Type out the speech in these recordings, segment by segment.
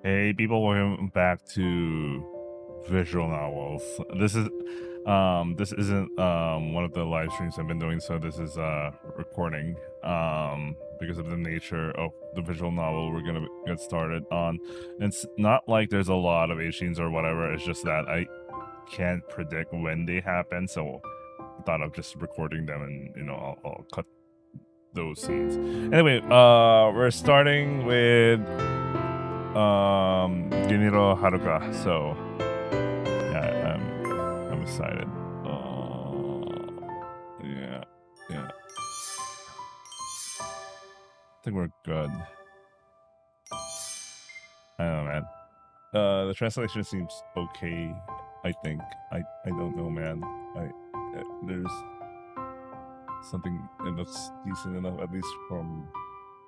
Hey people, welcome back to visual novels. This isn't one of the live streams I've been doing, so this is recording because of the nature of the visual novel we're gonna get started on. It's not like there's a lot of age scenes or whatever, it's just that I can't predict when they happen, so I thought of just recording them and I'll cut those scenes. Anyway, we're starting with Geniro Haruka. So yeah, I'm excited. Yeah, yeah. I think we're good. I don't know, man. The translation seems okay. I think. I don't know, man. There's something that looks decent enough, at least from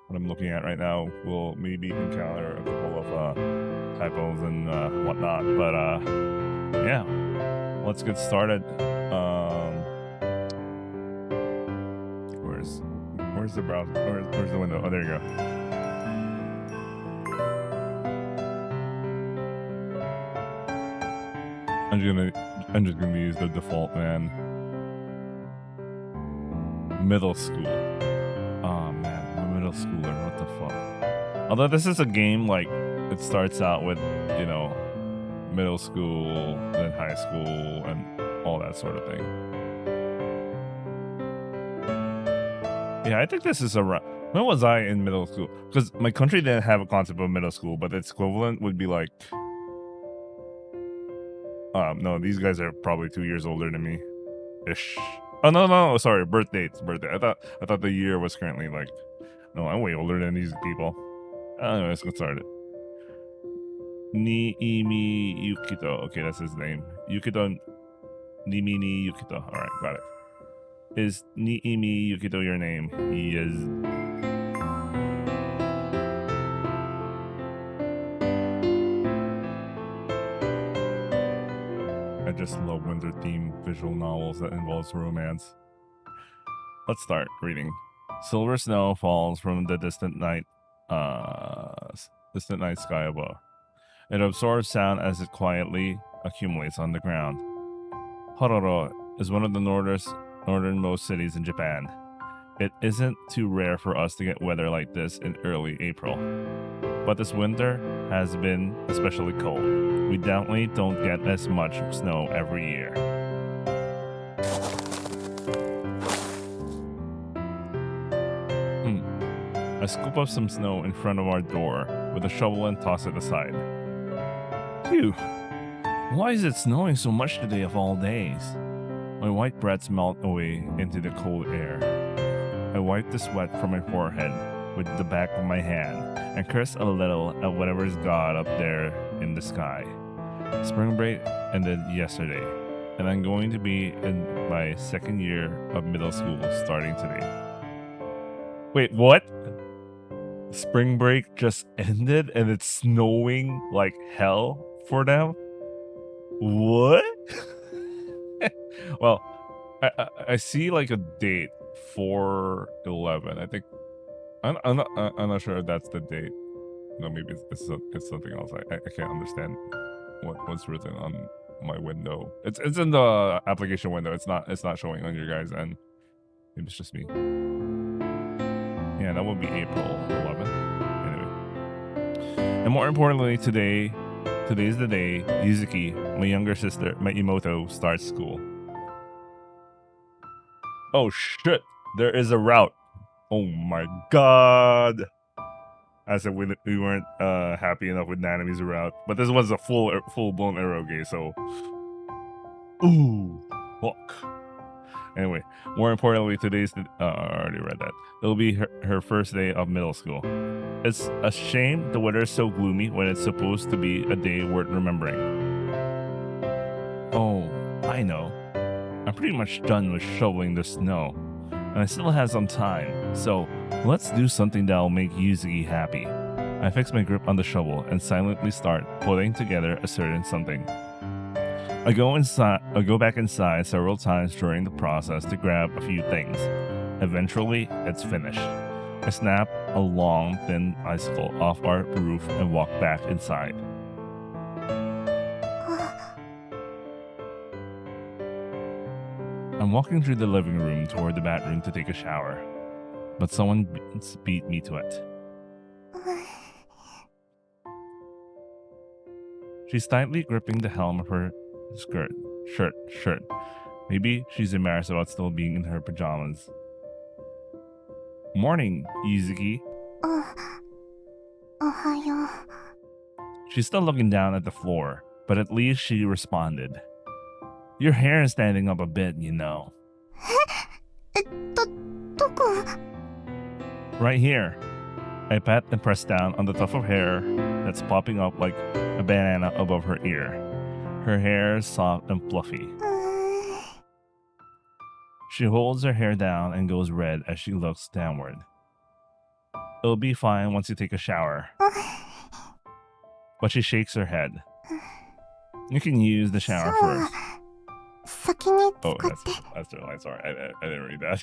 what I'm looking at right now. We'll maybe encounter a couple of typos and whatnot, but yeah, let's get started. Where's the browser? Where's the window? Oh, there you go. I'm just gonna use the default, man. Middle school. Oh man, I'm a middle schooler. What the fuck? Although this is a game, like, it starts out with, middle school, then high school, and all that sort of thing. Yeah, I think this is around. When was I in middle school? Because my country didn't have a concept of middle school, but its equivalent would be like, no, these guys are probably 2 years older than me, ish. Oh no, sorry, birthday. I thought the year was currently like. No, I'm way older than these people. Anyway, let's get started. Niimi Yukito. Okay, that's his name. Yukito Nimini Yukito. Alright, got it. Is Niimi Yukito your name? He is. I just love winter-themed visual novels that involves romance. Let's start reading. Silver snow falls from the distant night sky above. It absorbs sound as it quietly accumulates on the ground. Hororo is one of the northernmost cities in Japan. It isn't too rare for us to get weather like this in early April. But this winter has been especially cold. We definitely don't get as much snow every year. I scoop up some snow in front of our door with a shovel and toss it aside. Phew. Why is it snowing so much today of all days? My white breaths melt away into the cold air. I wipe the sweat from my forehead with the back of my hand and curse a little at whatever's got up there in the sky. Spring break ended yesterday, and I'm going to be in my second year of middle school starting today. Wait, what? Spring break just ended and it's snowing like hell for them? What? Well, I see like a date 4/11. I think I'm not sure if that's the date. No, maybe it's something else. I can't understand what's written on my window. It's in the application window. It's not showing on your guys' end. Maybe it's just me. Yeah, that would be April 11th. Anyway, and more importantly, today's the day Yuzuki, my younger sister, my Imoto, starts school. Oh shit! There is a route. Oh my god! I said we weren't happy enough with Nanami's route, but this was a full blown eroge, so ooh, fuck. Anyway, more importantly, today's I already read that. It'll be her first day of middle school. It's a shame the weather is so gloomy when it's supposed to be a day worth remembering. Oh, I know. I'm pretty much done with shoveling the snow, and I still have some time, so let's do something that'll make Yuzuki happy. I fix my grip on the shovel and silently start putting together a certain something. I go back inside several times during the process to grab a few things. Eventually, it's finished. I snap a long, thin icicle off our roof and walk back inside. I'm walking through the living room toward the bathroom to take a shower, but someone beat me to it. She's tightly gripping the hem of her shirt. Maybe she's embarrassed about still being in her pajamas. Morning, Yuzuki. She's still looking down at the floor, but at least she responded. Your hair is standing up a bit, you know. Right here. I pat and press down on the tuft of hair that's popping up like a banana above her ear. Her hair is soft and fluffy. She holds her hair down and goes red as she looks downward. It'll be fine once you take a shower. But she shakes her head. You can use the shower first. Oh, that's the line. Sorry, I didn't read that.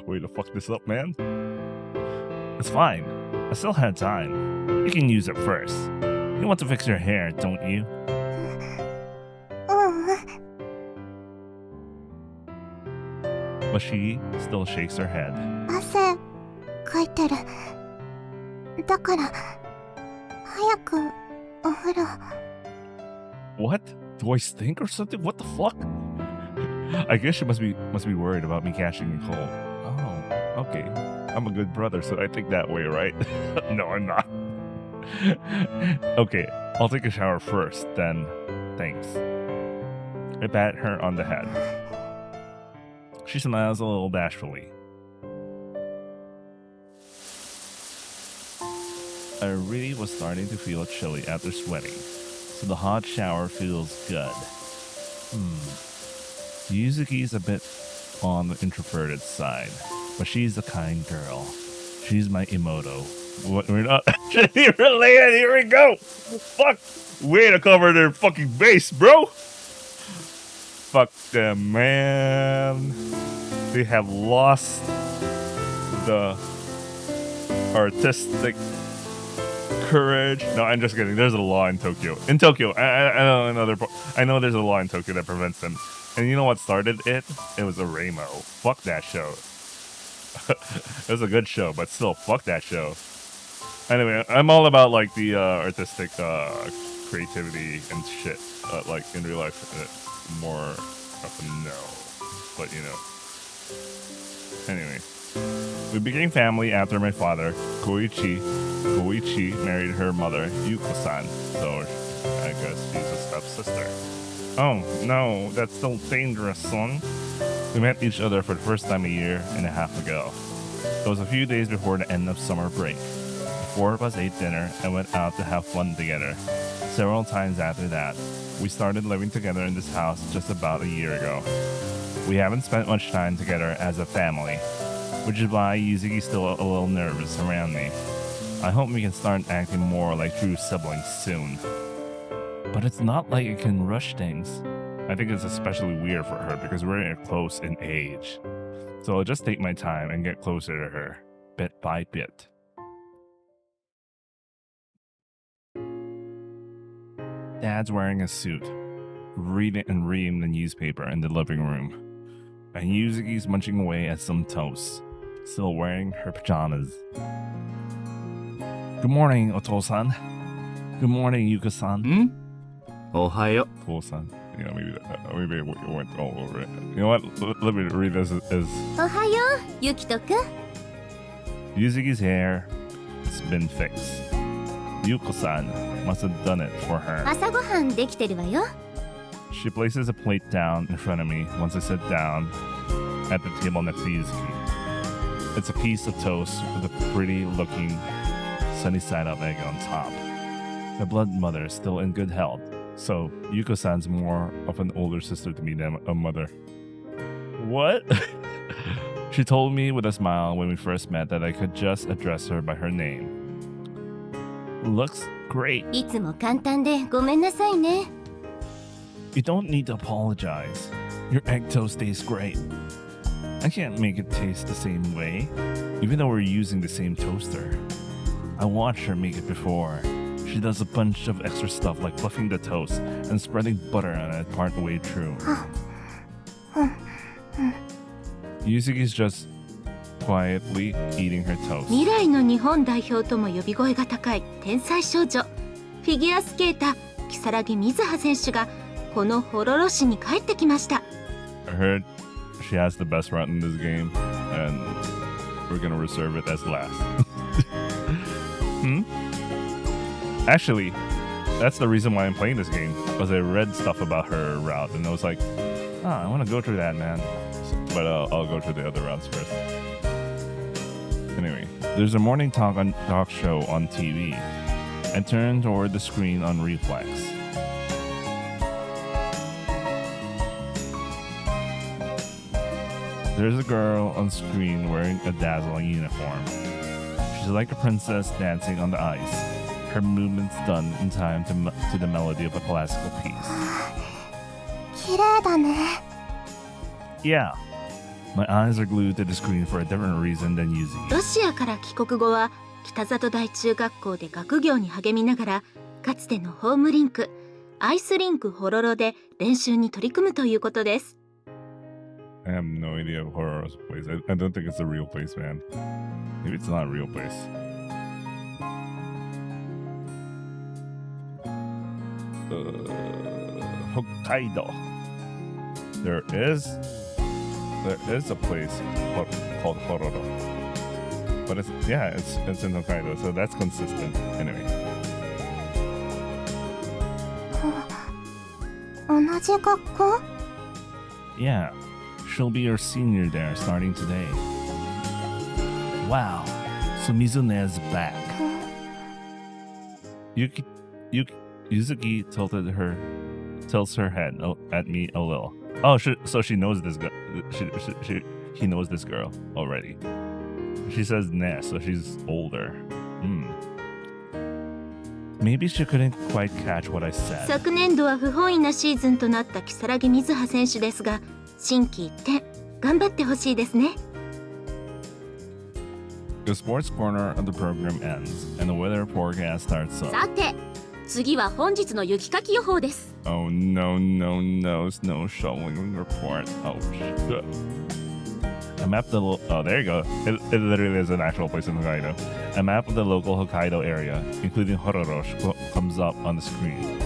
Way to fuck this up, man. It's fine. I still had time. You can use it first. You want to fix your hair, don't you? But she still shakes her head. What? Do I stink or something? What the fuck? I guess she must be worried about me catching a cold. Oh, okay. I'm a good brother, so I think that way, right? No, I'm not. Okay, I'll take a shower first, then. Thanks. I pat her on the head. She smiles a little bashfully. I really was starting to feel chilly after sweating, so the hot shower feels good. Yuzuki's a bit on the introverted side, but she's a kind girl. She's my Emoto. What, we're not actually related. Here we go. Fuck. Way to cover their fucking base, bro. Fuck them, man. They have lost the artistic courage. No, I'm just kidding. There's a law in Tokyo. I know there's a law in Tokyo that prevents them. And you know what started it? It was a Ramo. Fuck that show. It was a good show, but still, fuck that show. Anyway, I'm all about like the artistic creativity and shit. Like in real life, more of a no. But you know. Anyway, we became family after my father, Koichi, married her mother, Yuko-san. So I guess she's a stepsister. Oh, no, that's so dangerous, son. We met each other for the first time a year and a half ago. It was a few days before the end of summer break. The four of us ate dinner and went out to have fun together. Several times after that, we started living together in this house just about a year ago. We haven't spent much time together as a family, which is why Yuzuki's still a little nervous around me. I hope we can start acting more like true siblings soon. But it's not like it can rush things. I think it's especially weird for her because we're close in age. So I'll just take my time and get closer to her, bit by bit. Dad's wearing a suit, reading the newspaper in the living room. And Yuzuki's munching away at some toast, still wearing her pajamas. Good morning, Oto-san. Good morning, Yuka-san. Ohayo. Oto-san. You know, maybe it went all over it. You know what? Let me read this as Ohayo, Yukito-kun. Yuzuki's hair has been fixed. Yuko-san must have done it for her. 朝ごはんできてるわよ。 She places a plate down in front of me once I sit down at the table next to Yuzuki. It's a piece of toast with a pretty looking sunny side up egg on top. My blood mother is still in good health, so Yuko-san's more of an older sister to me than a mother. What? She told me with a smile when we first met that I could just address her by her name. Looks great. いつも簡単でごめんなさいね。 You don't need to apologize. Your egg toast tastes great. I can't make it taste the same way, even though we're using the same toaster. I watched her make it before. She does a bunch of extra stuff like fluffing the toast and spreading butter on it partway through. Yuzuki's just quietly eating her toast. 未来の日本代表とも呼び声が高い天才少女フィギュアスケーター如月瑞葉選手がこのホロロ市に帰ってきました。 I heard she has the best route in this game, and we're gonna reserve it as last. Actually, that's the reason why I'm playing this game, because I read stuff about her route, and I was like, I want to go through that, man. But I'll go through the other routes first. Anyway, there's a morning talk show on TV. I turn toward the screen on reflex. There's a girl on screen wearing a dazzling uniform. She's like a princess dancing on the ice. Her movements done in time to the melody of a classical piece. 綺麗だね。 Yeah, my eyes are glued to the screen for a different reason than Yuzuki. ロシアから帰国後は北里大中学校で学業に励みながらかつてのホームリンクアイスリンクホロロで練習に取り組むということです。 I have no idea of Horror's place. I don't think it's a real place, man. Maybe it's not a real place. Hokkaido. There is a place called Hororo. But it's in Hokkaido, so that's consistent. Anyway. 同じ学校？ Yeah, she'll be your senior there starting today. Wow, so Mizune is back. Yuzuki tilts her head at me a little. Oh, so she knows this girl. He knows this girl already. She says ne, so she's older. Maybe she couldn't quite catch what I said. 昨年度は不本意なシーズンとなった如月瑞葉選手ですが心機一転頑張ってほしいですね。 The sports corner of the program ends, and the weather forecast starts up. さて次は本日の雪かき予報です。 Oh no, snow shoveling report. Oh shit. A map there you go. It literally is an actual place in Hokkaido. A map of the local Hokkaido area, including Hororo, comes up on the screen.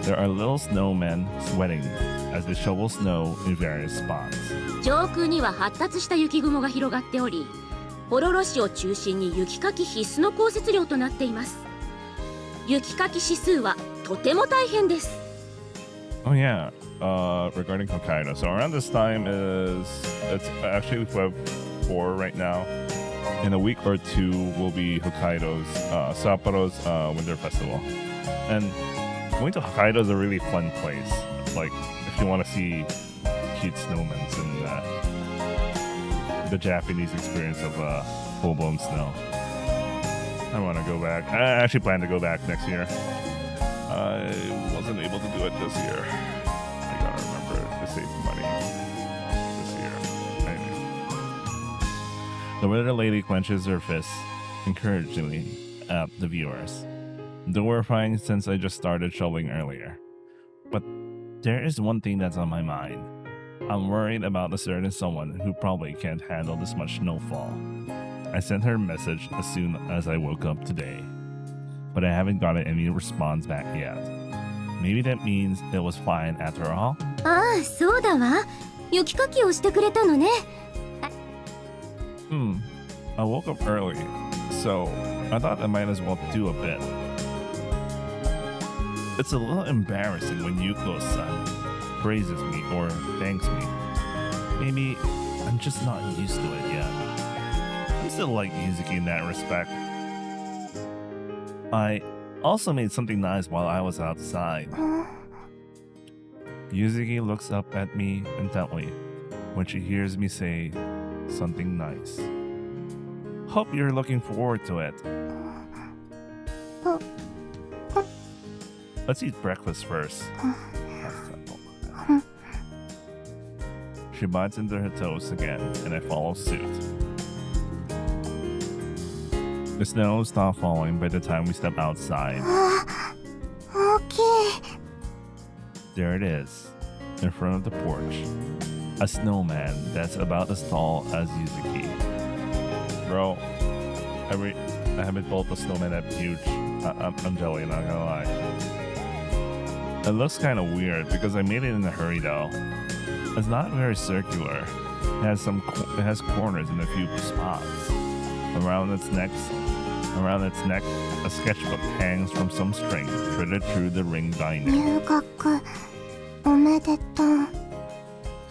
There are little snowmen sweating as they shovel snow in various spots. 上空には発達した雪雲が広がっており、ホロロ市を中心に雪かき必須の降雪量となっています。雪かき指数はとても大変です。 Oh yeah, regarding Hokkaido. So around this time it's actually Feb 4 right now. In a week or two will be Hokkaido's Sapporo's Winter Festival. And going to Hokkaido is a really fun place. Like if you want to see cute snowmen and the Japanese experience of full-blown snow. I want to go back. I actually plan to go back next year. I wasn't able to do it this year. I gotta remember to save money this year. Anyway. The weather lady clenches her fists encouragingly at the viewers. Though we're fine since I just started shoveling earlier. But there is one thing that's on my mind. I'm worried about a certain someone who probably can't handle this much snowfall. I sent her a message as soon as I woke up today, but I haven't gotten any response back yet. Maybe that means it was fine after all? ああ、そうだわ。雪かきをしてくれたのね。I woke up early, so I thought I might as well do a bit. It's a little embarrassing when Yuko-san praises me or thanks me. Maybe I'm just not used to it yet. I'm still like Yuzuki in that respect. I also made something nice while I was outside. Yuzuki looks up at me intently when she hears me say something nice. Hope you're looking forward to it. Let's eat breakfast first. She bites into her toast again, and I follow suit. The snow stops falling by the time we step outside. 大きい。 There it is, in front of the porch. A snowman that's about as tall as Yuzuki. Bro, I haven't built a snowman that huge. I'm jelly, not gonna lie. It looks kind of weird because I made it in a hurry though. It's not very circular. It has corners in a few spots. Around its neck, a sketchbook hangs from some string threaded through the ring binding. 入学おめでとう。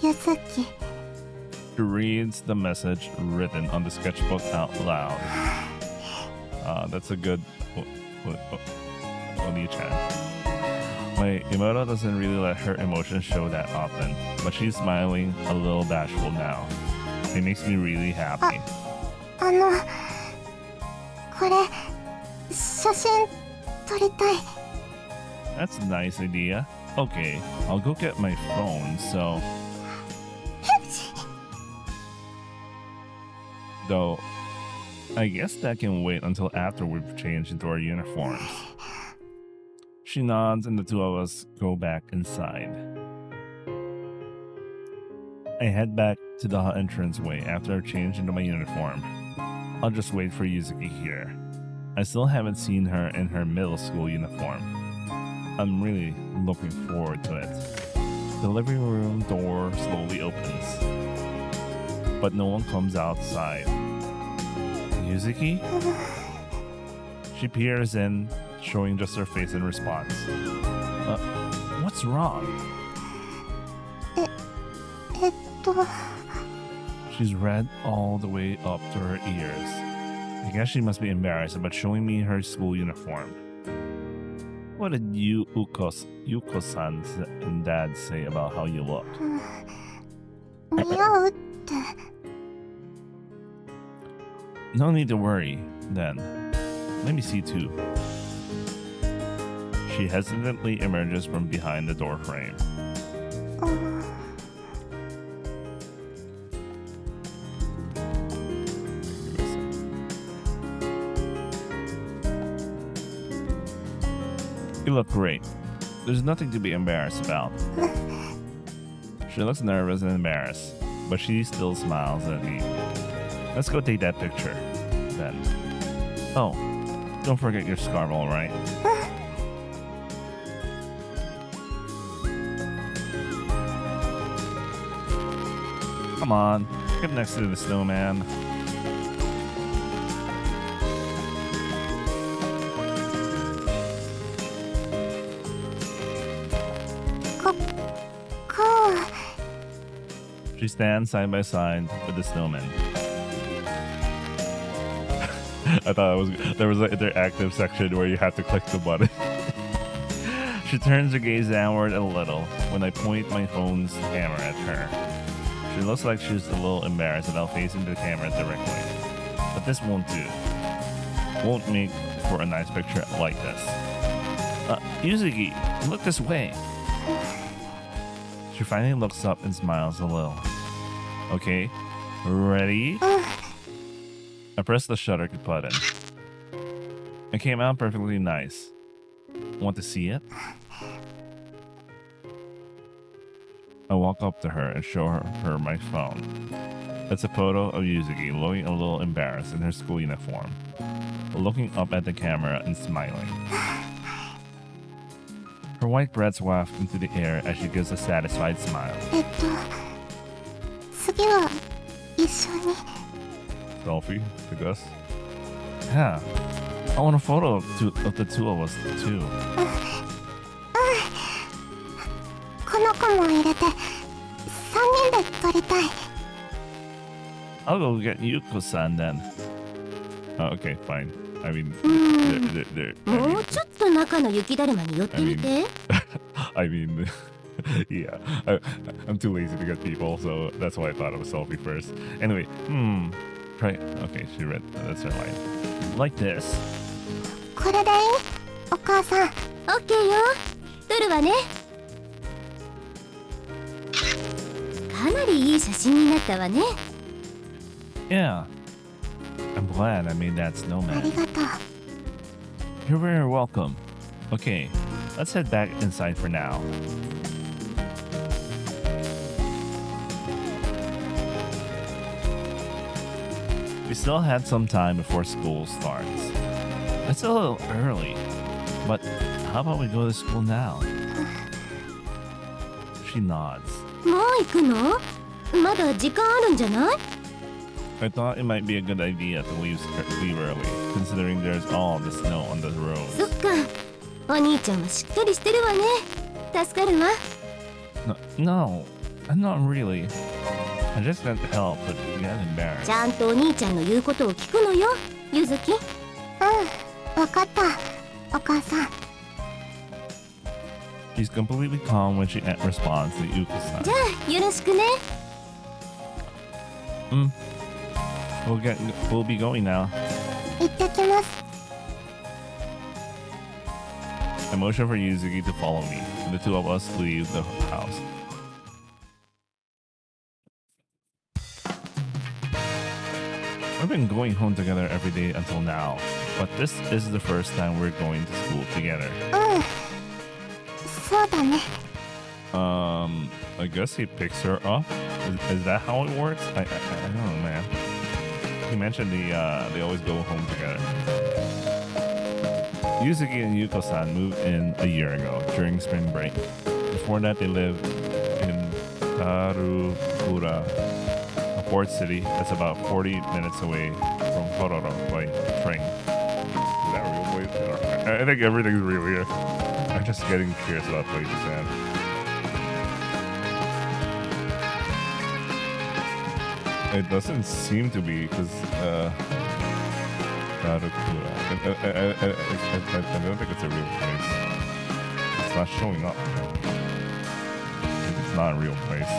ゆずき。 She reads the message written on the sketchbook out loud. That's a good Oni-chan. My Imoto doesn't really let her emotions show that often, but she's smiling a little bashful now. It makes me really happy. これ写真撮りたい。 That's a nice idea. Okay, I'll go get my phone, so... Though, I guess that can wait until after we've changed into our uniforms. She nods and the two of us go back inside. I head back to the entranceway after I've changed into my uniform. I'll just wait for Yuzuki here. I still haven't seen her in her middle school uniform. I'm really looking forward to it. The living room door slowly opens, but no one comes outside. Yuzuki? She peers in, showing just her face in response. What's wrong? えっと She's red all the way up to her ears. I guess she must be embarrassed about showing me her school uniform. What did Yuko-san and Dad say about how you look? 似合うって。 No need to worry, then. Let me see too. She hesitantly emerges from behind the door frame. You look great. There's nothing to be embarrassed about. She looks nervous and embarrassed, but she still smiles at me. Let's go take that picture, then. Oh, don't forget your scarf, alright? Come on, get next to the snowman. She stands side by side with the snowman. I thought there was an interactive section where you have to click the button. She turns her gaze downward a little when I point my phone's camera at her. She looks like she's a little embarrassed about facing the camera directly. But this won't do. Won't make for a nice picture like this. Yuzuki, look this way. She finally looks up and smiles a little. Okay, ready? I press the shutter button. It came out perfectly nice. Want to see it? I walk up to her and show her my phone. It's a photo of Yuzuki looking a little embarrassed in her school uniform, looking up at the camera and smiling. Her white breaths waft into the air as she gives a satisfied smile. 次は一緒に。 Selfie to Gus? Yeah, I want a photo of the two of us too. この子も入れて3人で撮りたい。 I'll go get Yuko-san then. Oh, okay, fine. I mean,もうちょっと中の雪だるまに寄ってみて。I mean, yeah, I'm too lazy to get people, so that's why I thought of a selfie first. Anyway, try. Okay, she read. That's her line. Like this. これでいい？お母さん。オッケーよ。撮るわね。かなりいい写真になったわね。 Yeah. I'm glad I made that あ snowman. りがとう。 You're very welcome. Okay, let's head back inside for now. We still had some time before school starts. It's a little early, but how about we go to school now? She nods. もう行くの？まだ時間あるんじゃない？ I thought it might be a good idea to leave early, considering there's all the snow on the そ road. っか。お兄ちゃんはしっかりしてるわね。助かるわ。 No, I'm not really. I just can't help but get ち embarrassed. ゃんとお兄ちゃんの言うことを聞くのよ、ゆずき。うん、わかった、お母さん。 She's completely calm when she responds to じ Yuko-san. ゃあ、よろしくね。 We'll be going now. 行ってきます。 I motion for Yuzuki to follow me, and the two of us leave the house. We've been going home together every day until now, but this is the first time we're going to school together. うん。そうだね。 I guess he picks her up. Is that how it works? I don't know, man. He mentioned they always go home together. Yuzuki and Yuko-san moved in a year ago during spring break. Before that, they lived in Haruka, a port city that's about 40 minutes away from Hororo by train. Is that real place? I think everything's real here. I'm just getting curious about places, man. It doesn't seem to be because Haruka. I don't think it's a real place. It's not showing up. It's not a real place.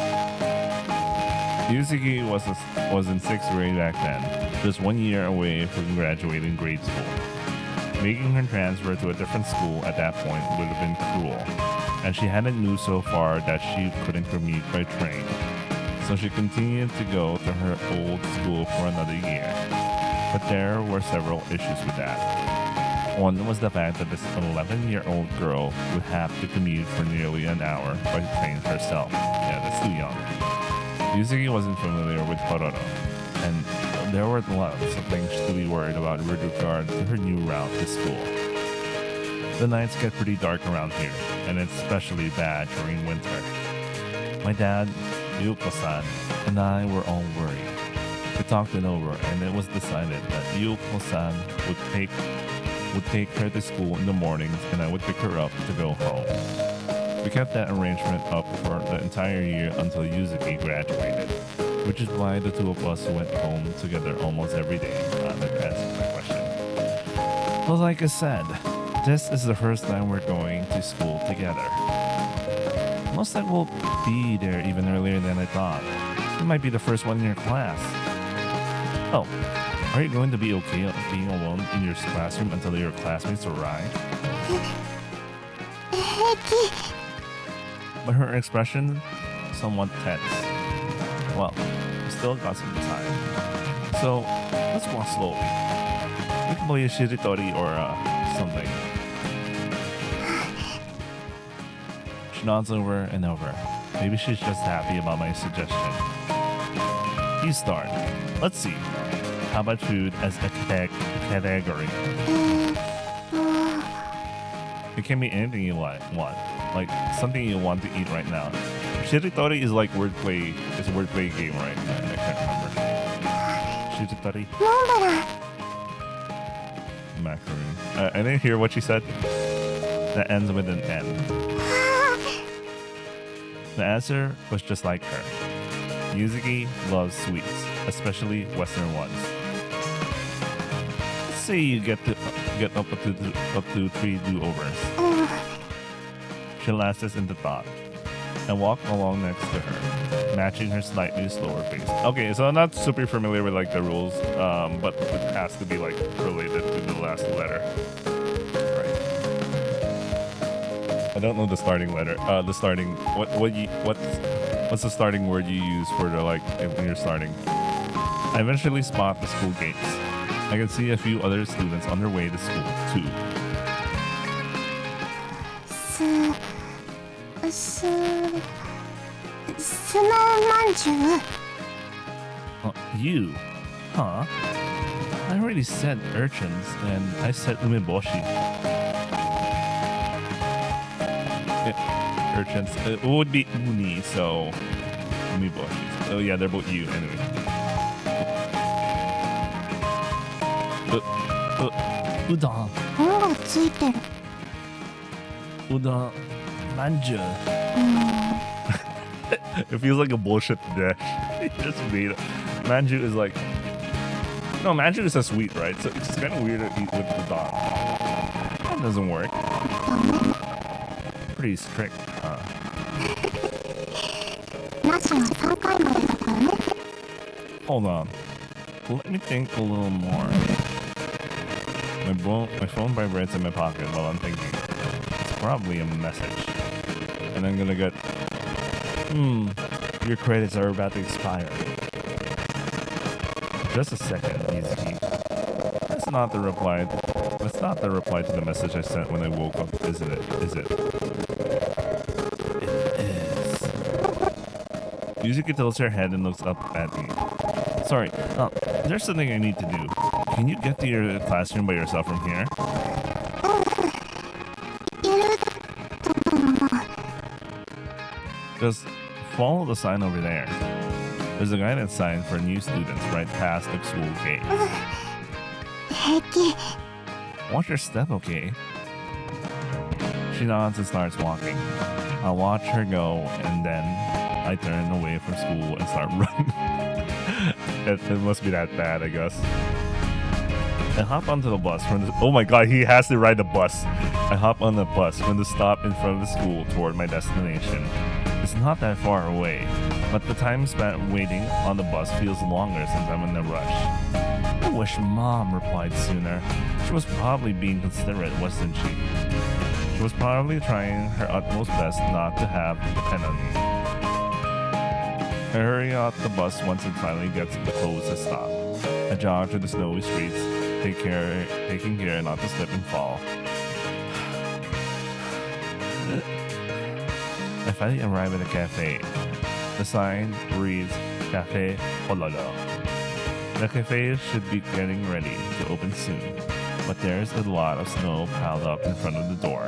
Yuzuki was in 6th grade back then, just 1 year away from graduating grade school. Making her transfer to a different school at that point would have been cruel, and she hadn't moved so far that she couldn't commute by train. So she continued to go to her old school for another year. But there were several issues with that. One was the fact that this 11-year-old girl would have to commute for nearly an hour by train herself. Yeah, that's too young. Yuzuki wasn't familiar with Hororo, and there were lots of things to be worried about with regard to her new route to school. The nights get pretty dark around here, and it's especially bad during winter. My dad, Yuko-san, and I were all worried. We talked it over, and it was decided that Yuko-san would take her to school in the mornings, and I would pick her up to go home. We kept that arrangement up for the entire year until Yuzuki graduated, which is why the two of us went home together almost every day. That answers my question. Well, like I said, this is the first time we're going to school together. Looks like we'll be there even earlier than I thought. You might be the first one in your class. Oh, are you going to be okay being alone in your classroom until your classmates arrive? 平気。 But her expression somewhat tense. Well, we still got some time. So, let's walk slowly. We can play a shiritori or something. She nods over and over. Maybe she's just happy about my suggestion. You start. Let's see. How about food as a category? It can be anything you want. Like something you want to eat right now. Shiritori is like wordplay. It's a wordplay game, right? I can't remember. Shiritori? モンブラン。 Macaroon. I didn't hear what she said. That ends with an N. The answer was just like her. Yuzuki loves sweets, especially Western ones. Let's say you get up to 3 do-overs. うん。 She lapses into thought and walked along next to her, matching her slightly slower pace. Okay, so I'm not super familiar with like the rules, but it has to be like related to the last letter. Right. I don't know the starting letter. What's the starting word you use for the when you're starting? I eventually spot the school gates. I can see a few other students on their way to school too. You? Huh? I already said urchins, and I said umeboshi. Urchins. It would be uni, so umeboshi. Oh yeah, they're both you anyway. Udon. Udon. Manju. It feels like a bullshit dish. Just made it. Manju is like... No, manju is a sweet, right? So it's kind of weird to eat with udon. That doesn't work. Pretty strict, huh? Hold on. Let me think a little more. My phone vibrates in my pocket while I'm thinking. It's probably a message. And I'm gonna get... your credits are about to expire. Just a second, Mizuki. That's not the reply. That's not the reply to the message I sent when I woke up, isn't it? Is it? It is. Mizuki tilts her head and looks up at me. Sorry, there's something I need to do. Can you get to your classroom by yourself from here? Just follow the sign over there. There's a guidance sign for new students right past the school gate. Watch your step, okay? She nods and starts walking. I watch her go, and then I turn away from school and start running. It must be that bad, I guess. I hop onto the bus from the... Oh my god, he has to ride the bus. I hop on the bus from the stop in front of the school toward my destination. It's not that far away, but the time spent waiting on the bus feels longer since I'm in a rush. I wish Mom replied sooner. She was probably being considerate, wasn't she? She was probably trying her utmost best not to have to depend on me. I hurry out the bus once it finally gets to the closest stop. I jog through the snowy streets, taking care not to slip and fall. I finally arrive at a cafe. The sign reads Cafe Hololo. The cafe should be getting ready to open soon, but there's a lot of snow piled up in front of the door.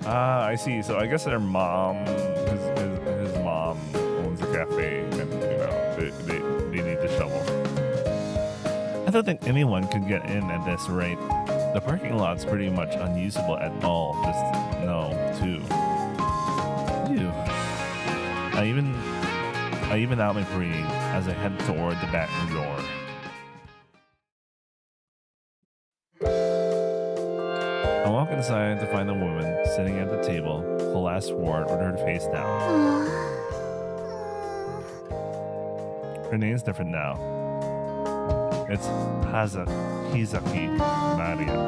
Ah, I see. So I guess their mom, his mom owns a cafe, and they need to shovel. I don't think anyone could get in at this rate. The parking lot's pretty much unusable at all. Just no, too. Ew. I even out my breathing as I head toward the back door. I walk inside to find a woman sitting at the table, her last word with her face down. Her name's different now. It's Hizaki Maria.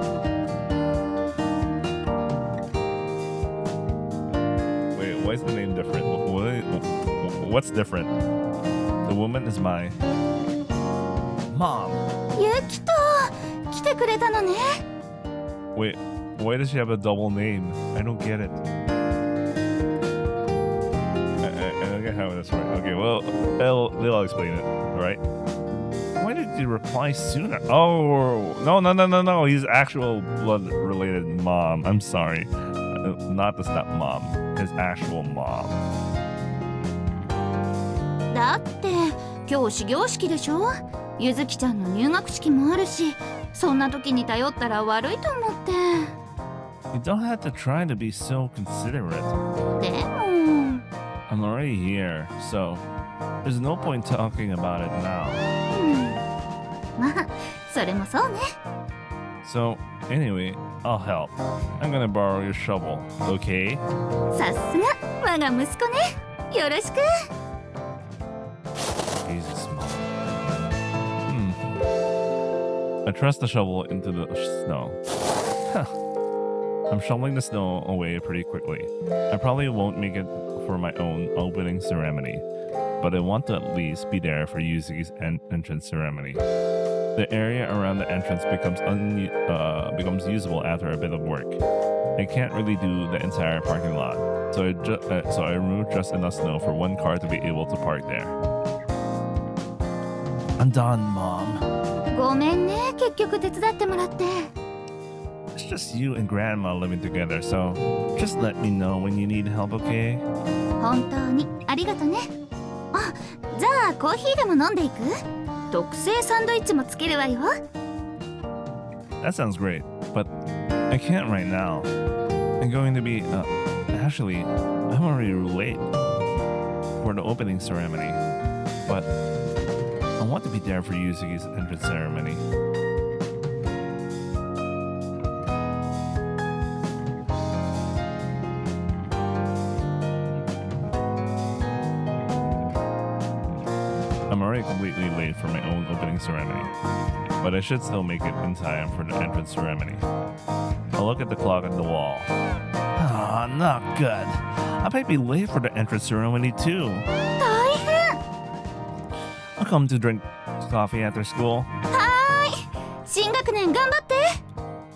Wait, why is the name different? What's different? The woman is my mom. Wait, why does she have a double name? I don't get it. I don't get how that's right. Okay, well, they'll explain it, right? Why did you reply sooner? Oh, no. He's actual blood-related mom. I'm sorry. Not the stepmom. His actual mom. だって今日始業式でしょ。ゆずきちゃんの入学式もあるし、そんな時に頼ったら悪いと思って。You don't have to try to be so considerate. でも I'm already here, so there's no point talking about it now. まあそれもそうね。 So anyway, I'll help. I'm gonna borrow your shovel, okay? さすが我が息子ね。よろしく。 Jesus, Mom. I thrust the shovel into the snow. I'm shoveling the snow away pretty quickly. I probably won't make it for my own opening ceremony, but I want to at least be there for Yuzuki's entrance ceremony. The area around the entrance becomes usable after a bit of work. I can't really do the entire parking lot, so I removed just enough snow for one car to be able to park there. I'm done, Mom. ごめんね、結局手伝ってもらって。It's just you and Grandma living together, so just let me know when you need help, okay? 本当にありがとね。あ、じゃあコーヒーでも飲んでいく？特製サンドイッチもつけるわよ。That sounds great, but I can't right now. I'm going to be, actually, I'm already late for the opening ceremony, but I want to be there for Yuzuki's entrance ceremony. I'm already completely late for my own opening ceremony, but I should still make it in time for the entrance ceremony. I'll look at the clock on the wall. Ah, not good. I might be late for the entrance ceremony too. 大変。 I'll come to drink coffee after school. はーい。新学年頑張って。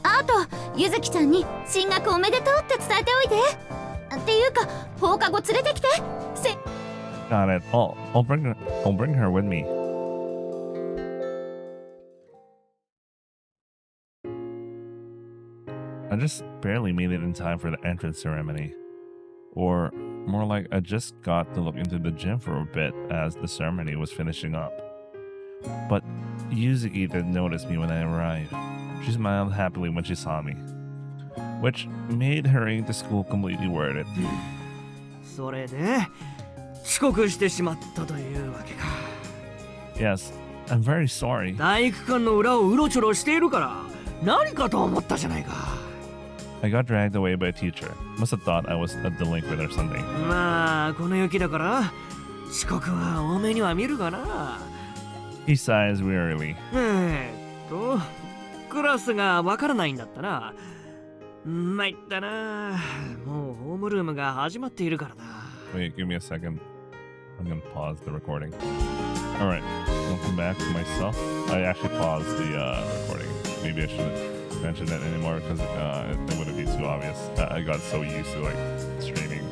あと、ゆずきちゃんに進学おめでとうって伝えておいて。っていうか、放課後連れてきて。Got it. I'll bring her with me. I just barely made it in time for the entrance ceremony. Or more like I just got to look into the gym for a bit as the ceremony was finishing up. But Yuzuki didn't notice me when I arrived. She smiled happily when she saw me, which made hurrying to school completely worth it. それで遅刻してしまったというわけか。 Yes, I'm very sorry. 体育館の裏をうろちょろしているから何かと思ったじゃないか。 I got dragged away by a teacher. Must have thought I was a delinquent or something. まあこの雪だから遅刻は多めには見るがな。 He sighs wearily. クラスがわからないんだったら参ったな。もうホームルームが始まっているからな。 Wait, give me a second. I'm gonna pause the recording. Alright, welcome back to myself. I actually paused the recording. Maybe I shouldn't mention that anymore because it wouldn't be too obvious. I got so used to like streaming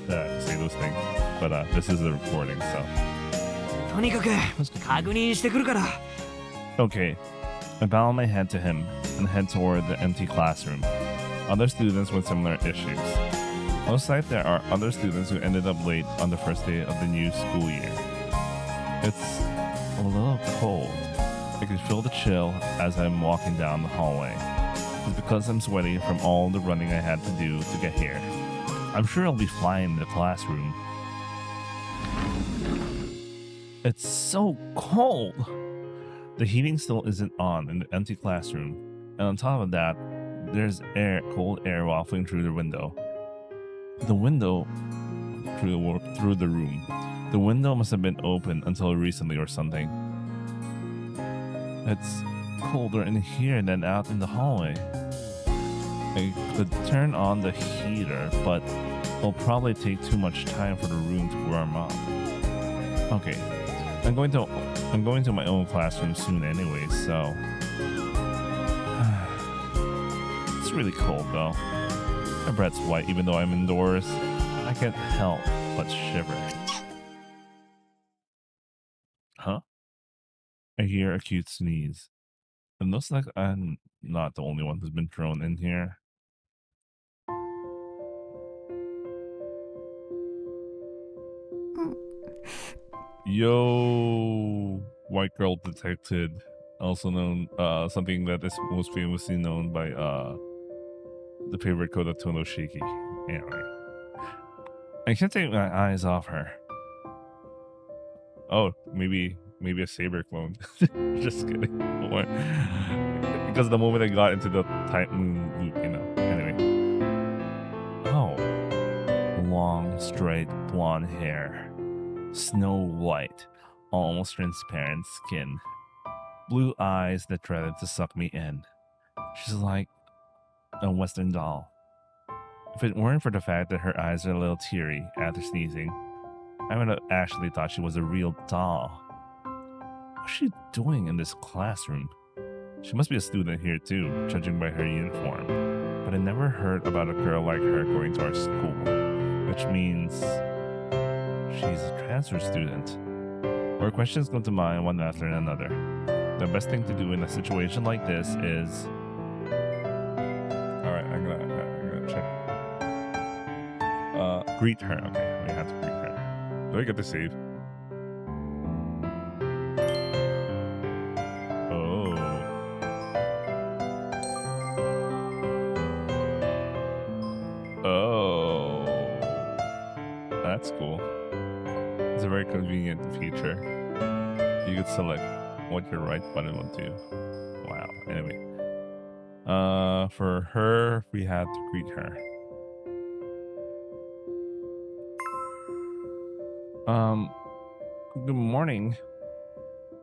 that I have to say those things. But this is the recording, so. とにかく確認してくるから。 Okay, I bow my head to him and head toward the empty classroom. Other students with similar issues. Outside there are other students who ended up late on the first day of the new school year. It's a little cold. I can feel the chill as I'm walking down the hallway. It's because I'm sweaty from all the running I had to do to get here. I'm sure I'll be fine in the classroom. It's so cold! The heating still isn't on in the empty classroom, and on top of that, there's cold air wafting through the window. The window through the room. The window must have been open until recently or something. It's colder in here than out in the hallway. I could turn on the heater, but it'll probably take too much time for the room to warm up. Okay, I'm going to my own classroom soon anyway, so it's really cold though. My breath's white even though I'm indoors. I can't help but shiver. Huh? I hear a cute sneeze. It looks like I'm not the only one who's been thrown in here. Yo, white girl detected, also known something that is most famously known by the favorite code of Tonoshiki. Anyway, I can't take my eyes off her. Oh, maybe a saber clone. Just kidding. Or, because the moment I got into the type moon loop, you know. Anyway. Oh, long, straight, blonde hair, snow white, almost transparent skin, blue eyes that dreaded to suck me in. She's like a Western doll. If it weren't for the fact that her eyes are a little teary after sneezing, I would have actually thought she was a real doll. What's she doing in this classroom? She must be a student here too, judging by her uniform. But I never heard about a girl like her going to our school, which means she's a transfer student. More questions come to mind one after another. The best thing to do in a situation like this is... Alright, I'm gonna check. Greet her. Okay, we have to greet her. Do I get to save? Oh. Oh. That's cool. It's a very convenient feature. You could select what your right button will do. Wow. Anyway. For her, we had to greet her. Good morning.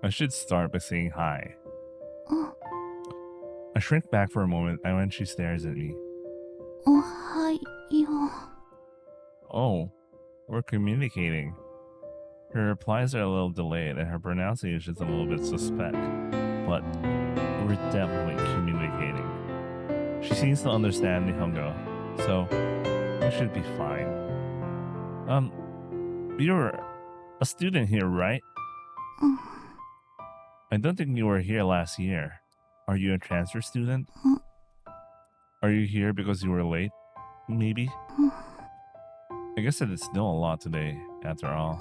I should start by saying hi. I shrink back for a moment and when she stares at me. Oh, we're communicating. Her replies are a little delayed and her pronunciation is a little bit suspect, but we're definitely communicating. She seems to understand Nihongo, so we should be fine. You're a student here, right? I don't think you were here last year. Are you a transfer student? Are you here because you were late? Maybe? I guess it did snow a lot today, after all.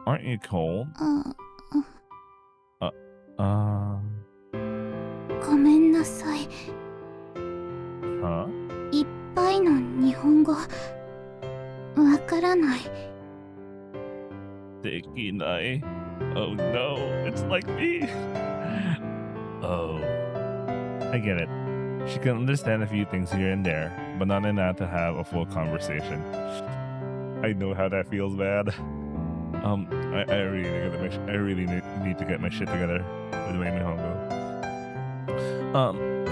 Aren't you cold? ごめんなさい。 Huh? いっぱいの日本語わからない。 Dekinai. Oh no, it's like me. Oh. I get it. She can understand a few things here and there, but not enough to have a full conversation. I know how that feels, man. I really need to get my shit together with my Nihongo.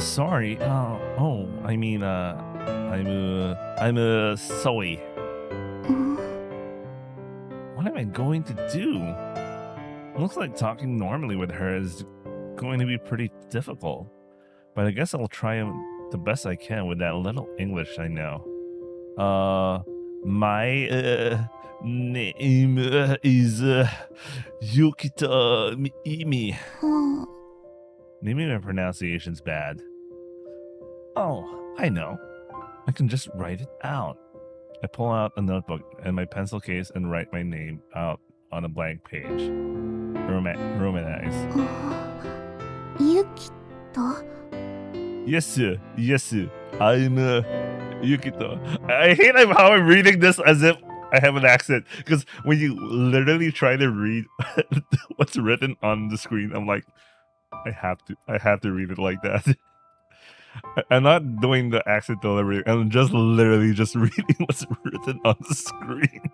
Sorry. I'm sorry. What am I going to do? Looks like talking normally with her is going to be pretty difficult. But I guess I'll try the best I can with that little English I know. My name is Yukita Miimi. Maybe my pronunciation's bad. Oh, I know. I can just write it out. I pull out a notebook and my pencil case and write my name out on a blank page. Romanize. ゆきと Yes, sir. Yes, sir. I'm Yukito. I hate how I'm reading this as if I have an accent. Because when you literally try to read what's written on the screen, I'm like, I have to read it like that. I'm not doing the accent delivery. I'm just literally just reading what's written on the screen.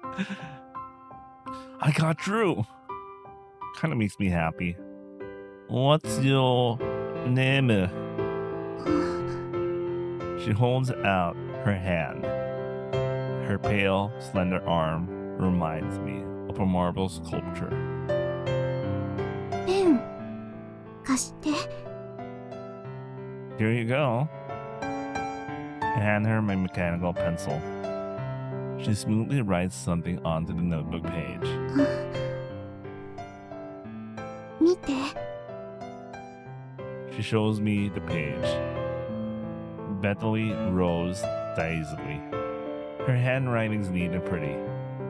I got through. Kind of makes me happy. What's your name? She holds out her hand. Her pale, slender arm reminds me of a marble sculpture. ペン貸して。 Here you go. I hand her my mechanical pencil. She smoothly writes something onto the notebook page. 見て。 She shows me the page. Betty rose dazedly. Her handwriting's neat and pretty.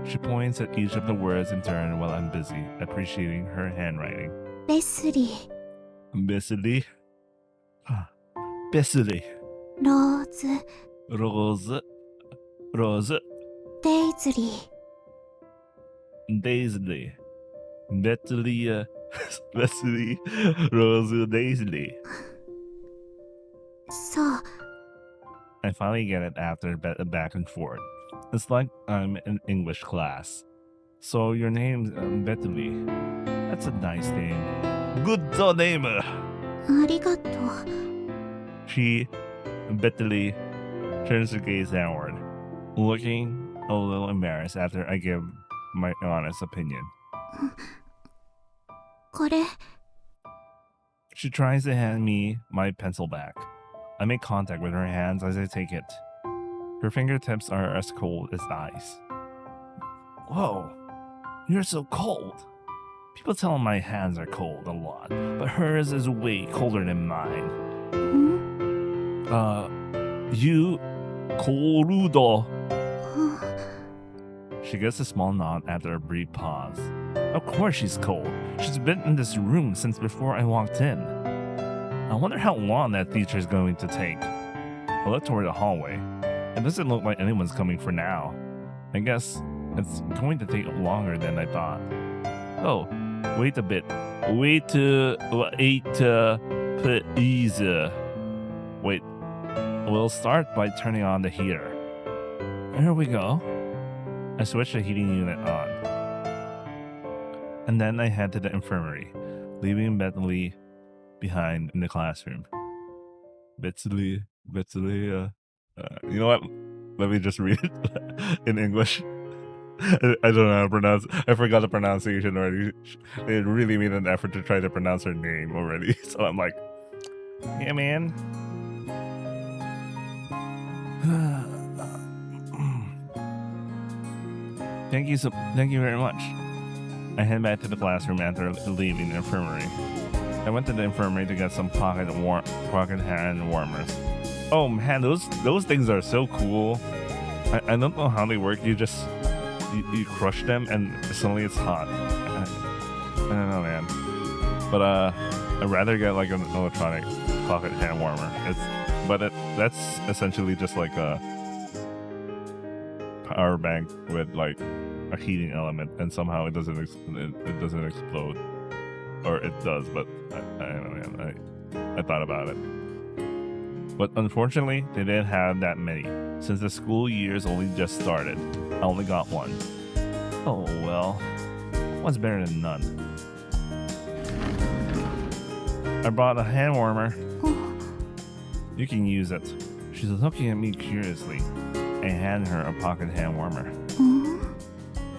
She points at each of the words in turn while I'm busy appreciating her handwriting. レスリー、 Bessie. Bessie. ローズ、 Rose. Rose. デイズリー。 Daisley. Betty. Bessie. Rose Daisley. そう、 I finally get it after back and forth. It's like I'm in English class. So your name's Betty. That's a nice name. Good name. ありがとう。 She, Betty, turns her gaze downward, looking a little embarrassed after I give my honest opinion. これ She tries to hand me my pencil back. I make contact with her hands as I take it. Her fingertips are as cold as ice. Whoa, you're so cold. People tell my hands are cold a lot, but hers is way colder than mine. You cold. She gets a small nod after a brief pause. Of course she's cold. She's been in this room since before I walked in. I wonder how long that teacher is going to take. I look toward the hallway. It doesn't look like anyone's coming for now. I guess it's going to take longer than I thought. Oh, wait a bit. Wait, please. Wait, we'll start by turning on the heater. Here we go. I switch the heating unit on. And then I head to the infirmary, leaving Bethany behind in the classroom. Bethany, you know what? Let me just read it in English. I don't know how to pronounce. I forgot the pronunciation already. They really made an effort to try to pronounce her name already. So I'm like, yeah, man. Thank you very much. I head back to the classroom after leaving the infirmary. I went to the infirmary to get some pocket hand warmers. Oh man, those things are so cool. I don't know how they work. You just you crush them and suddenly it's hot. I don't know, man. But I'd rather get like an electronic pocket hand warmer. That's essentially just like a power bank with like a heating element, and somehow it doesn't explode, or it does. But I don't know, man. I thought about it. But unfortunately, they didn't have that many. Since the school year's only just started, I only got one. Oh well, one's better than none. I brought a hand warmer. You can use it. She's looking at me curiously. I hand her a pocket hand warmer.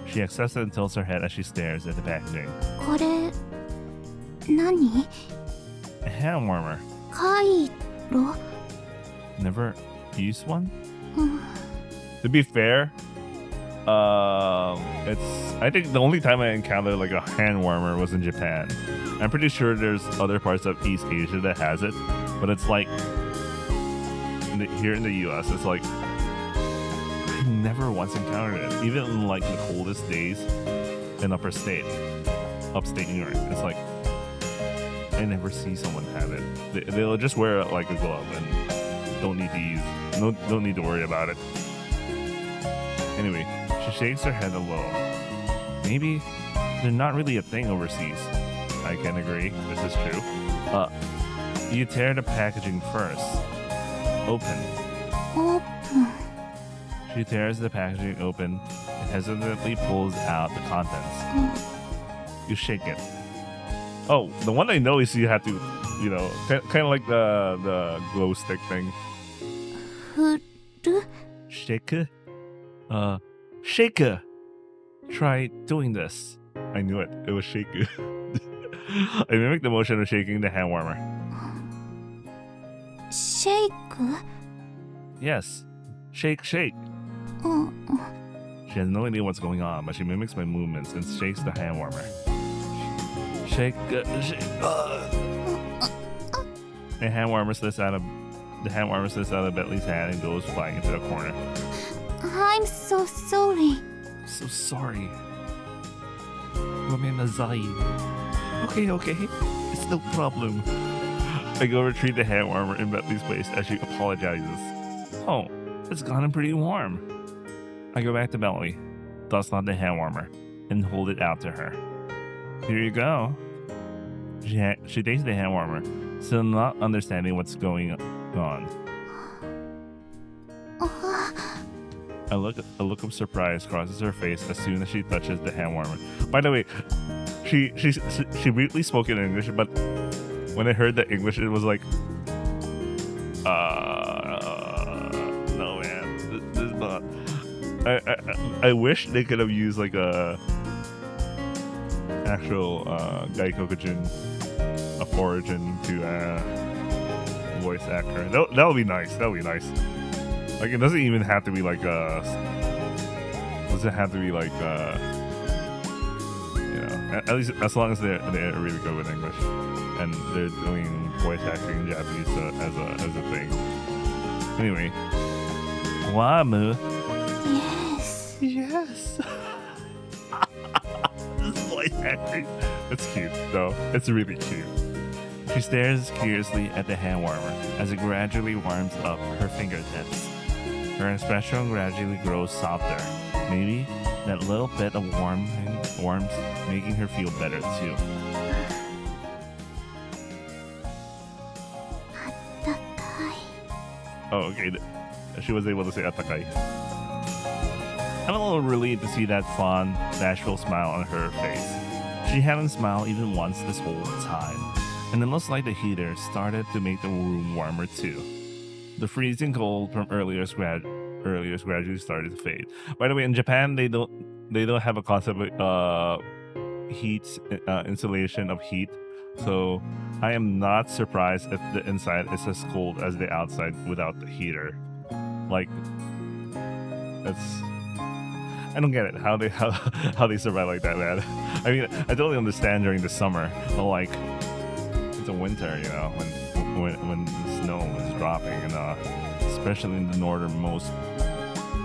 She accepts it and tilts her head as she stares at the packaging. これ何 A hand warmer. カイロ Never used one? To be fair, I think the only time I encountered like a hand warmer was in Japan. I'm pretty sure there's other parts of East Asia that has it, but it's like here in the US, it's like I never once encountered it. Even in like the coldest days in upstate New York, it's like I never see someone have it. They'll just wear like a glove and don't need to worry about it. Anyway, she shakes her head a little. Maybe they're not really a thing overseas. I can agree, this is true. You tear the packaging first. Open. オープン She tears the packaging open and hesitantly pulls out the contents. You shake it. Oh, the one I know is you have to, you know, kind of like the glow stick thing. 振る Shake. Shake. Try doing this. I knew it. It was shake. I mimicked the motion of shaking the hand warmer. シェイク Yes. Shake. She She has no idea what's going on, but she mimics my movements and shakes the hand warmer. Shake. The hand warmer slips out of Bentley's hand and goes flying into the corner. I'm so sorry. So sorry. Okay. It's no problem. I go retrieve the hand warmer in Bentley's place as she apologizes. Oh, it's gotten pretty warm. I go back to Bentley, dust on the hand warmer, and hold it out to her. Here you go. She takes the hand warmer, still not understanding what's going on. A look of surprise crosses her face as soon as she touches the hand warmer. By the way, she briefly spoke in English, but when I heard the English, it was like, no man, this is not. I wish they could have used like a actual Gaikokujin of origin to voice actor. That would be nice. That would be nice. Like it doesn't even have to be like doesn't have to be like you know, at least as long as they're really good with English and they're doing voice acting in Japanese as a thing. Anyway, Wamu. Yes. Yes. This voice acting. It's cute though. It's really cute. She stares curiously at the hand warmer as it gradually warms up her fingertips. Her expression gradually grows softer. Maybe that little bit of warmth making her feel better too. Oh, okay. She was able to say atakai. I'm a little relieved to see that fond, bashful smile on her face. She hadn't smiled even once this whole time, and it looks like the heater started to make the room warmer too. The freezing cold from earlier gradually started to fade. By the way, in Japan, they don't have a concept of heat insulation of heat, so I am not surprised if the inside is as cold as the outside without the heater. Like, I don't get it how they survive like that, man. I mean, I totally understand during the summer, but like it's a winter, you know, when the snow is dropping, and especially in the northernmost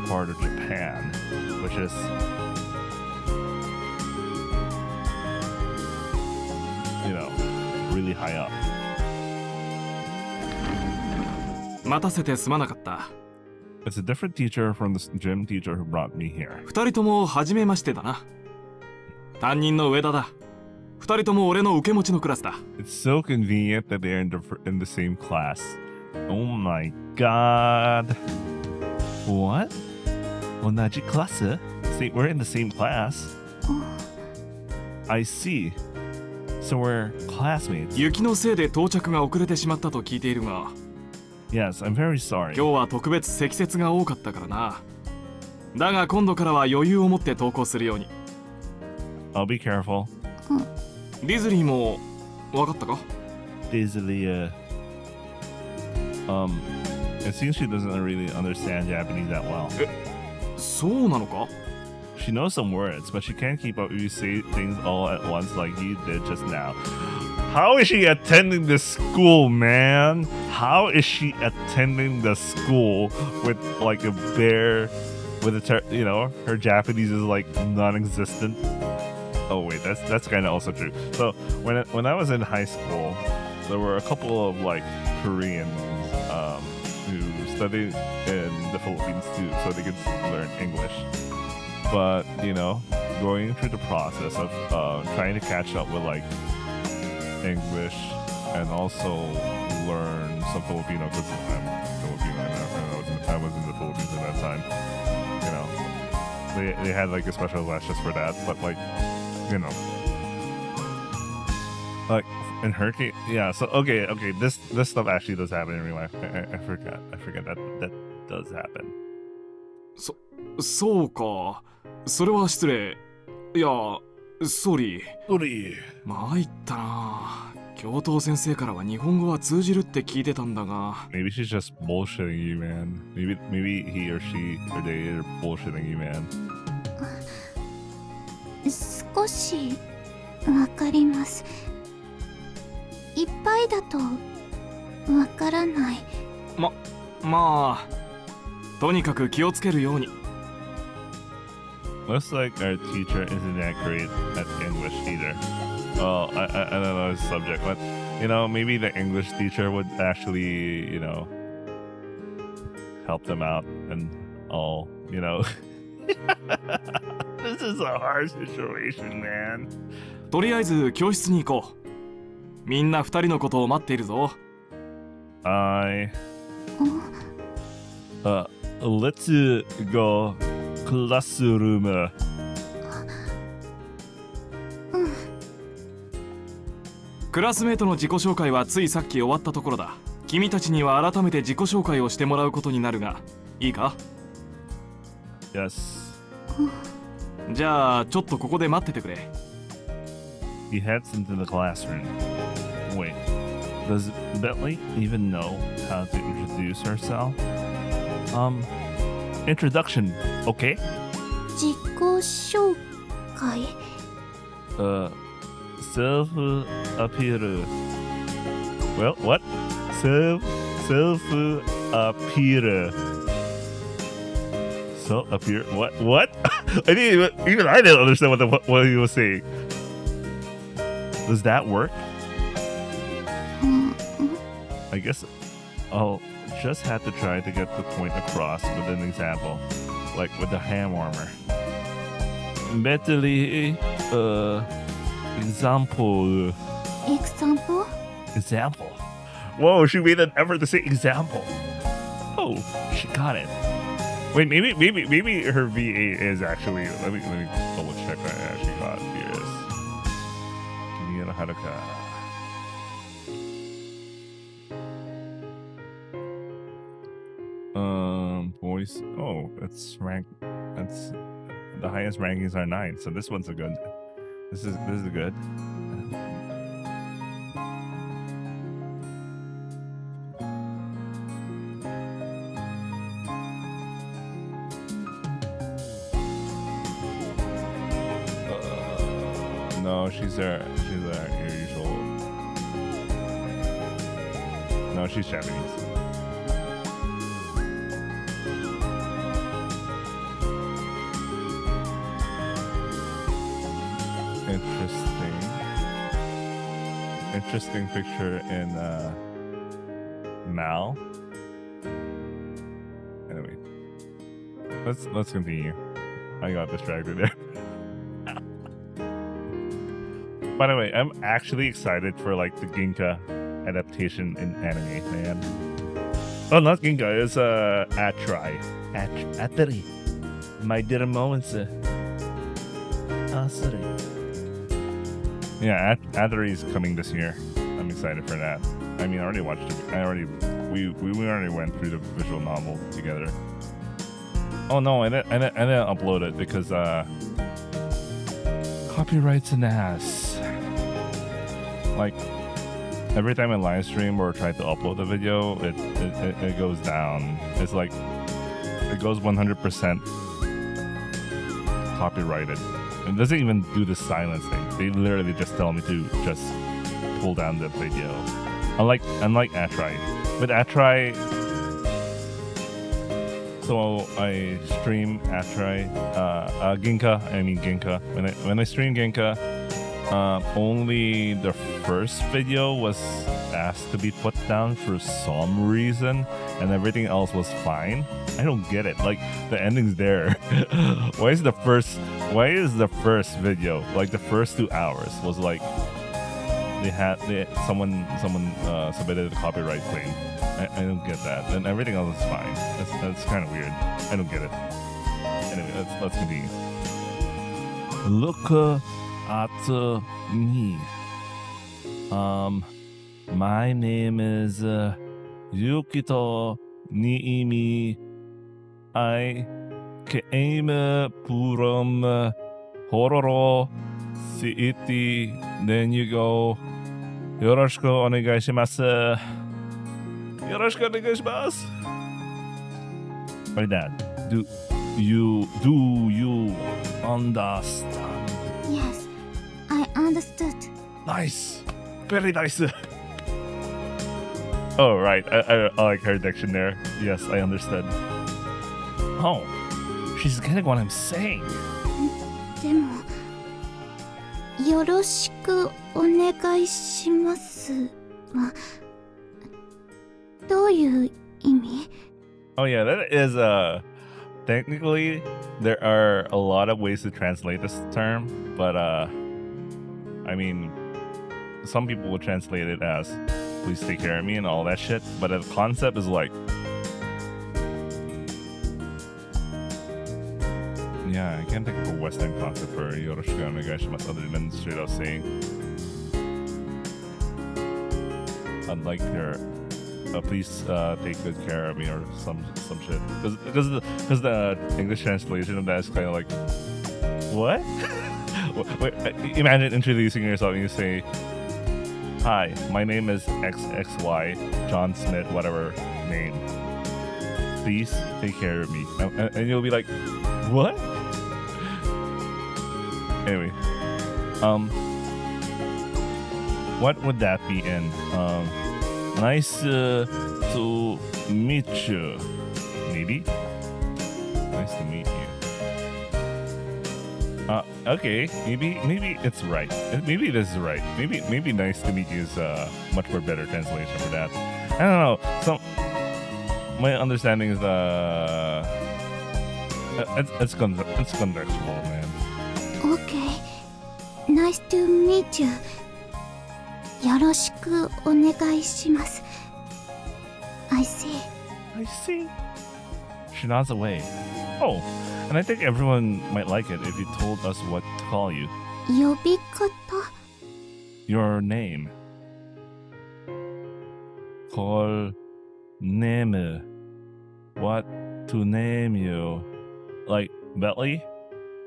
part of Japan, which is really high up. 待たせてすまなかった。 It's a different teacher from the gym teacher who brought me here. 二人とも初めましてだな。担任の上田だ。二人とも俺の受け持ちのクラスだ。 It's so convenient that they're in the same class. Oh my god. What? 同じクラス? We're in the same class. I see. So we're classmates. 雪のせいで到着が遅れてしまったと聞いているが。 Yes, I'm very sorry. 今日は特別積雪が多かったからな。だが今度からは余裕を持って登校するように。 I'll be careful. ディズリーも分かったか？ Dizzly, it seems she doesn't really understand Japanese that well. そうなのか？ She knows some words, but she can't keep up if you say things all at once like you did just now. How is she attending this school, man? How is she attending the school with like a bear, with her Japanese is like non-existent. Oh wait, that's kind of also true. So when I was in high school, there were a couple of like Koreans who studied in the Philippines too, so they could learn English. But going through the process of trying to catch up with like English and also learn some Filipino, because I'm Filipino and I was in the Philippines at that time. They had like a special class just for that, but like like in her case, yeah. So okay, this stuff actually does happen in real life. I forget that does happen. そうか。それは失礼。いや、ソリー。参ったな。教頭先生からは日本語は通じるって聞いてたんだが。Maybe she's just bullshitting you, man. Maybe he or she or they are bullshitting you, man. 少しわかります。いっぱいだとわからない。まあ、とにかく気をつけるように。Looks like our teacher isn't that great at English either. Well, I don't know his subject, but maybe the English teacher would actually, help them out and all, This is a hard situation, man. とりあえず教室に行こう。みんな二人のことを待っているぞ。Let's go classroom. クラスメートの自己紹介はついさっき終わったところだ。君たちには改めて自己紹介をしてもらうことになるが、いいか？ Yes. じゃあちょっとここで待っててくれ。 He heads into the classroom. Wait, does Bentley even know how to introduce herself? Introduction, okay? 自己紹介。 Self-appeal. Well, what? Self-appeal. Self-appeal. What? I didn't even I didn't understand what he was saying. Does that work? I guess I'll just have to try to get the point across with an example, like with the hand warmer. Mentally, example. Example? Example. Whoa, she made an effort to say example. Oh, she got it. Wait, maybe her VA is actually. Let me double check what I actually got. Yes. Give me a Haruka. Voice. Oh, that's rank. That's the highest rankings are 9. So this one's a good. This is good. No, she's our usual. No, she's Japanese. Interesting picture in Mal. Anyway, let's continue. I got distracted there. By the way, I'm actually excited for like the Ginka adaptation in anime, man. Oh, not Ginka, it's Atri. Atri. My dear moments. Sorry. Yeah, Atri is coming this year. I'm excited for that. I mean, I already watched it. We already went through the visual novel together. Oh no, I didn't upload it because copyright's an ass. Like every time I live stream or try to upload a video, it goes down. It's like it goes 100% copyrighted. It doesn't even do the silence thing. They literally just tell me to just pull down the video. Unlike Atri. With Atri, so I stream Atri, Ginka. When I stream Ginka, only the first video was asked to be put down for some reason, and everything else was fine. I don't get it. Like the ending's there. Why is the first video, like the first 2 hours, was like someone submitted a copyright claim. I don't get that. And everything else is fine. That's kind of weird. I don't get it. Anyway, let's continue. Look at me. My name is Yukito Niimi. I came from Hororo City. Then you go. Yoroshiku onegai shimasu. Yoroshiku onegai shimasu. Like that. Do you understand? Yes, I understood. Nice. Very nice. Oh, right. I like her diction there. Yes, I understood. Oh, she's getting what I'm saying. でも、よろしくお願いしますはどういう意味？ Oh yeah, that is technically there are a lot of ways to translate this term, but I mean, some people will translate it as please take care of me and all that shit, but the concept is like, yeah, I can't think of a Western concept for yoroshiku onegai shimasu other than straight up saying I'd like your please take good care of me or some shit. Because the English translation of that is kind of like, what? Wait, imagine introducing yourself and you say, "Hi, my name is XXY, John Smith, whatever name. Please take care of me." And you'll be like, what? Anyway, what would that be in? Nice to meet you. Maybe? Nice to meet you. Okay, maybe it's right. Maybe this is right. Maybe nice to meet you is much more better translation for that. I don't know. My understanding is it's contextual, man. Okay. Nice to meet you. よろしくお願いします。I see. I see. She nods away. Oh, and I think everyone might like it if you told us what to call you. 呼び方 Your name. Call name. What to name you? Like Bentley?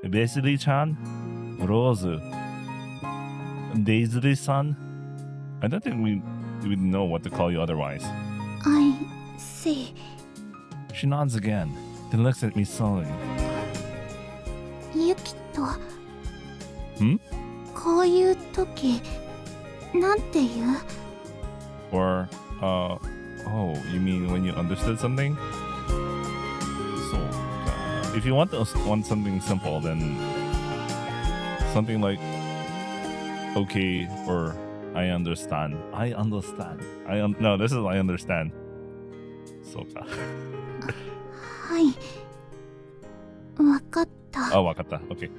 Basily-chan? Rose? Daisy-san? I don't think we would know what to call you otherwise. I see. She nods again, then looks at me sullenly. ユキと Hmm? こういう時なんて言う Or, oh, you mean when you understood something? So, if you want something simple, then something like, okay, or I understand. No, this is I understand. So, はいわかった oh, wakata. Okay.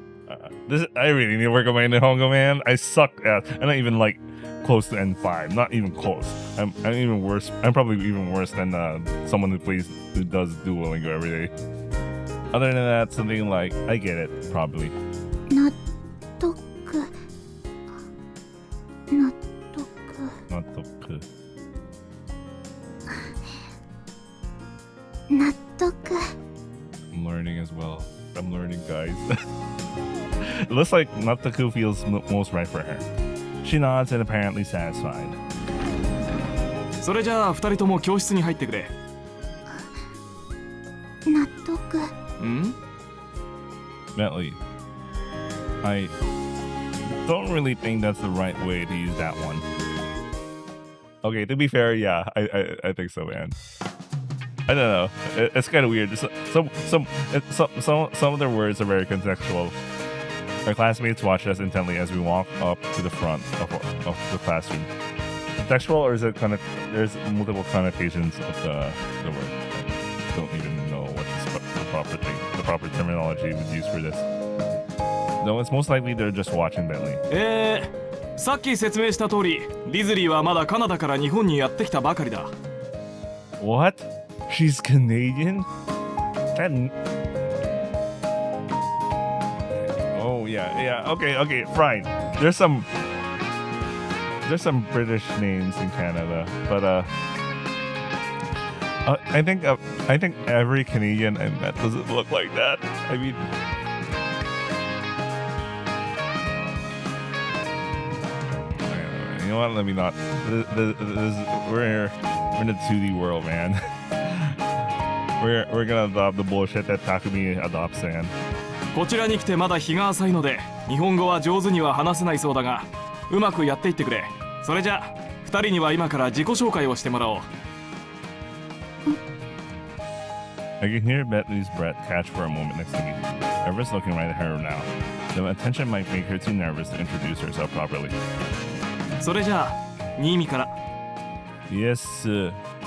I really need to work on my Nihongo, man. I suck at. I'm not even like close to N5. Not even close. I'm even worse. I'm probably even worse than someone who does Duolingo every day. Other than that, something like I get it probably. 納得納得 Not toku. 納得 I'm learning as well. I'm learning, guys. It looks like Nataku feels most right for her. She nods and apparently satisfied. それじゃあ2人とも教室に入ってくれ。納得 ん Bentley, I don't really think that's the right way to use that one. Okay, to be fair, yeah, I think so, man. I don't know. It's kind of weird. Some of their words are very contextual. Our classmates watch us intently as we walk up to the front of the classroom. Contextual, or is it kind of there's multiple connotations of the word? I don't even know what the proper terminology would use for this. No, it's most likely they're just watching Bentley. さっき説明した通り、リズリーはまだカナダから日本にやってきたばかりだ。What? She's Canadian? Oh yeah. Okay, fine. There's some British names in Canada, but I think every Canadian I met doesn't look like that. I mean, you know what? Let me not. We're in a 2D world, man. We're gonna adopt the bullshit that Takumi adopts, man. こちらに来てまだ日が浅いので、日本語は上手には話せないそうだが、うまくやっていってくれ。それじゃあ、2人には今から自己紹介をしてもらおう。I can hear Bentley's breath catch for a moment next to me. Everyone's looking right at her now. The attention might make her too nervous to introduce herself properly. それじゃあ、新見から。Yes,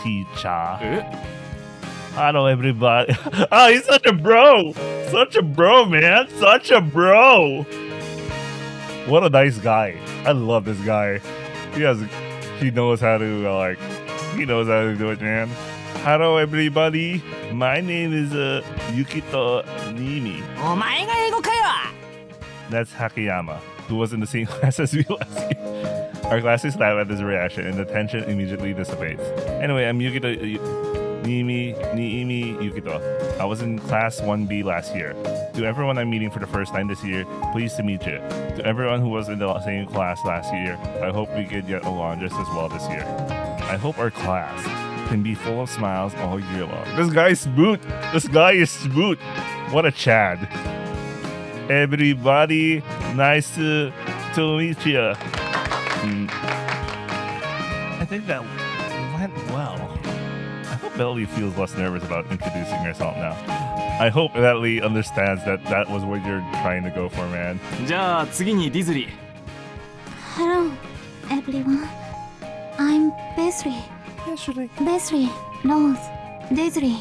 teacher. え Hello, everybody. Oh, he's such a bro. Such a bro, man. Such a bro. What a nice guy. I love this guy. He knows how to do it, man. Hello, everybody. My name is Yukito Nimi. お前が英語かよ That's Hakayama, who was in the same class as me last year. Our classmates laugh at this reaction, and the tension immediately dissipates. Anyway, I'm Yukito Niimi Yukito. I was in class 1B last year. To everyone I'm meeting for the first time this year, pleased to meet you. To everyone who was in the same class last year, I hope we could get along just as well this year. I hope our class can be full of smiles all year long. This guy is smooth. This guy is smooth. What a Chad. Everybody, nice to meet you. I think that went well. I hope Belly feels less nervous about introducing herself now. I hope Belly understands that that was what you're trying to go for, man. じゃあ次にディズリー。 Hello, everyone. I'm Besri. Besri, Rose, Desiree.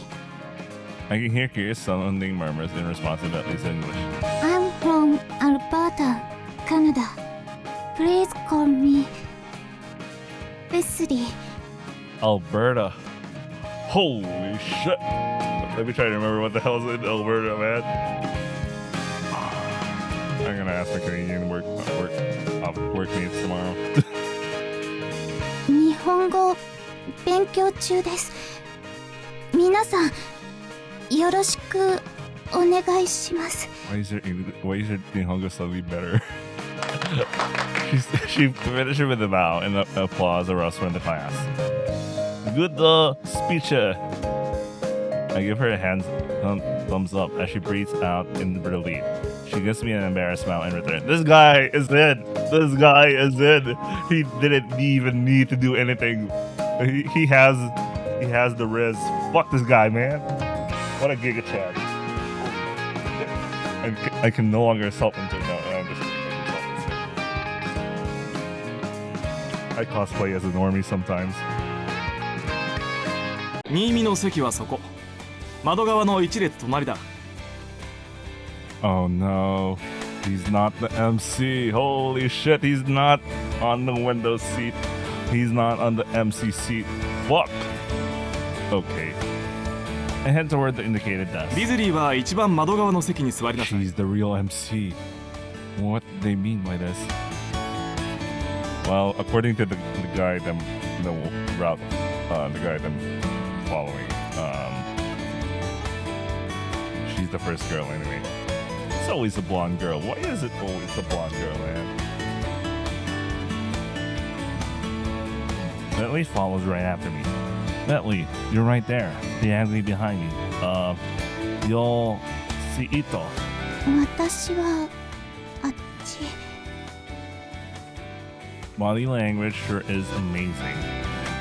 I can hear curious sounding murmurs in response to Bentley's English. I'm from Alberta, Canada. Please call me Besri. Alberta. Holy shit. Let me try to remember what the hell's in Alberta, man. I'm gonna ask my Canadian workmates tomorrow. 日本語勉強中です。皆さんよろしくお願いします。 Why is your Nihongo suddenly better? she finished with a bow and applause erupts from the class. Good speech. I give her a thumbs up as she breathes out in relief. She gives me an embarrassed smile in return. This guy is in. This guy is in. He didn't even need to do anything. He has the riz. Fuck this guy, man. What a giga Chad. I can no longer insult him. No, I'm just I cosplay as a normie sometimes. 新見の席はそこ。窓側の一列隣だ。 Oh no, he's not the MC. Holy shit, he's not on the window seat. He's not on the MC seat. Fuck. Okay. I head toward the indicated desk. ディズリーは一番窓側の席に座りなさい。 She's the real MC. What do they mean by this? Well, according to the guide I'm the route the guide I'm following, she's the first girl anyway. It's always a blonde girl. Why is it always the blonde girl, man? Bentley follows right after me. Bentley, you're right there, diagonally behind me. You'll see Ito. 私はあっち。 Body language sure is amazing.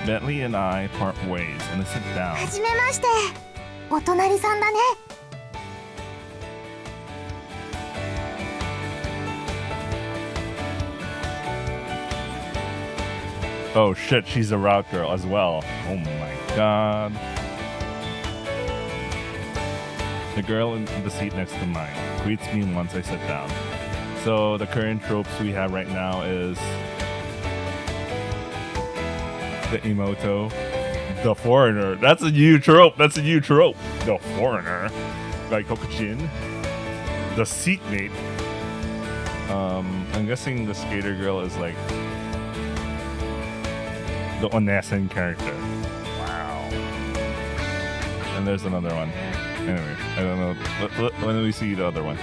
Bentley and I part ways and sit down. はじめまして。お隣さんだね。 Oh shit, she's a route girl as well. Oh my god. The girl in the seat next to mine greets me once I sit down. So the current tropes we have right now is the Emoto, the foreigner. That's a new trope. That's a new trope. The foreigner, like Kokujin. The seatmate. I'm guessing the skater girl is like the Onesen character. Wow. And there's another one. Anyway, I don't know. When we see the other one.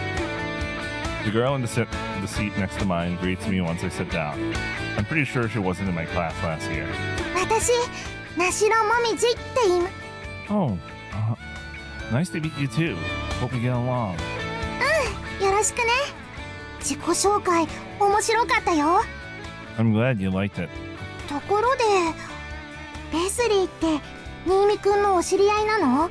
The girl in the seat next to mine greets me once I sit down. I'm pretty sure she wasn't in my class last year. 私、なしろもみじって言いま。 Oh, nice to meet you too. Hope we get along. よろしくね。自己紹介、面白かったよ。 I'm glad you liked it. ところで、レスリーって新見くんのお知り合いなの？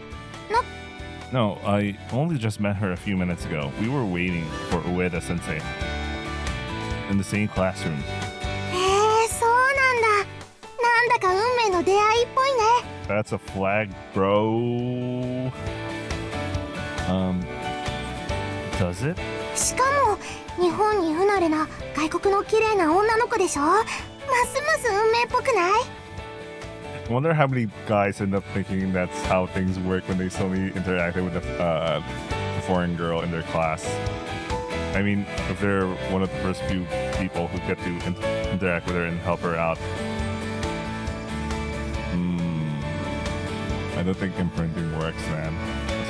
No, I only just met her a few minutes ago. We were waiting for Ueda sensei in the same classroom. へえ、そうなんだ。なんだか運命の出会いっぽいね。 That's a flag, bro. Does it? しかも日本に不慣れな外国の綺麗な女の子でしょ。ますます運命っぽくない？ I wonder how many guys end up thinking that's how things work when they suddenly interacted with a foreign girl in their class. I mean, if they're one of the first few people who get to interact with her and help her out. I don't think imprinting works, man.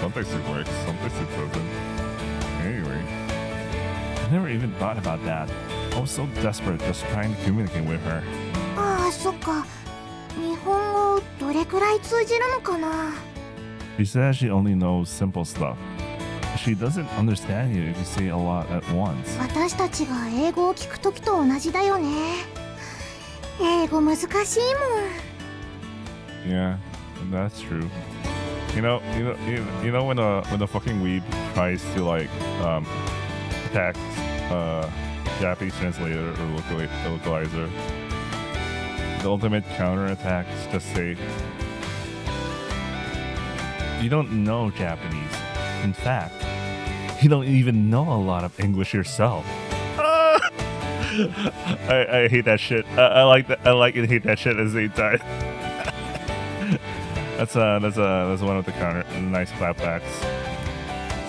Sometimes it works, sometimes it doesn't. Anyway, I never even thought about that. I was so desperate just trying to communicate with her. ああ、そっか。日本語どれくらい通じるのかな。 She says she only knows simple stuff. She doesn't understand you if you say a lot at once. 私たちが英語を聞くときと同じだよね。英語難しいもん。 Yeah, that's true. You know when a fucking weeb tries to like attack Japanese translator or localizer, the ultimate counterattack is just say, "You don't know Japanese. In fact, you don't even know a lot of English yourself." I hate that shit. I like that. I like and hate that shit at the same time. That's one of the nice clapbacks.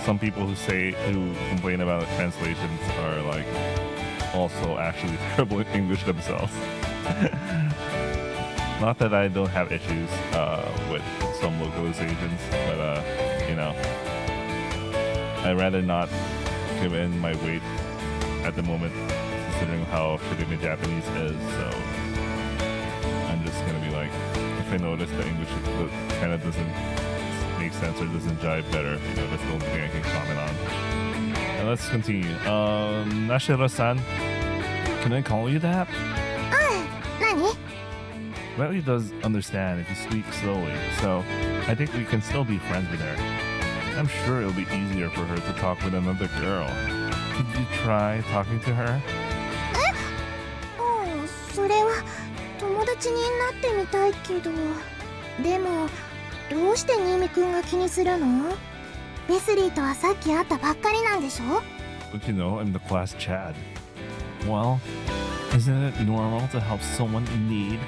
Some people who complain about translations are like also actually terrible in English themselves. Not that I don't have issues with some localizations, but I'd rather not give in my weight at the moment, considering how shitty the Japanese is. So I'm just gonna be like, if I notice the English kind of doesn't make sense or doesn't jive better, that's the only thing I can comment on. And let's continue. Nashiro-san, can I call you that? 何？ Melly does understand if you speak slowly, so I think we can still be friends with her. I'm sure it'll be easier for her to talk with another girl. Could you try talking to her? うん、それは友達になってみたいけど。でも、どうして新見くんが気にするの？レスリーとはさっき会ったばっかりなんでしょ？ But I'm the class Chad. Well, isn't it normal to help someone in need?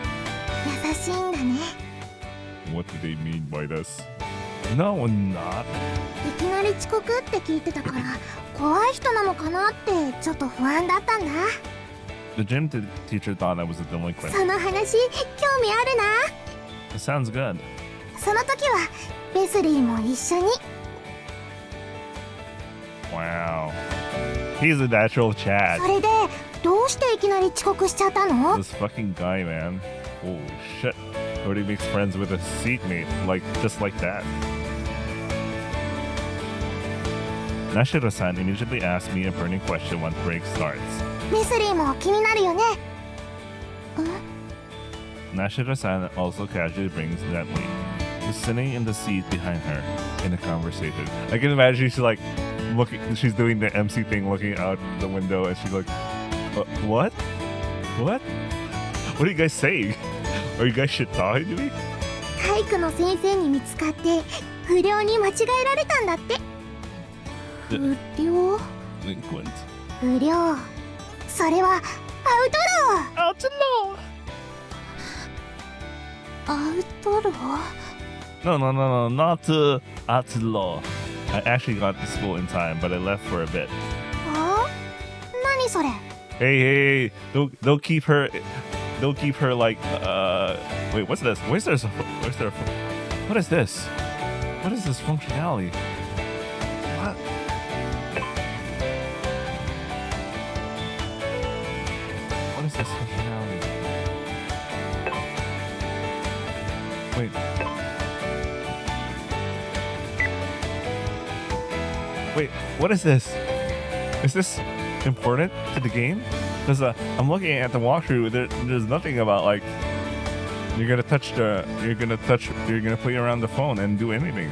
優しいんだね。 What do they mean by this? No, I'm not. いきなり遅刻って聞いてたから怖い人なのかなってちょっと不安だったんだ。 The gym teacher thought I was a delinquent. その話興味あるな。 It sounds good. その時はレスリーも一緒に。 Wow. He's a natural Chad. それでどうしていきなり遅刻しちゃったの？ This fucking guy, man. Oh shit. Already makes friends with a seatmate, just like that. Nashiro-san immediately asked me a burning question when break starts. レスリーも気になるよね。Nashiro-san also casually brings Netley, who's sitting in the seat behind her, in a conversation. I can imagine she's doing the MC thing, looking out the window, and she's like, what? What? What are you guys saying? Are you guys shit talking to me? 体育の先生に見つかって不良に間違えられたんだって。不良？ Delinquent. 不良。それはアウトロー。アウトロー？ No, not outlaw. I actually got to school in time, but I left for a bit. あ？何それ？ Hey, don't keep her like, wait, what's this? What is this? What is this functionality? What? What is this functionality? Wait. Wait, what is this? Is this important to the game? Because I'm looking at the walkthrough. There's nothing about like you're gonna play around the phone and do anything.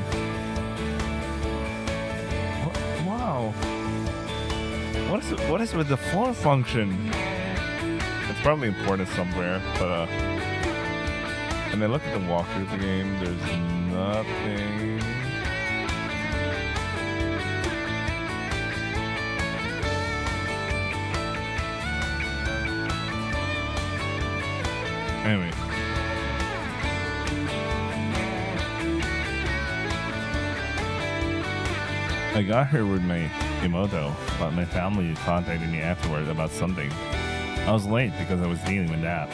Wow. What is with the phone function? It's probably important somewhere, but and then look at the walkthrough of the game. There's nothing. Anyway. I got her with my Emoto, but my family contacted me afterward about something. I was late because I was dealing with that.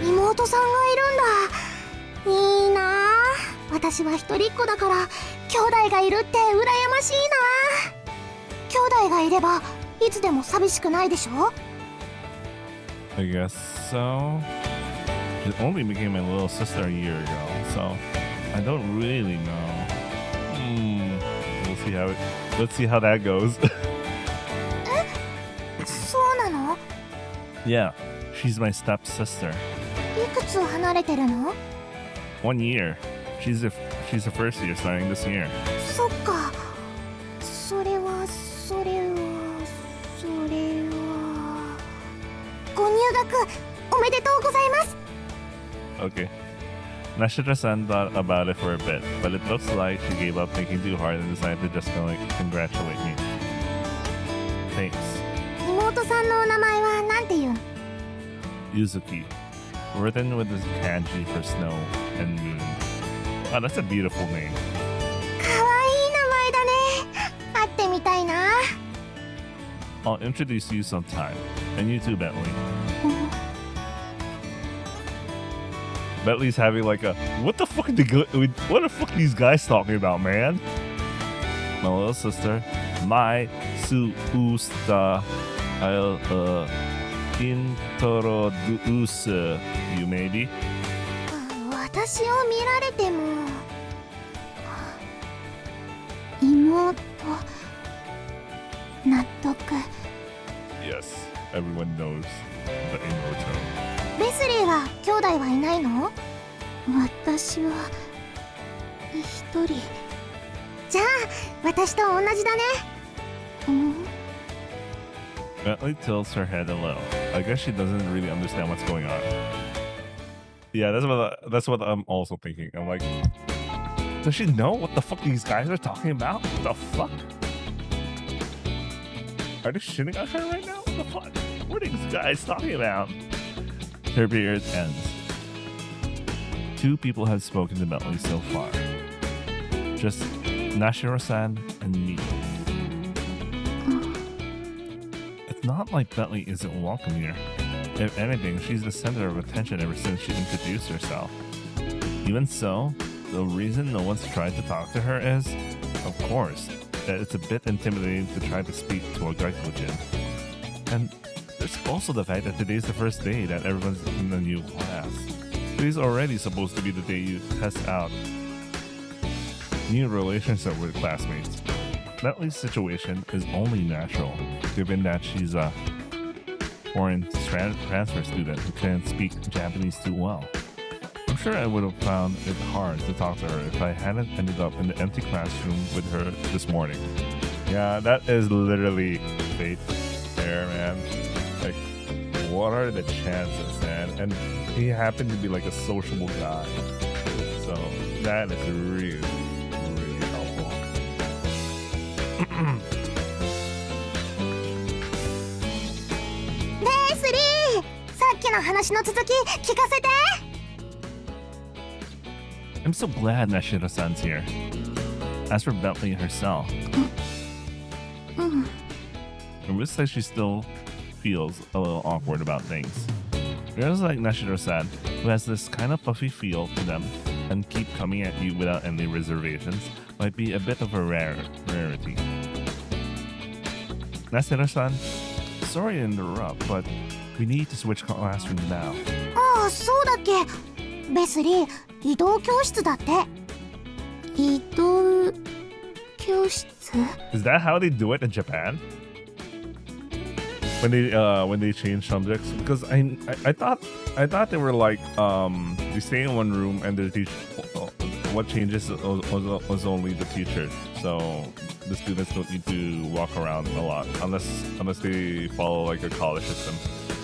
妹さんがいるんだ。いいなあ。私は一人っ子だから兄弟がいるって羨ましいな。兄弟がいればいつでも寂しくないでしょ？ I guess so. She only became my little sister a year ago, so I don't really know. Let's see how that goes. そうなの？ Yeah, she's my stepsister. いくつ離れてるの？ 1 year. She's the first year starting this year. そっか。それはご入学おめでとうございます。 Okay. Nashira-san thought about it for a bit, but it looks like she gave up thinking too hard and decided to just congratulate me. Thanks. 妹さんのお名前はなんていうの？ Yuzuki. Written with this kanji for snow and moon. Wow, that's a beautiful name. かわいい名前だね。会ってみたいな。 I'll introduce you sometime. And you too, Bentley. Bentley's having like a what the fuck are these guys talking about, man? My little sister, my suusta, I'll introduce you maybe. 私を見られても妹納得。 Yes, everyone knows the emoto. レスリーは兄弟はいないの？私は一人。じゃあ私と同じだね。Bentley tilts her head a little. I guess she doesn't really understand what's going on. Yeah, that's what I'm also thinking. I'm like, does she know what the fuck these guys are talking about? What the fuck? Are they shitting on her right now? What the fuck? What are these guys talking about? Her period ends. 2 people have spoken to Bentley so far. Just Nashiro-san and me. It's not like Bentley isn't welcome here. If anything, she's the center of attention ever since she introduced herself. Even so, the reason no one's tried to talk to her is, of course, that it's a bit intimidating to try to speak to a Gaikojin. And there's also the fact that today's the first day that everyone's in the new class. Today's already supposed to be the day you test out new relationship with classmates. Bentley's situation is only natural, given that she's a foreign transfer student who can't speak Japanese too well. I'm sure I would have found it hard to talk to her if I hadn't ended up in the empty classroom with her this morning. Yeah, that is literally fate there, man. Like, what are the chances, man? And he happened to be like a sociable guy. So, that is really, really helpful. レスリー、さっきの話の続き聞かせて。 I'm so glad Nashiro-san's here. As for Bentley herself, it looks like she still feels a little awkward about things. Girls like Nashiro-san, who has this kind of puffy feel to them and keep coming at you without any reservations, might be a bit of a rarity. Nashiro-san, sorry to interrupt, but we need to switch classrooms now. ああ、そうだっけ。レスリー、移動教室だって。移動教室？ Is that how they do it in Japan? When they change subjects? Because I thought they were like they stay in one room and they teach. What changes was only the teacher, so the students don't need to walk around a lot unless they follow like a college system.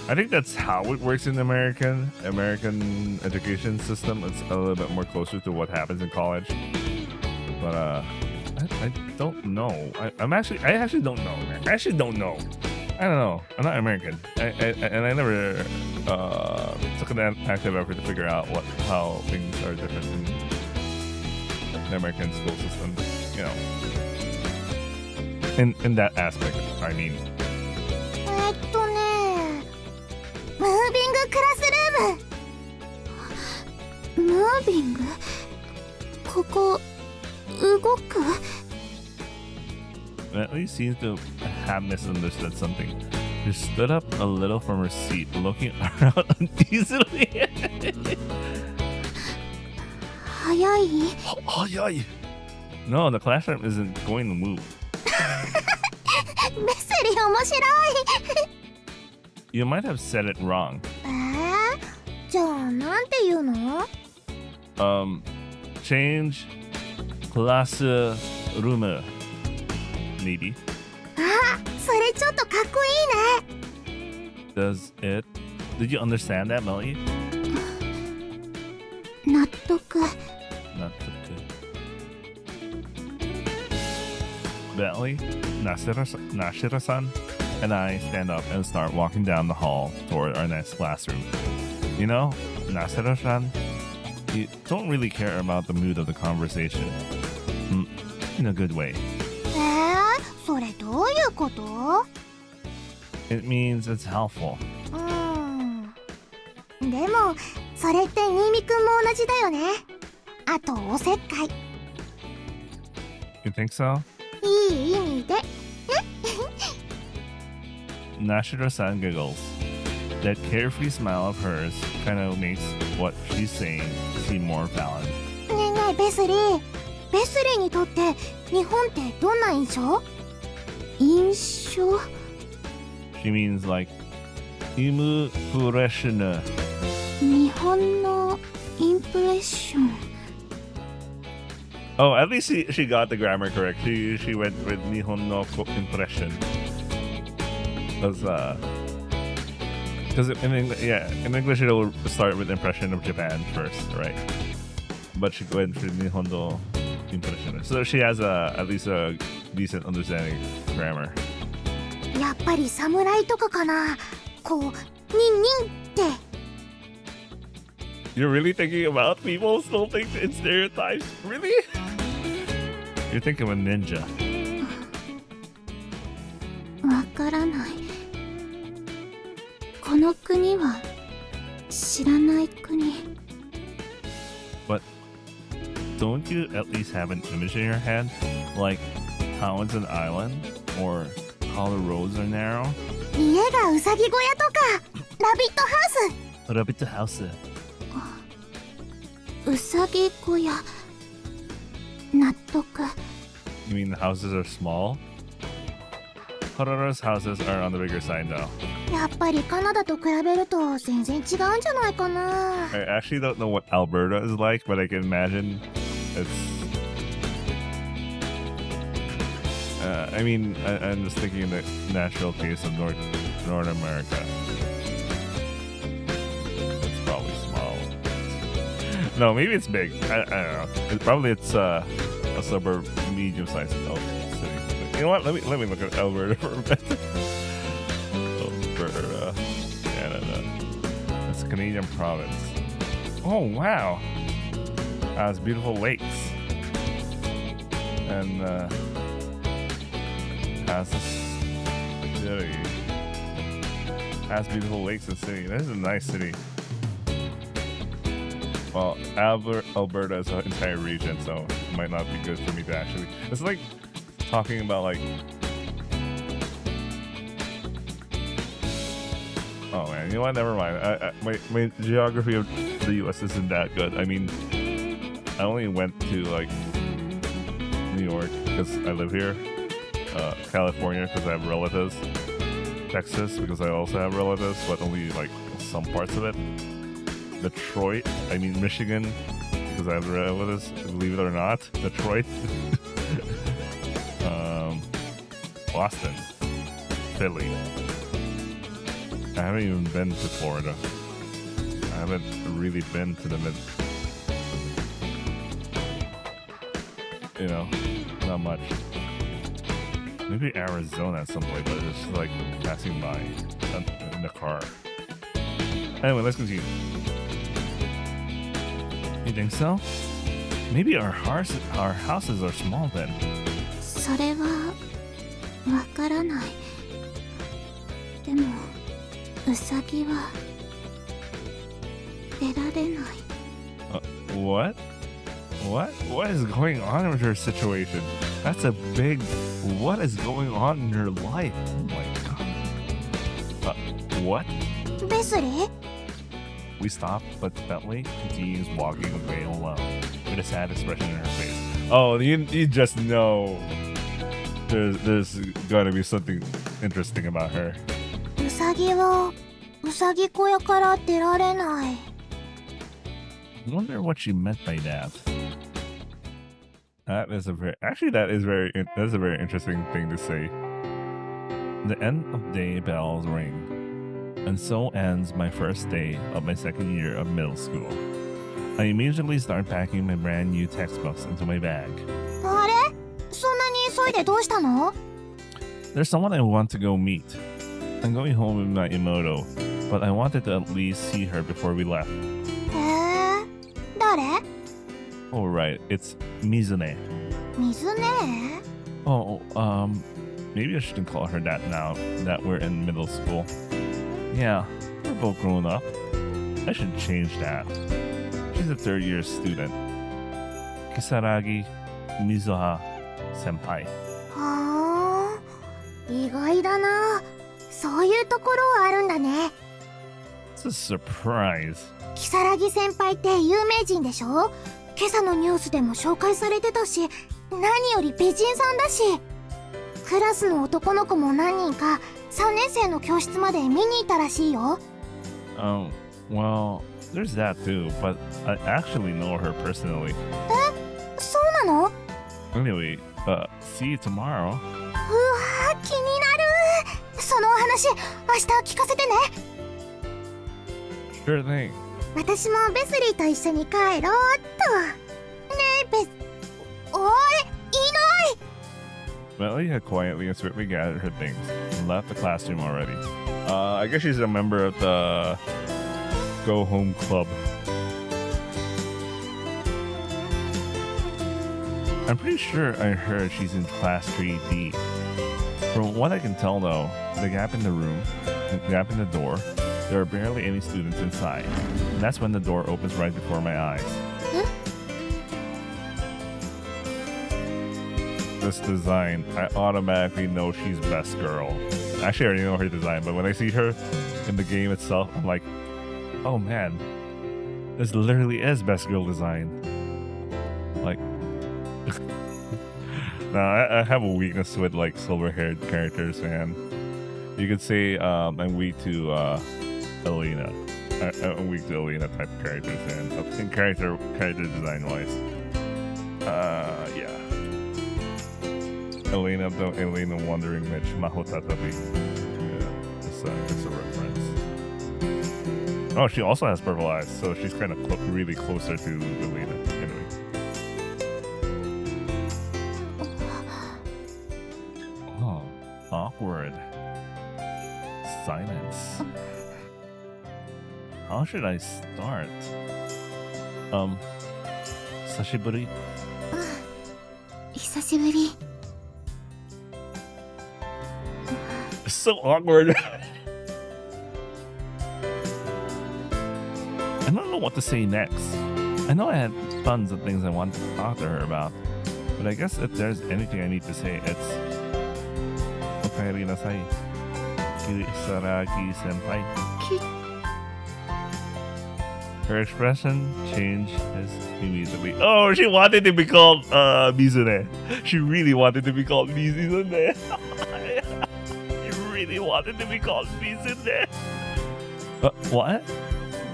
I think that's how it works in the American education system. It's a little bit more closer to what happens in college. But I don't know. I actually don't know, man. I actually don't know. I don't know. I'm not American. I never took an active effort to figure out how things are different in the American school system. You know, in that aspect, I mean. クラスルーム。ムービング？ここ動く？ Bentley seems to have misunderstood something. She stood up a little from her seat, looking around uneasily. 早い？ No, the classroom isn't going to move. ベスリー面白い。 You might have said it wrong. じゃあなんて言うの？ Change classroom. Maybe. それちょっとかっこいいね。 Does it? Did you understand that, Melody? 納得。 Not too good. Bentley, Nashira-san, and I stand up and start walking down the hall toward our next classroom. You know, Nashira-san, you don't really care about the mood of the conversation. In a good way. それどういうこと？ It means it's helpful. でもそれって新見くんも同じだよね。あとおせっかい。 You think so? いい意味で。Nashira-san giggles. That carefree smile of hers kind of makes what she's saying seem more valid. ねえねえベスリー。ベスリーにとって日本ってどんな印象？印象？ She means like impression. 日本のインプレッション。 Oh, at least she got the grammar correct. She went with Nihon no impression. Because in English it'll start with impression of Japan first, right? But she went for Nihon no impression. So she has at least a decent understanding of grammar. やっぱり侍とかかな。こうニンニンって。 You're really thinking about people still think in stereotypes? Really? You're thinking of a ninja. わからない。この国は知らない国。 But don't you at least have an image in your head? Like how it's an island? Or how the roads are narrow? 家がうさぎ小屋とかラビットハウス。 Rabbit house. うさぎ小屋。納得。 You mean the houses are small? Harara's houses are on the bigger side now. やっぱりカナダと比べると全然違うんじゃないかな。 I actually don't know what Alberta is like, but I can imagine it's... I'm just thinking the natural case of North America. It's probably small. No, maybe it's big. I don't know. It's a suburb, medium-sized city. You know what? Let me look at Alberta for a bit. Alberta, Canada. It's a Canadian province. Oh wow! Has beautiful lakes and has a city. Has beautiful lakes and city. This is a nice city. Well, Alberta is an entire region, so it might not be good for me to actually. It's like talking about like. Oh man, you know what? Never mind. My geography of the U.S. isn't that good. I mean, I only went to like New York because I live here, California because I have relatives, Texas because I also have relatives, but only like some parts of it. Michigan, because I have relatives, believe it or not. Detroit. Boston. Philly. I haven't even been to Florida. I haven't really been to the not much. Maybe Arizona at some point, but it's just like passing by in the car. Anyway, let's continue. You think so? Maybe our houses are small then. それはわからない。でもうさぎは出られない。 What? What is going on with her situation? That's a big. What is going on in her life? Oh my god. What? ベスリー We stop, but Bentley continues walking away alone, with a sad expression in her face. Oh, you just know there's gonna be something interesting about her. ウサギはウサギ小屋から出られない。 I wonder what she meant by that. That is a very interesting thing to say. The end of day bells ring, and so ends my first day of my second year of middle school. I immediately start packing my brand new textbooks into my bag. あれそんなに急いでどうしたの？ There's someone I want to go meet. I'm going home with my Imoto, but I wanted to at least see her before we left. へえ、誰？ Oh right, it's Mizune. 水ね。 Oh, maybe I shouldn't call her that now that we're in middle school. Yeah, we're both grown up. I should change that. She's a third year student. Kisaragi Mizuha Senpai. はあ、意外だな。そういうところはあるんだね。 It's a surprise. キサラギ先輩って有名人でしょ？今朝のニュースでも紹介されてたし、何より美人さんだし、クラスの男の子も何人か3年生の教室まで見に行ったらしいよ。 Well, there's that too, but I actually know her personally. そうなの？ Anyway, see you tomorrow. うわー、気になる。そのお話、明日聞かせてね。 Sure thing. 私もベスリーと一緒に帰ろうっと。ねえ、おい、いない。 Melly had quietly and swiftly gathered her things and left the classroom already. I guess she's a member of the Go Home Club. I'm pretty sure I heard she's in class 3D. From what I can tell though, the gap in the door, there are barely any students inside. And that's when the door opens right before my eyes. Huh? This design, I automatically know she's best girl. Actually, I already know her design, but when I see her in the game itself, I'm like, oh man, this literally is best girl design. Like, now I have a weakness with like silver-haired characters, man. You could say I'm weak to Elena. I'm weak to Elena type of characters, and in character design wise. Yeah. Elena Wandering Witch, Mahotatabi. Yeah, it's a reference. Oh, she also has purple eyes, so she's kind of really closer to Elena. Anyway. Oh, awkward. Silence. How should I start? Sashiburi? 久しぶり。 It's so awkward. I don't know what to say next. I know I had tons of things I wanted to talk to her about, but I guess if there's anything I need to say, it's Okaeri nasai, Kisaragi senpai. Her expression changed immediately. Oh, she wanted to be called Mizune. She really wanted to be called Mizune. She really wanted to be called Mizune. What?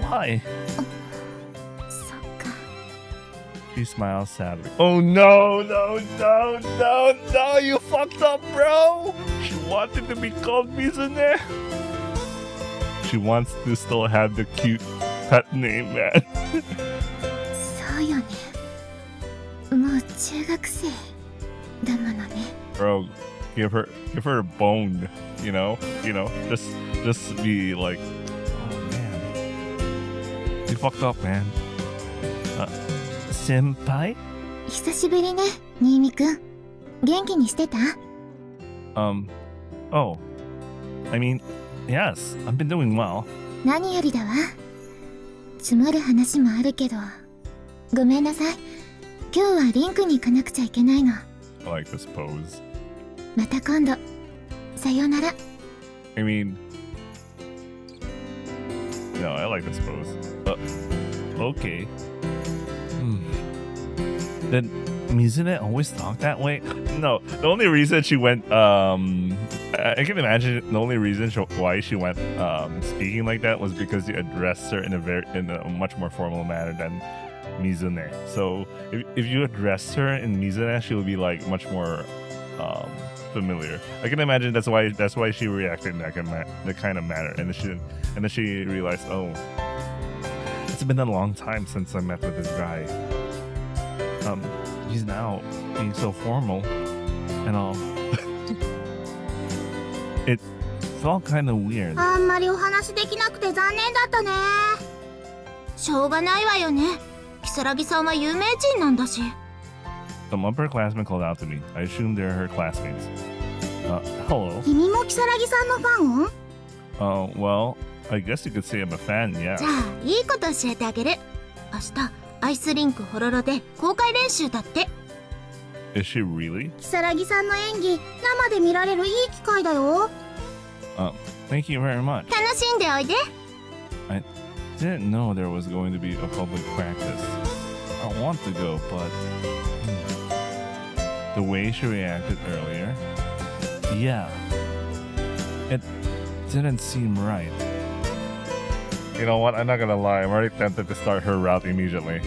Why? そっか。 She smiles sadly. Oh no, no, no, no, no, you fucked up, bro! She wanted to be called Mizune. She wants to still have the cute pet name, man. そうよね。もう中学生だものね。 Bro, give her a bone, you know, just be like, oh man, you fucked up, man. Senpai? 久しぶりね、新見くん。元気にしてた？ Oh, I mean, yes, I've been doing well. 何よりだわ。積もる話もあるけど、ごめんなさい。今日はリンクに行かなくちゃいけないの。 I like this pose. また今度。さようなら。 I mean, no, I like this pose. Okay. Did Mizune always talk that way? No, the only reason she went, I can imagine the only reason why she went speaking like that was because you addressed her in a much more formal manner than Mizune. So if you addressed her in Mizune, she would be like much more familiar. I can imagine that's why she reacted in that kind of manner, and then she realized, oh, it's been a long time since I met with this guy. He's now being so formal and all. It felt kind of weird. あんまりお話できなくて残念だったね。しょうがないわよね。如月さんは有名人なんだし。Some upperclassmen called out to me. I assume they're her classmates. Hello. 君も如月さんのファン？ Well, I guess you could say I'm a fan, yeah. じゃあいいこと教えてあげる。明日アイスリンクホロロで公開練習だって。 Is she really? 如月さんの演技生で見られるいい機会だよ。Thank you very much. 楽しんでおいで。 I didn't know there was going to be a public practice. I want to go, but the way she reacted earlier, yeah, it didn't seem right. You know what? I'm not gonna lie. I'm already tempted to start her route immediately.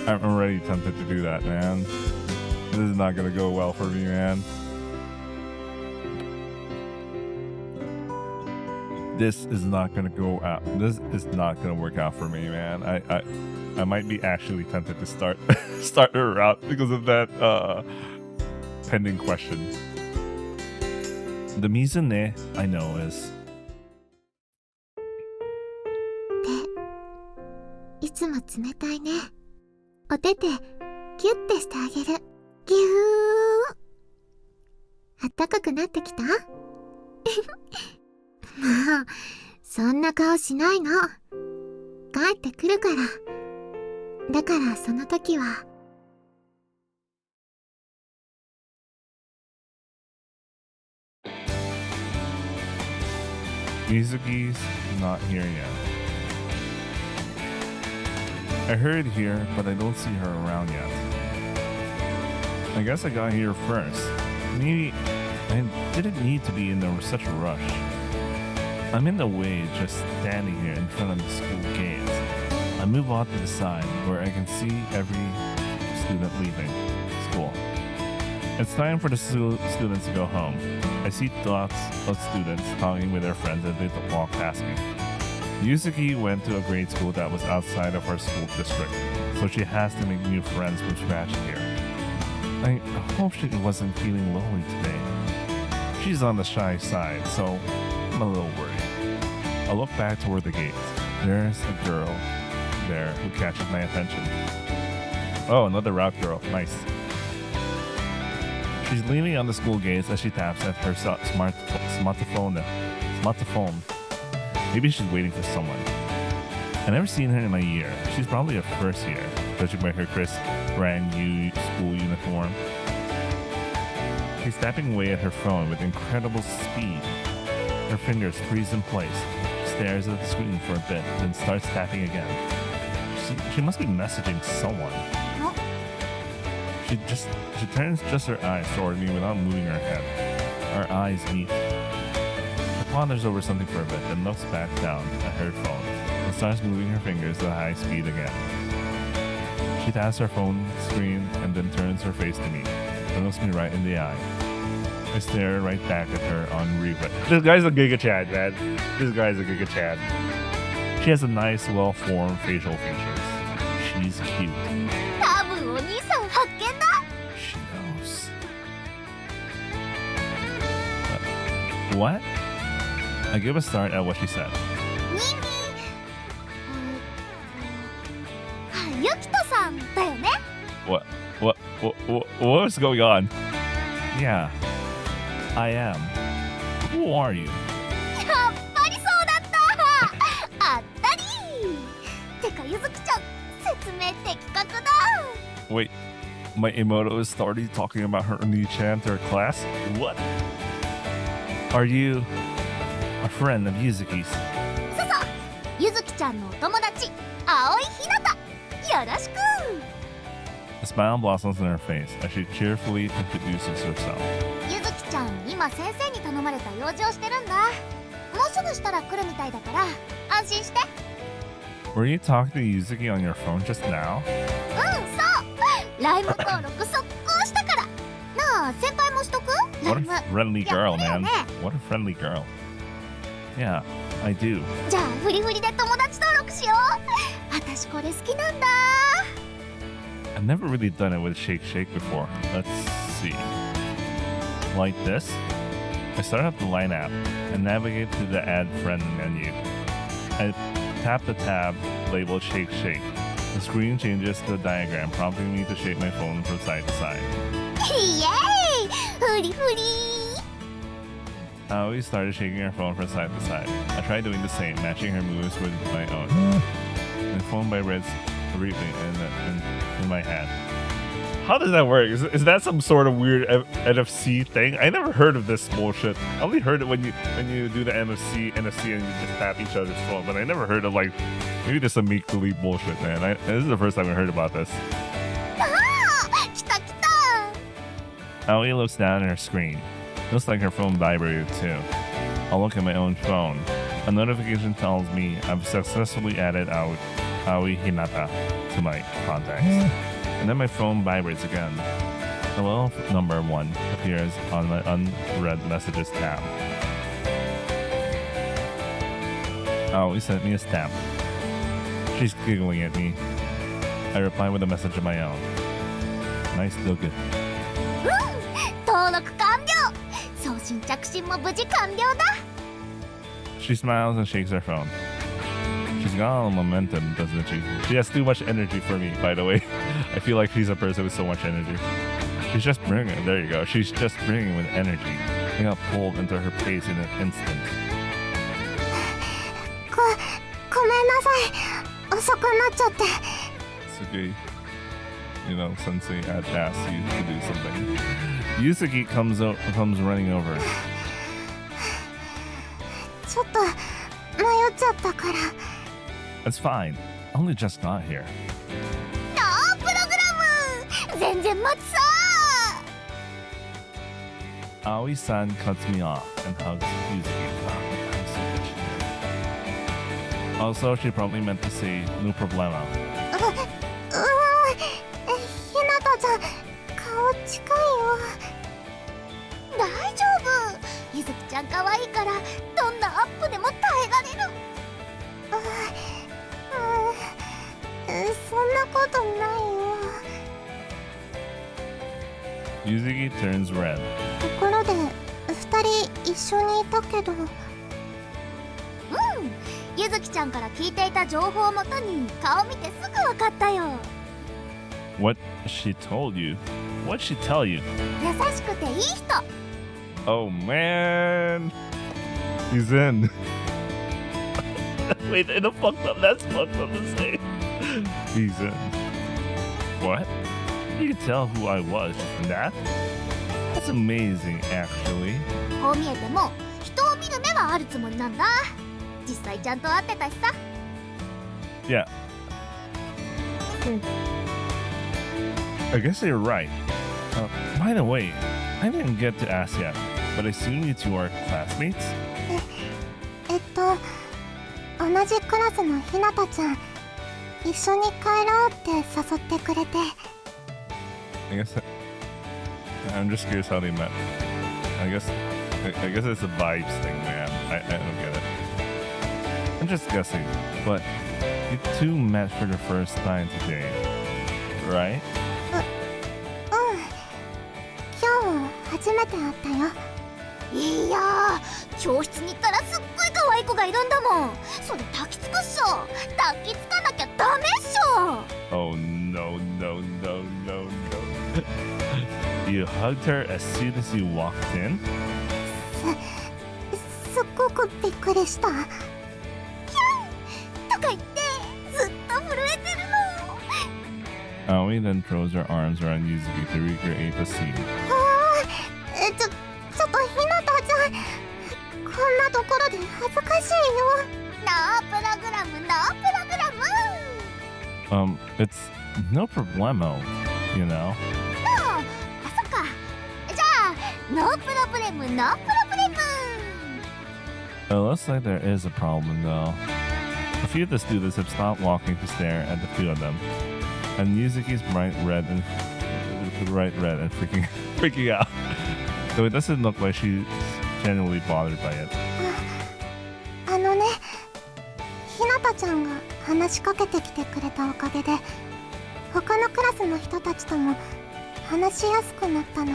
I'm already tempted to do that, man. This is not gonna go well for me, man. This is not gonna go out. This is not gonna work out for me, man. I might be actually tempted to start her route because of that pending question. The Mizune I know is いつも冷たいね。お手手キュッてしてあげる。ギュー。あったかくなってきた？もうそんな顔しないの。帰ってくるから。だからその時は。Mizuki's not here yet. I heard here, but I don't see her around yet. I guess I got here first. Maybe I didn't need to be in such a rush. I'm in the way just standing here in front of the school gates. I move on to the side where I can see every student leaving school. It's time for the students to go home. I see lots of students talking with their friends as they walk past me. Yuzuki went to a grade school that was outside of our school district, so she has to make new friends from scratch here. I hope she wasn't feeling lonely today. She's on the shy side, so I'm a little worried. I look back toward the gate. There's a girl there who catches my attention. Oh, another route girl. Nice. She's leaning on the school gates as she taps at her smartphone. Maybe she's waiting for someone. I've never seen her in a year. She's probably a first year, judging by her crisp, brand new school uniform. She's tapping away at her phone with incredible speed. Her fingers freeze in place. She stares at the screen for a bit, then starts tapping again. She must be messaging someone. She turns just her eyes toward me without moving her head. Our eyes meet. She ponders over something for a bit, then looks back down at her phone and starts moving her fingers at high speed again. She taps her phone screen and then turns her face to me and looks me right in the eye. I stare right back at her on replay. This guy's a Giga Chad, man. This guy's a Giga Chad. She has a nice, well-formed facial features. She's cute. 多分お兄さん発見だ。 She knows. What? I give a start at what she said. ゆきとさんだよね。 What's going on? Yeah, I am. Who are you? やっぱりそうだった。あったり。てかゆずきちゃん、説明的確だ。 Wait, my Emoto is already talking about her new chant to her class? What? Are you a friend of Yuzuki's? そうそう、ゆずきちゃんのお友達、青井ひなた、よろしく。 A smile blossoms in her face as she cheerfully introduces herself. ゆずきちゃん、今先生に頼まれた用事をしてるんだ。もうすぐしたら来るみたいだから安心して。 Were you talking to Yuzuki on your phone just now? うん、そう、ライム登録速攻したから。なあ、先輩もしとく？ What ラ a イム。 friendly girl, Yeah, man. yeah. What a friendly girl. Yeah, I do. じゃあフリフリで友達登録しよう。私これ好きなんだ。 I've never really done it with Shake Shake before. Let's see. Like this? I start up the Line app and navigate to the Add Friend menu. I tap the tab labeled Shake Shake. The screen changes to a diagram, prompting me to shake my phone from side to side. イエーイ、フリフリ。 I always started shaking her phone from side to side. I tried doing the same, matching her moves with my own. My phone vibrates briefly in my hand. How does that work? Is that some sort of weird NFC thing? I never heard of this bullshit. I only heard it when you do the NFC and you just tap each other's phone, but I never heard of like maybe this some make believe bullshit, man. This is the first time I heard about this. ああ、来た来た。 Aoi looks down at her screen. Looks like her phone vibrated too. I'll look at my own phone. A notification tells me I've successfully added Aoi Hinata to my contacts. And then my phone vibrates again. The little number 1 appears on my unread messages tab. Aoi sent me a stamp. She's giggling at me. I reply with a message of my own. Nice looking. 登録完了。送信着信も無事完了だ。 She smiles and shakes her phone. She's got all the momentum, doesn't she? She has too much energy for me, by the way. I feel like she's a person with so much energy. She's just bringing, there you go. She's just bringing with energy. I got pulled into her pace in an instant. ごめんなさい。遅くなっちゃって。 Yusuki, you know, Sensei had asked you to do something. Yusuki comes running over. ちょっと迷っちゃったから。 It's fine. I only just got here. ノープログラム。全然待つさ。 Aoi-san cuts me off and hugs Yusuki. Also, she probably meant to say no problema. ひなたちゃん、顔近いよ。大丈夫。ゆずきちゃん可愛いからどんなアップでも耐えられる。そんなことないよ。 Yuzuki turns red. ところで2人一緒にいたけど。ゆずきちゃんから聞いていた情報をもとに顔見てすぐ分かったよ。 What she told you? What'd she tell you? 優しくていい人。 Oh man, he's in. Wait, that's fucked up to say. He's in. What? You could tell who I was from that? That's amazing, actually. こう見えても人を見る目はあるつもりなんだ。実際ちゃんと会ってたしさ。 Yeah. I guess you're right. By the way, I didn't get to ask yet, but I assume you two are classmates? 同じクラスのひなたちゃん、一緒に帰ろうって誘ってくれて。 I guess I'm just curious how they met. I guess it's a vibes thing, man. I don't get it. I'm just guessing, but you two met for the first time today, right? 今日初めて会ったよ。いやー、教室に行ったらすっごい可愛い子がいるんだもん。それ抱きつくっしょ。抱きつかなきゃダメっしょ。 Oh no. You hugged her as soon as you walked in? すっごくびっくりした。キャンとか言ってずっと Aoi then throws her arms around Yuzuki to recreate the scene. ちょっとひなたちゃん、こんなところで恥ずかしいよ。ノープログラム、ノープログラム。It's no problemo, you know. あ、そっか。じゃあ、ノープロブレム、ノープロブレム。It looks like there is a problem though. A few of the students have stopped walking to stare at the two of them, and Yuzuki's bright red and freaking out. Though it doesn't look like she's genuinely bothered by it. あのね、ひなたちゃんが話しかけてきてくれたおかげで、他のクラスの人たちとも話しやすくなったの。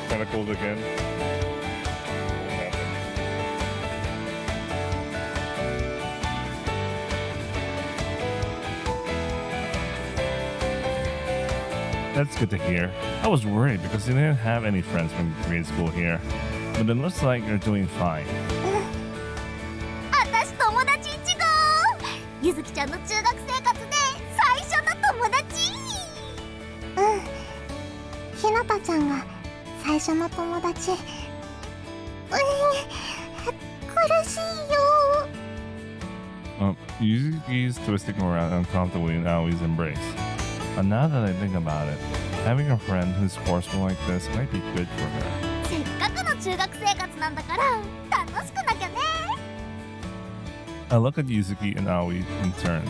Kinda cold again. That's good to hear. I was worried because they didn't have any friends from grade school here. But it looks like you're doing fine. 私友達1号。ゆずきちゃんの中学生活で最初の友達。ひなたちゃんが最初の友達。苦しいよ。Yuzuki's twisting around uncomfortably in Aoi's embrace. And now that I think about it, having a friend who's forceful like this might be good for her. せっかくの中学生活なんだから楽しくなきゃね。I look at Yuzuki and Aoi in turn.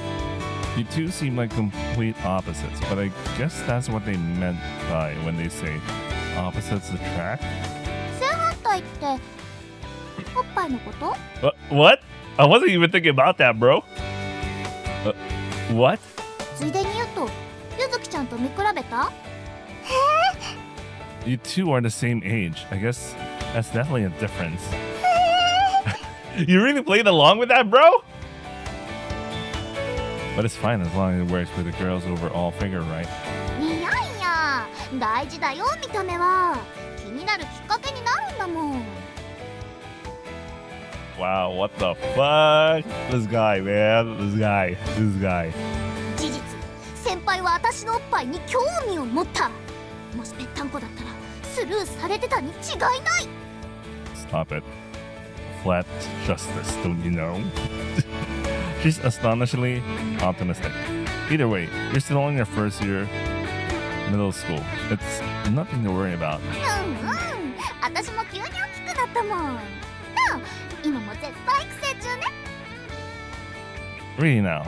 You two seem like complete opposites, but I guess that's what they meant by when they say opposites attract. 正反対っておっぱいのこと？ What? I wasn't even thinking about that, bro. What? ついでに言うとゆずきちゃんと見比べた？ You two are the same age. I guess that's definitely a difference. You really played along with that, bro? But it's fine as long as it works for the girl's overall figure, right? いやいや、大事だよ見た目は。気になるきっかけになるんだもん。Wow, what the fuck? This guy, man. This guy. 事実、先輩は私のおっぱいに興味を持った。もしぺったんこだったらスルーされてたに違いない。 Stop it. Flat justice, don't you know? She's astonishingly optimistic. Either way, you're still in your first year middle school. It's nothing to worry about. 私も急に大きくなったもん。今も絶賛育成中ね。Really now.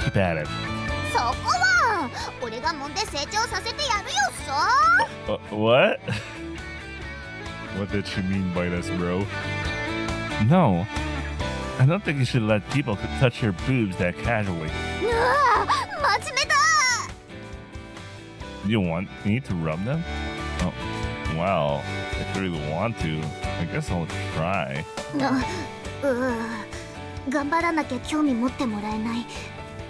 Keep at it. そこは俺が揉んで成長させてやるよさ。What? What did she mean by this, bro? No. I don't think you should let people touch your boobs that casually. うわ、真面目だ。You need to rub them? Oh, well, if you really want to, I guess I'll try. 頑張らなきゃ興味持ってもらえない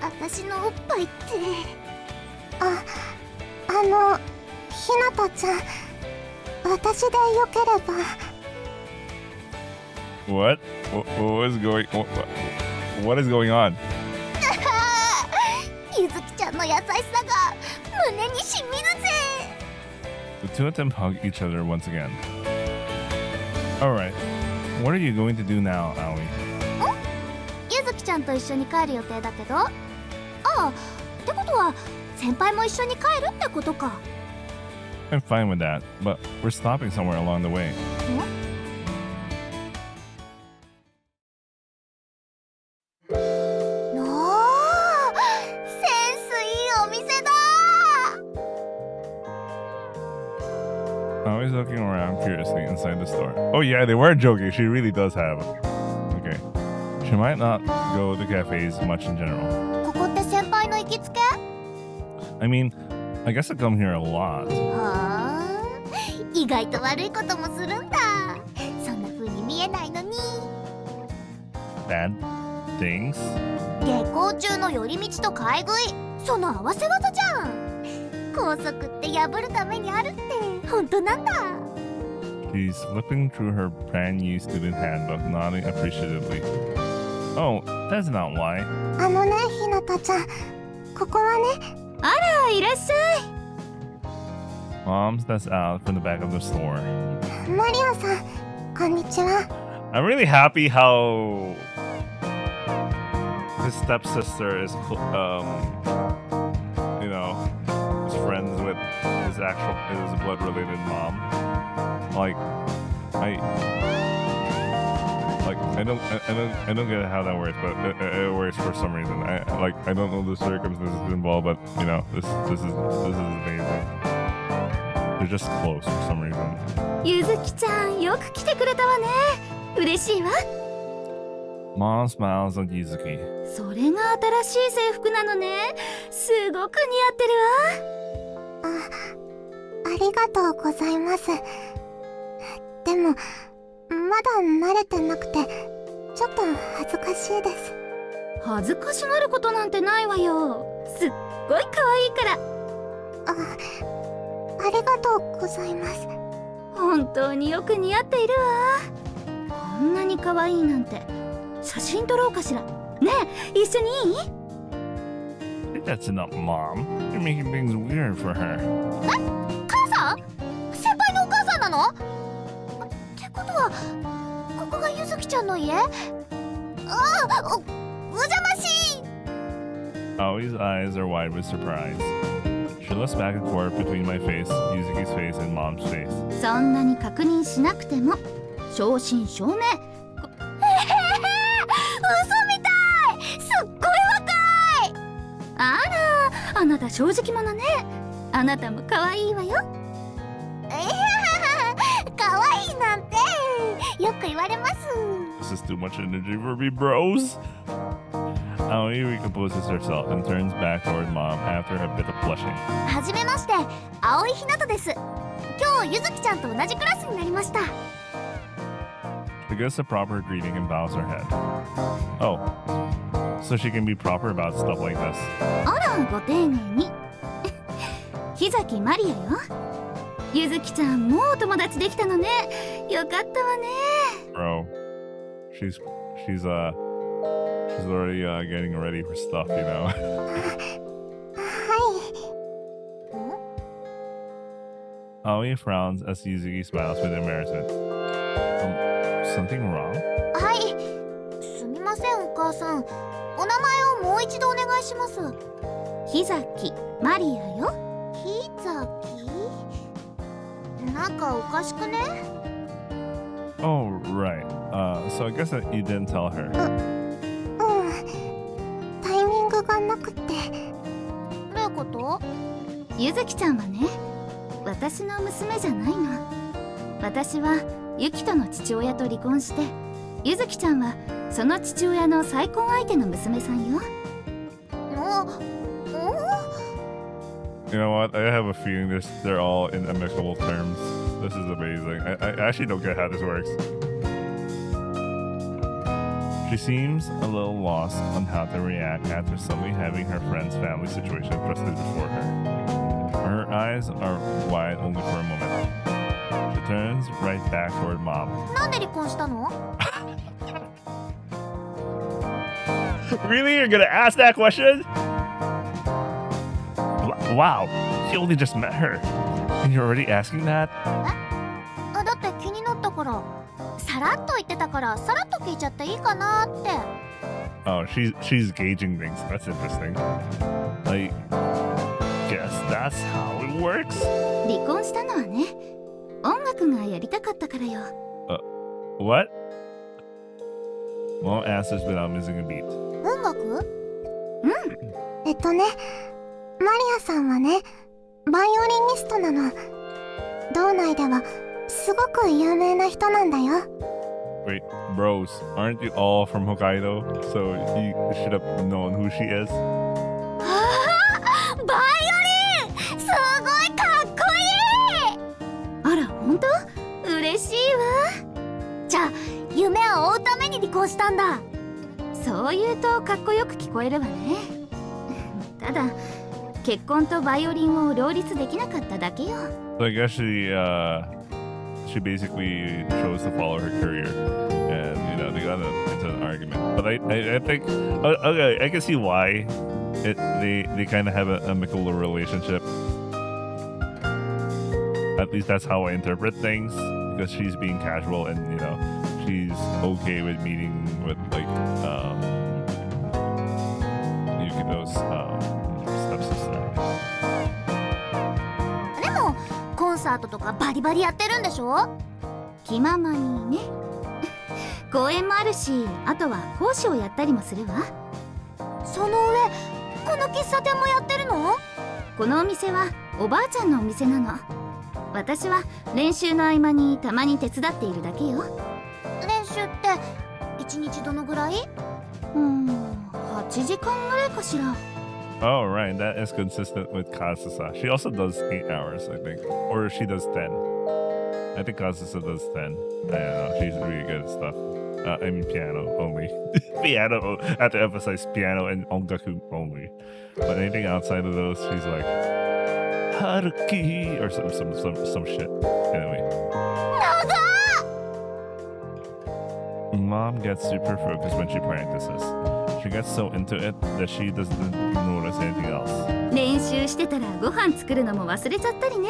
私のおっぱいって。ひなたちゃん、私でよければ。What? What is going on? ゆずきちゃんの優しさが胸にしみるぜ。 The two of them hug each other once again. Alright, what are you going to do now, Aoi? ゆずきちゃんと一緒に帰る予定だけど。ってことは先輩も一緒に帰るってことか。 I'm fine with that, but we're stopping somewhere along the way. センスいいお店だ。 Aoi's looking around curiously inside the store. Oh yeah, they weren't joking. She really does have. Okay. She might not go to cafes much in general. ここって先輩の行きつけ？ I mean, I guess I come here a lot. はあ、意外と悪いこともするんだ。そんな風に見えないのに。 Bad things? 下校中の寄り道と買い食い、その合わせ技じゃん。校則って破るためにあるって本当なんだ。 She's flipping through her brand new student handbook, nodding appreciatively. Oh, that's not why. あのね、ひなたちゃん、ここはね。いらっしゃい。 Mom steps out from the back of the store. マリアさん、こんにちは。 I'm really happy how his stepsister is, is friends with his blood-related mom. I don't get how that works, but it works for some reason. I don't know the circumstances involved, but this is amazing. They're just close for some reason. ゆずきちゃん、よく来てくれたわね。嬉しいわ。 Mom smiles at Yuzuki. それが新しい制服なのね。すごく似合ってるわ。ありがとうございます。でも、まだ慣れてなくて、ちょっと恥ずかしいです。恥ずかしがることなんてないわよ。すっごい可愛いから。ありがとうございます。本当によく似合っているわ。こんなに可愛いなんて。写真撮ろうかしら。ねえ、一緒にいい？ That's enough, Mom. You're making things weird for her. 母さん？先輩のお母さんなの？ってことは、ここがゆずきちゃんの家？お邪魔し。 Aoi's eyes are wide with surprise. She looks back and forth between my face, Yuzuki's face, and Mom's face. そんなに確認しなくても正真正銘。嘘みたい。すっごい若い。あら、あなた正直者ね。あなたも可愛いわよ。可愛いなんてよく言われます。 This is too much energy for me, bros. Aoi recomposes herself and turns back toward Mom after a bit of blushing. はじめまして、青井ひなたです。今日ゆずきちゃんと同じクラスになりました。 She gives a proper greeting and bows her head. Oh, so she can be proper about stuff like this. あら、ご丁寧に。日崎マリアよ。ゆずきちゃん、もうお友達できたのね。よかったわね。 Bro, she's already getting ready for stuff, you know. はい。 Aoi frowns as Yuzuki smiles with embarrassment. Something wrong? はい。すみません、お母さん。お名前をもう一度お願いします。日崎マリアよ。日崎？なんかおかしくね？ Oh, right. So I guess that you didn't tell her. タイミングがなくて。どういうこと？ゆずきちゃんはね、私の娘じゃないの。私はゆきとの父親と離婚して、ゆずきちゃんはその父親の再婚相手の娘さんよ。You know what? I have a feeling they're all in amicable terms. This is amazing. I actually don't get how this works. She seems a little lost on how to react after suddenly having her friend's family situation thrust before her. Her eyes are wide only for a moment. She turns right back toward Mom. なんで離婚したの？ Really? You're gonna ask that question? Wow, she only just met her. And you're already asking that? だって気になったから。さらっと言ってたからさらっと聞いちゃっていいかなって。 Oh, she's gauging things. That's interesting. I guess that's how it works. 離婚したのはね、音楽がやりたかったからよ。What? Mom answers without missing a beat. 音楽？うん。マリアさんはね、バイオリニストなの。道内ではすごく有名な人なんだよ。Wait, bros, aren't you all from Hokkaido? So you should have known who she is. バイオリン！すごいかっこいい！あら、本当？嬉しいわ。じゃあ、夢を追うために離婚したんだ。そう言うとかっこよく聞こえるわね。ただ、結婚とバイオリンを両立できなかっただけよ。So I guess she basically chose to follow her career, and they got into an argument. But I think okay, I can see why they kind of have an amicable relationship. At least that's how I interpret things, because she's being casual and she's okay with meeting with like Yukito's stepsister. でもコンサートとかバリバリやってるんでしょ？気ままにね。公演もあるし、あとは講師をやったりもするわ。その上この喫茶店もやってるの？このお店はおばあちゃんのお店なの。私は練習の合間にたまに手伝っているだけよ。練習って1日どのぐらい？8時間ぐらいかしら。Oh, right. That is consistent with Kazusa. She also does 8 hours, I think. Or she does 10. I think Kazusa does 10. I don't know. She's really good at stuff. I mean, piano only. Piano. I have to emphasize piano and ongaku only. But anything outside of those, she's like, Haruki! Or some shit. Anyway. Mom gets super focused when she practices. She gets so into it that she doesn't notice anything else. 練習してたらご飯作るのも忘れちゃったりね。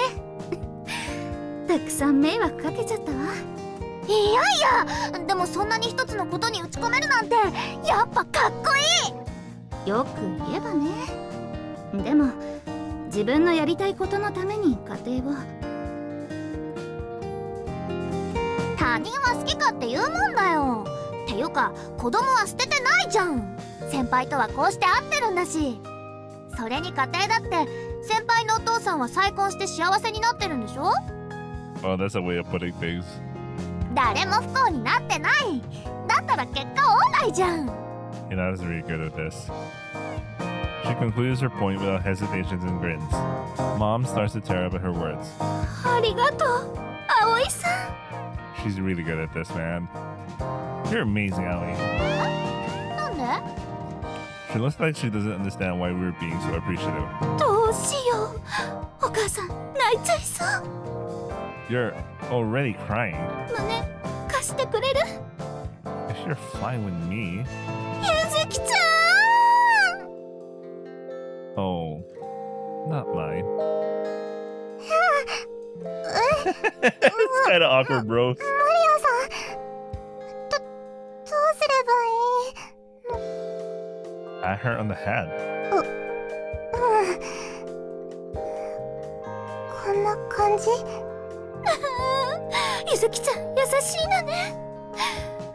たくさん迷惑かけちゃったわ。いやいや、でもそんなに一つのことに打ち込めるなんてやっぱかっこいい。よく言えばね。でも自分のやりたいことのために家庭を。他人は好きかって言うもんだよ。っていうか子供は捨ててないじゃん。先輩とはこうして会ってるんだし。それに家庭だって先輩のお父さんは再婚して幸せになってるんでしょ？ Oh, that's a way of putting things. 誰も不幸になってない。だったら結果オーライじゃん。Hinata's really good at this. She concludes her point without hesitations and grins. Mom starts to tear up at her words. ありがとう、葵さん。She's really good at this, man. You're amazing, Aoi. なんで？ She looks like she doesn't understand why we're being so appreciative. どうしよう、お母さん泣いちゃいそう。You're already crying. 胸貸してくれる？ If you're fine with me. ゆずきちゃん。 Oh, not mine. It's kind of awkward, bro. マリアさん、どうすればいい？ Pat her on the head. こんな感じ？ゆずきちゃん優しいのね。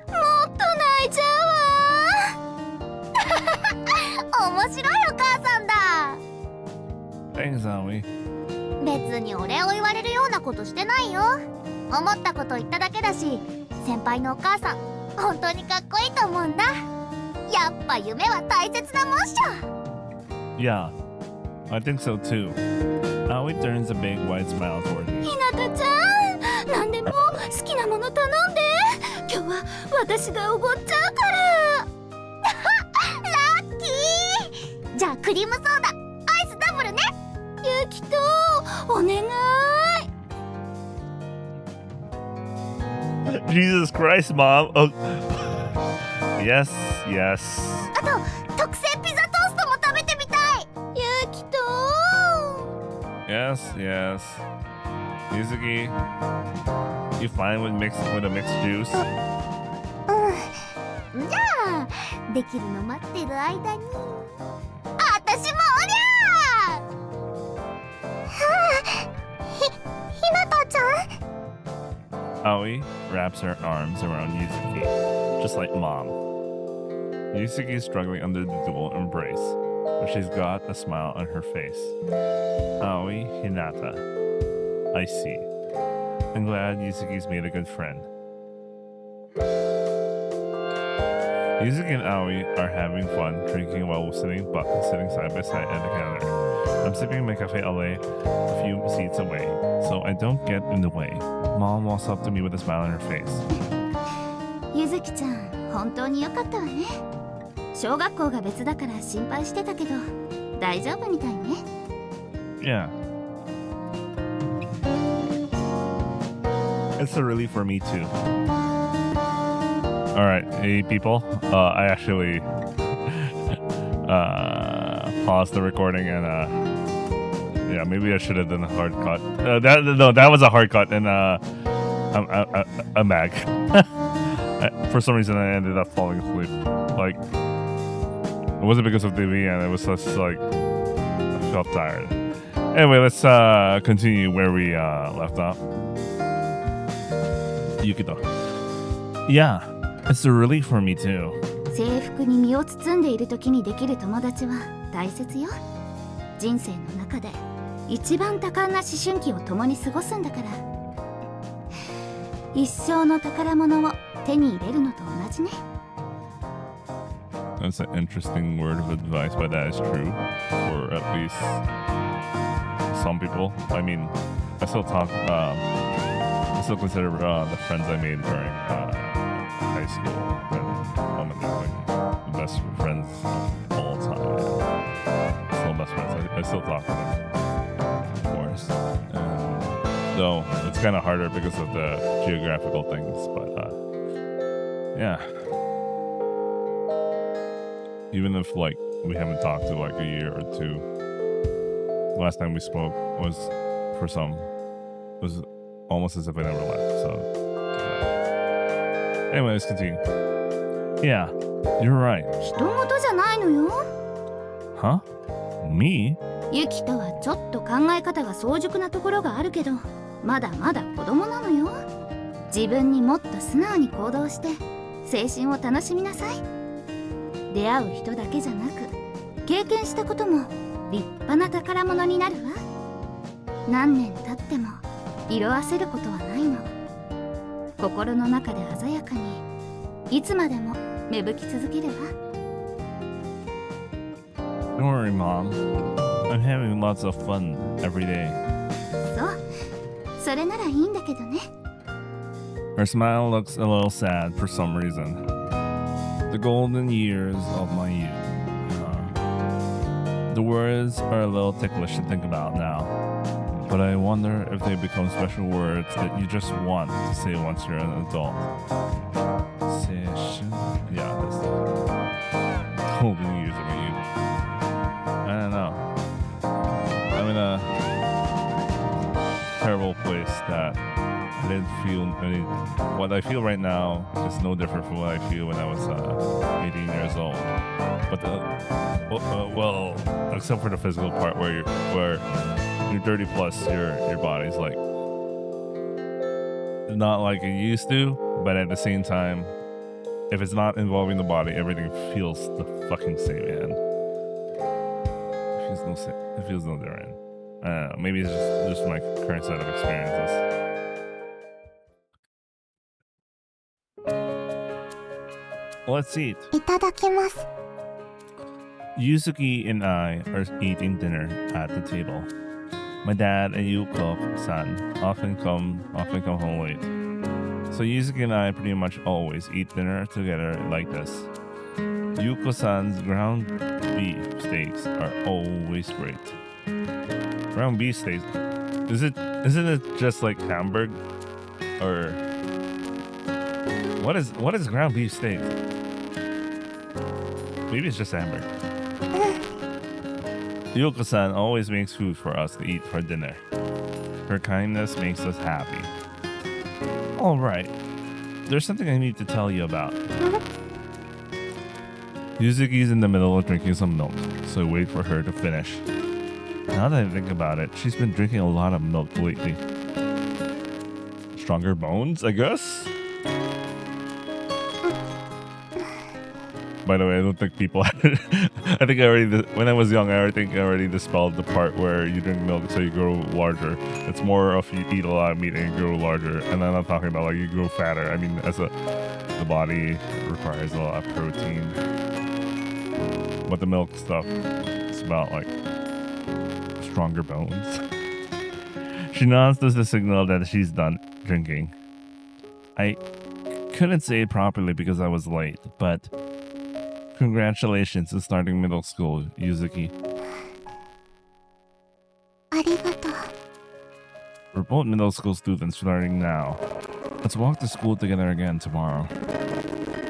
もっと泣いちゃうわ。面白いお母さんだ。 Thanks, Aoi. 別にお礼を言われるようなことしてないよ。思ったこと言っただけだし、先輩のお母さん本当にかっこいいと思うんだ。やっぱ夢は大切なもんっしょ。 Yeah, I think so too. Aoi turns a big white smile toward me. ひなたちゃん、何でも好きなもの頼んで。今日は私がおごっちゃうから。ラッキー。じゃあクリームソーダアイスダブルね。ゆきとお願い。 Jesus Christ, Mom. Oh. Yes, yes. あと特製ピザトーストも食べてみたい。ゆきと Yes, yes. Mizuki, you fine with a mixed juice? じゃあできるの待ってる間にあたしもおりゃひなたちゃん。 Aoi wraps her arms around Yuzuki, just like Mom. Yuzuki is struggling under the dual embrace, but she's got a smile on her face. Aoi, Hinata. I see. I'm glad Yuzuki's made a good friend. Yuzuki and Aoi are having fun drinking while sitting side by side at the counter. I'm sipping my cafe au lait a few seats away, so I don't get in the way. Mom walks up to me with a smile on her face. ゆずきちゃん本当によかったわね。小学校が別だから心配してたけど大丈夫みたいね。 Yeah. It's a relief for me too. Alright, hey people. I actually paused the recording and yeah, maybe I should have done a hard cut. That was a hard cut and a mag. For some reason I ended up falling asleep. Like it wasn't because of TV and it was just like I felt tired. Anyway, let's continue where we left off. Yukito. Yeah, it's a relief for me too. 制服に身を包んでいる時にできる友達は大切よ。人生の中で一番多感な思春期を共に過ごすんだから。一生の宝物を手に入れるのと同じね。That's an interesting word of advice, but that is true for at least some people. I mean, I still talk. I still consider the friends I made during high school and like the best friends of all time. Still best friends. I still talk to them, of course. And though it's kind of harder because of the geographical things, but yeah. Even if like we haven't talked to like a year or two, last time we spoke was for some was almost as if I never left. So yeah. Anyway, let's continue. Yeah, you're right. 人事じゃないのよ。Huh? Me? ユキとはちょっと考え方が早熟なところがあるけど、まだまだ子供なのよ。自分にもっと素直に行動して青春を楽しみなさい。出会う人だけじゃなく、経験したことも立派な宝物になるわ。何年経っても色あせることはないの。心の中で鮮やかにいつまでも芽吹き続けるわ。 Don't worry, Mom. I'm having lots of fun every day. そう、それならいいんだけどね。 Her smile looks a little sad for some reason. The golden years of my youth. The words are a little ticklish to think about now, but I wonder if they become special words that you just want to say once you're an adult. Session? Yeah, that's the golden years of my youth. I don't know. I'm in a terrible place that I didn't feel any. What I feel right now is no different from what I feel when I was 18 years old. But well, except for the physical part where you're 30 plus, your body's like not like it used to. But at the same time, if it's not involving the body, everything feels the fucking same, man. It feels no different. I don't know. Maybe it's just my current set of experiences. Let's eat. いただきます。 Yuzuki and I are eating dinner at the table. My dad and Yuko-san often come home late. So Yuzuki and I pretty much always eat dinner together like this. Yuko-san's ground beef steaks are always great. Ground beef steaks? Isn't it just like Hamburg? Or what is ground beef steak? Maybe it's just Hamburg. Yuko-san always makes food for us to eat for dinner. Her kindness makes us happy. Alright, there's something I need to tell you about. Yuzuki's in the middle of drinking some milk, so I wait for her to finish. Now that I think about it, she's been drinking a lot of milk lately. Stronger bones, I guess? By the way, I don't think people. I think when I was young, I already dispelled the part where you drink milk so you grow larger. It's more of you eat a lot of meat and you grow larger. And I'm not talking about like you grow fatter. I mean, the body requires a lot of protein. But the milk stuff, it's about like stronger bones. She nods as the signal that she's done drinking. I couldn't say it properly because I was late, but congratulations on starting middle school, Yuzuki. ありがとう。 We're both middle school students starting now. Let's walk to school together again tomorrow.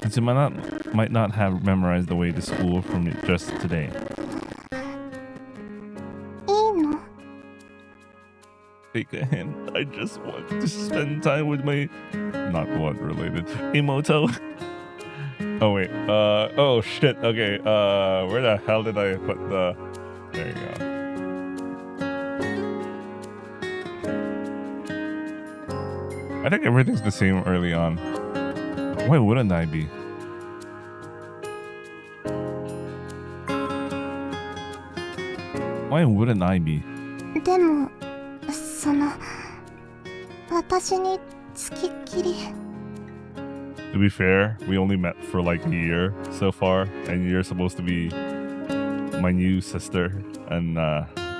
Since you might not have memorized the way to school from just today. いいの？ Take a hint. I just want to spend time with my not blood related Emoto. Oh wait. Oh shit. Okay. Where the hell did I put the? There you go. I think everything's the same early on. Why wouldn't I be? Why wouldn't I be? でもその私につきっきり。 To be fair, we only met for like a year so far, and you're supposed to be my new sister, and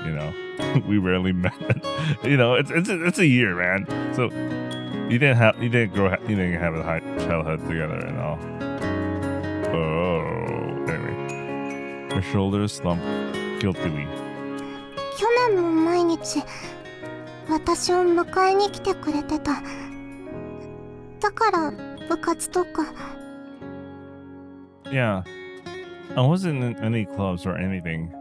you know, we rarely met. You know, it's a year, man. So you didn't have a high childhood together and all. Oh, anyway, her shoulders slumped guiltily. 去年も毎日私を迎えに来てくれてた。だから部活とか。 Yeah, I wasn't in any clubs or anything,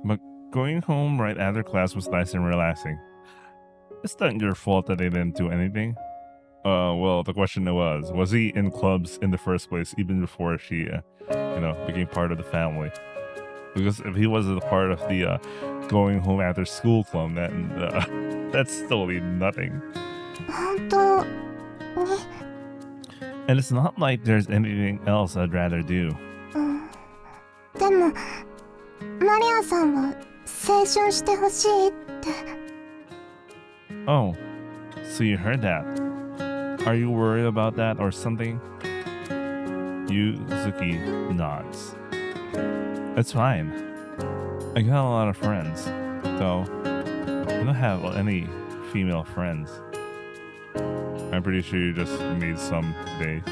but going home right after class was nice and relaxing. It's not your fault that they didn't do anything. Well, the question was he in clubs in the first place, even before she, became part of the family? Because if he wasn't a part of the going home after school club, then that's totally nothing. 本当に。 And it's not like there's anything else I'd rather do. でもマリアさんは青春してほしいって。 Oh, so you heard that. Are you worried about that or something? Yuzuki nods. It's fine. I got a lot of friends, though I don't have any female friends. I'm pretty sure you just made some today.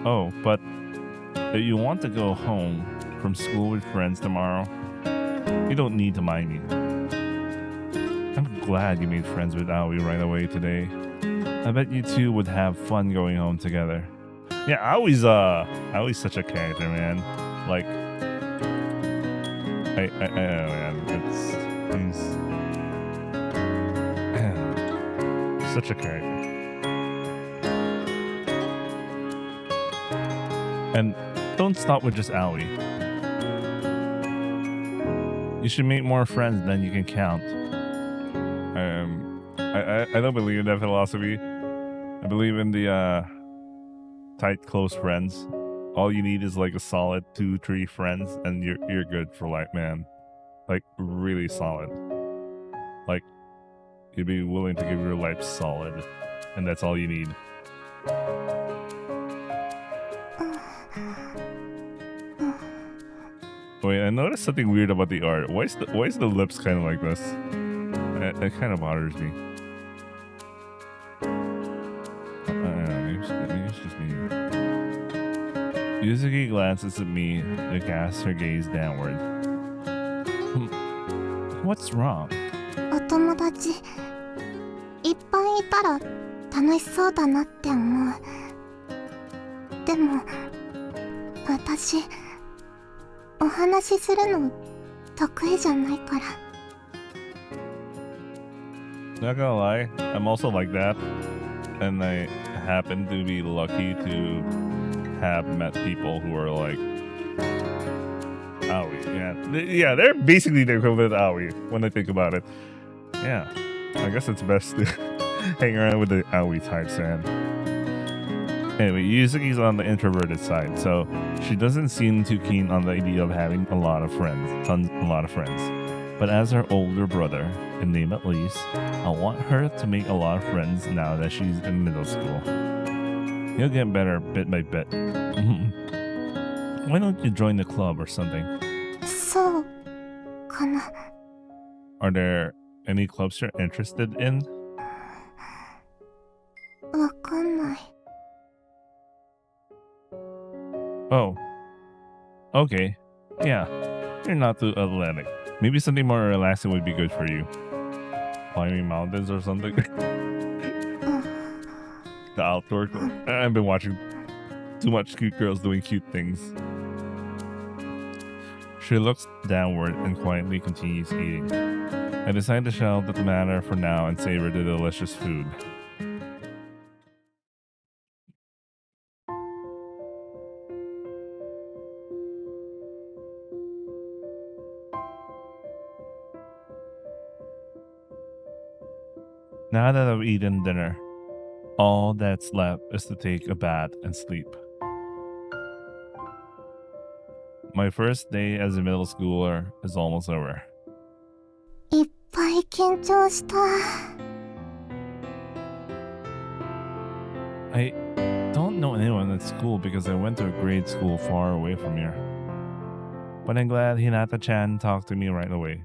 Oh, but if you want to go home from school with friends tomorrow, you don't need to mind me. I'm glad you made friends with Aoi right away today. I bet you two would have fun going home together. Yeah, Aoi's such a character, man. Like, I don't know, man. He's such a character. And don't stop with just Aoi. You should make more friends than you can count. I don't believe in that philosophy. I believe in the tight, close friends. All you need is like a solid 2-3 friends, and you're good for life, man. Like really solid. Like you'd be willing to give your life solid, and that's all you need. Wait, I noticed something weird about the art. Why is the lips kind of like this? It kind of bothers me. Maybe it's just me. Yuzuki glances at me and casts her gaze downward. What's wrong? お友達いっぱいいたら楽しそうだなって思う。でも私お話しするの得意じゃないから。 Not gonna lie, I'm also like that, and I happen to be lucky to have met people who are like Aoi. Yeah, they're basically the equivalent of Aoi when I think about it. Yeah, I guess it's best to hang around with the Aoi types, man. Anyway, Yuzuki's on the introverted side, so she doesn't seem too keen on the idea of having a lot of friends. But as her older brother, in name at least, I want her to make a lot of friends now that she's in middle school. He'll get better bit by bit. Why don't you join the club or something? そうかな。 Are there any clubs you're interested in? わかんない。 Oh. Okay. Yeah. You're not too athletic. Maybe something more relaxing would be good for you. Climbing mountains or something. The outdoor club. I've been watching Too much cute girls doing cute things. She looks downward and quietly continues eating. I decide to shelve the matter for now and savor the delicious food. Now that I've eaten dinner, all that's left is to take a bath and sleep. My first day as a middle schooler is almost over. いっぱい緊張した。 I don't know anyone at school because I went to a grade school far away from here. But I'm glad Hinata-chan talked to me right away.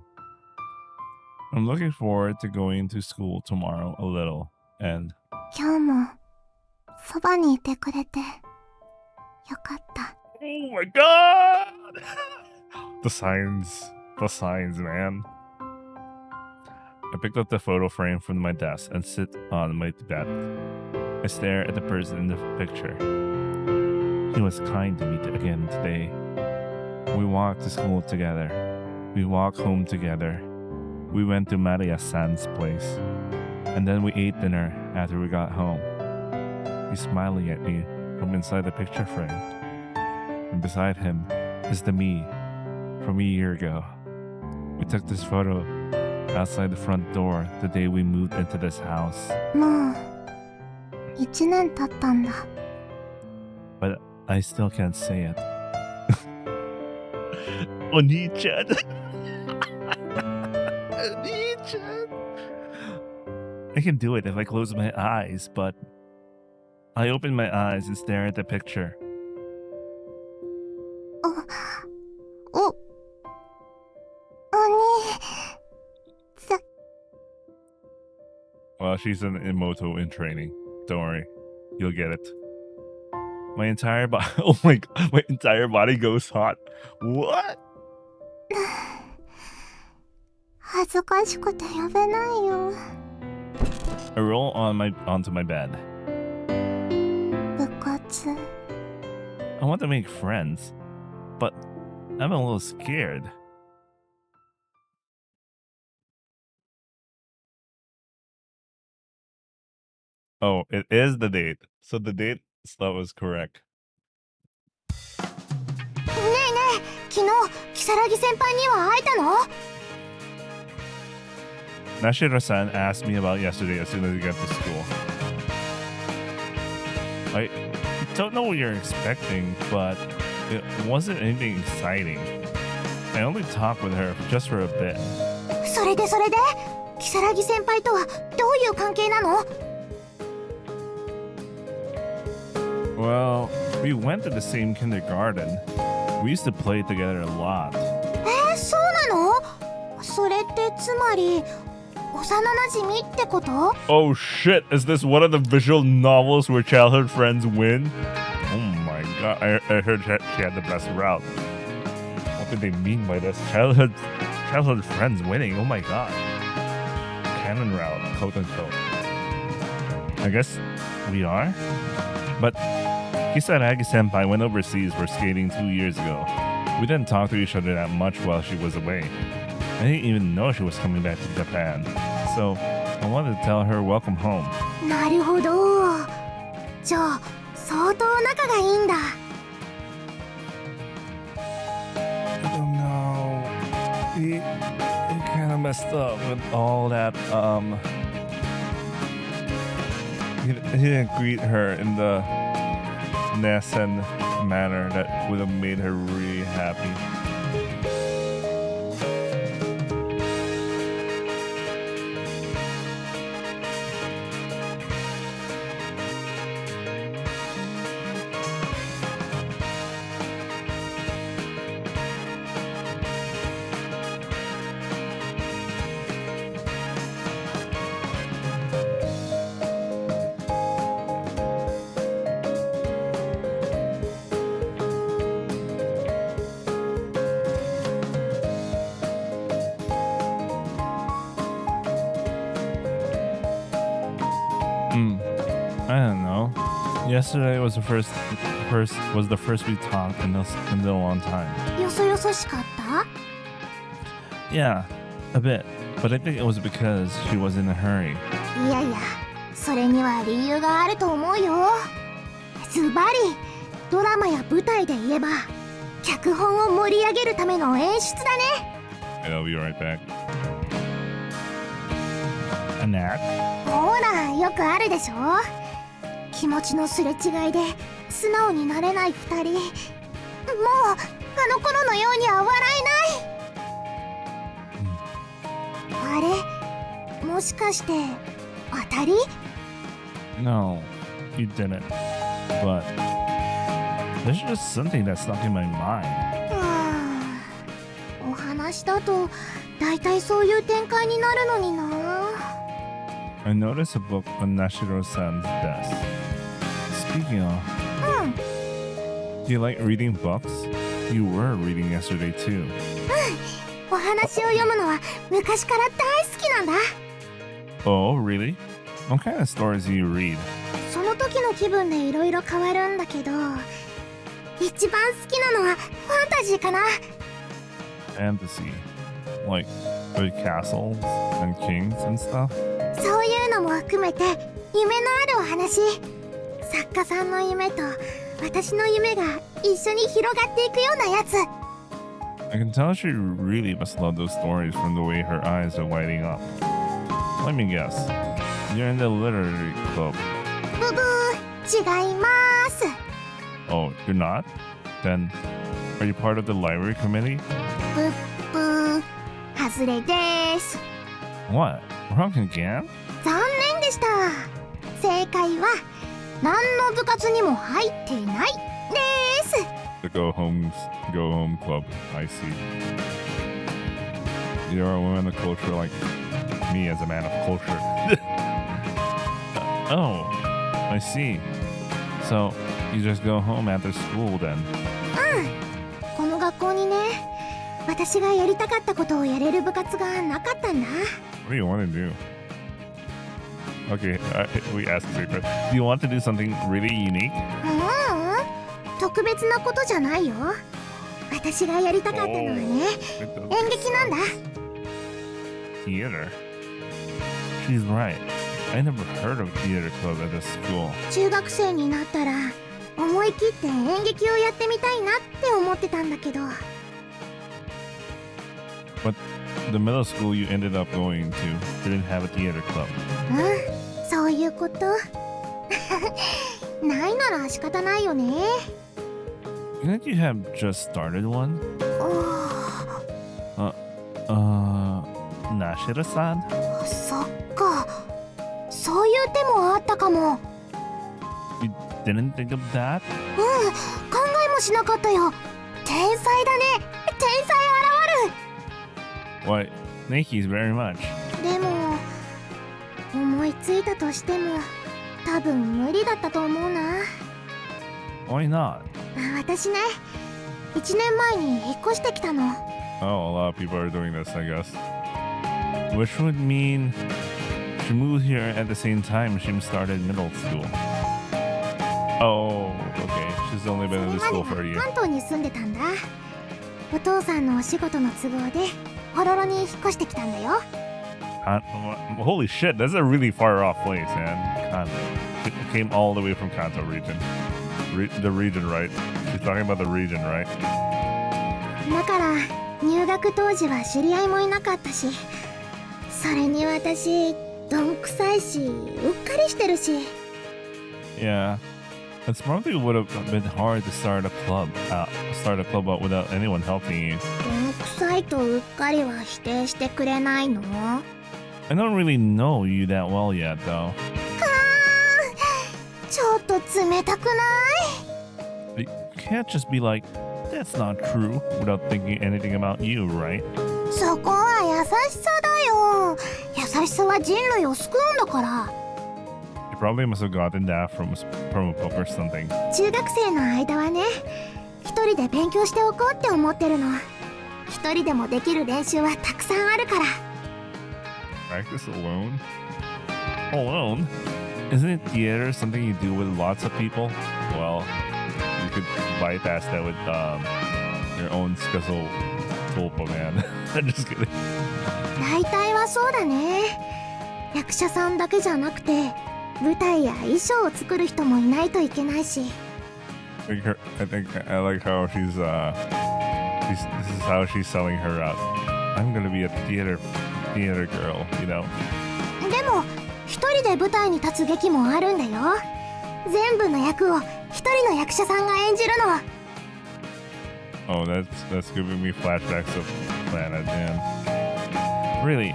I'm looking forward to going to school tomorrow a little, and 今日もそばにいてくれてよかった。 oh my god! The signs, man. I picked up the photo frame from my desk and sit on my bed. I stare at the person in the picture. He was kind to me again today. We walked to school together. We walked home together. We went to Maria-san's place. And then we ate dinner after we got home. He's smiling at me from inside the picture frame. And beside him is the me from a year ago. We took this photo outside the front door the day we moved into this house. もう1年経ったんだ。 But I still can't say it. Oni-chan. Oni-chan. I can do it if I close my eyes, but I open my eyes and stare at the picture. お兄さん。 Well, she's an Imoto in training. Don't worry. You'll get it. My entire body, oh my god, my entire body goes hot. What? 恥ずかしくて呼べないよ。 I roll onto my bed. 部活 I want to make friends, but I'm a little scared. Oh, it is the date. So the date stuff was correct. ねえねえ、昨日如月先輩には会えたの？ Nashiro-san asked me about yesterday as soon as we got to school. I don't know what you're expecting, but it wasn't anything exciting. I only talked with her just for a bit. それで如月先輩とはどういう関係なの？ Well, we went to the same kindergarten. We used to play together a lot. そうなの？それってつまり幼馴染ってこと？ Oh shit, is this one of the visual novels where childhood friends win? Oh my god, I heard she had the best route. What did they mean by this? Childhood friends winning, oh my god. Canon route, quote unquote. I guess we are? But Kisaragi-senpai went overseas for skating 2 years ago. We didn't talk to each other that much while she was away. I didn't even know she was coming back to Japan. So, I wanted to tell her welcome home. なるほど。じゃあ相当仲がいいんだ。 I don't know. He kind of messed up with all that, He didn't greet her in the Nasen manner that would have made her really happy. I don't know. Yesterday was the first we talked in a long time. よそよそしかった？ Yeah, a bit. But I think it was because she was in a hurry. いやいや、それには理由があると思うよ。ズバリドラマや舞台で言えば脚本を盛り上げるための演出だね。 I'll be right back. A nap? ほら、よくあるでしょ。気持ちのすれ違いで素直になれない二人。もうあの頃のようには笑えない。あれ、もしかして当たり？ No, you didn't. But there's just something that stuck in my mind. お話だとだいたいそういう展開になるのにな。 I noticed a book on Nashiro-san's desk. Speaking of, do you like reading books? You were reading yesterday too. お話を読むのは昔から大好きなんだ。 Oh, really? What kind of stories do you read? その時の気分でいろいろ変わるんだけど、一番好きなのはファンタジーかな。 Fantasy. Like big castles and kings and stuff? そういうのも含めて夢のあるお話。作家さんの夢と私の夢が一緒に広がっていくようなやつ。 I can tell she really must love those stories from the way her eyes are lighting up. Let me guess. You're in the literary club. ブブー、違います。 Oh, you're not? Then, are you part of the library committee? ブッブー、外れです。 What? Wrong again? 残念でした。正解は何の部活にも入っていないです。 The go home club. I see. You're a woman of culture like me as a man of culture. Oh, I see. So, you just go home after school then? この学校にね、私がやりたかったことをやれる部活がなかったんだ。 What do you want to do? Okay, we asked the secret. Do you want to do something really unique? 特別なことじゃないよ。私がやりたかったのはね、演劇なんだ。 Theater? She's right. I never heard of theater club at this school. 中学生になったら思い切って演劇をやってみたいなって思ってたんだけど。 But the middle school you ended up going to didn't have a theater club. そういうこと。ないなら仕方ないよね。 Couldn't you have just started one? Nashiro-san? そっか、そういう手もあったかも。 You didn't think of that? 考えもしなかったよ。天才だね。天才現 Why, thank you very much. る。でも思いついたとしても多分無理だったと思うな。 Why not? 私ね、1年前に引っ越してきたの。 Oh, a lot of people are doing this, I guess. Which would mean she moved here at the same time she started middle school. Oh, okay. She's only それ been ま in で this は school for a year. 関東に住んでたんだ。お父さんのお仕事の都合でホロロに引っ越してきたんだよ。Holy shit, that's a really far off place, man. Kanto. It came all the way from Kanto region. The region, right? She's talking about the region, right? だから入学当時は知り合いもいなかったし、それに私どんくさいしうっかりしてるし。 Yeah. It's probably would have been hard to start a club out without anyone helping you. どんくさいとうっかりは否定してくれないの？ I don't really know you that well yet, though. ちょっと冷たくない？ You can't just be like, that's not true, without thinking anything about you, right? そこは優しさだよ。優しさは人類を救うんだから。 You probably must have gotten that from a book or something. 中学生の間はね、一人で勉強しておこうって思ってるの。一人でもできる練習はたくさんあるから。 Practice alone? Alone? Isn't theater something you do with lots of people? Well, you could bypass that with your own schedule, man. I'm just kidding. 大体はそうだね。役者さんだけじゃなくて舞台や衣装を作る人もいないといけないし。 I think I like how this is how she's selling her out. I'm gonna be a theater girl, you know. でも一人で舞台に立つ劇もあるんだよ。全部の役を一人の役者さんが演じるの。 Oh, that's giving me flashbacks of Planet, man. Really?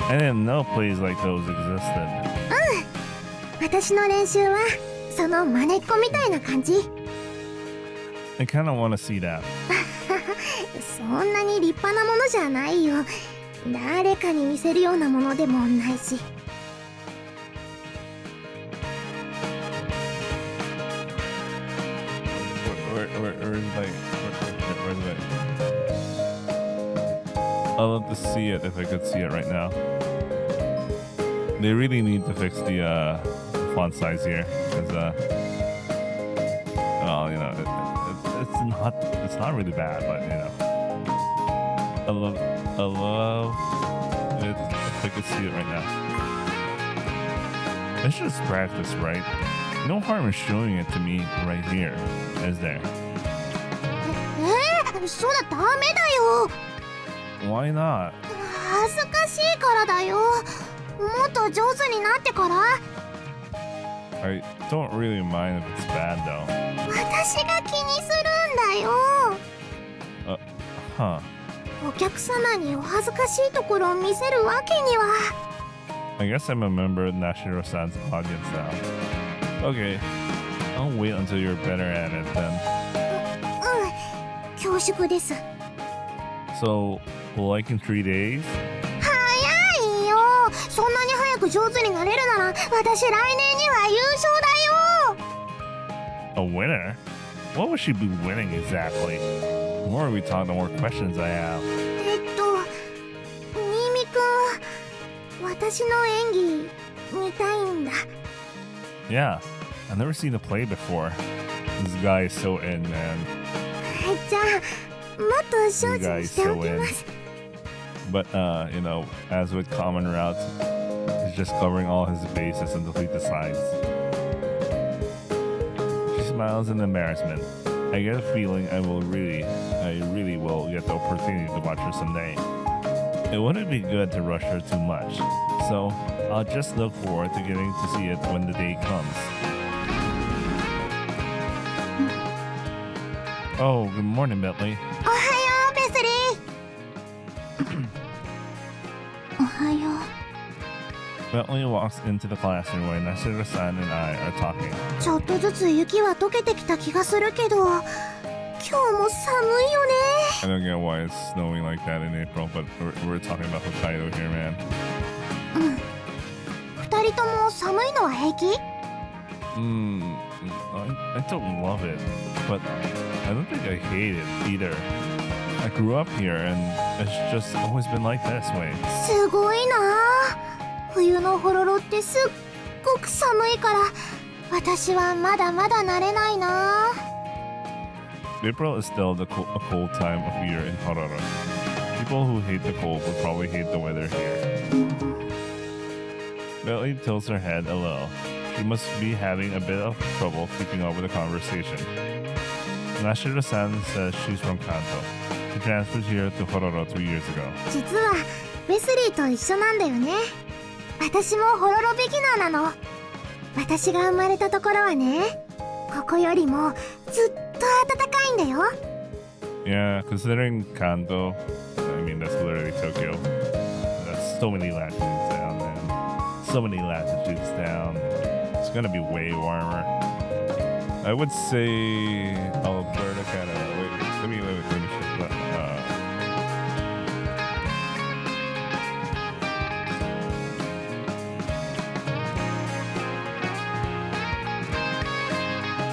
I didn't know plays like those existed. 私の練習はその真似っこみたいな感じ。 I kind of want to see that. そんなに立派なものじゃないよ。誰かに見せるようなものでもないし。 Where's the I'd love to see it if I could see it right now. They really need to fix the font size here, because well, you know, it's not really bad, but you know, I love it if I could see it right now. I should just practice, right? No harm in showing it to me right here, is there? そうだ、ダメだよ。 Why not? 恥ずかしいからだよ。もっと上手になってから。 I don't really mind if it's bad though. 私が気にするんだよ。Huh. お客様にお恥ずかしいところを見せるわけには。 I guess I'm a member of Nashiro-san's audience now. Okay, I'll wait until you're better at it then. 恐縮です。 So, like in 3 days? 早いよ。そんなに早く上手になれるなら、私来年には優勝だよ。 A winner? What would she be winning exactly? The more we talk, the more questions I have. 新見くん、私の演技見たいんだ。 Yeah, I've never seen the play before. This guy is so in, man. じゃあもっと精進しておきます。 But, you know, as with common routes, he's just covering all his bases until he decides. She smiles in embarrassment. I get a feeling I really will get the opportunity to watch her someday. It wouldn't be good to rush her too much, so I'll just look forward to getting to see it when the day comes. Oh, good morning, Bentley. おはよう、ベスリー。おはよう。 Bentley walks into the classroom where Nashiro-san and I are talking. ちょっとずつ雪は溶けてきた気がするけど、今日も寒いよね。 I don't get why it's snowing like that in April, but we're talking about Hokkaido here, man. 二人とも寒いのは平気？ I don't love it, but I don't think I hate it either. I grew up here and it's just always been like this way. すごいなあ。冬のホロロってすっごく寒いから、私はまだまだ慣れないな。 April is still a cold time of year in Harada. People who hate the cold would probably hate the weather here. Bentley tilts her head a little. She must be having a bit of trouble keeping up with the conversation. Nashiro-san says she's from Kanto. She transferred here to Harada 2 years ago. 実はベスリーと一緒なんだよね。私もホロロビギナーなの。私が生まれたところはね、ここよりもずっと暖かいんだよ。 Yeah, considering Kanto, I mean that's literally Tokyo. That's so many latitudes down, man. So many latitudes down. It's gonna be way warmer. I would say Alberta, Canada. Wait, let me shift that.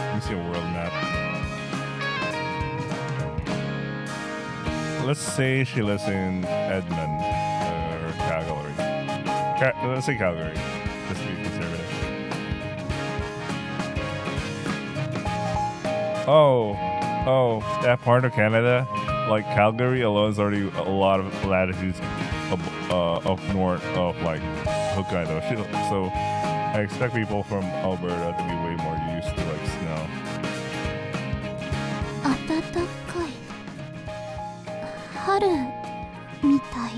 Let me see a world map. Let's say she lives in Edmond or Calgary. Let's say Calgary, just to be conservative. Oh, that part of Canada, like Calgary alone, is already a lot of latitudes up north of like Hokkaido. So I expect people from Alberta to be way more used to like snow. 暖かい春みたい。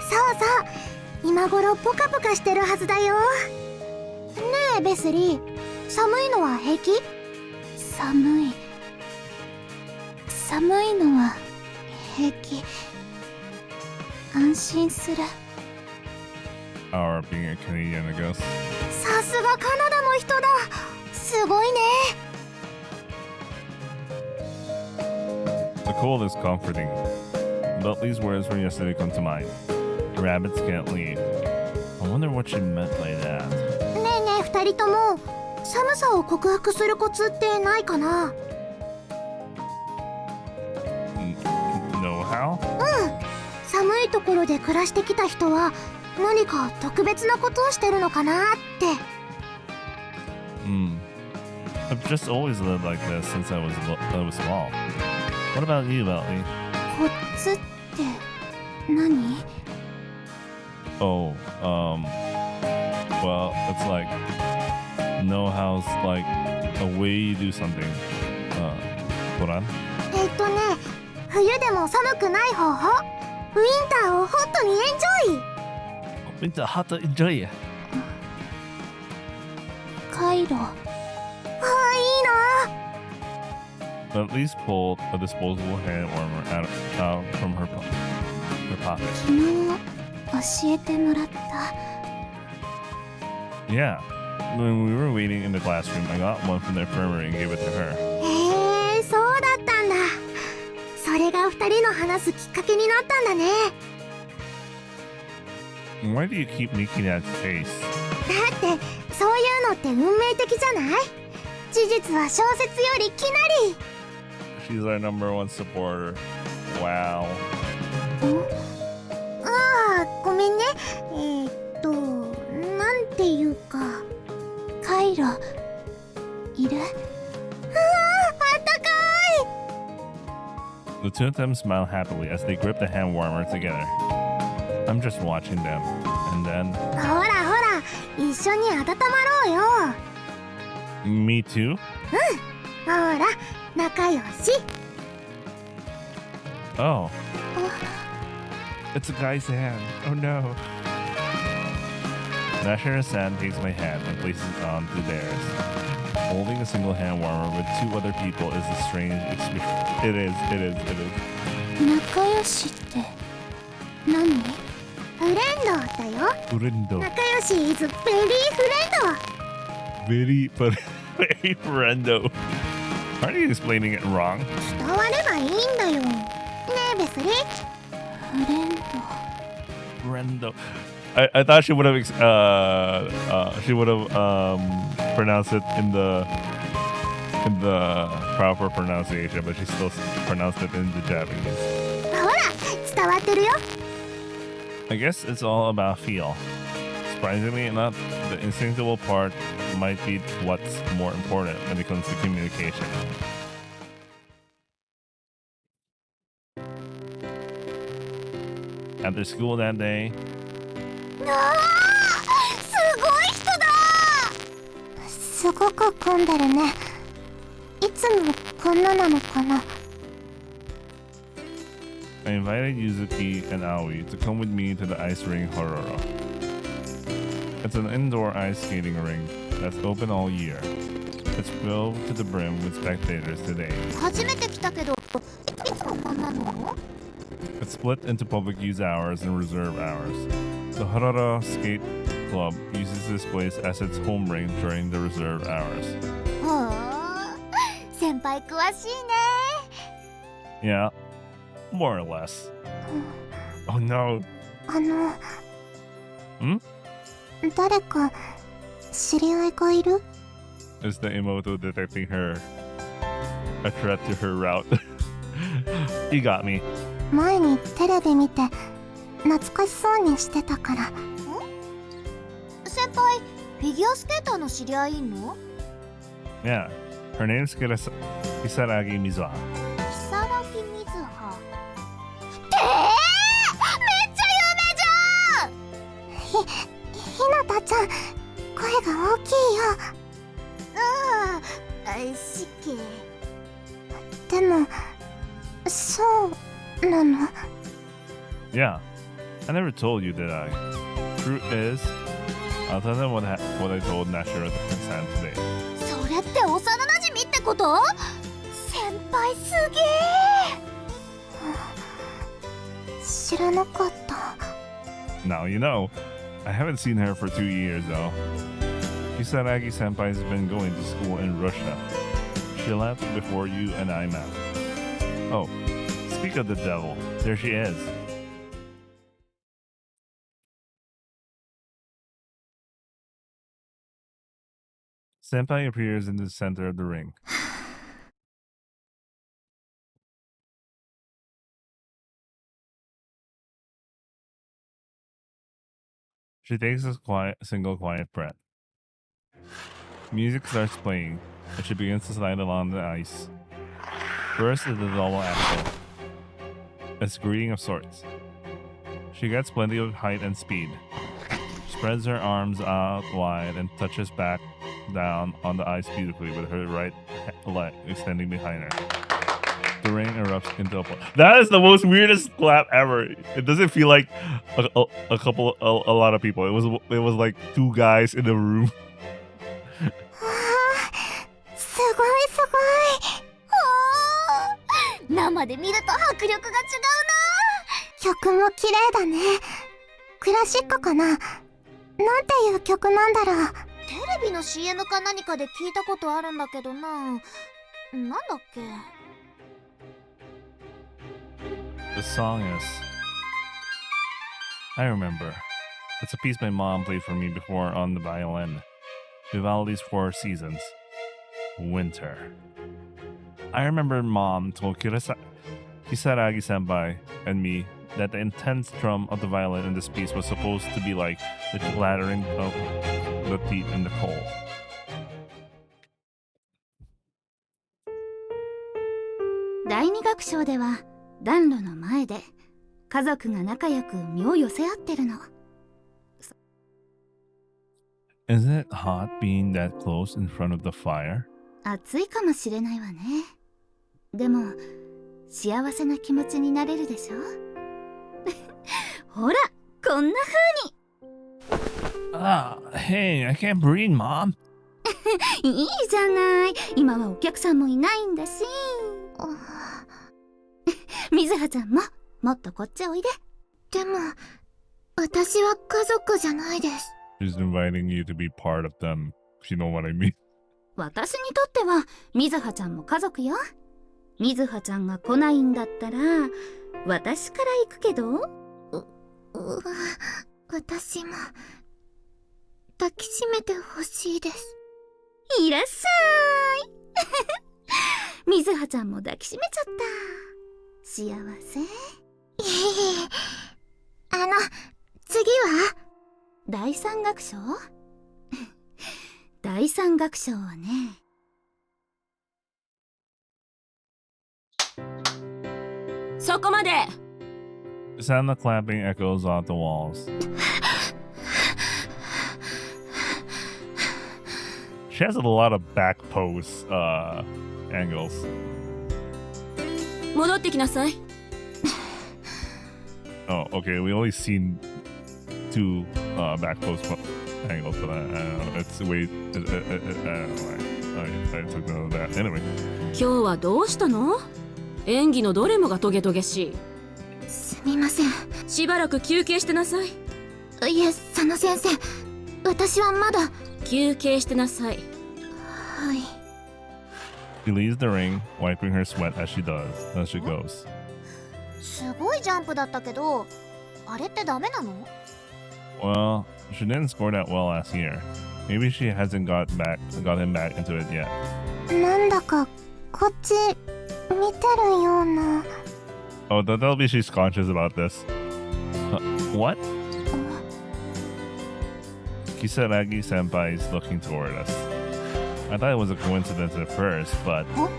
そうそう、今頃ポカポカしてるはずだよ。ねえベスリー、寒いのは平気？寒いのは平気。安心する。 Or being a Canadian, I guess. さすがカナダの人だ。すごいね。The cold is comforting. Bentley's words from yesterday come to mind. Rabbits can't leave. I wonder what she meant by that. ねえねえ二人とも、寒さを克服するコツってないかな？ Know how? 寒いところで暮らしてきた人は何か特別なことをしてるのかなって。I've just always lived like this since I was small. What about you, Bentley? コツって何？ Oh, well, it's like know how's like a way you do something. Hold on. 冬でも寒くない方法。ウィンターをホットにエンジョイ。Winter hot to enjoy. カイロ。ああ、いいな。Bentley's pulled a disposable hand warmer out from her pocket. 昨日教えてもらった。 Yeah. When we were waiting in the classroom, I got one from the infirmary and gave it to her. へえ、そうだったんだ。それが二人の話すきっかけになったんだね。Why do you keep making that face? だってそういうのって運命的じゃない？事実は小説よりきなり。 She's our number one supporter. Wow. ああ、ごめんね。なんていうか、カイロいる？うわあ、あったかい。 The two of them smile happily as they grip the hand warmer together. I'm just watching them, and then... ほらほら、一緒に温まろうよ。 Me too? ほら、仲良し。 Oh. It's a guy's hand. Oh no. Nasher's hand takes my hand and places it onto theirs. Holding a single hand warmer with two other people is a strange experience. It is. 仲良しって何？フレンドだよ。 Friendo. 仲良し is very フレンド。 Very friendo. Aren't you explaining it wrong? 伝わればいいんだよ。ねえベスリー。フレンド。 Friendo. I thought she would have pronounced it in the proper pronunciation, but she still pronounced it in the Japanese. ほら、伝わってるよ。 I guess it's all about feel. Surprisingly enough, the instinctual part might be what's more important when it comes to communication. After school that day, ああ、すごい人だ。すごく混んでるね。いつもこんななのかな。 I invited Yuzuki and Aoi to come with me to the ice rink Haruka. It's an indoor ice skating rink that's open all year. It's filled to the brim with spectators today. 初めて来たけど、いつもこんなの？ It's split into public use hours and reserve hours. The Haruka Skate Club uses this place as its home rink during the reserve hours. ほー、先輩詳しいね。 Yeah, more or less. Oh no. 誰か知り合いがいる？ Is the Imoto detecting a threat to her route? You got me. 前にテレビ見て懐かしそうにしてたから。先輩、フィギュアスケーターの知り合いいんの？ Yeah, Her name's Kisaragi Mizuha. 如月水葉めっちゃ有名じゃん。ひなたちゃん、声が大きいよ。しけ。でもそうなの？ Yeah, I never told you, did I? Truth is, I'll tell them what I told Nashiro and Sam today. それって幼馴染ってこと？先輩すげえ。知らなかった。 Now you know. I haven't seen her for 2 years though. Kisaragi senpai has been going to school in Russia. She left before you and I met. Oh, speak of the devil, there she is. Senpai appears in the center of the ring. She takes a single quiet breath. Music starts playing, and she begins to slide along the ice. First is the double axel. It's a greeting of sorts. She gets plenty of height and speed. Spreads her arms out wide and touches back down on the ice beautifully with her right leg extending behind her. The ring erupts into a... That is the most weirdest clap ever. It doesn't feel like a lot of people. It was like 2 guys in the room. すごいすごい。生で見ると迫力が違うな。曲も綺麗だね。クラシックかな。なんていう曲なんだろう。テレビの CM か何かで聞いたことあるんだけどな。なんだっけ。The song is... I remember. It's a piece my mom played for me before on the violin. Vivaldi's 4 Seasons. Winter. I remember Mom told Kisaragi senpai and me that the intense strum of the violin in this piece was supposed to be like the clattering of the teeth in the coal. 第二楽章では暖炉の前で家族が仲良く身を寄せ合ってるの。 Isn't it hot being that close in front of the fire? 暑いかもしれないわね。でも幸せな気持ちになれるでしょ。ほら、こんな風に。Hey, I can't breathe, Mom. いいじゃない。今はお客さんもいないんだし。水葉ちゃんももっとこっちおいで。でも私は家族じゃないです。 She's inviting you to be part of them, if you know what I mean. 私にとっては水葉ちゃんも家族よ。水葉ちゃんが来ないんだったら私から行くけど。私も抱きしめてほしいです。いらっしゃい。水葉ちゃんも抱きしめちゃった。幸せ。次は第3楽章。第3楽章はね。そこまで。 The sound of clapping echoes off the walls. She has a lot of back pose angles. 戻ってきなさい。 Oh, okay. We only seen 2 back pose angles, but I don't know. It's way. I don't know why. I took note of that. Anyway. 今日はどうしたの？演技のどれもがトゲトゲしい。すみません。しばらく休憩してなさい。いえ、佐野先生、私はまだ。休憩してなさい。はい。 She leaves the ring, wiping her sweat as she goes. すごいジャンプだったけど、あれってダメなの？ Well, she didn't score that well last year. Maybe she hasn't got him back into it yet. なんだかこっち見てるような。 Oh, that'll be she's conscious about this. What? Kisaragi senpai is looking toward us. I thought it was a coincidence at first, but こ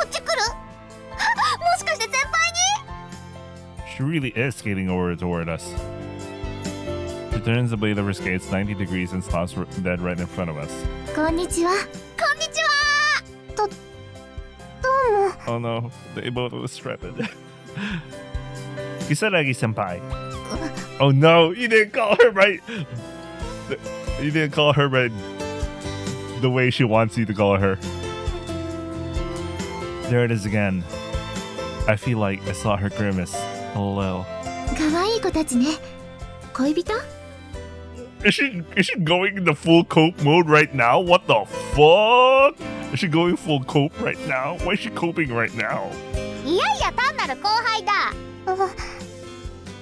っち来るもしかして先輩 she really is skating over toward us. She turns the blade of her skates 90 degrees and stops dead right in front of us. にこんにちはこんにちはどうも Oh no, they both was shredded. Kisaragi senpai. Oh no, you didn't call her right. You didn't call her right the way she wants you to call her. There it is again. I feel like I saw her grimace. Hello. かわいい子たちね恋人 Is she going into full cope mode right now? What the fuck? Is she going full cope right now? Why is she coping right now? いやいや単なる後輩だ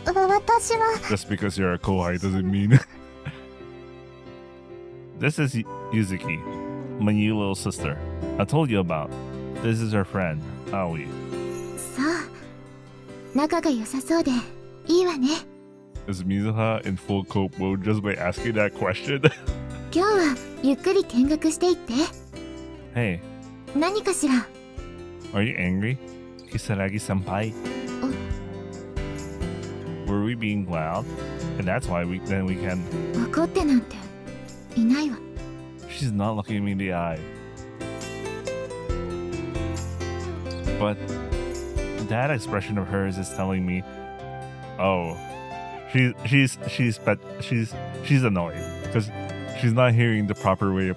私は Just because you're a kohai doesn't mean. This is Yuzuki, my new little sister. I told you about. This is her friend, Aoi. そう仲が良さそうでいいわね Is Mizuha in full cope mode just by asking that question? 今日はゆっくり見学していって Hey, 何かしら are you angry? Kisaragi senpai? Were we being loud? And that's why we can... 怒ってなんていないわ She's not looking me in the eye. But that expression of hers is telling me, oh, she's annoyed because she's not hearing the proper way of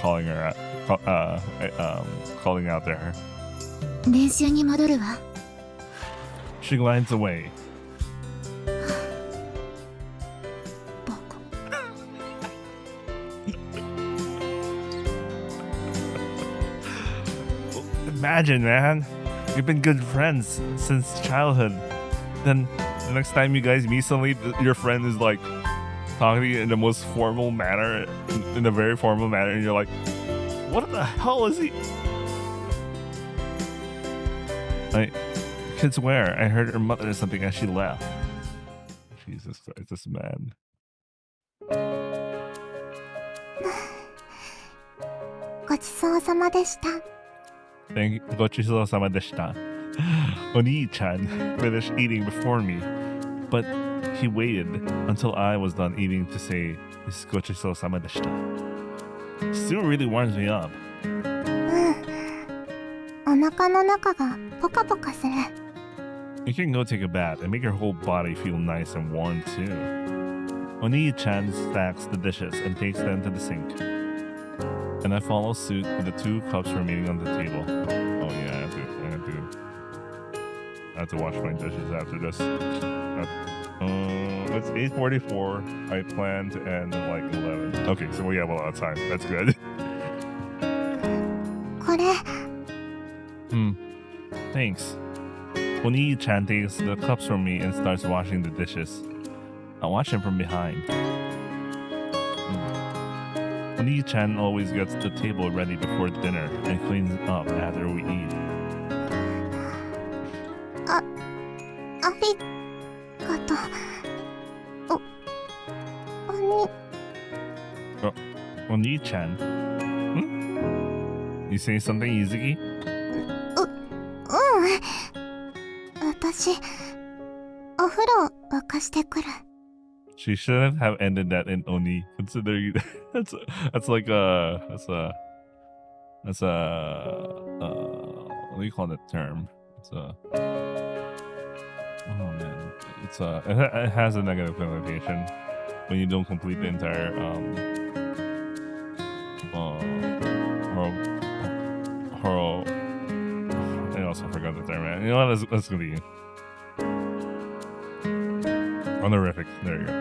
calling her out, calling out to her. 練習に戻るわ She glides away. バカ Imagine, man, you've been good friends since childhood. Then the next time you guys meet, suddenly your friend is like talking to you in the most formal manner, in a very formal manner, and you're like, what the hell is he? Like, kids swear, I heard her mother or something as she left. Jesus Christ, this man. ごちそうさまでした Thank you, Gochiso-sama deshita. Oni-chan finished eating before me, but he waited until I was done eating to say, "This Gochiso-sama deshita." Still really warms me up. お腹の中がポカポカする You can go take a bath and make your whole body feel nice and warm too. Oni-chan stacks the dishes and takes them to the sink. And I follow suit with the 2 cups remaining on the table. Oh yeah, I have to wash my dishes after this. It's 8:44. I plan to end at like 11. Okay, so we have a lot of time. That's good. これ Thanks. Oni-chan takes the cups from me and starts washing the dishes. I watch him from behind. Oni-chan always gets the table ready before dinner and cleans up after we eat. ありがとうOni-chan? You saying something, Yuzuki? 私お風呂沸かしてくる She shouldn't have ended that in Oni, considering that's like what do you call that term? Oh man, it has a negative connotation when you don't complete the entire I also forgot the term, man. You know what? Let's continue. Honorific. There you go.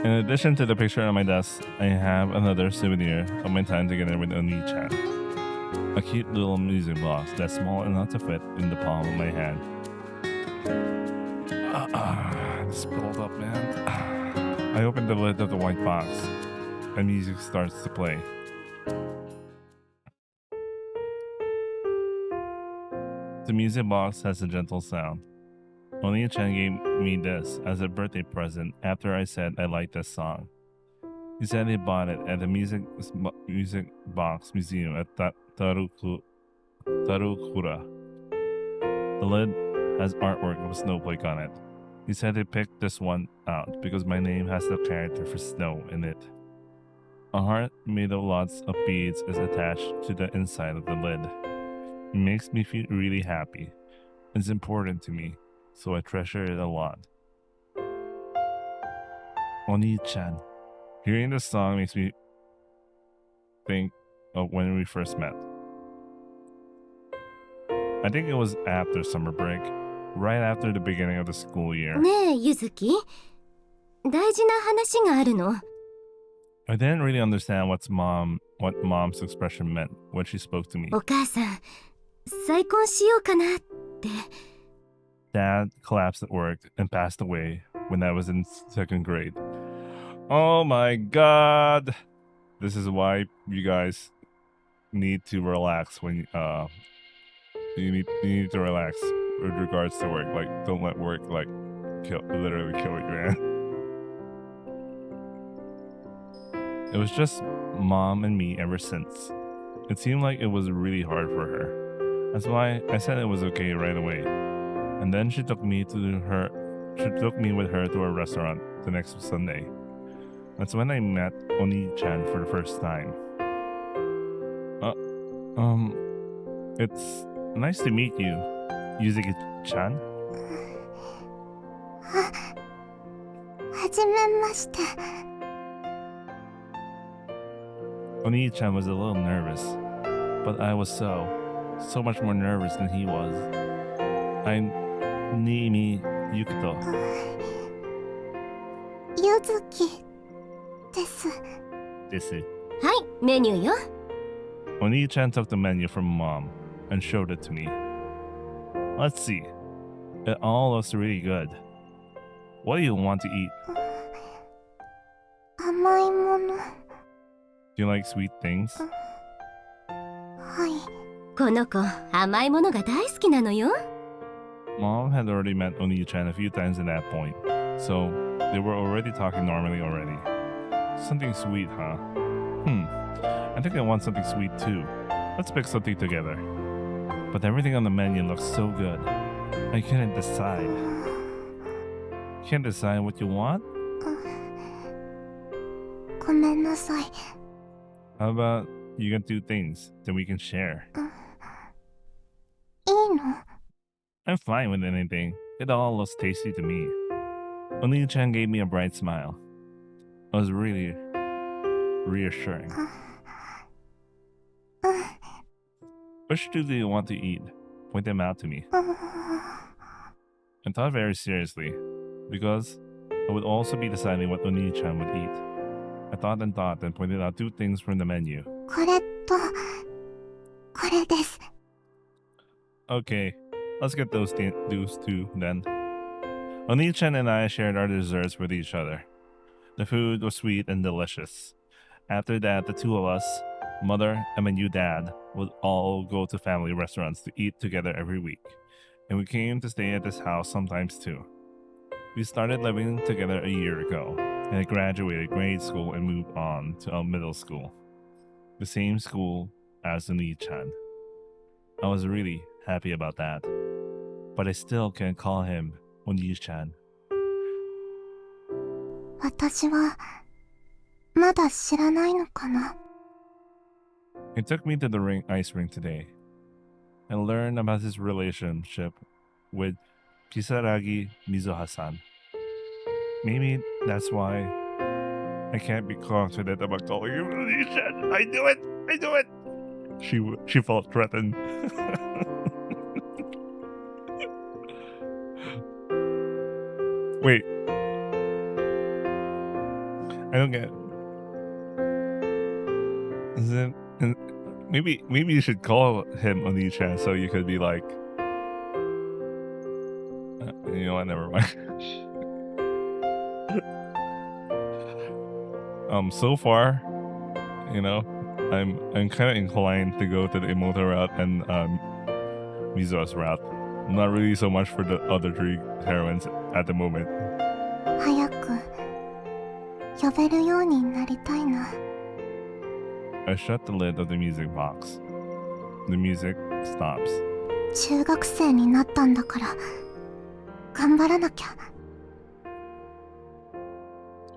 In addition to the picture on my desk, I have another souvenir of my time together with Oni-chan. A cute little music box that's small enough to fit in the palm of my hand. It's built up, man. I open the lid of the white box, and music starts to play. The music box has a gentle sound. Oni-chan gave me this as a birthday present after I said I liked this song. He said he bought it at the music box museum at Tarukura. The lid has artwork of a snowflake on it. He said he picked this one out because my name has the character for snow in it. A heart made of lots of beads is attached to the inside of the lid. It makes me feel really happy. It's important to me, so I treasure it a lot. Oni-chan. Hearing this song makes me think of when we first met. I think it was after summer break, right after the beginning of the school year. ねえゆずき、大事な話があるの。 I didn't really understand what mom's expression meant when she spoke to me. お母さん、再婚しようかなって。 Dad collapsed at work and passed away when I was in second grade. Oh my god! This is why you guys need to relax when you need to relax with regards to work. Like, don't let work like literally kill you, man. It was just mom and me ever since. It seemed like it was really hard for her. That's why I said it was okay right away. And then she took me with her to a restaurant the next Sunday. That's when I met Oni-chan for the first time. It's nice to meet you, Yuzuki-chan. はじめまして。 Oni-chan was a little nervous, but I was so much more nervous than he was. I'm Niimi Yukito. ゆずきです。This is. はい、メニューよ。 Oni-chan took the menu from mom and showed it to me. Let's see. It all looks really good. What do you want to eat? 甘いもの。 Do you like sweet things? はい。この子、甘いものが大好きなのよ。 Mom had already met Oni-chan a few times at that point, so they were already talking normally already. Something sweet, huh? I think I want something sweet too. Let's pick something together. But everything on the menu looks so good. I couldn't decide. Can't decide what you want? ごめんなさい。 How about you get two things, then we can share? いいの？ I'm fine with anything. It all looks tasty to me. Oni-chan gave me a bright smile. It was really reassuring. Which two do you want to eat? Point them out to me. I thought very seriously, because I would also be deciding what Oni-chan would eat. I thought and pointed out two things from the menu. これと、これです。 Okay, let's get those two then. Oni-chan and I shared our desserts with each other. The food was sweet and delicious. After that, the two of us, mother and my new dad, would all go to family restaurants to eat together every week. And we came to stay at this house sometimes too. We started living together a year ago, and I graduated grade school and moved on to a middle school. The same school as Oni-chan. I was really happy about that. But I still can't call him Oni-chan. 私は、まだ知らないのかな。 He took me to the ice rink today. I learned about his relationship with Kisaragi Mizuha-san. Maybe that's why I can't be confident about calling him Oni-chan. I knew it! I knew it! She felt threatened. Wait. I don't get it. Is it... Maybe you should call him Oni-chan so you could be like... you know what, never mind. So far, you know, I'm kind of inclined to go to the Imoto route and Mizuha's route. Not really so much for the other three heroines at the moment. 早く、呼べるようになりたいな。 I shut the lid of the music box. The music stops. 中学生になったんだから頑張らなきゃ。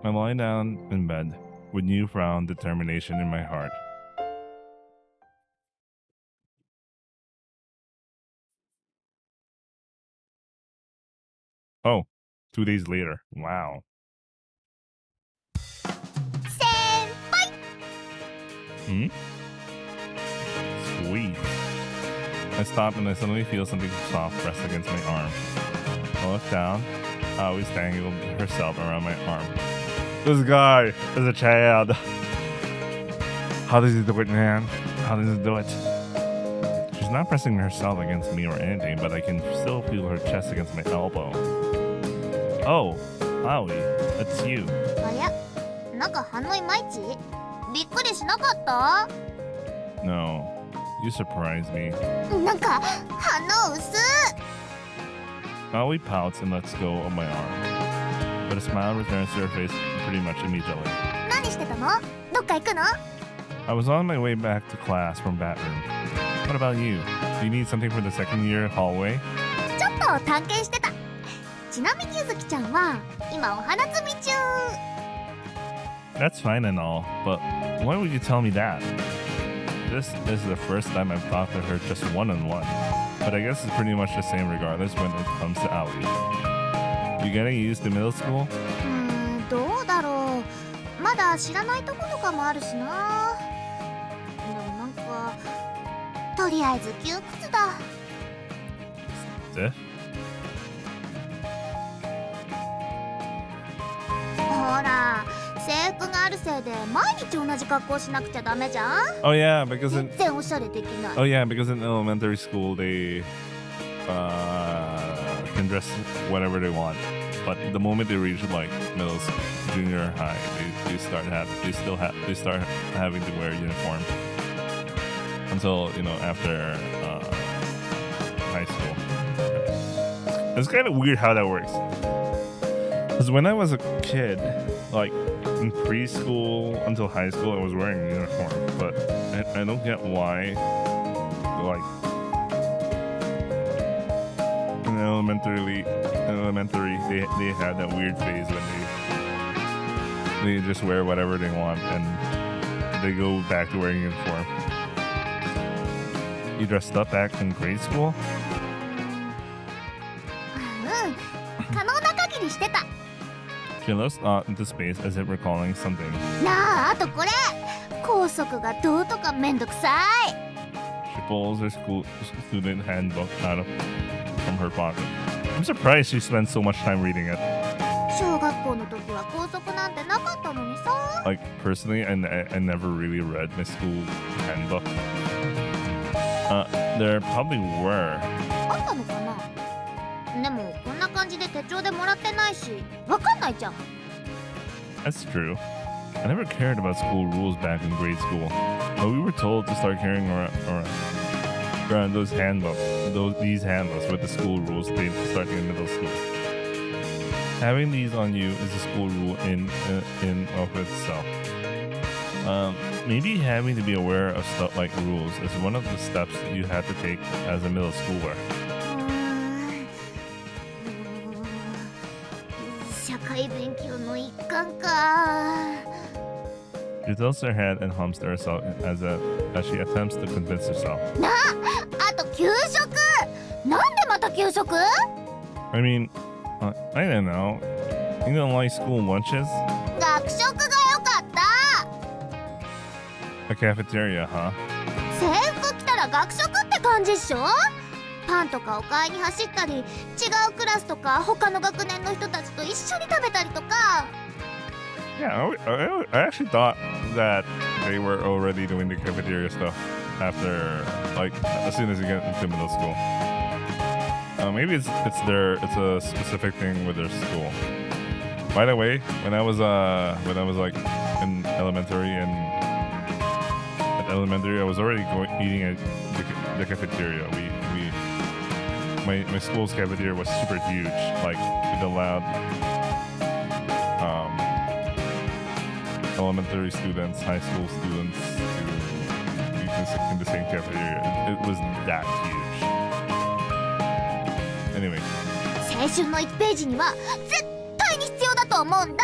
I lie down in bed with newfound determination in my heart. Oh, 2 days later. Wow. 先輩 Hmm? Sweet. I stop and I suddenly feel something soft press against my arm. I look down. Aoi's tangled herself around my arm. This guy is a child. How does he do it, man? How does he do it? She's not pressing herself against me or anything, but I can still feel her chest against my elbow. Oh, Aoi, that's you. あや、なんか反応いまいち？びっくりしなかった？ No, you surprised me. なんか反応薄っ。 Aoi pouts and lets go of my arm, but a smile returns to her face pretty much immediately. 何してたの？どっか行くの？ I was on my way back to class from Bat Room. What about you? Do you need something for the second year hallway? ちょっと探検してた。ちなみにゆずきちゃんは今お花摘み中。 That's fine and all, but why would you tell me that? This is the first time I've talked to her just one-on-one, but I guess it's pretty much the same regardless when it comes to Aoi. You getting used to middle school? どうだろう。まだ知らないとことかもあるしな。でもなんかとりあえず窮屈だ。 Stiff? ほら、制服があるせいで毎日同じ格好しなくちゃダメじゃん。 Oh yeah, because 全然おしゃれできない。 oh yeah, because in elementary school they can dress whatever they want, but the moment they reach like middle school, junior high, they start having to wear a uniform until after high school. It's kind of weird how that works. Because when I was a kid, like in preschool until high school, I was wearing a uniform, but I don't get why, like in elementary they had that weird phase when they just wear whatever they want and they go back to wearing a uniform. You dressed up back in grade school? 可能な限りしてた。 She looks out into space as if recalling something. なあ、あとこれ校則がどうとかめんどくさい。 She pulls her school student handbook out from her pocket. I'm surprised she spent so much time reading it. 小学校の時は校則なんてなかったのにさ。 Like personally, I never really read my school handbook. There probably were. あったのかな。でもこんな感じで手帳でもらってないし、わかんないじゃん。 That's true. I never cared about school rules back in grade school, but we were told to start carrying around these handbooks with the school rules starting in middle school. Having these on you is a school rule in of itself. Maybe having to be aware of stuff like rules is one of the steps you have to take as a middle schooler. 社会勉強の一環か。 She tilts her head and hums to herself as she attempts to convince herself. なあ、あと給食。なんでまた給食？ I mean, I don't know. You don't like school lunches? 学食が良かった。 A cafeteria, huh? 制服着たら学食って感じっしょ。パンとかお買いに走ったり、違うクラスとか他の学年の人たちと一緒に食べたりとか。 Yeah, I actually thought that they were already doing the cafeteria stuff after, like, as soon as you get into middle school. Maybe it's a specific thing with their school. By the way, when I was like in elementary I was already eating at the cafeteria. My school's cafeteria was super huge, like with a loud elementary students, high school students to eat in the same cafeteria. It was that huge. Anyway. 青春の1ページには絶対に必要だと思うんだ。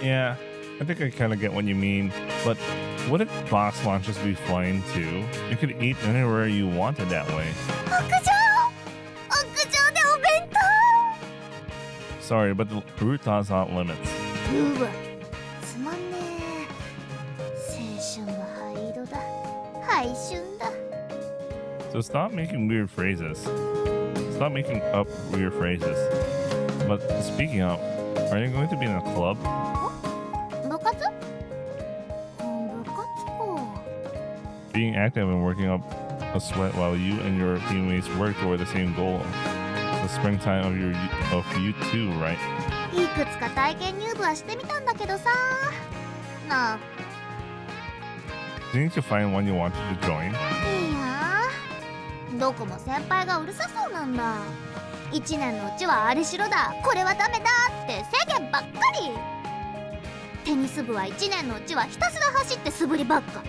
Yeah, I think I kind of get what you mean, but wouldn't box lunches be fine too? You could eat anywhere you wanted that way. 屋上でお弁当。 Sorry, but the route does not limits. うわ、つまんねえ。青春は灰色だ。灰春だ。 So stop making weird phrases. Stop making up weird phrases. But speaking of, are you going to be in a club? 部活？部活か。 Being active and working up a sweat while you and your teammates work toward the same goal. It's the springtime of you too, right? いくつか体験入部はしてみたんだけどさ。なあ。 Do you need to find one you wanted to join? いやー、どこも先輩がうるさそうなんだ。1年のうちはあれしろだ、これはダメだって制限ばっかり。テニス部は1年のうちはひたすら走って素振りばっか。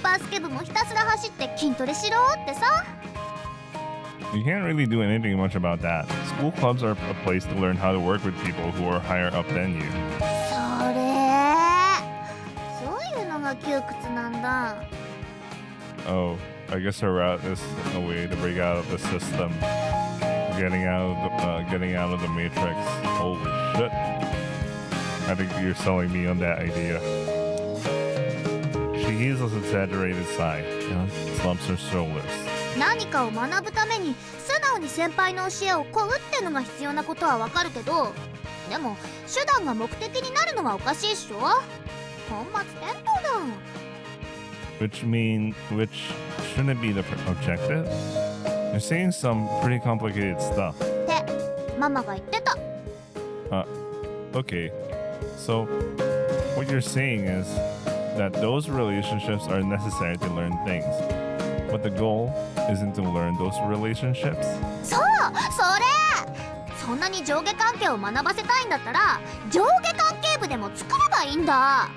バスケ部もひたすら走って筋トレしろってさ。 You can't really do anything much about that. School clubs are a place to learn how to work with people who are higher up than you. そういうのが窮屈なんだ。 Oh, I guess her route is a way to break out of the system. Getting out of the matrix. Holy shit. I think you're selling me on that idea. She heaves an exaggerated sigh and slumps her shoulders. 何かを学ぶために素直に先輩の教えを請うってのが必要なことはわかるけど、でも手段が目的になるのはおかしいっしょ。本末転倒だ。 Which shouldn't be the objective? You're saying some pretty complicated stuff. ってママが言ってた。Okay. So, what you're saying is that those relationships are necessary to learn things. But the goal isn't to learn those relationships? そう、それ。そんなに上下関係を学ばせたいんだったら上下関係部でも作ればいいんだ。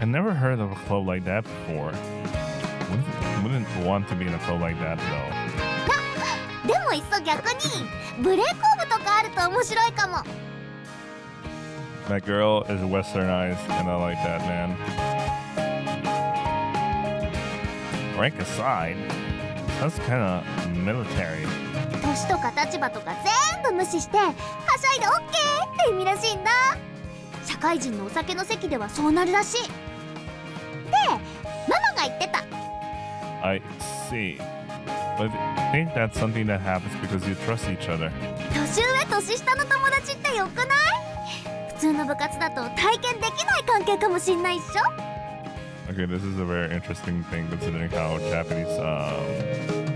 I never heard of a club like that before. Wouldn't want to be in a club like that though. でもいっそ逆にブレイク部とかあると面白いかも。 That girl is westernized and I like that, man. Rank aside, that's kind of military. 年とか立場とか全部無視してはしゃいで OK って意味らしいんだ。社会人のお酒の席ではそうなるらしい。で、ママが言ってた。 I see. But I think that's something that happens because you trust each other. 年上年下の友達ってよくない？普通の部活だと体験できない関係かもしんないっしょ。 Okay, this is a very interesting thing considering how Japanese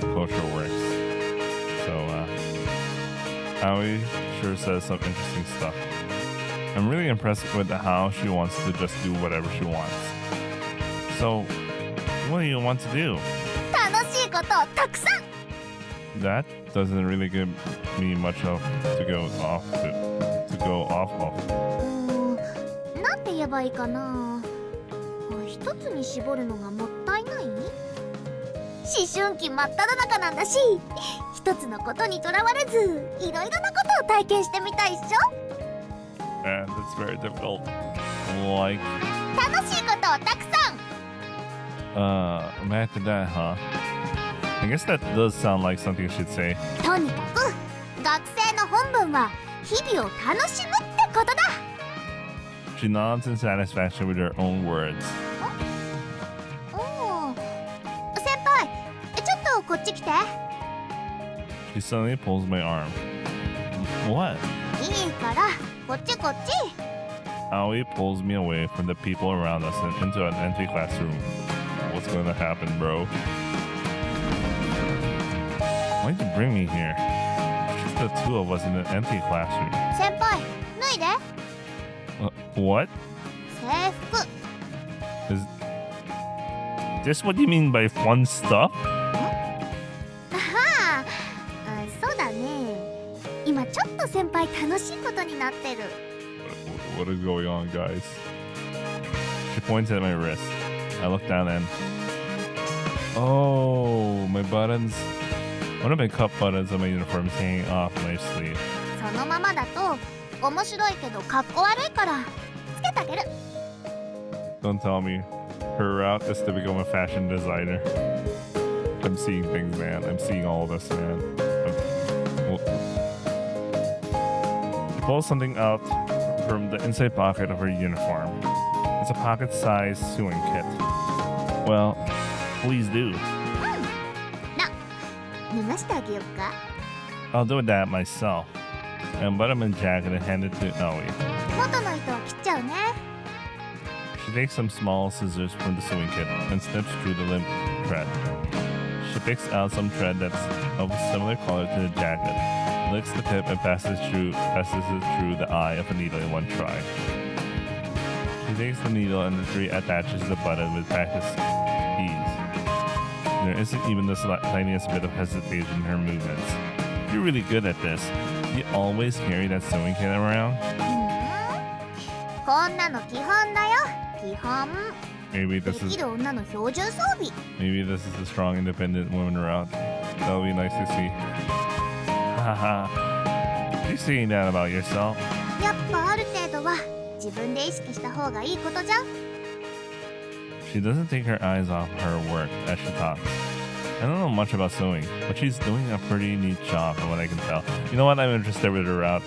culture works. So, Aoi sure says some interesting stuff. I'm really impressed with how she wants to just do whatever she wants. So, what do you want to do? 楽しいことをたくさん。 That doesn't really give me much of to go off of. なんて言えばいいかな。一つに絞るのがもったいない？思春期真っ只中なんだし、一つのことにとらわれず、いろいろなことを体験してみたいっしょ。 And it's very difficult. Like, 楽しいことをたくさん。 back to that, huh? I guess that does sound like something you should say. とにかく学生の本分は日々を楽しむってことだ。 She nods in satisfaction with her own words. おお、先輩、ちょっとこっち来て。 She suddenly pulls my arm. What? いいからこっちこっち。 Aoi pulls me away from the people around us and into an empty classroom. What's going to happen, bro? Why'd you bring me here? Just the two of us in an empty classroom. 先輩、脱いで。 What? 制服。 Is this what you mean by fun stuff? ああ、そうだね。今ちょっと先輩楽しいことになってる。 What is going on, guys? She points at my wrist. I look down and... Oh, my buttons. One of my cup buttons on my uniform is hanging off my sleeve. そのままだと面白いけどかっこ悪いからつけてあげる。 Don't tell me. Her route is to become a fashion designer. I'm seeing things, man. I'm seeing all this, man. She pulls something out from the inside pocket of her uniform. It's a pocket-sized sewing kit. Well, please do. 脱がしてあげようか。 I'll do that myself. I unbutton my jacket and hand it to Ellie. 元の糸を切っちゃうね。 She takes some small scissors from the sewing kit and snips through the limp thread. She picks out some thread that's of a similar color to the jacket, licks the tip and passes it through the eye of a needle in one try. She takes the needle and reattaches the button with practice ease. There isn't even the tiniest bit of hesitation in her movements. You're really good at this. You always carry that sewing kit around? こんなの基本だよ。基本。 Maybe で this is きる女の標準装備。 maybe this is the strong, independent woman route. That'll be nice to see. Haha. You saying that about yourself? やっぱある程度は自分で意識した方がいいことじゃん。 She doesn't take her eyes off her work as she talks. I don't know much about sewing, but she's doing a pretty neat job from what I can tell. You know what? I'm interested with her route.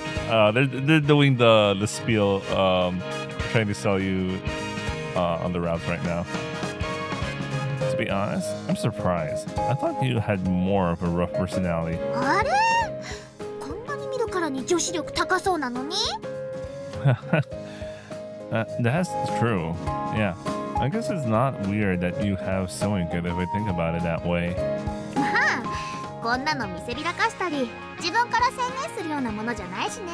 They're doing the spiel, trying to sell you on the routes right now. To be honest, I'm surprised. I thought you had more of a rough personality. あれ？こんなに見るからに女子力高そうなのに？ That's true. Yeah. I guess it's not weird that you have sewing kit if I think about it that way. まあ、こんなの見せびらかしたり、自分から宣言するようなものじゃないしね。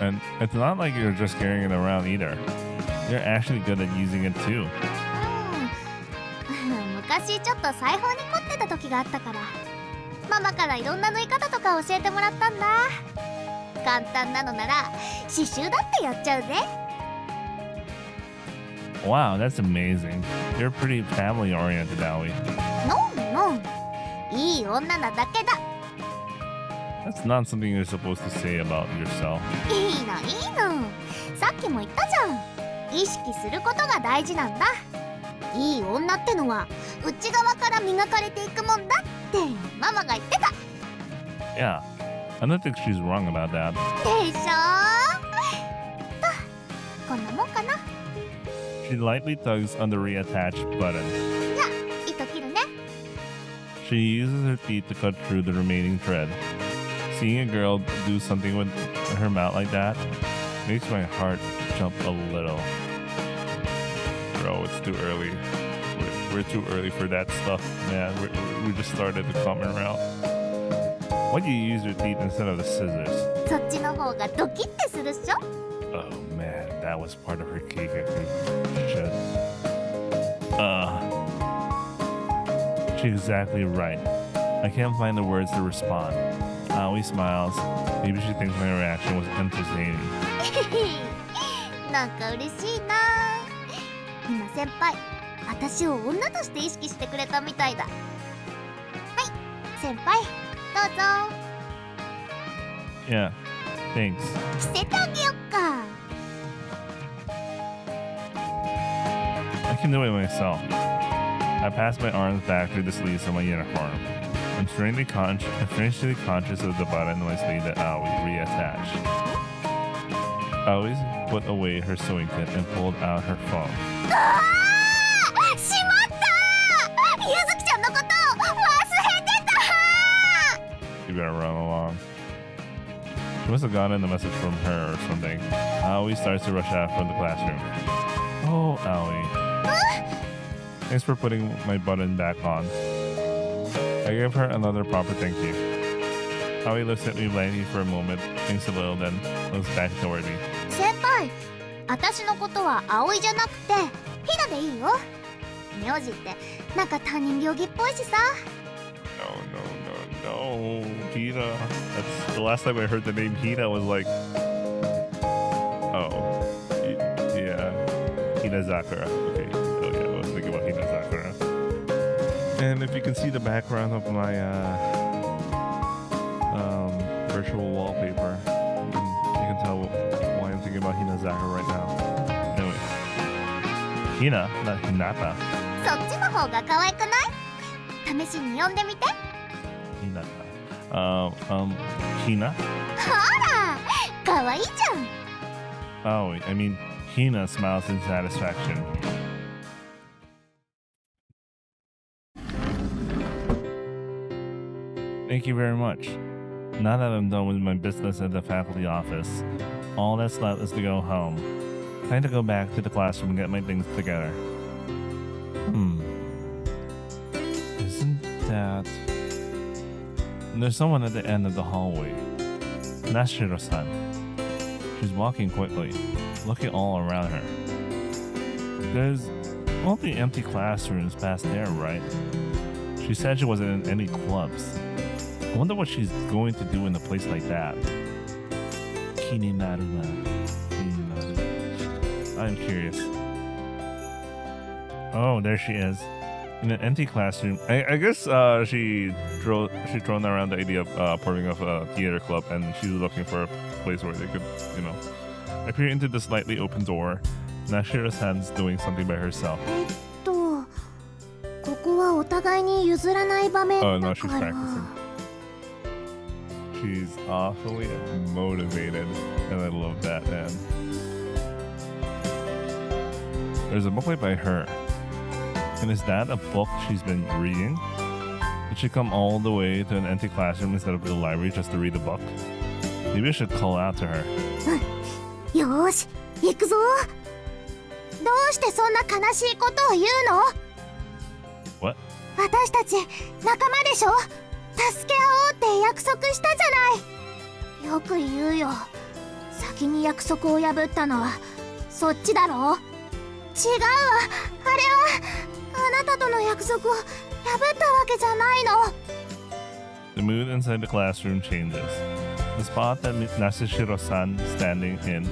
And it's not like you're just carrying it around either. You're actually good at using it too. 昔ちょっと裁縫に凝ってた時があったから、ママからいろんな縫い方とか教えてもらったんだ。簡単なのなら刺繍だってやっちゃうぜ。 Wow, that's amazing. You're pretty family oriented, Allie. ノンノン、いい女なだけだ。 That's not something you're supposed to say about yourself. いいのいいの、さっきも言ったじゃん。意識することが大事なんだ。いい女ってのは内側から磨かれていくもんだってママが言ってた。 Yeah, I don't think she's wrong about that. でしょ。と、こんなもんかな。 She lightly tugs on the reattached button. じゃあ糸切るね。 She uses her teeth to cut through the remaining thread. Seeing a girl do something with her mouth like that makes my heart jump a little. Bro, it's too early. We're too early for that stuff, man. We just started the common route. Why do you use your teeth instead of the scissors? そっちの方がドキッてするっしょ。 Oh man, that was part of her cake. Shit. She's exactly right. I can't find the words to respond. Aoi smiles. Maybe she thinks my reaction was entertaining. なんか嬉しいな。今先輩、私を女として意識してくれたみたいだ。はい、先輩、どうぞ。 Yeah, thanks. 着せてあげよっか。 I can do it myself. I pass my arms back through the sleeves of my uniform. I'm strangely conscious of the button on my sleeve that Aoi reattached. Aoi put away her sewing kit and pulled out her phone. あー、しまった。ゆずきちゃんのこと忘れてた。 You better run along. She must have gotten a message from her or something. Aoi starts to rush out from the classroom. Oh, Aoi. Thanks for putting my button back on. I give her another proper thank you. Aoi looks at me blankly for a moment, thinks a little, then looks back toward me. 先輩、私のことは葵じゃなくてひなでいいよ。名字ってなんか他人行儀っぽいしさ。 No. Hina. That's the last time I heard the name Hina was like... Oh. Yeah. Hinazakura. Okay. Oh yeah, I was thinking about Hinazakura. And if you can see the background of my virtual wallpaper, you can tell why I'm thinking about Hinazakura right now. Anyway, Hina, not Hinata. そっちの方が可愛くない？試しに読んでみて。Hinata. Hina? ほら、可愛いじゃん。 Oh, I mean, Hina smiles in satisfaction. Thank you very much. Now that I'm done with my business at the faculty office, all that's left is to go home. Time to go back to the classroom and get my things together. Isn't that... There's someone at the end of the hallway. Nashiro-san. She's walking quickly, looking all around her. There's only empty classrooms past there, right? She said she wasn't in any clubs. I wonder what she's going to do in a place like that. I'm curious. Oh, there she is. In an empty classroom. I guess she thrown around the idea of forming of a theater club, and she was looking for a place where they could, appear into the slightly open door. Nashiro-san's doing something by herself. ここはお互いに譲らない場面 Oh no, だ she's から。 practicing. She's awfully motivated, and I love that, man. There's a booklet by her. And is that a book she's been reading? Did she come all the way to an empty classroom instead of the library just to read a book? Maybe I should call out to her. よーし、行くぞ。どうしてそんな悲しいことを言うの？ What? 私たち仲間でしょ？助け合おうって約束したじゃない。よく言うよ。先に約束を破ったのはそっちだろ？違うわ。あれはあなたとの約束を破ったわけじゃないの。 The mood inside the classroom changes. The spot that Nashiro-san standing in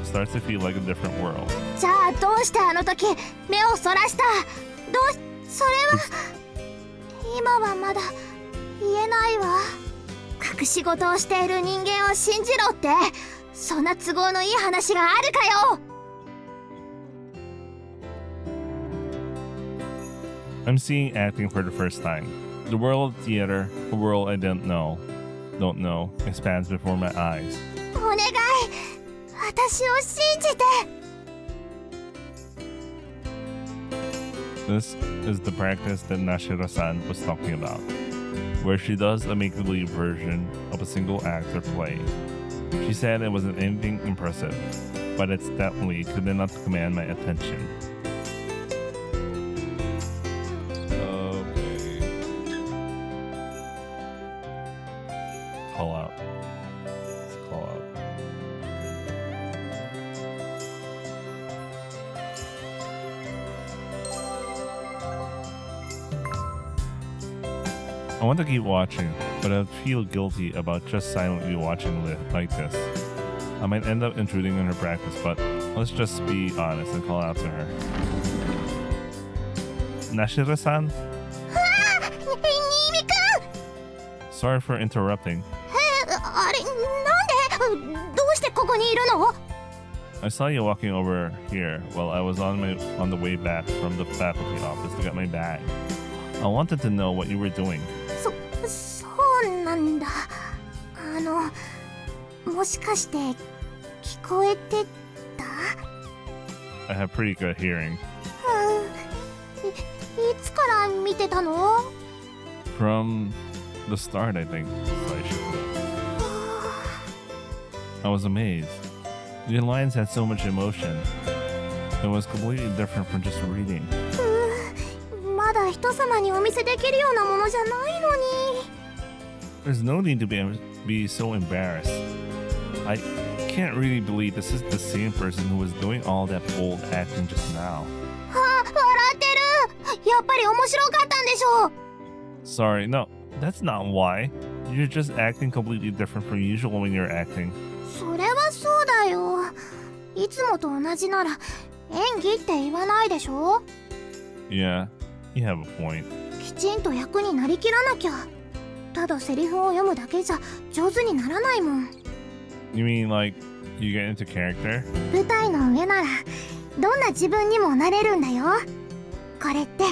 starts to feel like a different world. じゃあどうしてあの時目をそらした？それは今はまだ言えないわ。隠し事をしている人間を信じろって、そんな都合のいい話があるかよ。 I'm seeing acting for the first time. The world of theater, a world I don't know, expands before my eyes. お願い、私を信じて。 This is the practice that Nashiro-san was talking about, where she does a make-believe version of a single act or play. She said it wasn't anything impressive, but it's definitely good enough to command my attention. Okay. Call out. Let's call out. I want to keep watching, but I feel guilty about just silently watching like this. I might end up intruding on her practice, but let's just be honest and call out to her. Nashiro-san? あ、新見くん。 Sorry for interrupting. あれ、なんで？どうしてここにいるの？ I saw you walking over here while I was on the way back from the faculty office to get my bag. I wanted to know what you were doing. そうなんだ。もしかして聞こえてた？ I have pretty good hearing. いつから見てたの？ From the start, I think. I was amazed. The lines had so much emotion. It was completely different from just reading. まだ人様にお見せできるようなものじゃないのに。 There's no need to be so embarrassed. I can't really believe this is the same person who was doing all that bold acting just now. 笑ってる。やっぱり面白かったんでしょう。 Sorry, no, that's not why. You're just acting completely different from usual when you're acting. それはそうだよ。いつもと同じなら演技って言わないでしょ。 Yeah, you have a point. きちんと役になりきらなきゃ。ただセリフを読むだけじゃ上手にならないもん。 You mean like you get into character? 舞台の上ならどんな自分にもなれるんだよ。これって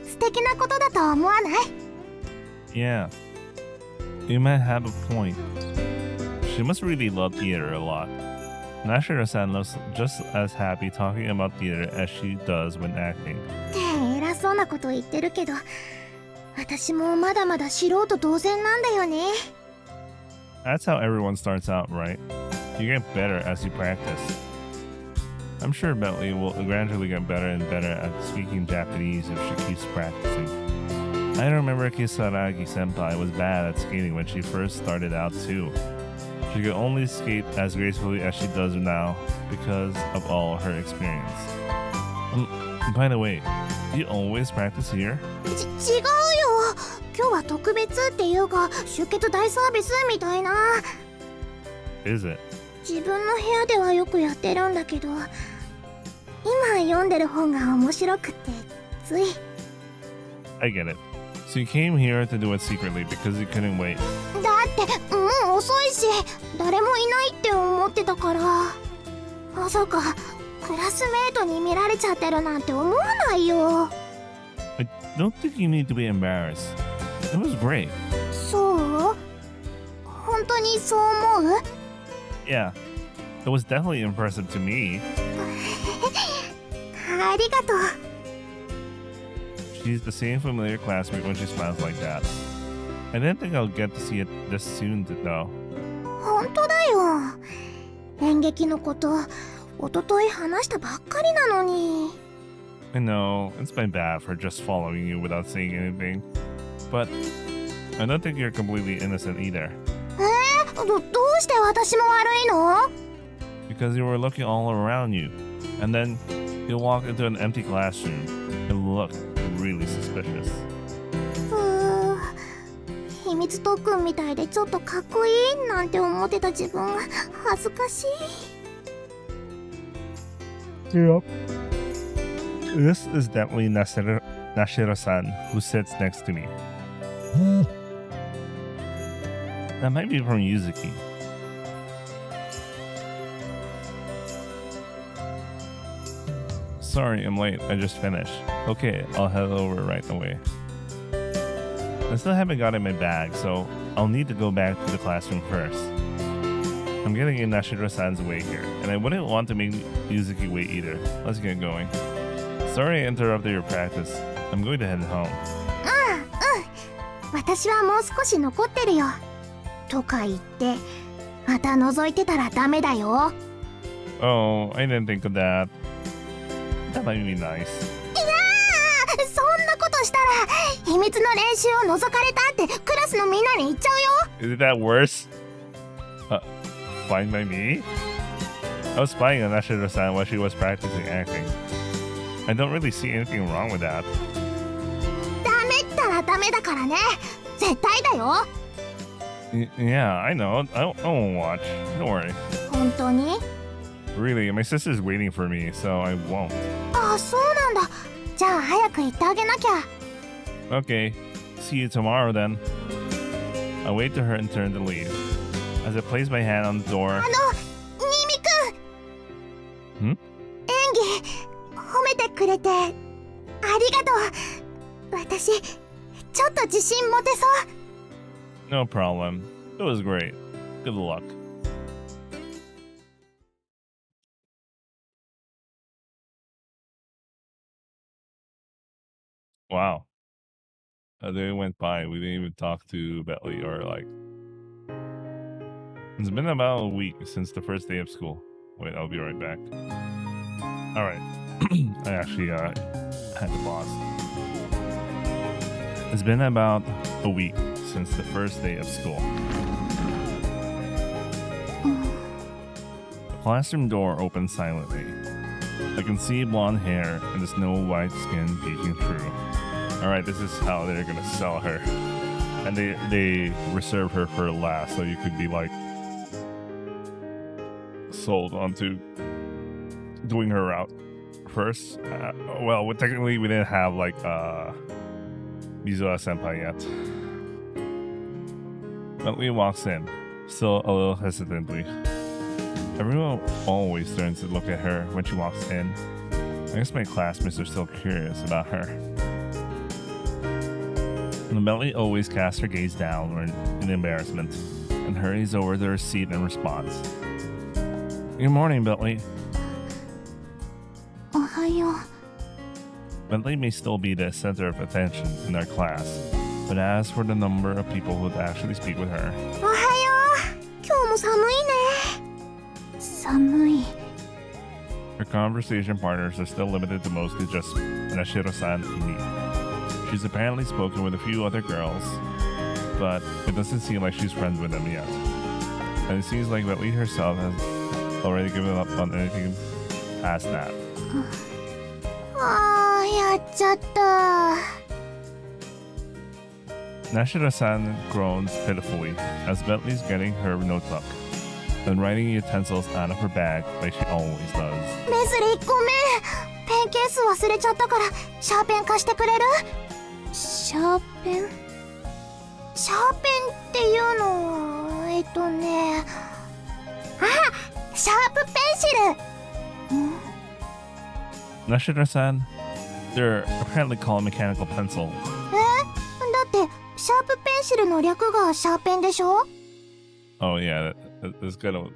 素敵なことだと思わない？ Yeah, you might have a point. She must really love theater a lot. Nashiro-san looks just as happy talking about theater as she does when acting. って偉そうなこと言ってるけど、私もまだまだ素人同然なんだよね。 That's how everyone starts out, right? You get better as you practice. I'm sure Bentley will gradually get better and better at speaking Japanese if she keeps practicing. I remember Kisaragi-senpai was bad at skating when she first started out too. She could only skate as gracefully as she does now because of all her experience. By the way, do you always practice here? 違うよ。今日は特別っていうか出血大サービスみたいな。 Is it? 自分の部屋ではよくやってるんだけど、今読んでる本が面白くってつい。 I get it. So you came here to do it secretly because you couldn't wait. だってもう遅いし誰もいないって思ってたから。まさかクラスメートに見られちゃってるなんて思わないよ。 I don't think you need to be embarrassed. It was great. そう？本当にそう思う？ Yeah, it was definitely impressive to me. ありがとう。 She's the same familiar classmate when she smiles like that. I didn't think I'll get to see it this soon, though. 本当だよ。演劇のこと一昨日話したばっかりなのに。 I know, it's my bad for just following you without saying anything. But I don't think you're completely innocent either. どうして私も悪いの？ Because you were looking all around you. And then you walked into an empty classroom. It looked really suspicious. 秘密特訓みたいでちょっとかっこいいなんて思ってた自分が恥ずかしい。 Yep. This is definitely Nashiro-san, who sits next to me. That might be from Yuzuki. Sorry, I'm late. I just finished. Okay, I'll head over right away. I still haven't gotten my bag, so I'll need to go back to the classroom first. I'm getting in Nashiro-san's way here, and I wouldn't want to make Yuzuki wait either. Let's get going. Sorry I interrupted your practice. I'm going to head home. 私はもう少し残ってるよ。とか言って、また覗いてたらダメだよ。 Oh, I didn't think of that. That might be nice. そんなことしたら秘密の練習を覗かれたってクラスのみんなに言っちゃうよ。 Is it that worse? Fine by me? I was spying on Nashiro-san while she was practicing acting. I don't really see anything wrong with that. ダメったらダメだからね。絶対だよ。 Yeah, I know. I won't watch. Don't worry. 本当に？ Really, my sister's waiting for me, so I won't. あ、そうなんだ。じゃあ早く行ってあげなきゃ。 Okay, see you tomorrow then. I wait to her and turn to leave. As I place my hand on the door. 新見くん。ん？演技褒めてくれてありがとう。私ちょっと自信持てそう。 No problem. It was great. Good luck. Wow. A day went by. We didn't even talk to Bentley or like. It's been about a week since the first day of school. Wait, I'll be right back. All right. I actually had to pause. It's been about a week since the first day of school. The classroom door opened silently. I can see blonde hair and the snow white skin peeking through. Alright, this is how they're gonna sell her. And they reserve her for last, so you could be like sold onto doing her route. first. Well, technically we didn't have like Mizuha Senpai yet. Bentley walks in, still a little hesitantly. Everyone always turns to look at her when she walks in. I guess my classmates are still curious about her. And Bentley always casts her gaze downward in embarrassment and hurries over to her seat in response. Good morning, Bentley. おはよう。 Bentley may still be the center of attention in our class, but as for the number of people who would actually speak with her, おはよう。今日も寒いね。寒い。 her conversation partners are still limited to mostly just Nashiro-san and me. She's apparently spoken with a few other girls, but it doesn't seem like she's friends with them yet. And it seems like Bentley herself has already given up on anything past that. あー、やっちゃった。 Nashiro-san groans pitifully as Bentley's getting her notebook and writing utensils out of her bag like she always does. レズリー、ごめん。ペンケース忘れちゃったからシャーペン貸してくれる？シャーペン？シャーペンっていうのはあ、シャープペンシル。 Nashiro-san, they're apparently called mechanical pencil. だってシャープペンシルの略がシャーペンでしょ？ Oh yeah, it's gonna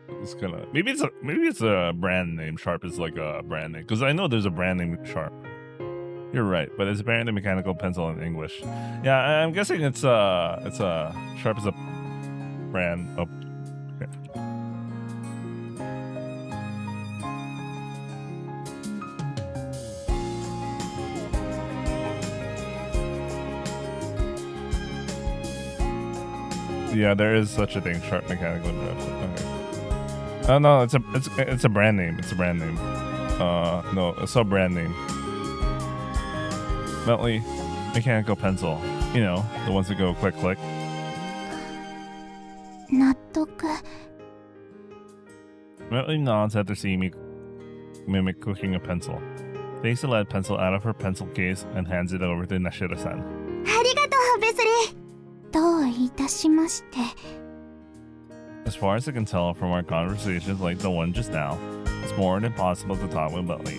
maybe it's a brand name. Sharp is like a brand name because I know there's a brand name Sharp. You're right, but it's apparently mechanical pencil in English. Yeah, I'm guessing it's Sharp is a brand of. Yeah, there is such a thing, Sharp Mechanical Pencil. Okay. Oh no, it's a brand name. It's a brand name. No, it's a brand name. Bentley Mechanical Pencil. You know, the ones that go click click. 納得。 Bentley nods after seeing me mimic cooking a pencil. Takes a lead pencil out of her pencil case and hands it over to Nashiro-san. ありがとう、ベスリー。どういたしまして。 As far as I can tell from our conversations like the one just now, it's more than possible to talk with Bentley.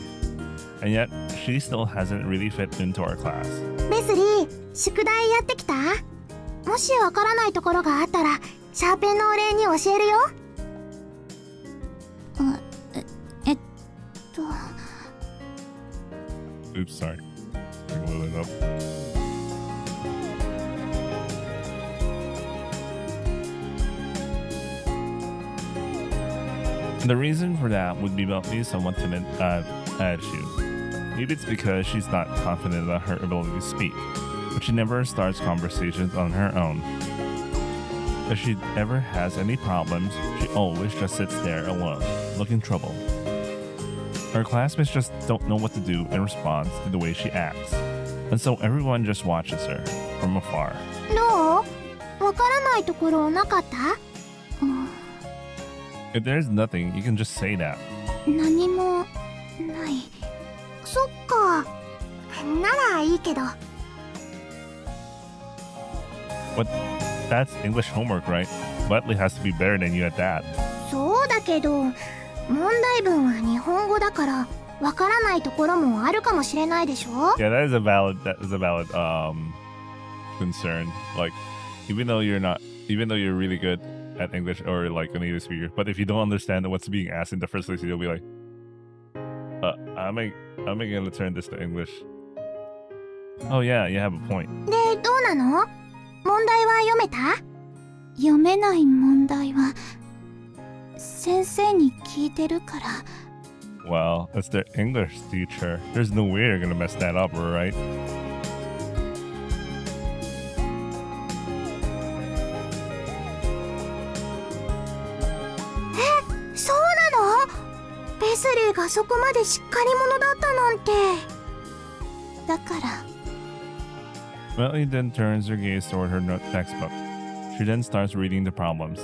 And yet, she still hasn't really fit into our class. ベスリー、宿題やってきた？もしわからないところがあったら、シャーペンのお礼に教えるよ。Oops, sorry. I blew it up. The reason for that would be Bentley's somewhat timid attitude. Maybe it's because she's not confident about her ability to speak, but she never starts conversations on her own. If she ever has any problems, she always just sits there alone, looking troubled. Her classmates just don't know what to do in response to the way she acts, and so everyone just watches her from afar. どう？わからないところなかった？ If there's nothing, you can just say that. 何もない。そっか。ならいいけど。 But that's English homework, right? Bentley has to be better than you at that. そうだけど、問題文は日本語だからわからないところもあるかもしれないでしょ？ Yeah, that is a valid concern. Like, even though you're really good at English or like a native speaker, but if you don't understand what's being asked in the first place, you'll be like, am I gonna turn this to English? Oh yeah, you have a point. で、どうなの？問題は読めた？読めない問題は先生に聞いてるから。 Well, it's their English teacher. There's no way you're gonna mess that up, right? そうなの？ベスリーがそこまでしっかり者だったなんて。だから。 Bentley then turns her gaze toward her textbook. She then starts reading the problems.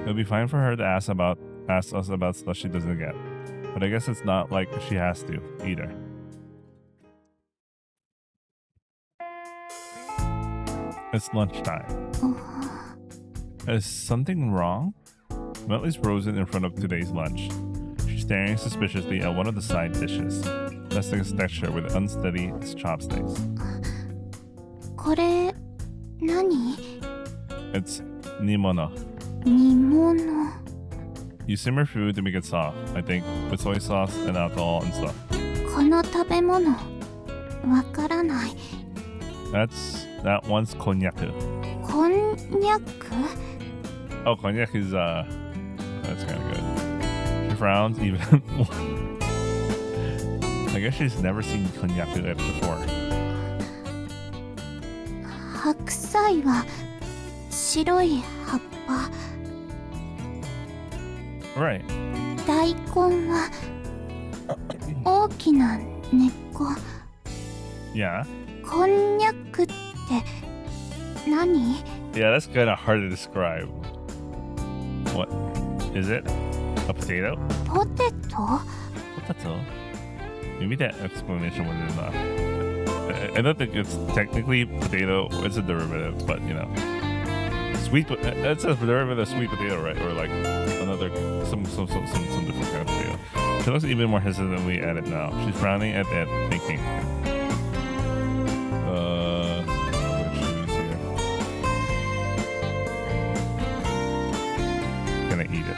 It'll be fine for her to ask us about stuff she doesn't get. But I guess it's not like she has to either. It's lunchtime. Is something wrong? Bentley's frozen in front of today's lunch. She's staring suspiciously at one of the side dishes, testing its texture with unsteady chopsticks. これ何？ It's nimono. 煮物。 You simmer food to make it soft, I think, with soy sauce and alcohol and stuff. この食べ物わからない。 That one's cognac. こんにゃく？ Oh, cognac is that's kind of good. She frowns even. I guess she's never seen cognac before. 白菜は白い葉っぱ。 Right. 大根は大きな根っこ。 Yeah. こんにゃくって何？ Yeah, that's kind of hard to describe. What is it? A potato? ポテト？ Potato? Maybe that explanation was enough. I don't think it's technically potato. It's a derivative, but you know, it's a derivative of sweet potato, right? Or like another some different kind of potato. She looks even more hesitantly at it now. She's frowning at that, thinking. What shoes here? Gonna eat it.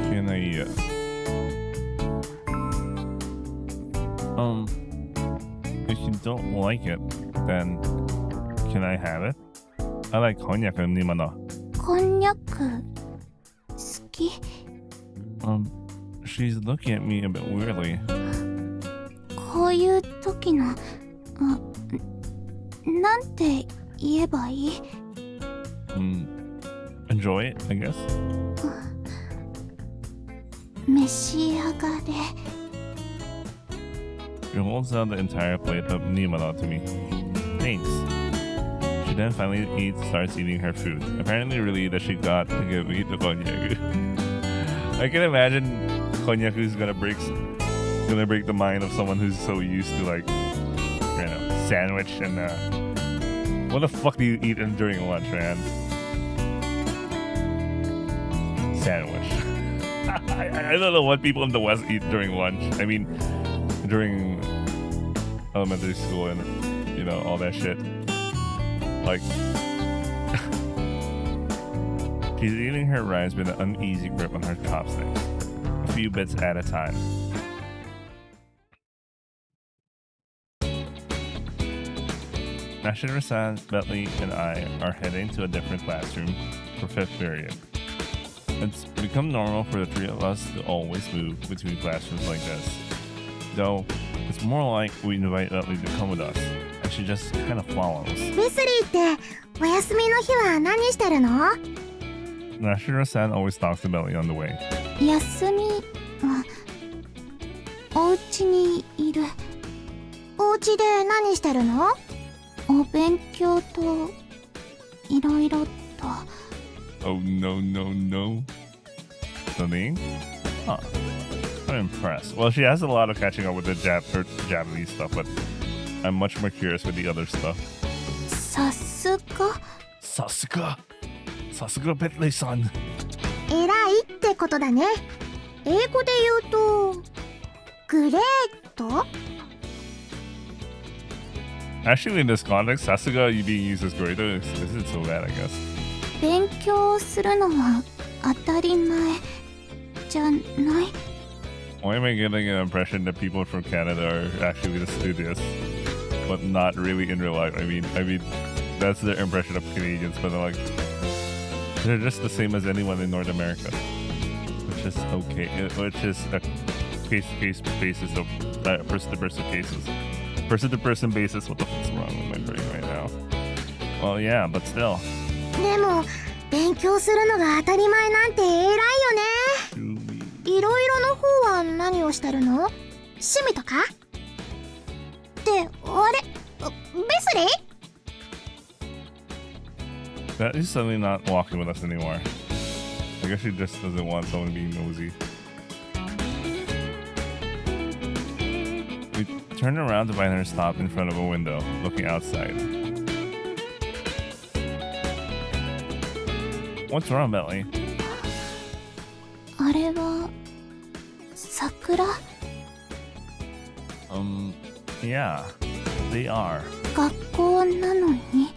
Can I eat it? If you don't like it, then can I have it? I like cognac and nimono. こんにゃく好き？ She's looking at me a bit weirdly. こういう時のなんて言えばいい？ Enjoy it, I guess. 召し上がれ。 She holds out the entire plate of nimono to me. Thanks. She then finally starts eating her food, apparently relieved that she got to give me the cognac. I can imagine cognac is gonna break the mind of someone who's so used to like, you know, sandwich and what the fuck do you eat during lunch, man? Sandwich. I don't know what people in the West eat during lunch. I mean, during elementary school and you know all that shit. Like, she's eating her rice with an uneasy grip on her chopsticks, a few bits at a time. Nashiro-san, Bentley, and I are heading to a different classroom for 5th period. It's become normal for the three of us to always move between classrooms like this. Though, it's more like we invite Bentley to come with us, and she just kind of follows. ウェスリーってお休みの日は何してるの？ Nashiro-san always talks to Bentley on the way. 休みはお家にいる。お家で何してるの？お勉強といろいろと。 Oh no. Something? Huh. I'm impressed. Well, she has a lot of catching up with the Japanese stuff, but I'm much more curious with the other stuff. さすが。さすがBentley-san. 偉いってことだね。英語で言うとグレート？ Actually, in this context, Sasuga being used as great isn't so bad, I guess. 勉強するのは当たり前じゃない？ Why am I getting an impression that people from Canada are actually the studious, but not really in real life? I mean, that's their impression of Canadians, but they're just the same as anyone in North America, which is okay. Which is a case-to-case basis of person-to-person cases. Person-to-person basis. What the fuck's wrong with my brain right now? Well, yeah, but still. でも勉強するのが当たり前なんて偉いよね。いろいろの方は何をしてるの？趣味とか？ってあれ？ベスリー？ That is suddenly not walking with us anymore. I guess she just doesn't want someone being nosy. We turn around to find her stopped in front of a window, looking outside. What's wrong, Bentley? あれは桜？ Yeah, they are. 学校なのに？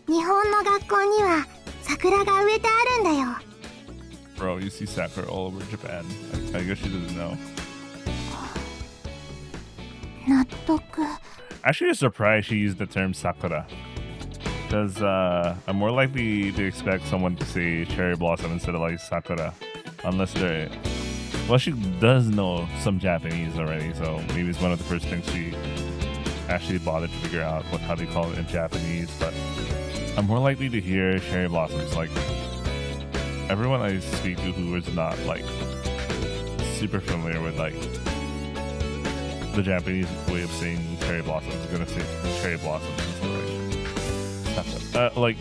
日本の学校には桜が植えてあるんだよ。 Bro, you see sakura all over Japan. I guess she doesn't know. 納得。 Actually, I'm surprised she used the term sakura. Because I'm more likely to expect someone to say cherry blossom instead of like sakura. Unless they're... Well, she does know some Japanese already, so maybe it's one of the first things she actually bothered to figure out how they call it in Japanese. But I'm more likely to hear cherry blossoms. Like, everyone I speak to who is not like super familiar with like the Japanese way of saying cherry blossoms is gonna say cherry blossoms instead of like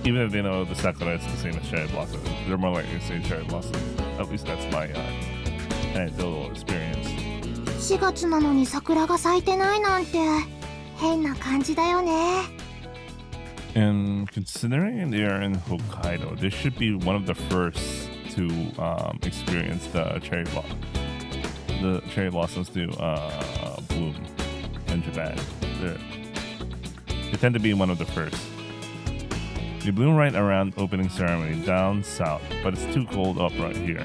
even if they know the sakura is the same as cherry blossom, they're more likely to say cherry blossom. At least that's my anecdotal experience. 4月なのに桜が咲いてないなんて変な感じだよね。 And considering they are in Hokkaido, this should be one of the first to experience the cherry blossoms to bloom in Japan. They tend to be one of the first. They bloom right around opening ceremony down south, but it's too cold up right here.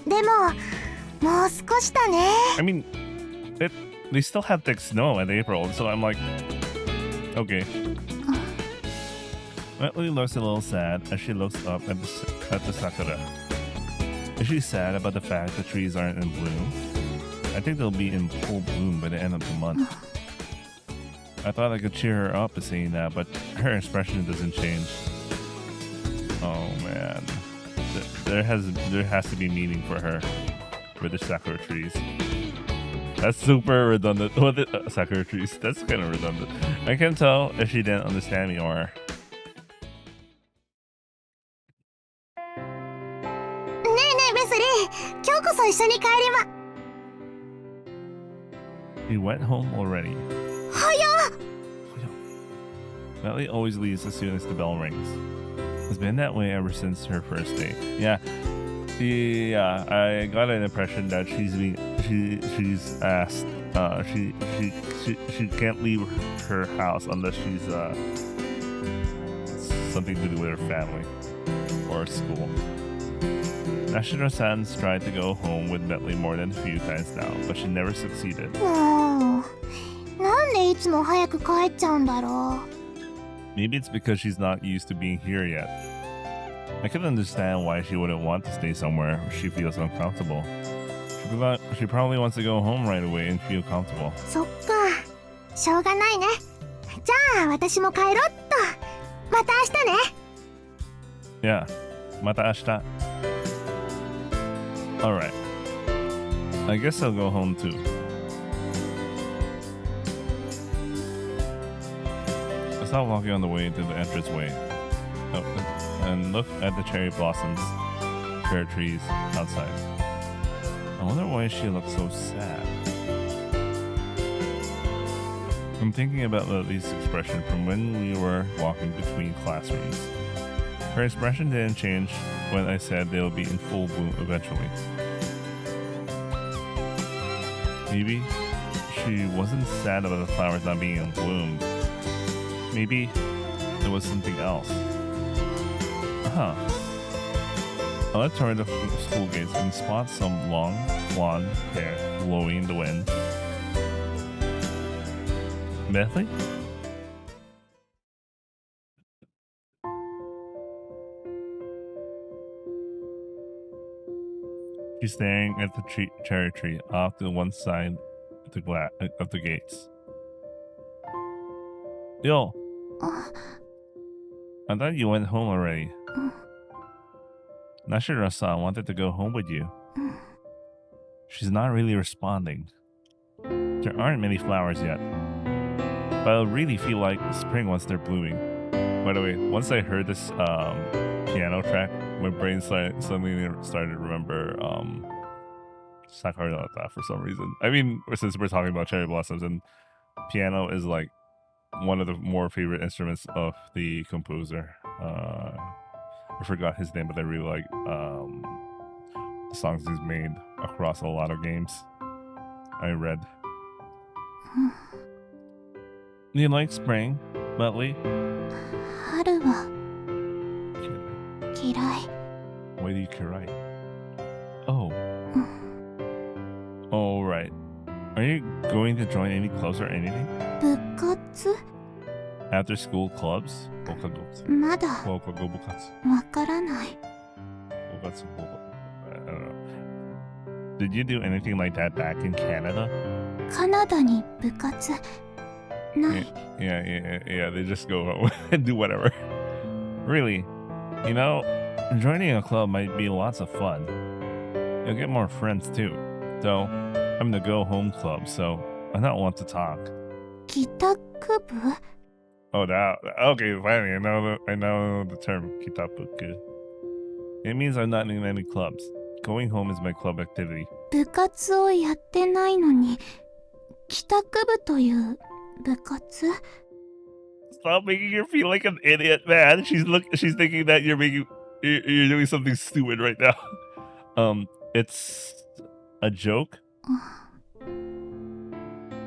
でももう少しだね。 I mean, they still have thick snow in April, so I'm like, okay. Bentley looks a little sad as she looks up at the sakura. Is she sad about the fact the trees aren't in bloom? I think they'll be in full bloom by the end of the month. I thought I could cheer her up by saying that, but her expression doesn't change. Oh man, there has to be meaning for her for the sakura trees. That's super redundant. What the sakura trees? That's kind of redundant. I can tell if she didn't understand me or. ねえねえベスリー、今日こそ一緒に帰りま。 He went home already. 早っ。 Bentley always leaves as soon as the bell rings. It's been that way ever since her first day. Yeah, I got an impression that she's asked. She can't leave her house unless she's something to do with her family or school. Nashiro-san's tried to go home with Bentley more than a few times now, but she never succeeded. もうなんでいつも早く帰っちゃうんだろう。 Maybe it's because she's not used to being here yet. I can understand why she wouldn't want to stay somewhere where she feels uncomfortable. She probably wants to go home right away and feel comfortable. そっか、しょうがないね。じゃあ私も帰ろっと。また明日ね。 Yeah, mata ashita. Alright. I guess I'll go home too. I stop walking on the way to the entranceway. Oh, and look at the cherry blossoms, cherry trees outside. I wonder why she looks so sad. I'm thinking about Lily's expression from when we were walking between classrooms. Her expression didn't change when I said they'll be in full bloom eventually. Maybe she wasn't sad about the flowers not being in bloom. Maybe it was something else. Huh. I looked toward the school gates and spot some long blonde hair blowing in the wind. Bentley? She's staring at the cherry tree off to one side of the gates. Yo! I thought you went home already. Nashiro-san wanted to go home with you. She's not really responding. There aren't many flowers yet, but I really feel like spring once they're blooming. By the way, once I heard this piano track, my brain suddenly started to remember Sakura no Ata for some reason. I mean, since we're talking about cherry blossoms, and piano is like one of the more favorite instruments of the composer. I forgot his name, but I really like the songs he's made across a lot of games. I read. Do you like spring, Bentley? 春は嫌い。 Why do you cry? Oh. Oh, right. Are you going to join any clubs or anything? 部活 After school clubs? 放課後まだ放課後部活わからない。放課後 I don't know. Did you do anything like that back in Canada? カナダに部活ない。 Yeah, they just go home and do whatever. Really? You know, joining a club might be lots of fun. You'll get more friends too. Though, I'm in the go home club, so I don't want to talk. 帰宅部 Oh, that okay. Finally, I know the term kitapuku. It means I'm not in any clubs. Going home is my club activity. 部活をやってないのに帰宅部という部活 Stop making her feel like an idiot, man. She's thinking that you're doing something stupid right now. It's a joke.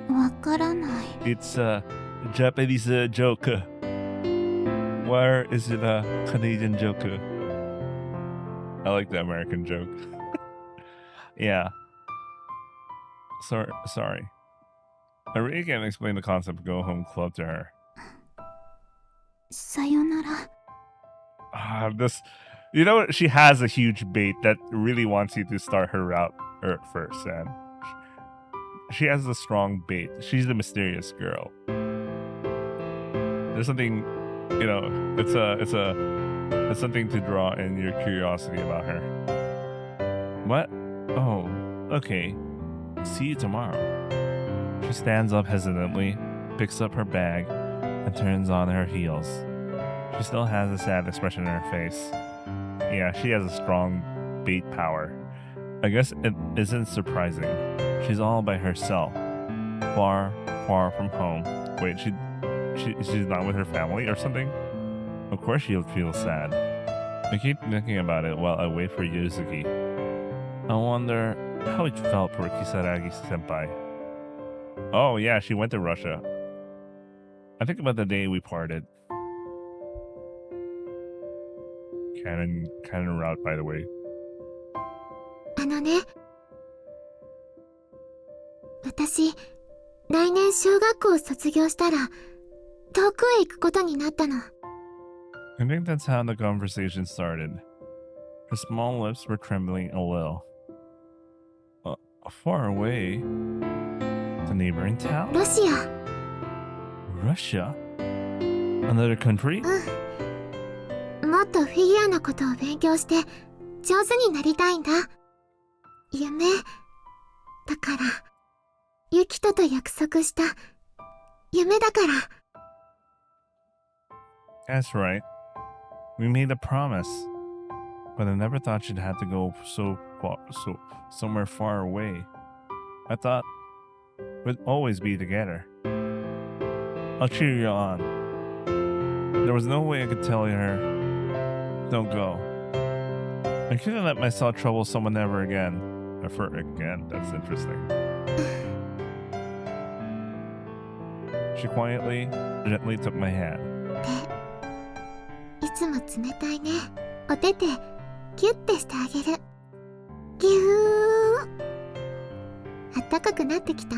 わからない。 It's a Japanese joke. Where is it a Canadian joke? I like the American joke. Yeah. Sorry. I really can't explain the concept of go home club to her. さよなら。 You know, she has a huge bait that really wants you to start her route first, and she has a strong bait. She's the mysterious girl. There's something, you know, it's something to draw in your curiosity about her. What? Oh, okay. See you tomorrow. She stands up hesitantly, picks up her bag, and turns on her heels. She still has a sad expression in her face. Yeah, she has a strong bait power. I guess it isn't surprising. She's all by herself, far from home. Wait, she's not with her family or something? Of course she'll feel sad. I keep thinking about it while I wait for Yuzuki. I wonder how it felt for Kisaragi senpai. Oh yeah, she went to Russia. I think about the day we parted. Canon route, by the way. あのね、私来年小学校を卒業したら遠くへ行くことになったの。 I think that's how the conversation started. Her small lips were trembling a little. Far away? The neighboring town? ロシア。 Russia? Another country? もっとフィギュアのことを勉強して上手になりたいんだ。夢だから、ユキトと約束した夢だから。 That's right. We made a promise. But I never thought she'd have to go somewhere far away. I thought we'd always be together. I'll cheer you on. There was no way I could tell her, don't go. I couldn't let myself trouble someone ever again. Again, that's interesting. She quietly, gently took my hand. いつも冷たいね。お手手キュッてしてあげる。ぎゅー。あったかくなってきた？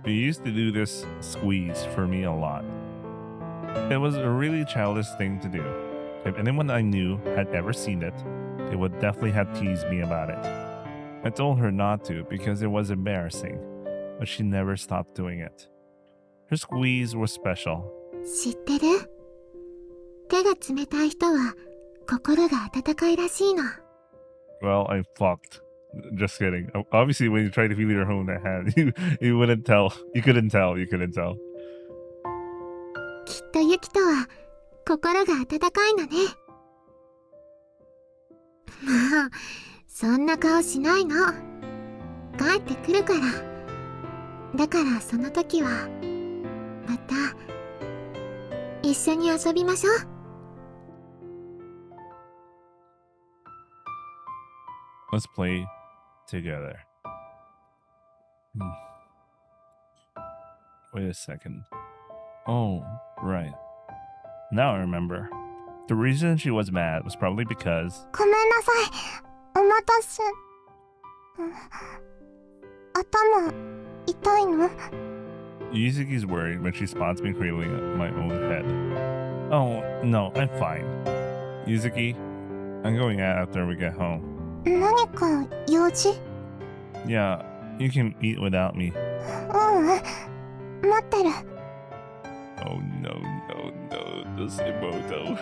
She used to do this squeeze for me a lot. It was a really childish thing to do. If anyone I knew had ever seen it, they would definitely have teased me about it. I told her not to because it was embarrassing, but she never stopped doing it. Her squeeze was special. 知ってる？手が冷たい人は心が温かいらしいの。 Well, I fucked. Just kidding. Obviously, when you try to feel your own hand, you wouldn't tell. You couldn't tell. きユキとは心が温かいのね。もうそんな顔しないの。帰ってくるから。だからその時はまた一緒に遊びましょう。Let's play together. Wait a second. Oh, right. Now I remember. The reason she was mad was probably because ごめんなさい。お待たせ。頭痛いの？ Yuzuki's worried when she spots me cradling my own head. Oh, no, I'm fine. Yuzuki, I'm going out after we get home. 何か用事？ Yeah, you can eat without me. 待ってる。 Oh, no, no, no. This Emoto.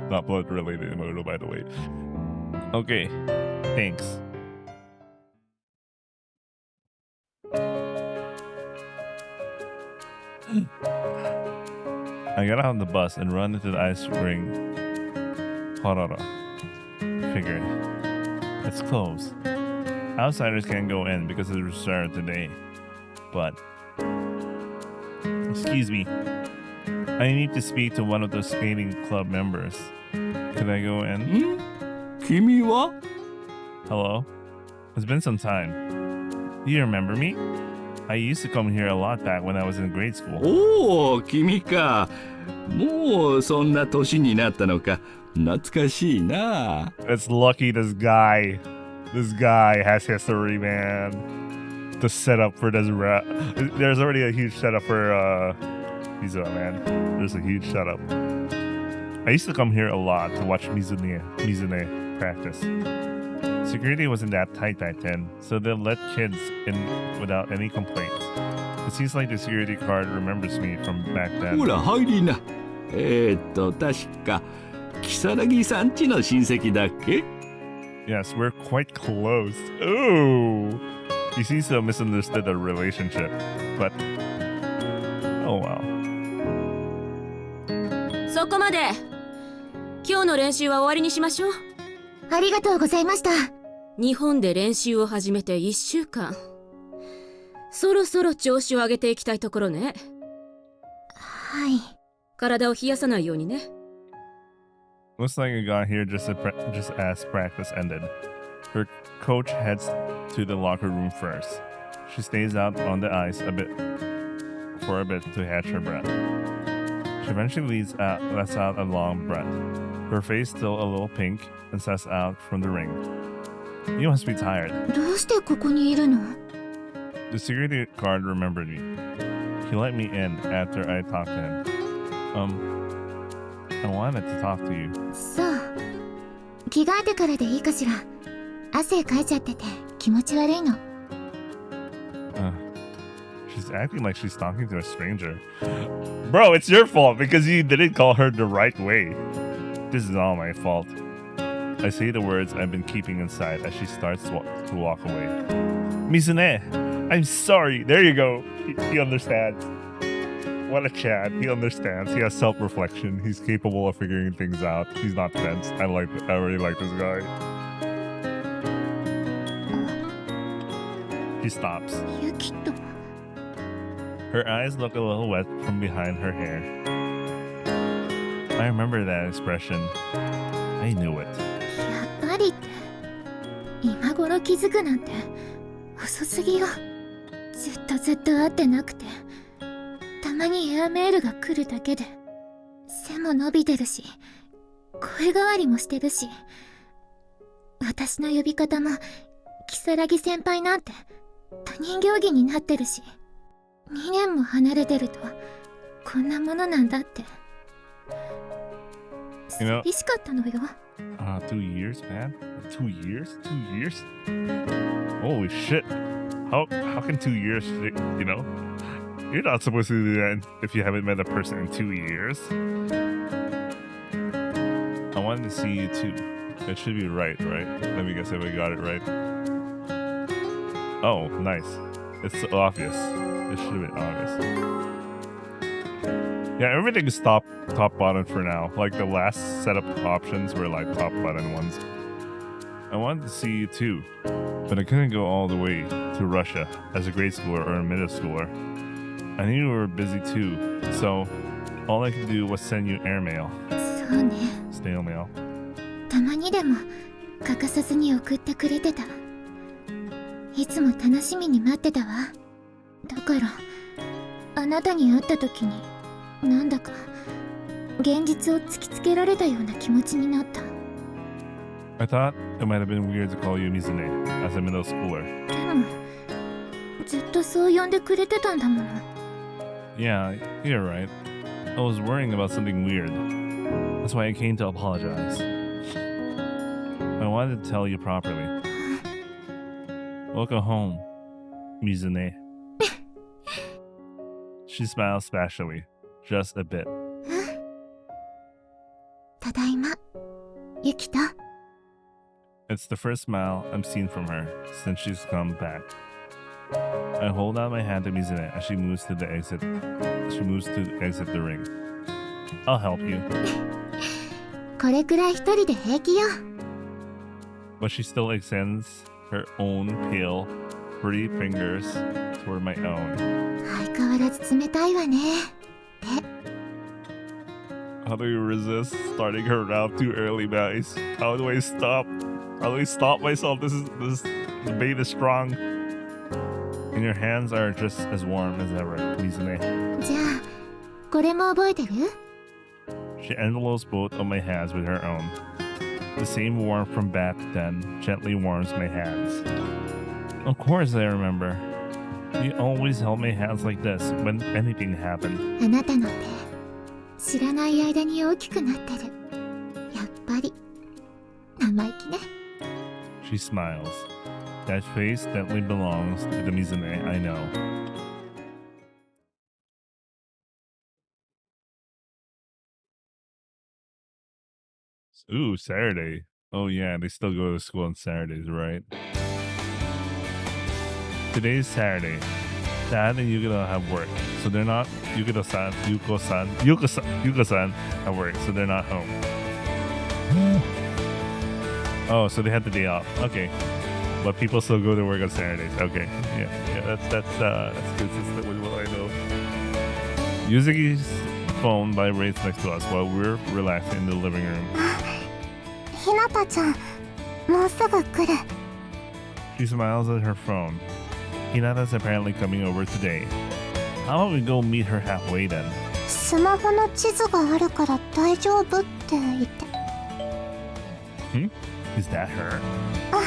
Not blood related Emoto, by the way. Okay, thanks. I got out of the bus and run into the ice ring. Hororo. Figured. It's closed. Outsiders can't go in because it's reserved today. But... Excuse me. I need to speak to one of the skating club members. Could I go in? 君は? Hello? It's been some time. Do you remember me? I used to come here a lot back when I was in grade school. おお、君か。もうそんな年になったのか。懐かしいな。It's lucky this guy has history, man. The setup for this rap. There's already a huge setup for Mizuno, man. There's a huge setup. I used to come here a lot to watch Mizune practice. Security wasn't that tight back then, so they'll let kids in without any complaints. It seems like the security guard remembers me from back then. ほら、入りな。確か、如月さんちの親戚だっけ? Yes, we're quite close. Ooh! He seems to have misunderstood the relationship, but... Oh well. そこまで。今日の練習は終わりにしましょう。ありがとうございました。日本で練習を始めて1週間。そろそろ調子を上げていきたいところね。はい。体を冷やさないようにね。Looks like I got here just as practice ended. Her coach heads to the locker room first. She stays out on the ice for a bit to catch her breath. She eventually lets out a long breath. Her face still a little pink and steps out from the ring. You must be tired. どうしてここにいるの？ The security guard remembered me. He let me in after I talked to him. I wanted to talk to you. そう。着替えてからでいいかしら。汗かいちゃってて気持ち悪いの。She's acting like she's talking to a stranger. Bro, it's your fault because you didn't call her the right way. This is all my fault. I say the words I've been keeping inside as she starts to walk away. Mizune, I'm sorry. There you go. He understands. What a Chad. He understands. He has self-reflection. He's capable of figuring things out. He's not tense. I really like this guy. She stops. ユキと。 Her eyes look a little wet from behind her hair. I remember that expression. I knew it. やっぱりって。今頃気づくなんて遅すぎよ。ずっと会ってなくて。たまにエアメールが来るだけで。背も伸びてるし、声変わりもしてるし。私の呼び方も、如月先輩なんて他人行儀になってるし。2年も離れてるとこんなものなんだって。寂しかったのよ。2 years, man? 2 years? 2 years? Holy shit. How can 2 years, you know? You're not supposed to do that if you haven't met a person in 2 years. I wanted to see you too. It should be right? Let me guess if I got it right. Oh, nice. It's obvious. It should have been obvious. Yeah, everything is top button for now. Like the last set of options were like top button ones. I wanted to see you too, but I couldn't go all the way to Russia as a grade schooler or a middle schooler. I knew you were busy too, so all I could do was send you airmail. そうね。 Snail mail. たまにでも欠かさずに送ってくれてた。いつも楽しみに待ってたわ。だからあなたに会った時になんだか現実を突きつけられたような気持ちになった。 I thought it might have been weird to call you Mizune as a middle schooler. でもずっとそう呼んでくれてたんだもの。 Yeah, you're right. I was worrying about something weird. That's why I came to apologize. I wanted to tell you properly. Welcome home, Mizune. She smiled spatially, just a bit. ただいま、ゆきと。 It's the first smile I've seen from her since she's come back. I hold out my hand to Mizune as she moves to exit the ring. I'll help you. これくらい一人で平気よ。 But she still extends her own pale, pretty fingers toward my own. 相変わらず冷たいわね。 How do you resist starting her out too early, guys? How do I stop? How do I stop myself? This debate is strong. And your hands are just as warm as ever, Mizune. じゃあ、これも覚えてる？ She envelopes both of my hands with her own. The same warmth from back then gently warms my hands. Of course I remember. You always held my hands like this when anything happened. あなたの手、知らない間に大きくなってる。やっぱり、生意気ね。 She smiles. That face definitely belongs to the Mizune I know. Ooh, Saturday. Oh yeah, they still go to school on Saturdays, right? Today's Saturday. Dad and Yukito have work, so they're not. Yuko-san have work, so they're not home. Oh, so they had the day off. Okay, but people still go to work on Saturdays. Okay, yeah, that's consistent with what I know. Yuzuki's phone vibrates next to us while we're relaxing in the living room. ひなたちゃん、もうすぐ来る。 She smiles at her phone. Hinata's apparently coming over today. How about we go meet her halfway then? スマホの地図があるから大丈夫って言って。 Is that her? あ、は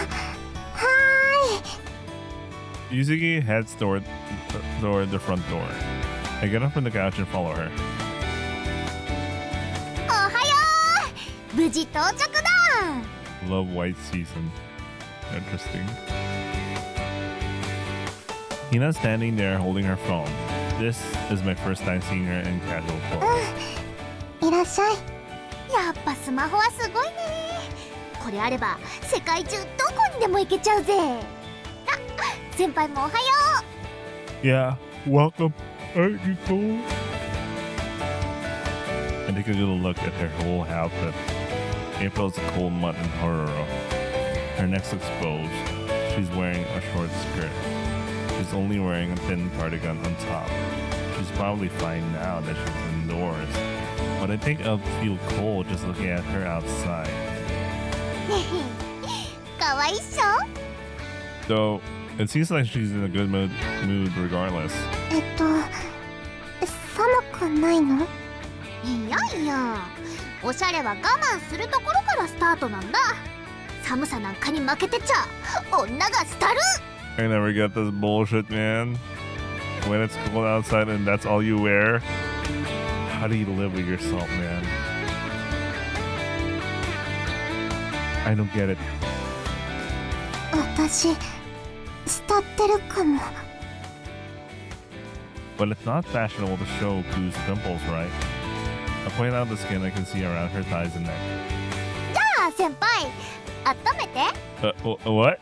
ーい。 Yuzuki heads toward the front door. I get up from the couch and follow her. おはよう。無事到着だ。 Love White Season. Interesting. Hina's standing there holding her phone. This is my first time seeing her in casual clothes. いらっしゃい。やっぱスマホはすごいね。これあれば世界中どこにでも行けちゃうぜ。あ、先輩もおはよ Yeah, welcome. Haruka. I take a little look at her whole outfit. April's a cold mud in horror. Her neck's exposed. She's wearing a short skirt. She's only wearing a thin cardigan on top. She's probably fine now that she's indoors. But I think I'll feel cold just looking at her outside. う。かわいいっしょ。 Though, it seems like she's in a good mood regardless. 寒くないの？いやいや、おしゃれは我慢するところからスタートなんだ。寒さなんかに負けてちゃ女が廃る。 I never get this bullshit, man. When it's cold outside and that's all you wear? How do you live with yourself, man? I don't get it. 私、慕ってるかも。 But it's not fashionable to show Ku's pimples, right? I point out the skin I can see around her thighs and neck. じゃあ先輩、温めて。What?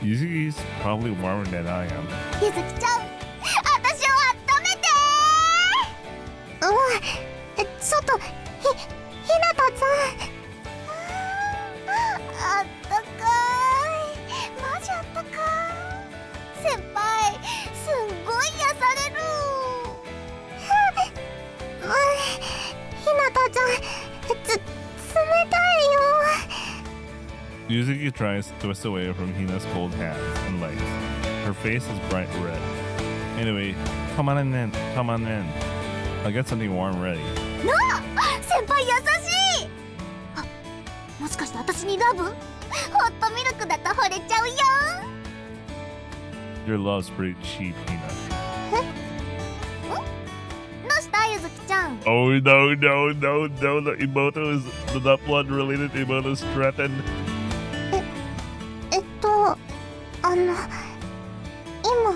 Yuzuki's probably warmer than I am. ゆずきちゃん、私を温めて。ちょっとひなたちゃん。あったかい。マジあったかい。先輩すんごい癒される。ひなたちゃん冷たいよ。Yuzuki tries to twist away from Hina's cold hands and legs. Her face is bright red. Anyway, come on in. I'll get something warm ready. 先輩優しい。あ、もしかして私にラブ？ホットミルクだと惚れちゃうよ。Your love's pretty cheap, Hina. どうしたゆずきちゃん。Oh no. The Emoto is the blood related Emoto is threatened. 今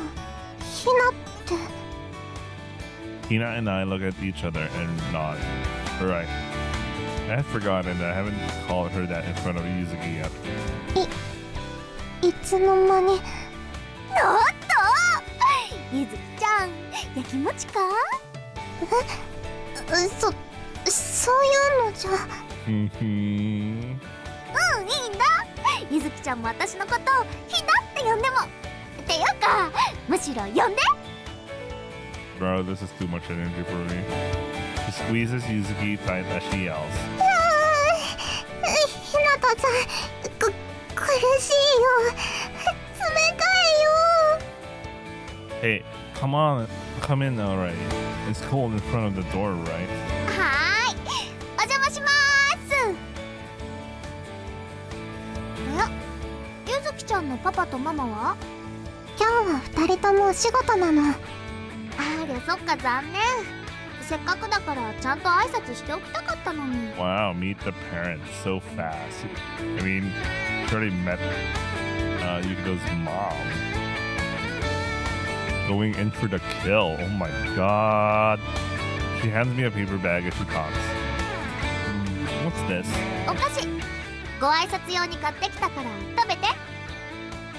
ひなって。Hina and I look at each other and nod. Alright. I had forgotten that I haven't called her that in front of Yuzuki yet. いつの間に。おっとゆずきちゃんやきもちか。そういうのじゃ。Mm-hmm. いいんだ。ゆずきちゃんも私のことをひなって呼んでも。っていうかむしろ呼んで。Bro, this is too much energy for me. She squeezes Yuzuki tight as she yells. ひなたちゃん苦しいよ。冷たいよ。 Hey, come on. Come in already. It's cold in front of the door, right? はーい、お邪魔しまーす。ゆずきちゃんのパパとママは？今日は2人ともお仕事なの。ありゃ、そっか、残念。せっかくだからちゃんと挨拶しておきたかったのに。 Wow, meet the parents so fast. I mean, she already met Yukito's mom. Going in for the kill. Oh my god. She hands me a paper bag as she talks. What's this? お菓子。ご挨拶用に買ってきたから食べて。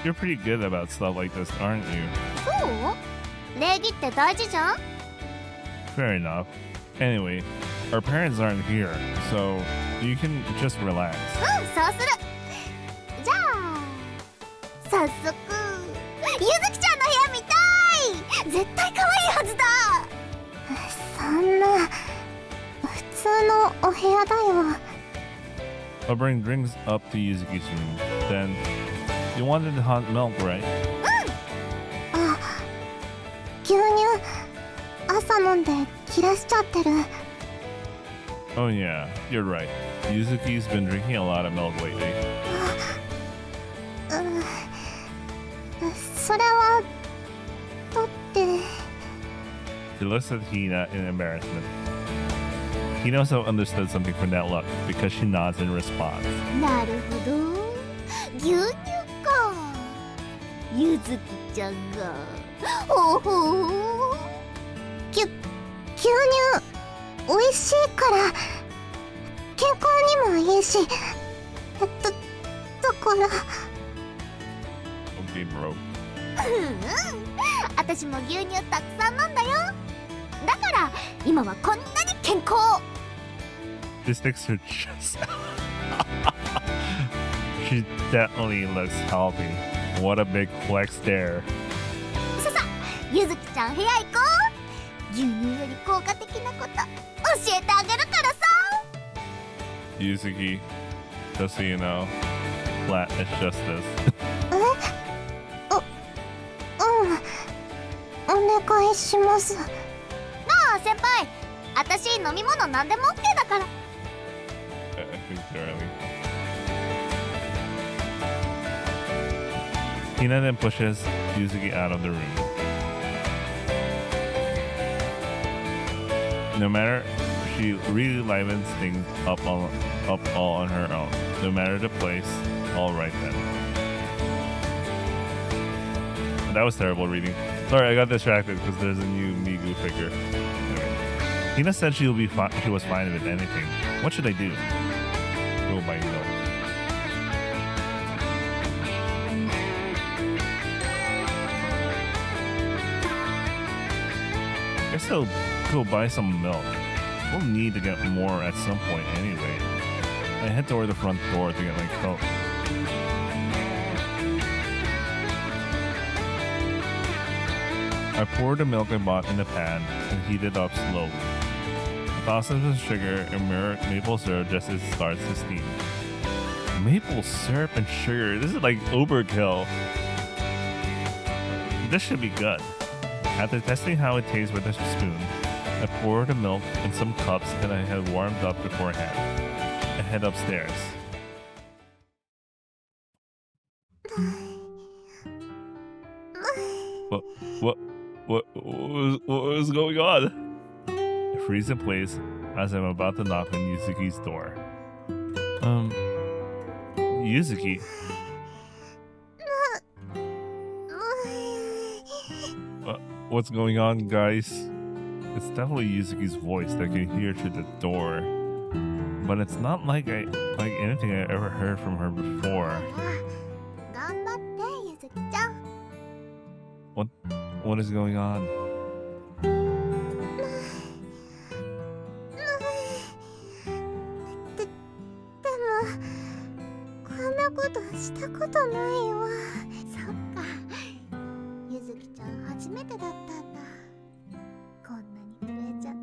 You're pretty good about stuff like this, aren't you? そう？礼儀って大事じゃん。 Fair enough. Anyway, our parents aren't here, so you can just relax. そうする。じゃあ早速ゆずきちゃんの部屋見たい。絶対可愛いはずだ。そんな普通のお部屋だよ。 I'll bring drinks up to Yuzuki's room. Then, you wanted hot milk, right? あ、牛乳朝飲んで切らしちゃってる。 Oh yeah, you're right. Yuzuki's been drinking a lot of milk lately. それはだって。 She looks at Hina in embarrassment. Hina also understood something from that look because she nods in response. なるほど、牛乳か。ゆずきちゃんが。ほほう。牛乳美味しいから健康にもいいし。だから。Okay, bro. 私も牛乳たくさん飲んだよ。だから今はこんなに健康。 She sticks her chest out. She definitely looks healthy. What a big flex there. さゆずきちゃん部屋行こう。牛乳より効果的なこと教えてあげるからさ。 Yuzuki, just so you know, flat is justice. お願いします。なあ先輩、私飲み物なんでも OK だから。 I think Charlie. Hina then pushes Yuzuki out of the room. No matter, she really livens things up all on her own. No matter the place, all right then. That was terrible reading. Sorry, I got distracted because there's a new Migu figure. Anyway. Hina said she was fine with anything. What should I do? Go buy milk. I guess I'll go buy some milk. We'll need to get more at some point anyway. I head toward the front door to get my coat. I pour the milk I bought in the pan and heat it up slowly. Toss in the sugar and maple syrup just as it starts to steam. Maple syrup and sugar, this is like overkill. This should be good. After testing how it tastes with a spoon, I pour the milk in some cups that I had warmed up beforehand. I head upstairs. What was going on? I freeze in place as I'm about to knock on Yuzuki's door. Yuzuki. What's going on, guys? It's definitely Yuzuki's voice that I can hear through the door, but it's not like anything I ever heard from her before. What is going on? したことないわ。そっか、ゆずきちゃん初めてだったんだ。こんなに震えちゃって。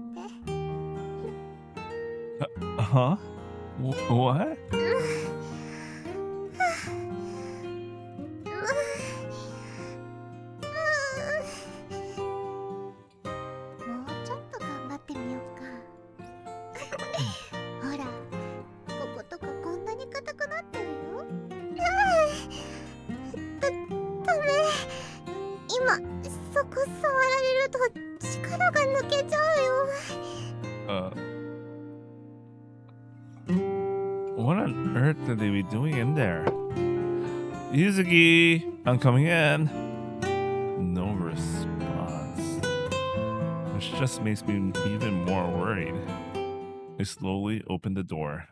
Huh? What? もうちょっと頑張ってみようか。ほら、こことかこんなに硬くなってるよ。ダメ。今そこ触られると力が抜けちゃうよ。What on earth could they be doing in there? Yuzuki, I'm coming in. No response. Which just makes me even more worried. I slowly open the door.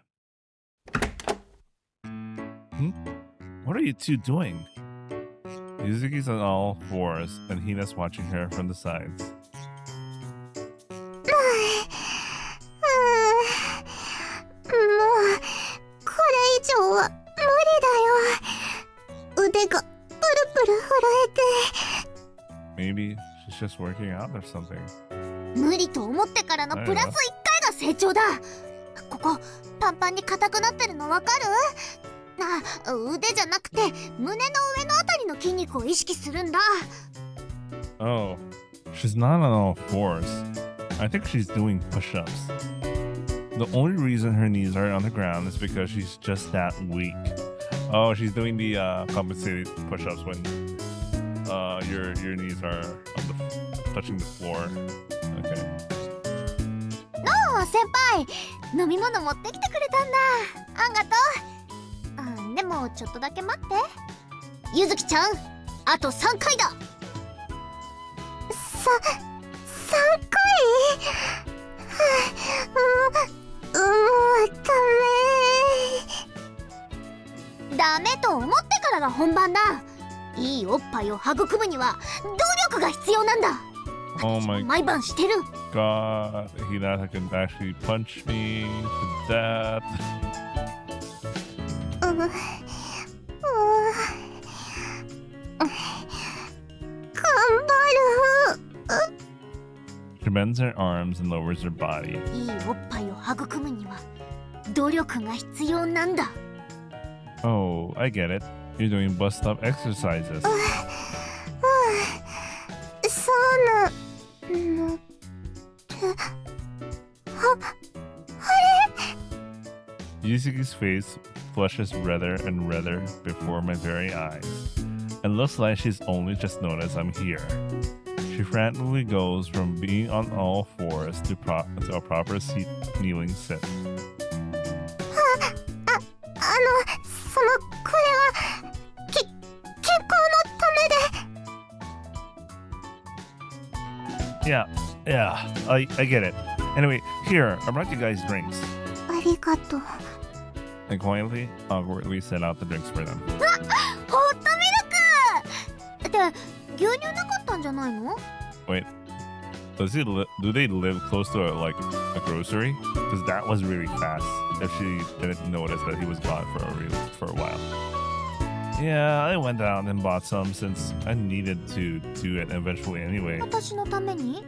What are you two doing? Yuzuki's on all fours, and Hina's watching her from the sides. もうこれ以上は無理だよ。腕がプルプル震 Maybe she's just working out or something. えて。無理と思ってからのプラス1回が成長だ。ここパンパンに硬くなってるのわかる？腕じゃなくて胸の上のあたりの筋肉を意識するんだ。Oh, she's not on all fours. I think she's doing push-ups. The only reason her knees are on the ground is because she's just that weak. Oh, she's doing the compensated push-ups when your knees are touching the floor. Okay. のう先輩、飲み物持ってきてくれたんだ。あんがとう。でもちょっとだけ待って。ゆずきちゃん、あと3回だ。3回？もうダメと思ってからが本番だ。いいおっぱいを育むには努力が必要なんだ。 Oh my 毎晩してる。 God, Hinata can actually punch me to death. She bends her arms and lowers her body. いいおっぱいを育むには努力が必要なんだ。 Oh, I get it. You're doing bust-up exercises. そうなのって。Yuzuki's face flushes redder and redder before my very eyes. It looks like she's only just noticed I'm here. She frantically goes from being on all fours to a proper seat kneeling sit. これは健康のためで。 Yeah, I get it. Anyway, here, I brought you guys drinks. ありがとう。 I quietly, awkwardly set out the drinks for them. ホットミルクって牛乳なかったんじゃないの？ Wait, Do they live close to a grocery? Because that was really fast. If she didn't notice that he was gone for a while. Yeah, I went out and bought some since I needed to do it eventually anyway. 私のために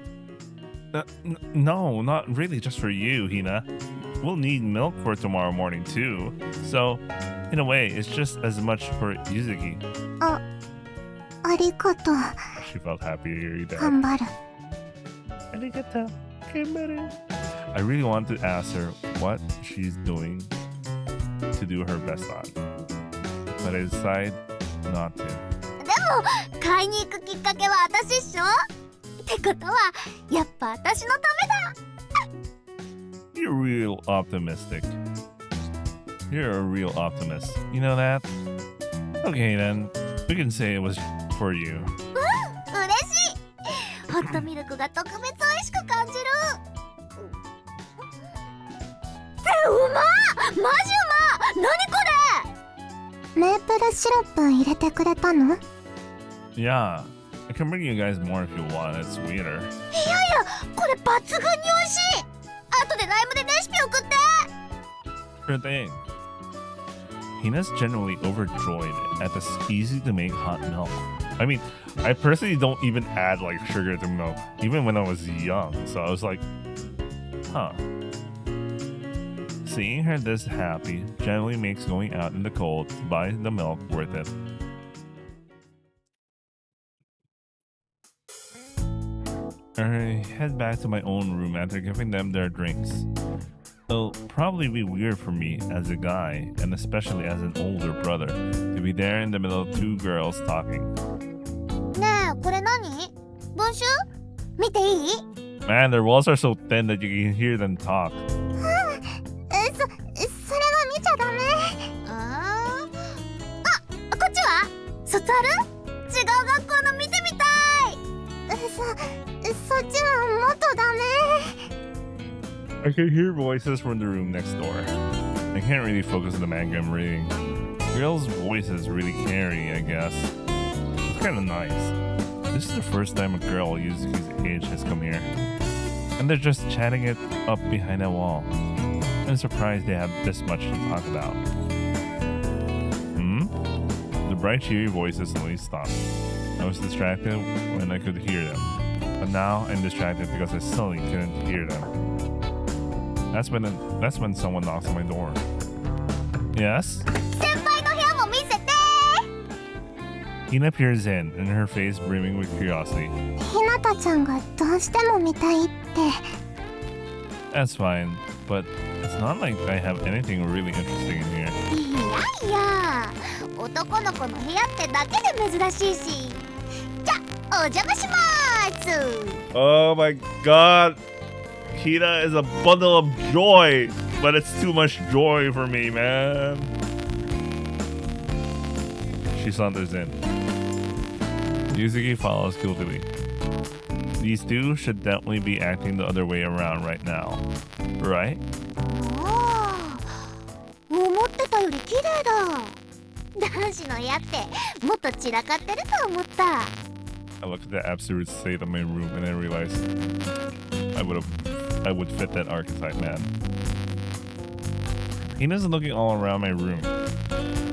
No, not really just for you, Hina. We'll need milk for tomorrow morning too. So, in a way, it's just as much for Yuzuki. ありがとう She felt happy to hear you that. 頑張る Arigato. I really want to ask her what she's doing to do her best on. But I decide not to. でも買いに行くきっかけは私っしょってことはやっぱ私のためだ You're real optimistic. You're a real optimist. You know that? Okay then, we can say it was for you. 嬉しいホットミルクが特別美味しく感じるうまっマジうまっ何これメープルシロップ入れてくれたの Yeah, I can bring you guys more if you want. It's sweeter. いやいやこれ抜群に美味しい後でライムでレシピ送って Sure thing. Hina's generally overjoyed at this easy-to-make hot milk. I mean, I personally don't even add sugar to milk, even when I was young. So I was like, huh. Seeing her this happy generally makes going out in the cold to buy the milk worth it. I head back to my own room after giving them their drinks. It'll probably be weird for me as a guy, and especially as an older brother, to be there in the middle of two girls talking. ねえこれ何文集見ていい Man, their walls are so thin that you can hear them talk. それは見ちゃダメあこっちは卒アル違う学校の見てみたいそっちはもっとダメ I can hear voices from the room next door. I can't really focus on the manga I'm reading. Girls' voices really carry, I guess. It's kind of nice. This is the first time a girl Yuzuki's age has come here. And they're just chatting it up behind a wall. I'm surprised they have this much to talk about. The bright cheery voices suddenly stopped. I was distracted when I could hear them. But now I'm distracted because I suddenly couldn't hear them. That's when someone knocks on my door. Yes? 先輩の部屋も見せて Hina peers in, and her face brimming with curiosity. ひなたちゃんがどうしても見たいって That's fine, but it's not like I have anything really interesting in here. いやいや男の子の部屋ってだけで珍しいしじゃお邪魔します Oh my god! Hina is a bundle of joy, but it's too much joy for me, man. She saunters in. Yuzuki follows guiltily. These two should definitely be acting the other way around right now, right? ああ思ってたより綺麗だ男子の部屋ってもっと散らかってると思った I looked at the absolute state of my room and I realized I would fit that archetype, man. Hina's looking all around my room.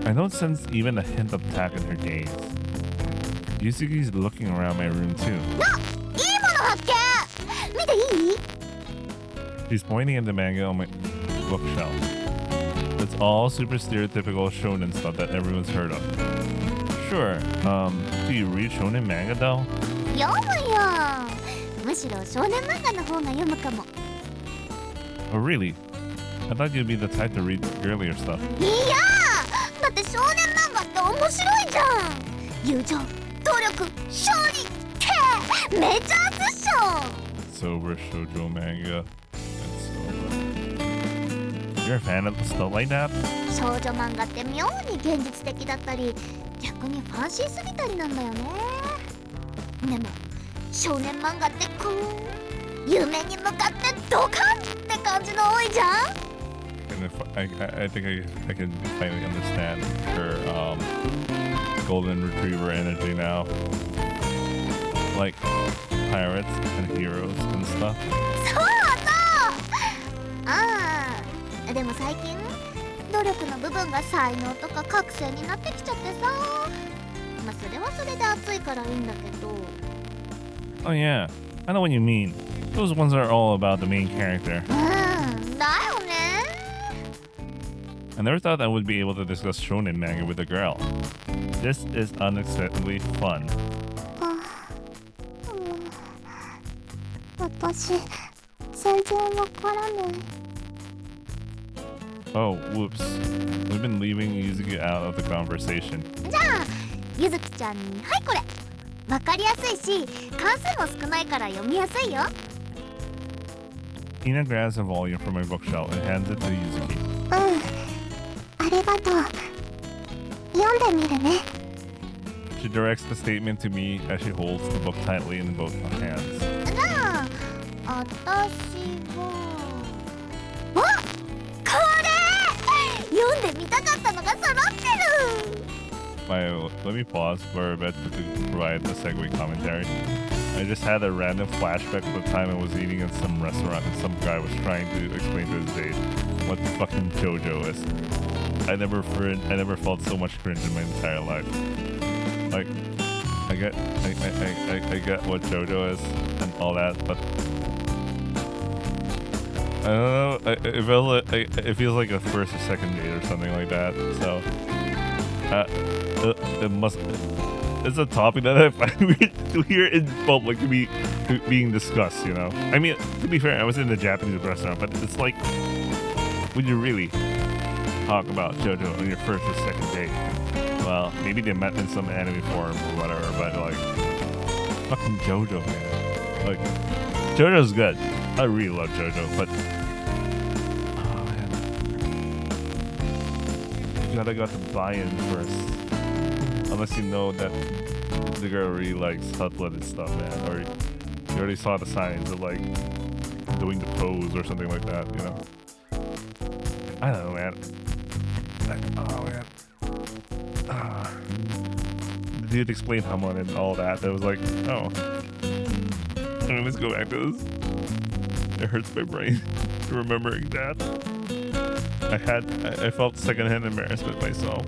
I don't sense even a hint of tact in her gaze. Yuzuki's looking around my room too. いいもの発見見ていい She's pointing at the manga on my bookshelf. It's all super stereotypical shonen stuff that everyone's heard of. Sure, do you read shonen manga though? 読むよむしろ少年漫画の方が読むかも Oh really? I thought you'd be the type to read girlier stuff. いやだって少年漫画って面白いじゃん友情努力勝利ってめちゃ熱っしょ Sober shoujo manga. That's sober. You're a fan of stuff like that? 少女漫画って妙に現実的だったり逆にファンシーすぎたりなんだよねでも少年漫画ってこう夢に向かってドカンって感じの多いじゃん And if I think I can finally understand her golden retriever energy now. Like pirates and heroes and stuff. そうああでも最近努力の部分が才能とか覚醒になってきちゃってさ、まあそれはそれで熱いからいいんだけど。 Oh yeah, I know what you mean. Those ones are all about the main character. だよね。 I never thought I would be able to discuss shonen manga with a girl. This is unexpectedly fun. 私全然わからない。 Oh, whoops. We've been leaving Yuzuki out of the conversation. じゃあゆずきちゃんにはいこれ。わかりやすいし関数も少ないから読みやすいよ。 Hina grabs a volume from my bookshelf and hands it to Yuzuki. ありがとう。読んでみるね。 She directs the statement to me as she holds the book tightly in both hands. じゃあ私はあこれ読んでみたかったのが揃ってる。 Let me pause for a bit to provide a segue commentary. I just had a random flashback of the time I was eating in some restaurant and some guy was trying to explain to his date what fucking JoJo is. I never felt so much cringe in my entire life. Like, I get what JoJo is and all that, but I don't know. It feels like a first or second date or something like that. So, it's a topic that I find weird to hear in public being discussed. You know, I mean, to be fair, I was in a Japanese restaurant, but it's like, would you really talk about JoJo on your first or second date? Well, maybe they met in some anime forum or whatever, but like, fucking JoJo, man. Like, JoJo's good. I really love JoJo, but oh man, you gotta got the buy-in first. Unless you know that the girl really likes hot-blooded stuff, man, or you already saw the signs of like doing the pose or something like that, you know. I don't know, man. Oh man. The dude explained Hamon and all that. It was like, oh. Let's go back to this. It hurts my brain remembering that. I felt secondhand embarrassment myself.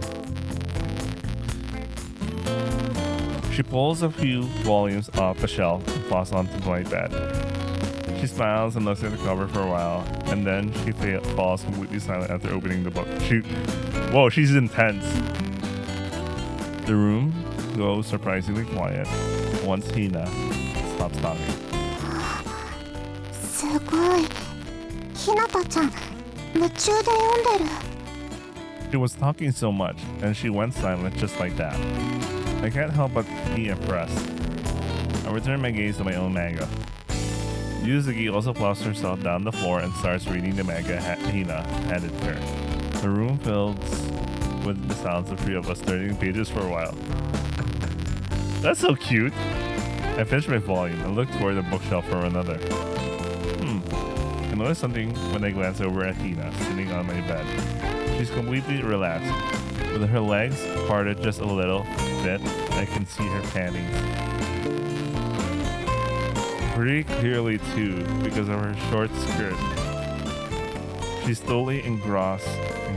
She pulls a few volumes off the shelf and falls onto my bed. She smiles and looks at the cover for a while, and then she falls completely silent after opening the book. Whoa, she's intense. The room goes surprisingly quiet once Hina stops talking. すごい。ひなたちゃん、夢中で読んでる。 She was talking so much, and she went silent just like that. I can't help but be impressed. I return my gaze to my own manga. Yuzuki also plops herself down the floor and starts reading the manga Hina handed her. The room fills with the sounds of three of us turning pages for a while. That's so cute. I finished my volume and looked toward the bookshelf for another. I noticed something when I glanced over at Hina sitting on my bed. She's completely relaxed. With her legs parted just a little bit, I can see her panties. Pretty clearly too, because of her short skirt. She's totally engrossed in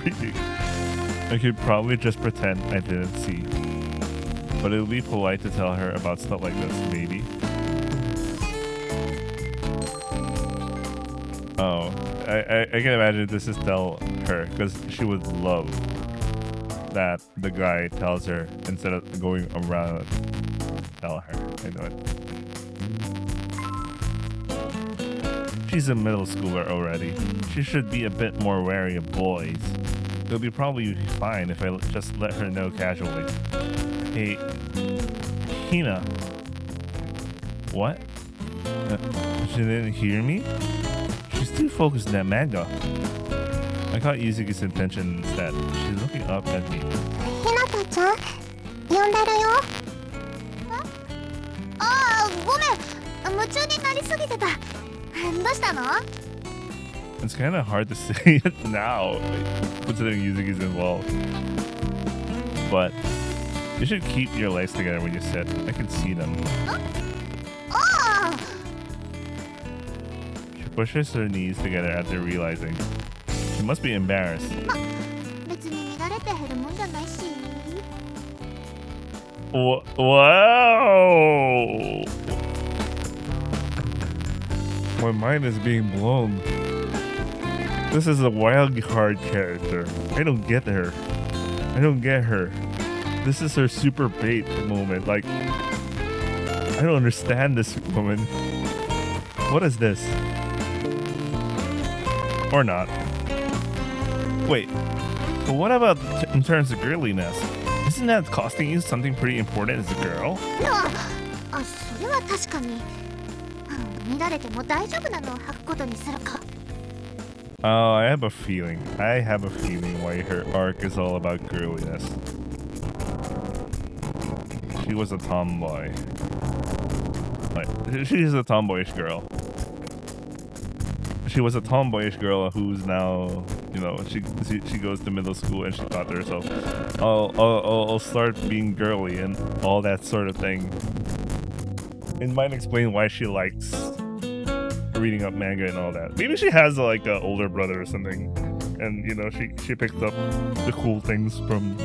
reading. I could probably just pretend I didn't see. But it would be polite to tell her about stuff like this, maybe. Oh, I can imagine this is tell her, because she would love that the guy tells her instead of going around tell her. I know it. She's a middle schooler already. She should be a bit more wary of boys. It'll be probably fine if I just let her know casually. Hey, Hina. What? She didn't hear me? She's too focused on that manga. I caught Yuzuki's intention instead. She's looking up at me. ひなたちゃん、読んでるよ。ああ、ごめん。夢中になりすぎてた。どうしたの？ It's kind of hard to say it now, considering Yuzuki's involved. But You should keep your legs together when you sit. I can see them. She pushes her knees together after realizing. She must be embarrassed. 別に見られて減るもんじゃないし。 Wow! My mind is being blown. This is a wild card character. I don't get her. I don't get her. This is her super bait moment. Like, I don't understand this woman. What is this? Or not. Wait, but what about in terms of girliness? Isn't that costing you something pretty important as a girl? あ、それは確かに。見られても大丈夫なのを履くことにするか。Oh, I have a feeling. I have a feeling why her arc is all about girliness. She was a tomboy. Like, she's a tomboyish girl. She was a tomboyish girl who's now, you know, she goes to middle school and she thought to herself, I'll start being girly and all that sort of thing. It might explain why she likes reading up manga and all that. Maybe she has like an older brother or something, and you know she picked up the cool things from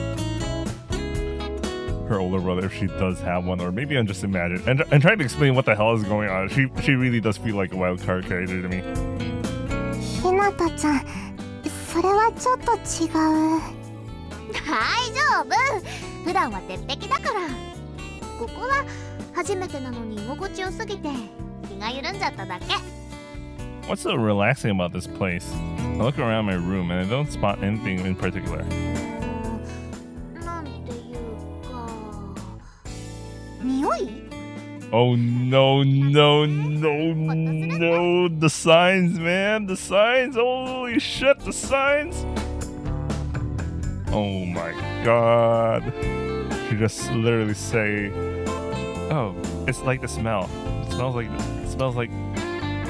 her older brother if she does have one, or maybe I'm just imagining and trying to explain what the hell is going on. She really does feel like a wild card character to me. ひなたちゃん、それはちょっと違う。大丈夫。普段は鉄壁だから。ここは初めてなのに居心地よすぎて気が緩んじゃっただけ。What's so relaxing about this place? I look around my room and I don't spot anything in particular. なんていうか、匂い？ Oh no, no, no, no. The signs, man. The signs. Holy shit, the signs. Oh my god. She just literally say, oh, it's like the smell. It smells like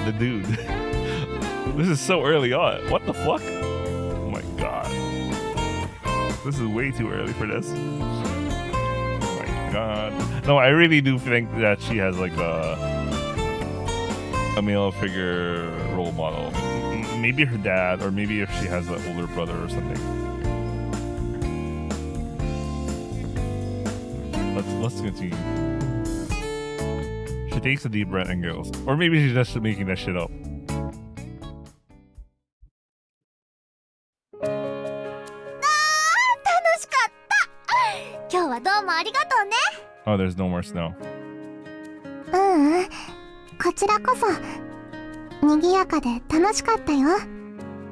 the dude. This is so early on. What the fuck? Oh my god. This is way too early for this. Oh my god. No, I really do think that she has like a male figure role model. Maybe her dad, or maybe if she has an older brother or something. Let's continue. She takes a deep breath and goes. Or maybe she's just making that shit up. 楽しかった。今日はどうもありがとうね。Oh, there's no more snow. こちらこそ賑やかで楽しかったよ。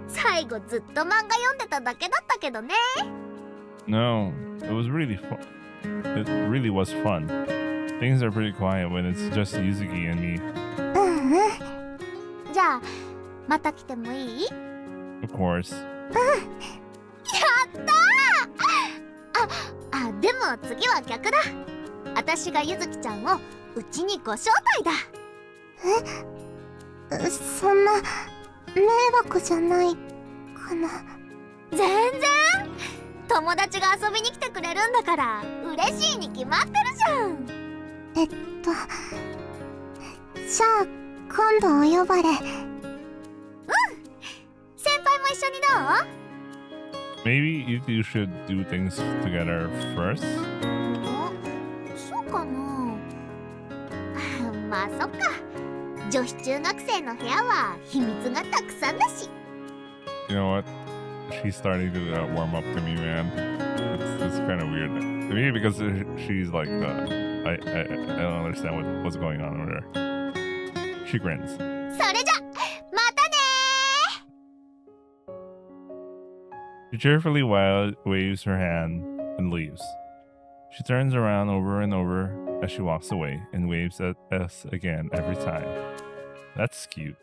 最後ずっと漫画読んでただけだったけどね。No, it was really fun. It really was fun. Things are pretty quiet when it's just Yuzuki and me. じゃあまた来てもいい？ Of course. やったー！でも次は逆だ。私がゆずきちゃんをうちにご招待だ。そんな迷惑じゃないかな。全然。友達が遊びに来てくれるんだから嬉しいに決まってるじゃん。じゃあ今度お呼ばれ。先輩も一緒にどう？ Maybe you two should do things together first. そうかな。まあそっか。女子中学生の部屋は秘密がたくさんだし。You know what? She's starting to warm up to me, man. It's kind of weird. Maybe because she's like, I don't understand what's going on with her. She grins. それじゃ、またねー。 She cheerfully waves her hand and leaves. She turns around over and over as she walks away and waves at us again every time. That's cute.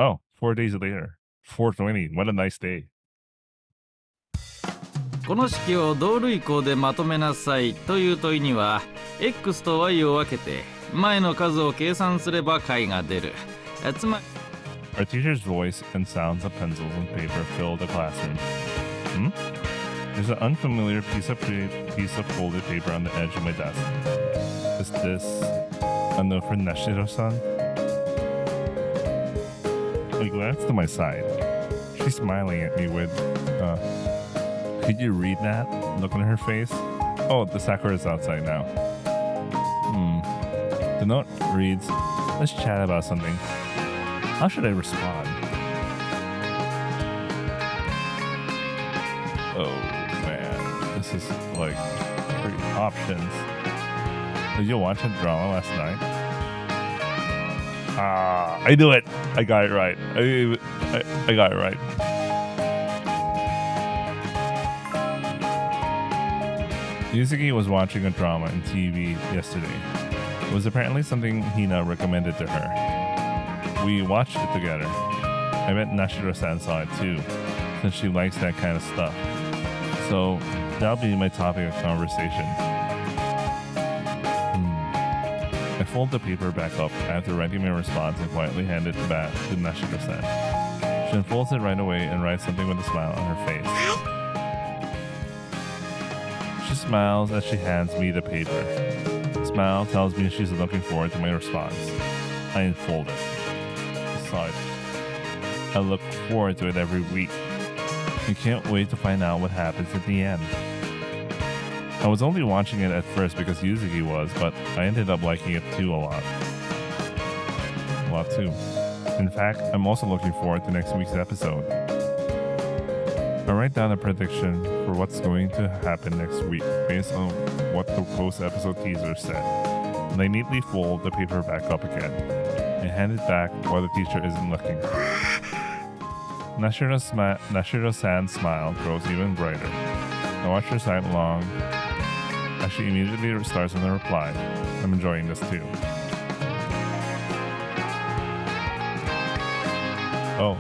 Oh, 4 days later. 420. What a nice day. この式を同類項でまとめなさいという問いには X と Y を分けて前の数を計算すれば解が出る。つまり Our teacher's voice and sounds of pencils and paper fill the classroom. There's an unfamiliar piece of folded paper on the edge of my desk. Is this a note for Nashiro-san? I glance to my side. She's smiling at me with, could you read that? Look on her face. Oh, the Sakura is outside now. The note reads, let's chat about something. How should I respond? Oh man, this is like 3 options. Did you watch a drama last night? I knew it. I got it right. I got it right. Yuzuki was watching a drama on TV yesterday. It was apparently something Hina recommended to her. We watched it together. I bet Nashiro-san saw it too, since she likes that kind of stuff. So that'll be my topic of conversation. I fold the paper back up after writing my response and quietly hand it back to Nashiro-san. She unfolds it right away and writes something with a smile on her face. She smiles as she hands me the paper. The smile tells me she's looking forward to my response. I unfold it. Besides, I look forward to it every week. I can't wait to find out what happens at the end. I was only watching it at first because Yuzuki was, but I ended up liking it too a lot. A lot too. In fact, I'm also looking forward to next week's episode. I write down a prediction for what's going to happen next week based on what the post-episode teaser said. And I neatly fold the paper back up again and hand it back while the teacher isn't looking. Nashiro-san's smile grows even brighter. I watch her side long as she immediately starts on the reply. I'm enjoying this too. Oh.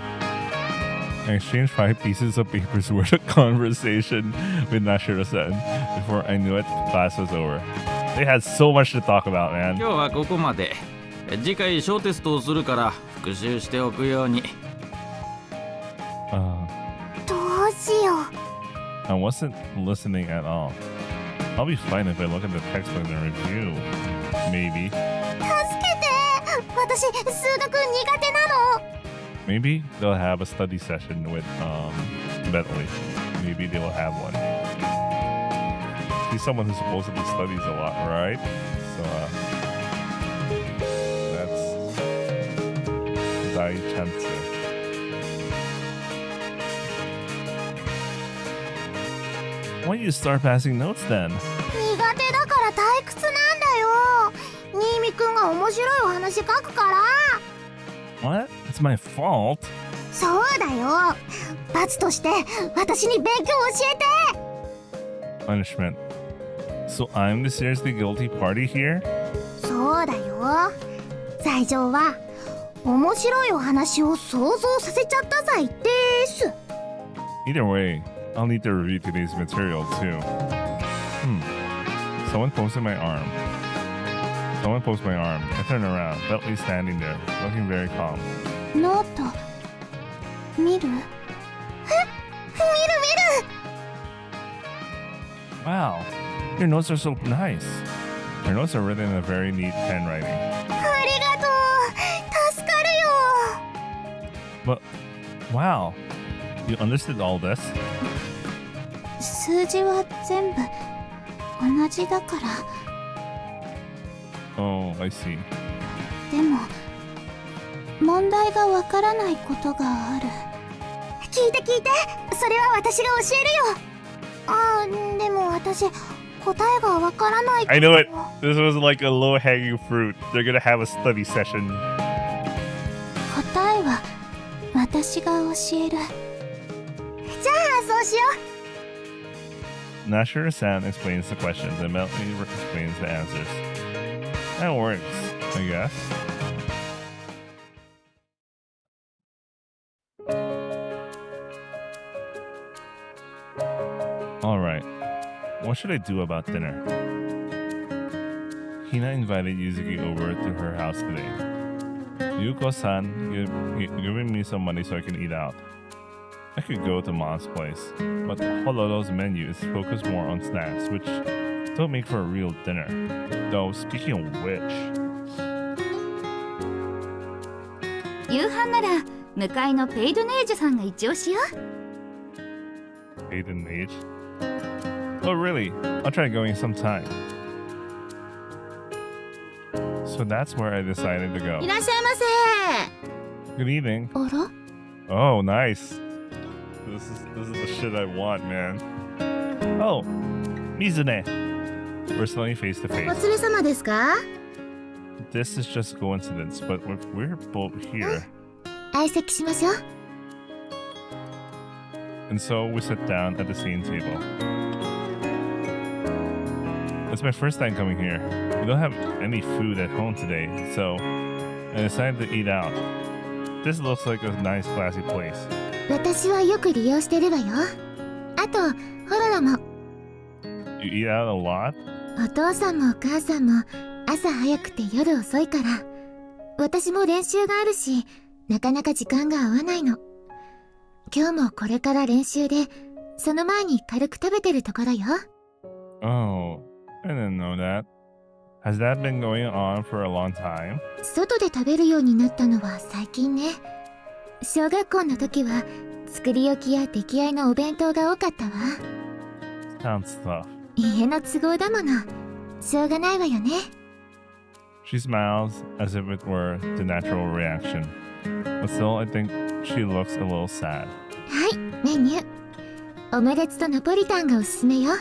I exchanged 5 pieces of paper's worth of conversation with Nashiro-san before I knew it, class was over. They had so much to talk about, man. 今日はここまで。次回小テストをするから復習しておくように。どうしよう。I wasn't listening at all. I'll be fine if I look at the textbook and review. Maybe. 助けて。私、数学苦手なの。Maybe they'll have a study session with Bentley. Maybe they'll have one. He's someone who supposedly studies a lot, right? So that's Dai chance. Why don't you start passing notes then? 苦手だから退屈なんだよ。新見くんが面白いお話書くから。What? It's my fault. そうだよ。罰として私に勉強教えて。 Punishment. So I'm the seriously guilty party here? そうだよ。罪状は面白いお話を想像させちゃった罪です。 Either way, I'll need to review today's material too. Someone posted my arm. Someone posted my arm. I turn around. Bentley's standing there, looking very calm. ノート見る？見る！ Wow, your notes are so nice. Your notes are written in a very neat handwriting. ありがとう。助かるよ。 But, wow, you understood all this? 数字は全部同じだから。 Oh, I see. でも問題がわからないことがある。聞いて聞いて。それは私が教えるよ。あー、でも私答えがわからない。 I knew it. This was like a low-hanging fruit. They're gonna have a study session. 答えは私が教える。じゃあそうしよう。 Nashiro-san explains the questions and Bentley explains the answers. That works, I guess. Alright, what should I do about dinner? Hina invited Yuzuki over to her house today. Yuko-san giving me some money so I can eat out. I could go to Mom's place, but Hololo's menu is focused more on snacks, which don't make for a real dinner. Though, speaking of which... 夕飯なら向かいのペイドネージュさんが一押しよ。 Aiden Age? Oh really? I'll try going sometime. So that's where I decided to go. いらっしゃいませ。 Good evening. あら Oh, nice. This is the shit I want, man. Oh, Mizune. We're slowly face to お face. 連れ様ですか？ This is just coincidence, but if we're both here, 相席しましょう。 and so we sit down at the same table. It's my first time coming here. We don't have any food at home today, so I decided to eat out. This looks like a nice, classy place. 私はよく利用してるわよ。あとホロロも。 You eat out a lot? お父さんもお母さんも朝早くて夜遅いから。私も練習があるし、なかなか時間が合わないの。今日もこれから練習で、その前に軽く食べてるところよ。 Oh, I didn't know that. Has that been going on for a long time? 外で食べるようになったのは最近ね。小学校の時は作り置きや出来合いのお弁当が多かったわ。 Sounds tough. 家の都合だもの。しょうがないわよね。 She smiles as if it were the natural reaction. But still, I think she looks a little sad. はい、メニュー。オムレツとナポリタンがおすすめよ。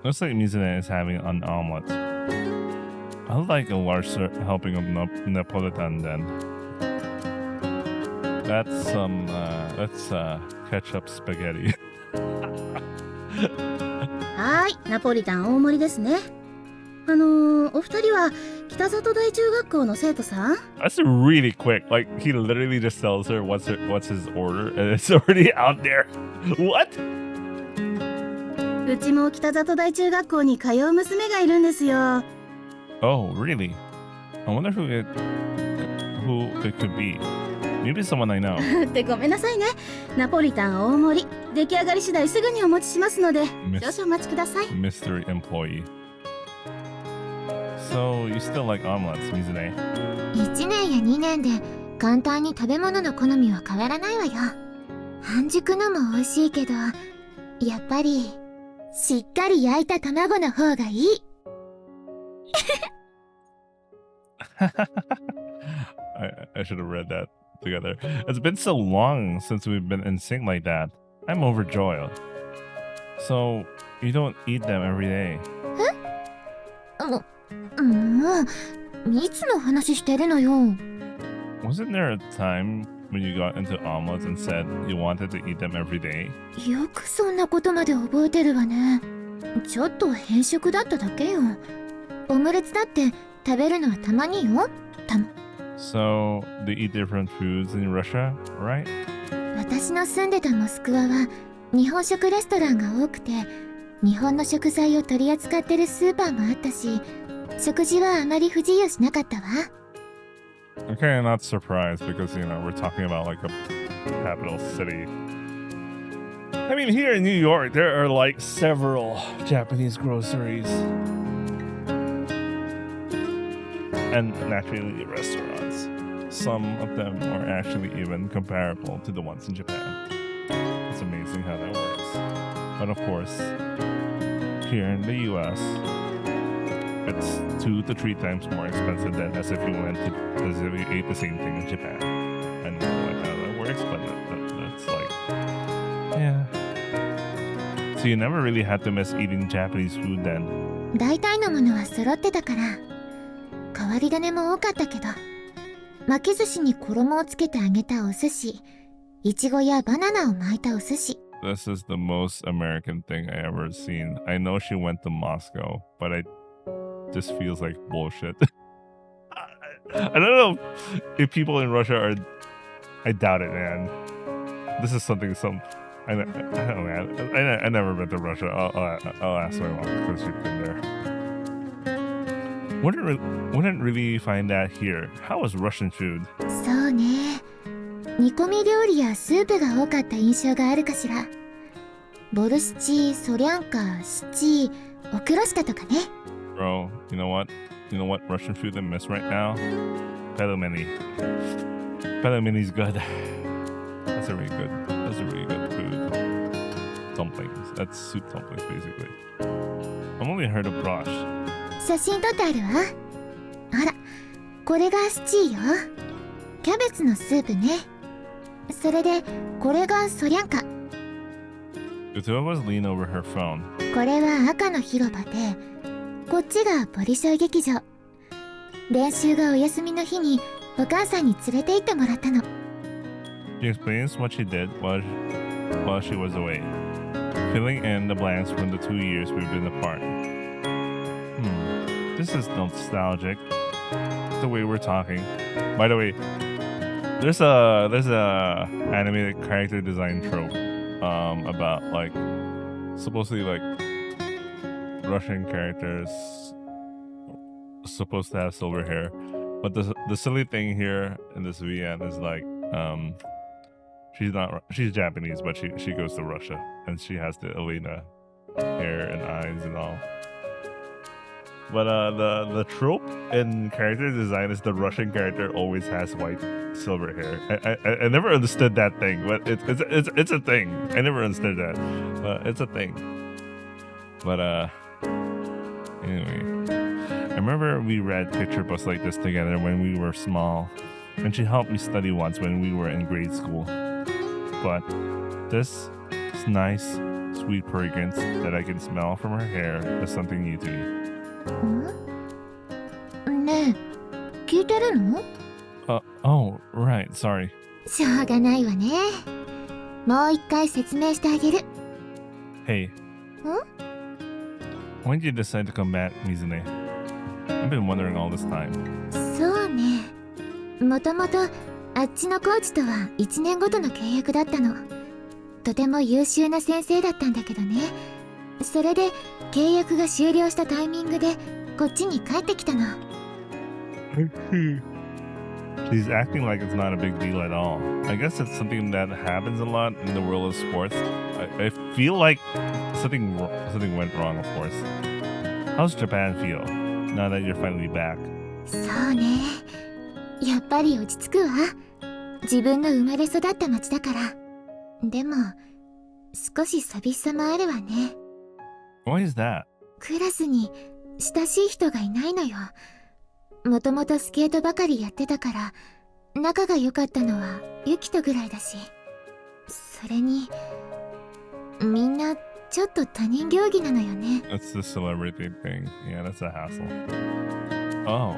Looks like Mizune is having an omelet. I'd like a large helping of Napolitan then. That's ketchup spaghetti. はい、ナポリタン大盛りですね。お二人は北里大中学校の生徒さん？ That's really quick. Like he literally just tells her what's his order, and it's already out there. What? うちも北里大中学校に通う娘がいるんですよ。 Oh, really? I wonder who it could be. Maybe someone I know. ってごめんなさいね。ナポリタン大盛り。出来上がり次第すぐにお持ちしますので、少々お待ちください。 Mystery employee. So you still like omelets, Mizune? 1年や2年で簡単に食べ物の好みは変わらないわよ。半熟のも美味しいけど、やっぱりしっかり焼いた卵の方がいい。I should have read that together. It's been so long since we've been in sync like that. I'm overjoyed. So you don't eat them every day? いつの話してるのよ。 Wasn't there a time when you got into omelets and said you wanted to eat them every day? よくそんなことまで覚えてるわね。ちょっと偏食だっただけよ。オムレツだって食べるのはたまによ。So they eat different foods in Russia, right? 私の住んでたモスクワは日本食レストランが多くて、日本の食材を取り扱ってるスーパーもあったし、食事はあまり不自由しなかったわ。 Okay, I'm not surprised because, we're talking about like a capital city. I mean, here in New York, there are like several Japanese groceries. And naturally, restaurants. Some of them are actually even comparable to the ones in Japan. It's amazing how that works. But of course, here in the US, it's 2 to 3 times more expensive than as if you ate the same thing in Japan. I don't know like how that works, but that's like, yeah. So you never really had to miss eating Japanese food then. 大体のものは揃ってたから、変わり種も多かったけど、巻き寿司に衣をつけて揚げたお寿司、いちごやバナナを巻いたお寿司。 This is the most American thing I ever seen. I know she went to Moscow, but just feels like bullshit. I don't know if people in Russia are. I doubt it, man. This is something. I don't know, man. I never been to Russia. I'll ask my mom because she's been there. Wouldn't really find that here. How was Russian food? そうね。煮込み料理やスープが多かった印象があるかしら。ボルシチ、ソリャンカ、シチ、オクロシカとかね。Bro, you know what? You know what Russian food I miss right now? Pelomeni. Pelomeni's good. That's a really good food. Dumplings. That's soup dumplings, basically. I've only heard of brosh. 写真撮ってあるわ。あら、これがシチーよ。キャベツのスープね。それで、これがソリャンカ。The two of us lean over her phone. これは赤の広場で、こっちがポリショイ劇場。練習がお休みの日にお母さんに連れて行ってもらったの。She explains what she did while she was away, filling in the blanks from the 2 years we've been apart. This is nostalgic. The way we're talking. By the way, there's a animated character design trope about like supposedly like Russian characters supposed to have silver hair, but the silly thing here in this VN is like she's Japanese, but she goes to Russia and she has the Elena hair and eyes and all. But the trope in character design is the Russian character always has white silver hair. I never understood that thing, but it's a thing. I never understood that, but it's a thing. But anyway, I remember we read picture books like this together when we were small, and she helped me study once when we were in grade school. But this nice, sweet fragrance that I can smell from her hair is something new to me. ねえ、聞いてるの？ Oh, right, sorry. しょうがないわね。もう一回説明してあげる。Hey. When did you decide to come back, Mizune? I've been wondering all this time. そうね。もともとあっちのコーチとは1年ごとの契約だったの。とても優秀な先生だったんだけどね。それで契約が終了したタイミングでこっちに帰ってきたの。She's acting like it's not a big deal at all. I guess it's something that happens a lot in the world of sports. I feel like something went wrong, of course. How's Japan feel now that you're finally back? そうね。やっぱり落ち着くわ。自分の生まれ育った町だから。でも少し寂しさもあるわね。Why is that? クラスに親しい人がいないのよ。もともとスケートばかりやってたから仲が良かったのはユキとぐらいだし、それにみんなちょっと他人行儀なのよね。 That's the celebrity thing. Yeah, that's a hassle. Oh.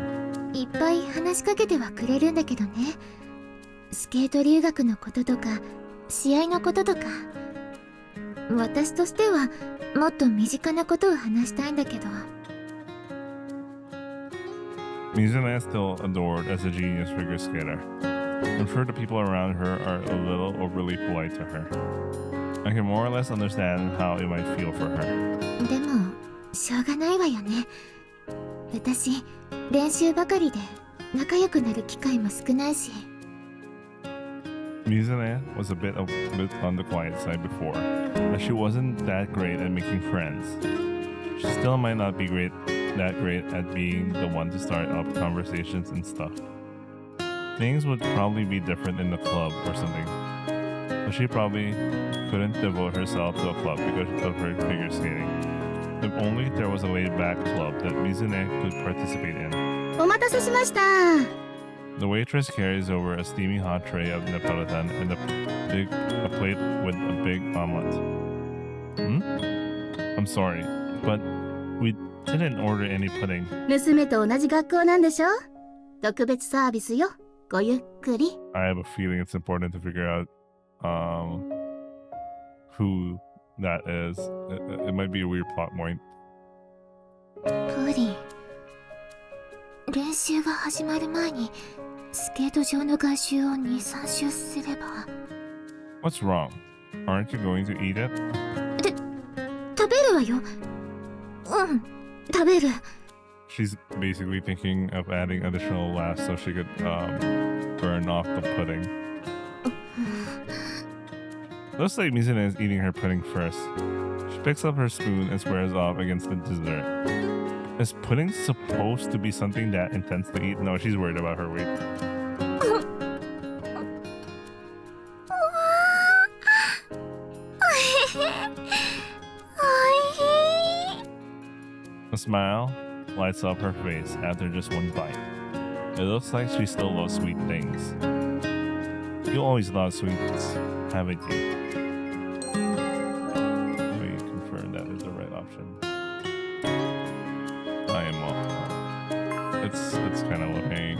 いっぱい話しかけてはくれるんだけどね。スケート留学のこととか試合のこととか。私としてはもっと身近なことを話したいんだけど。Mizune is still adored as a genius figure skater. I'm sure the people around her are a little overly polite to her. I can more or less understand how it might feel for her. でもしょうがないわよね。私練習ばかりで仲良くなる機会も少ないし。Mizune was a bit on the quiet side before, as she wasn't that great at making friends. She still might not be that great at being the one to start up conversations and stuff. Things would probably be different in the club or something, but she probably couldn't devote herself to a club because of her figure skating. If only there was a laid-back club that Mizune could participate in. お待たせしました。The waitress carries over a steaming hot tray of Neapolitan and a plate with a big omelet. I'm sorry, but we didn't order any pudding. 娘と同じ学校なんでしょ？特別サービスよ。ごゆっくり。I have a feeling it's important to figure out who that is. It might be a weird plot point. ポーリン、練習が始まる前にスケート場の外周を 2,3 周すれば。 What's wrong? Aren't you going to eat it? 食べるわよ。うん、食べる。she's basically thinking of adding additional laughs so she could burn off the pudding. Looks like Mizune is eating her pudding first. She picks up her spoon and squares off against the dessert. Is pudding supposed to be something that intense to eat? No, she's worried about her weight. A smile lights up her face after just one bite. It looks like she still loves sweet things. You always love sweets, haven't you? Let me confirm that is the right option. I am off. It's kind of okay.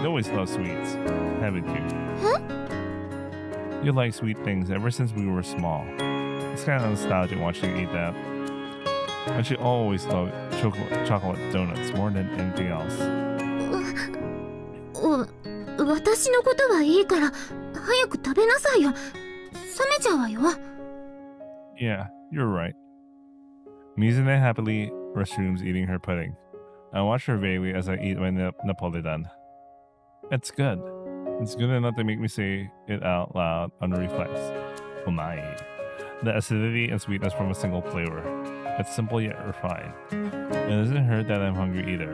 You always love sweets, haven't you? Huh? You like sweet things ever since we were small. It's kind of nostalgic watching you eat that. And she always loved chocolate donuts more than anything else. 私のことはいいから早く食べなさいよ。冷めちゃうわよ。 Yeah, you're right. Mizune happily resumes eating her pudding. I watch her vaguely as I eat my Napolitan. It's good. It's good enough to make me say it out loud on reflex. Oh my. The acidity and sweetness from a single flavor. It's simple yet refined. It doesn't hurt that I'm hungry either.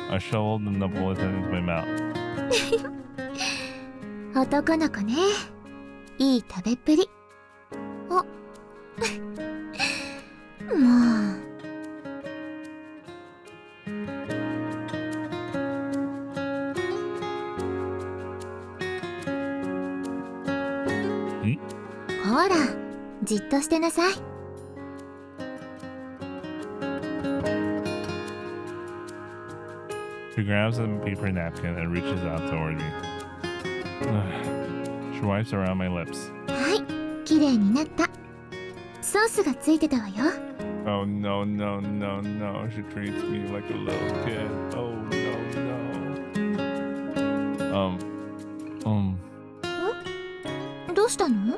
I shoveled the Napolitan into my mouth. 男の子ね。いい食べっぷり。あ、もう。ほら、じっとしてなさい。She grabs a paper napkin and reaches out toward me. She wipes around my lips. はい、綺麗になった。ソースがついてたわよ。Oh no, no, no, no. She treats me like a little kid. Oh no, no. どうしたの？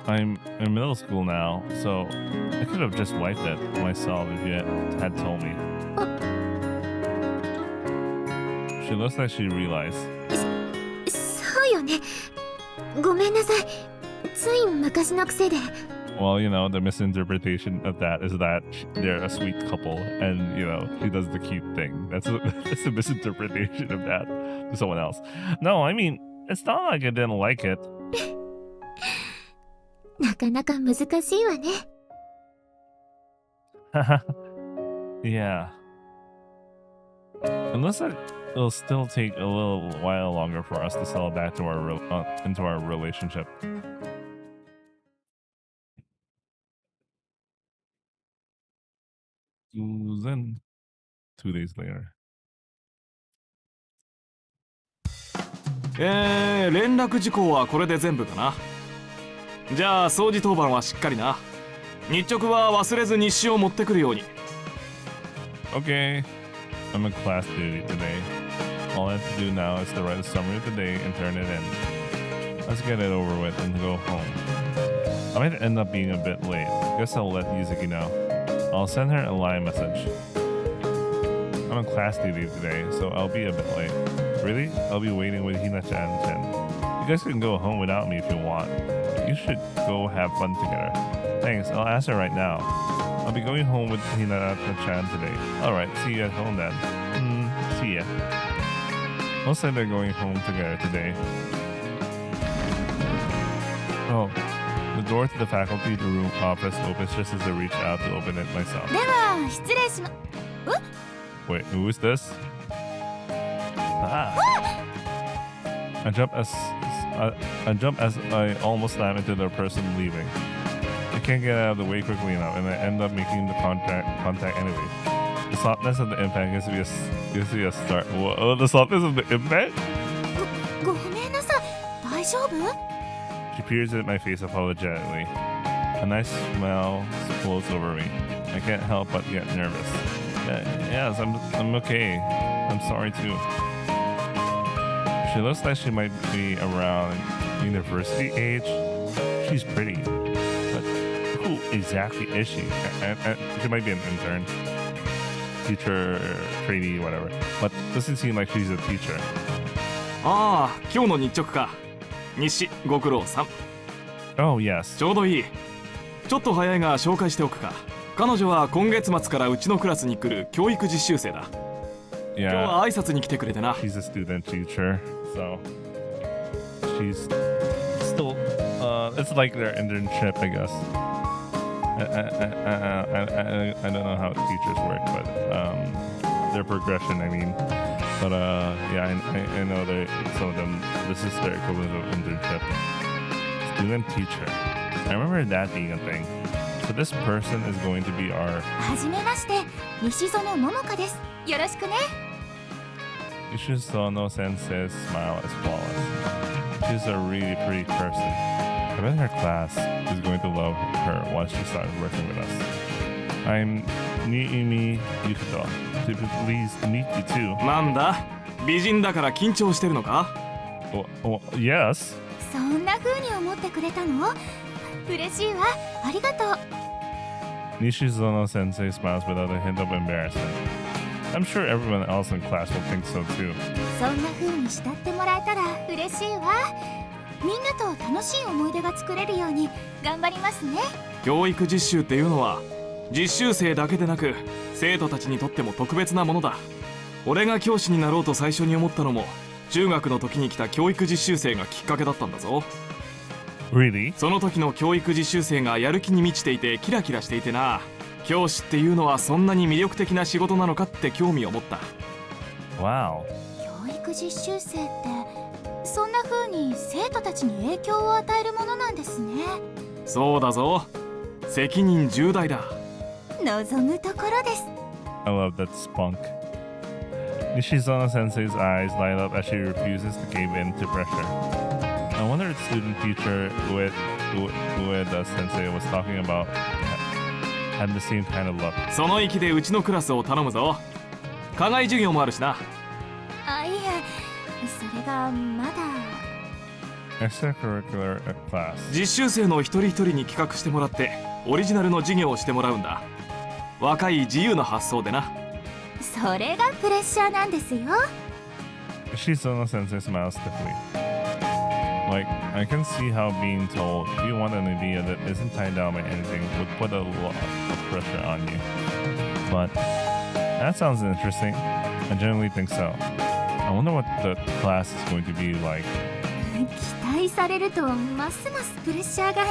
I'm in middle school now, so I could have just wiped it myself if you had told me. She looks like she realized. そうよね。ごめんなさい。つい昔の癖で。Well, you know, the misinterpretation of that is that they're a sweet couple and, you know, she does the cute thing. That's a misinterpretation of that to someone else. No, I mean, it's not like I didn't like it. なかなか難しいわね。Yeah. Unless it'll still take a little while longer for us to settle back to into our relationship. Then 2 days later. 連絡事項はこれで全部かな。じゃあ掃除当番はしっかりな。日直は忘れず日誌を持ってくるように。Okay, I'm in class duty today. All I have to do now is to write a summary of the day and turn it in. Let's get it over with and go home. I might end up being a bit late. Guess I'll let Yuzuki know. I'll send her a line message. I'm on class duty today, so I'll be a bit late. Really? I'll be waiting with Hina-chan and Chen. You guys can go home without me if you want. You should go have fun together. Thanks, I'll ask her right now. I'll be going home with Hina-chan today. Alright, see you at home then. See ya. Looks like they're going home together today. Oh, the door to the faculty room office opens just as I reach out to open it myself. では失礼しま。Wait, who is this? Ah! I jump as I almost slam into the person leaving. I can't get out of the way quickly enough, and I end up making the contact anyway. The softness of the impact gives me a start. Whoa, the softness of the impact? ごめんなさい。大丈夫？ She peers at my face apologetically. A nice smile floats over me. I can't help but get nervous. Yes, I'm okay. I'm sorry too. She looks like she might be around university age. She's pretty. But who exactly is she? She might be an intern. teacher, trainee, whatever. But doesn't seem like she's a teacher. ああ、今日の日直か。西ご苦労さん。 Oh, yes. ちょうどいい。ちょっと早いが紹介しておくか。彼女は今月末からうちのクラスに来る教育実習生だ。今日 Yeah, は挨拶に来てくれてな。 she's a student teacher, so she's still, it's like their internship, I guess. I don't know how teachers work, but their progression, I mean. But yeah, I know some of them, this is their equivalent of internship. Student teacher. I remember that being a thing. So this person is going to be our はじめまして、西園桃香です。よろしくね。Ishizono Sensei's smile is flawless. She's a really pretty person. I bet her class is going to love her once she starts working with us. I'm Niimi Yukito. Pleased to meet you too. なんだ、美人だから緊張してるのか？ Yes. そんな風に思ってくれたの？嬉しいわ。ありがとう。Nishizono Sensei smiles without a hint of embarrassment. I'm sure everyone else in class will think so too. そんな風に慕ってもらえたら嬉しいわ。みんなと楽しい思い出が作れるように頑張りますね。教育実習っていうのは実習生だけでなく生徒たちにとっても特別なものだ。俺が教師になろうと最初に思ったのも中学の時に来た教育実習生がきっかけだったんだぞ。 Really? その時の教育実習生がやる気に満ちていてキラキラしていてな。教師っていうのはそんなに魅力的な仕事なのかって興味を持った。 Wow. 教育実習生ってそんな風に生徒たちに影響を与えるものなんですね。そうだぞ。責任重大だ。望むところです。 I love that spunk. Nishizono Sensei's eyes light up as she refuses to cave in to pressure. I wonder if the student teacher Ueda Sensei was talking about had the same kind of look. その意気でうちのクラスを頼むぞ。課外授業もあるしな。あ、いえ、それがまだ。 Extracurricular class. 実習生の一人一人に企画してもらってオリジナルの授業をしてもらうんだ。若い自由な発想でな。それがプレッシャーなんですよ。 Shizuno Sensei smiles stiffly. Like, I can see how being told you want an idea that isn't tied down by anything would put a lot of pressure on you. But that sounds interesting. I generally think so. I wonder what the class is going to be like. 期待されるとますますプレッシャーが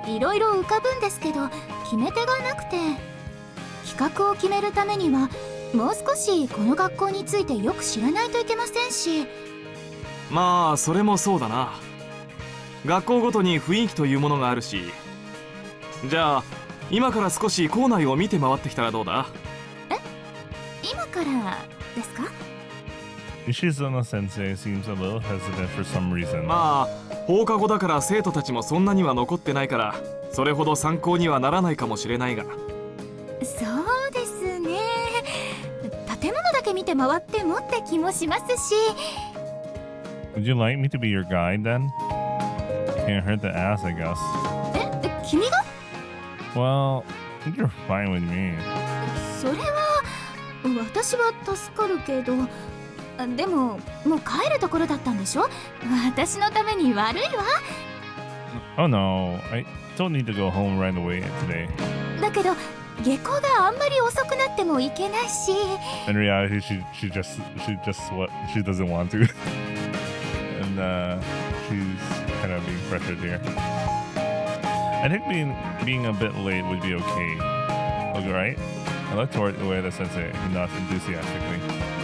いろいろ浮かぶんですけど決め手がなくて、企画を決めるためにはもう少しこの学校についてよく知らないといけませんし。まあそれもそうだな。学校ごとに雰囲気というものがあるし。じゃあ今から少し校内を見て回ってきたらどうだ？今からですか？ Ishizono Sensei seems a little hesitant for some reason. まあ放課後だから生徒たちもそんなには残ってないからそれほど参考にはならないかもしれないが。そうですね。建物だけ見て回ってもって気もしますし。 Would you like me to be your guide then? Can't hurt to ask, I guess. 君が？ Well, you're fine with me. それは私は助かるけど。でももう帰るところだったんでしょ？私のために悪いわ。 Oh no, I don't need to go home right away today. だけど下校があんまり遅くなってもいけないし。 In reality, she doesn't want to. And she's kind of being pressured here. I think being a bit late would be okay. Okay, right? I look toward Ueda Sensei. He nods enthusiastically.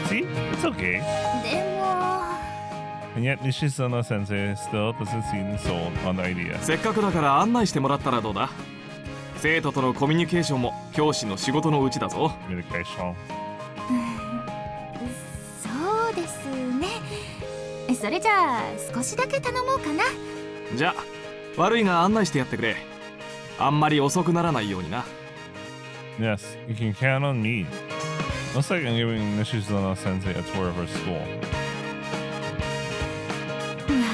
See? It's okay. でも And yet Nishizono Sensei still doesn't seem sold on the idea. せっかくだから案内してもらったらどうだ？生徒とのコミュニケーションも教師の仕事のうちだぞ。Communication. そうですね。それじゃあ少しだけ頼もうかな。じゃあ悪いが案内してやってくれ。あんまり遅くならないようにな。Yes, you can count on me. Looks like I'm giving Nishizono Sensei a tour of her school.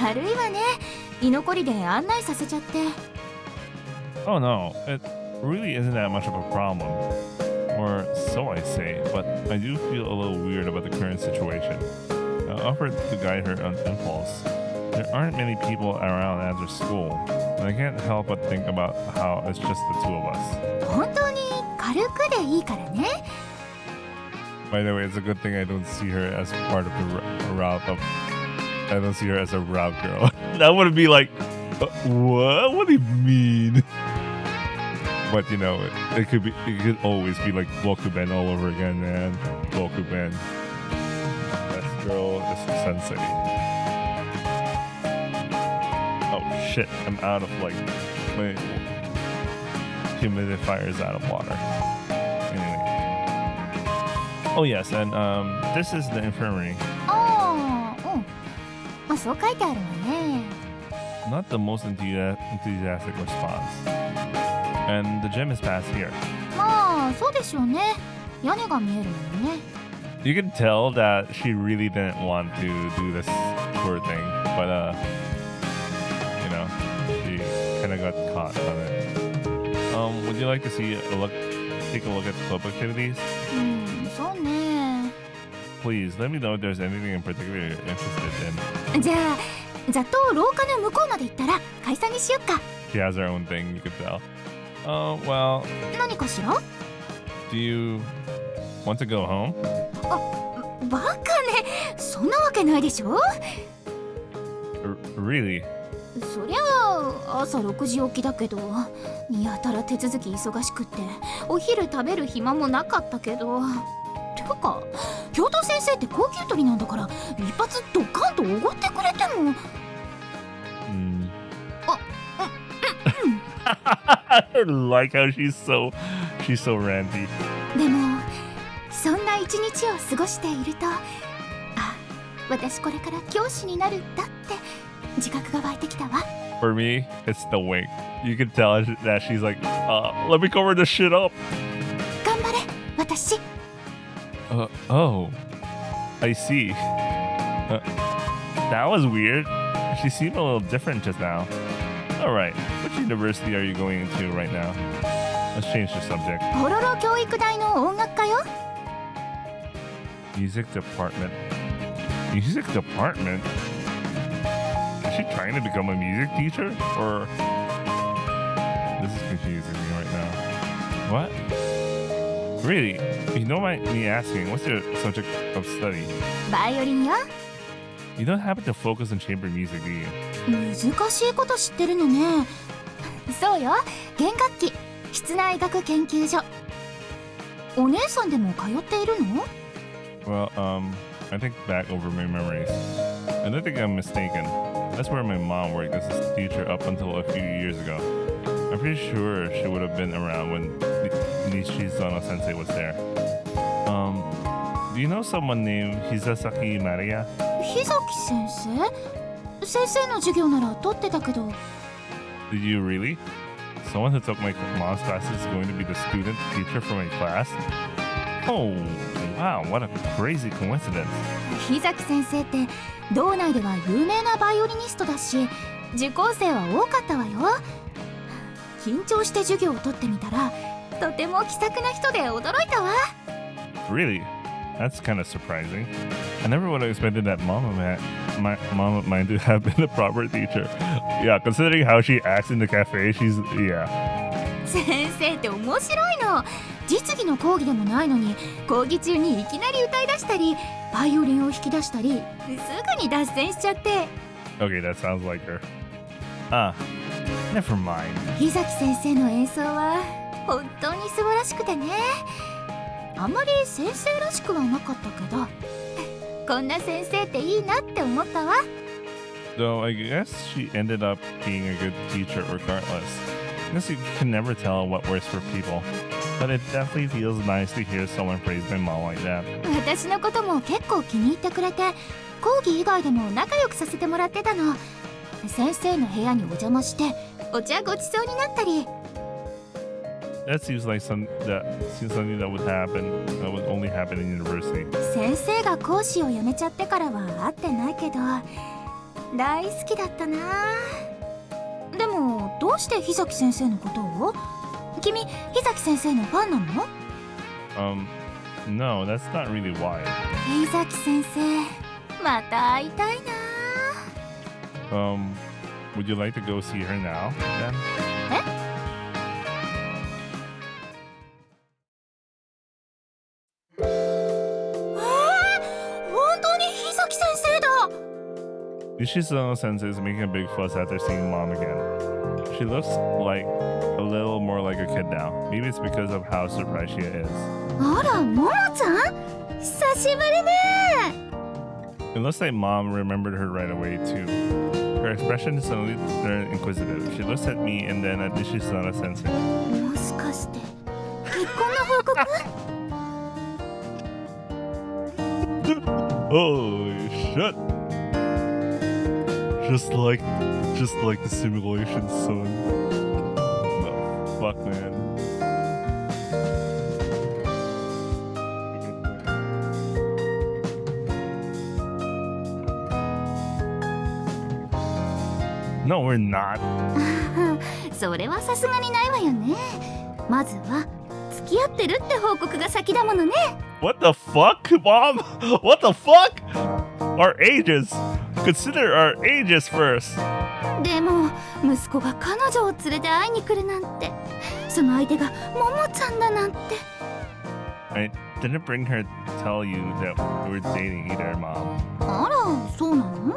悪いわね。居残りで案内させちゃって。Oh no, it really isn't that much of a problem. or so I say, but I do feel a little weird about the current situation. I offered to guide her on impulse. There aren't many people around after school, and I can't help but think about how it's just the two of us. 本当に軽くでいいからね。 By the way, it's a good thing I don't see her as part of the route of. I don't see her as a route girl. That would be like, what? What do you mean? But you know, it could always be like Bokuben all over again, man. Bokuben. Best girl is sensei. Oh shit! I'm out of like my humidifier's out of water. Anyway. Oh yes, and this is the infirmary. ああ、うん。まあそう書いてあるわね。 Not the most enthusiastic response. And the gym is past here. まあそうでしょうね。屋根が見えるもんね。 You can tell that she really didn't want to do this tour thing, but you know, she kind of got caught on it. Would you like to take a look at the club activities? うん、そうね。 Please let me know if there's anything in particular you're interested in. じゃあ、ざっと廊下の向こうまで行ったら解散にしよっか。 She has her own thing, you could tell. Well, 何かしら？ do you want to go home? バカね。そんなわけないでしょ。 Really? そりゃあ朝6時起きだけど、やたら手続き忙しくってお昼食べる暇もなかったけど。てか教頭先生って高級取りなんだから一発ドカンとおごってくれても。I like how she's so ranty. でもそんな一日を過ごしていると、あ、私これから教師になるんだって自覚が湧いてきたわ。 For me, it's the wink. You can tell that she's like, let me cover this shit up. 頑張れ私。Oh, I see. That was weird. She seemed a little different just now. Alright, which university are you going into right now? Let's change the subject. ホロロ教育大の音楽科よ。 Music department. Music department? Is she trying to become a music teacher? Or... This is confusing me right now. What? Really? If you don't mind me asking, what's your subject of study? バイオリンよ。 You don't happen to focus on chamber music, do you? 難しいこと知ってるのね。そうよ、弦楽器室内楽研究所。お姉さんでも通っているの？ Well, I think back over my memories. I don't think I'm mistaken. That's where my mom worked as a teacher up until a few years ago. I'm pretty sure she would have been around when Nishizono sensei was there. Do you know someone named Hisasaki Maria? 日崎先生？先生の授業なら取ってたけど。 Did you really? Someone who took my mom's class is going to be the student teacher for my class? Oh, wow, what a crazy coincidence. 日崎先生って道内では有名なバイオリニストだし、受講生は多かったわよ。緊張して授業を取ってみたら、とても気さくな人で驚いたわ。 Really? That's kind of surprising. I never would have expected that mom of mine to have been a proper teacher. Yeah, considering how she acts in the cafe, yeah. 先生って面白いの。実技の講義でもないのに講義中にいきなり歌い出したりバイオリンを弾き出したりすぐに脱線しちゃって。 Okay, that sounds like her. Ah, never mind. 日崎先生の演奏は本当に素晴らしくてね。あんまり先生らしくはなかったけど、こんな先生っていいなって思ったわ。 Though I guess she ended up being a good teacher regardless. I guess you can never tell what works for people. But it definitely feels nice to hear someone praise my mom like that. 私のことも結構気に入ってくれて、講義以外でも仲良くさせてもらってたの。先生の部屋にお邪魔してお茶ごちそうになったり。 That seems like something that would happen. That would only happen in university. 先生が講師を辞めちゃってからは会ってないけど、大好きだったな。でもどうして日崎先生のことを？君、日崎先生のファンなの？ No, that's not really why. 伊崎先生、また会いたいな。Would you like to go see her now, then? 本当に伊崎先生だ。 Yoshizuno sensei is making a big fuss after seeing mom again. She looks like a little more like a kid now. Maybe it's because of how surprised she is. あら、ももちゃん、久しぶりね。 It looks like mom remembered her right away too. Her expression suddenly turned inquisitive. She looks at me and then at Yoshizuno sensei. もしかして結婚の報告？ Holy shit! Just like the simulation, son. The fuck, man. No, we're not. それはさすがにないわよね。まずは付き合ってるって報告が先だものね。 What the fuck, mom? What the fuck? Our ages. Consider our ages first. でも息子が彼女を連れて会いに来るなんて、その相手がももちゃんだなんて。 I didn't bring her to tell you that we were dating either, mom. あら、そうなの？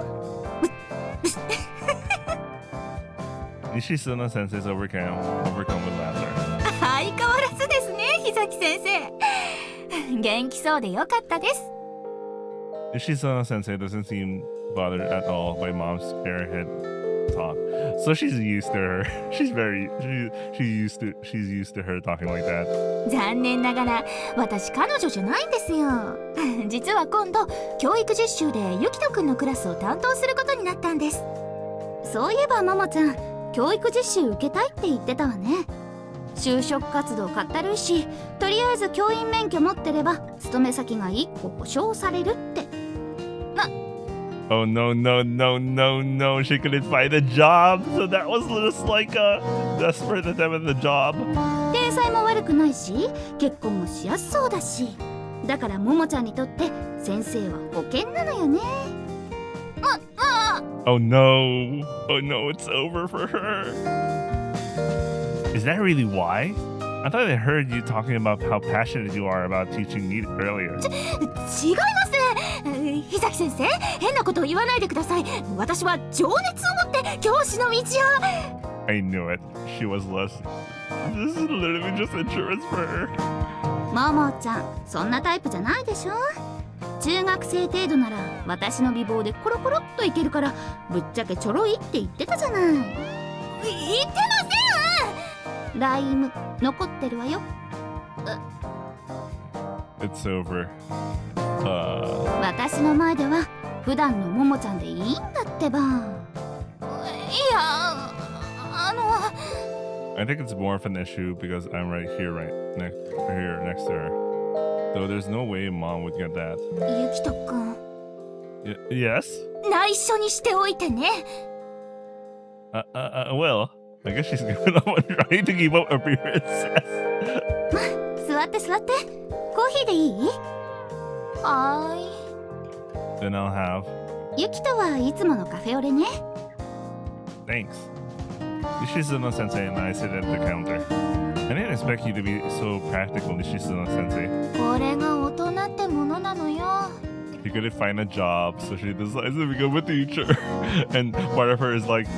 Yoshizuno sensei's overcome with laughter. 相変わらずですね、日崎先生。元気そうでよかったです。 Yoshizuno sensei doesn't seem bothered at all by mom's airhead talk. So she's used to her. She's used to her talking like that. 残念ながら私彼女じゃないんですよ。実は今度教育実習でゆきとくんのクラスを担当することになったんです。そういえばももちゃん、教育実習受けたいって言ってたわね。就職活動かったるいし、とりあえず教員免許持ってれば勤め先が1個保証されるって。 Oh no, she couldn't find a job. So that was just like a desperate attempt at the job. 体裁も悪くないし、結婚もしやすそうだし、だからももちゃんにとって先生は保険なのよね。Oh no, it's over for her. Is that really why? I thought I heard you talking about how passionate you are about teaching me earlier. 違います。日崎先生、変なことを言わないでください。私は情熱を持って教師の道を。 I knew it. She was less. This is literally just insurance for her. ももちゃん、そんなタイプじゃないでしょ。中学生程度なら私の美貌でコロコロっといけるから、ぶっちゃけちょろいって言ってたじゃない。言ってません。ライム残ってるわよ。 It's over. 私の前では普段のももちゃんでいいんだってば。いや、I think it's more of an issue because I'm right here next to her. Though there's no way mom would get that. ゆきとくん、 Yes? 内緒にしておいてね。Well, I guess she's good on trying to keep up appearances. 座って座って。コーヒーでいい？は Then I'll have. ゆきとはいつものカフェオレね。 Thanks. Yoshizuno sensei and I sit at the counter. I didn't expect you to be so practical, Yoshizuno sensei. これが大人ってものなのよ。 She couldn't find a job, so she decides to become a teacher. And part of her is like,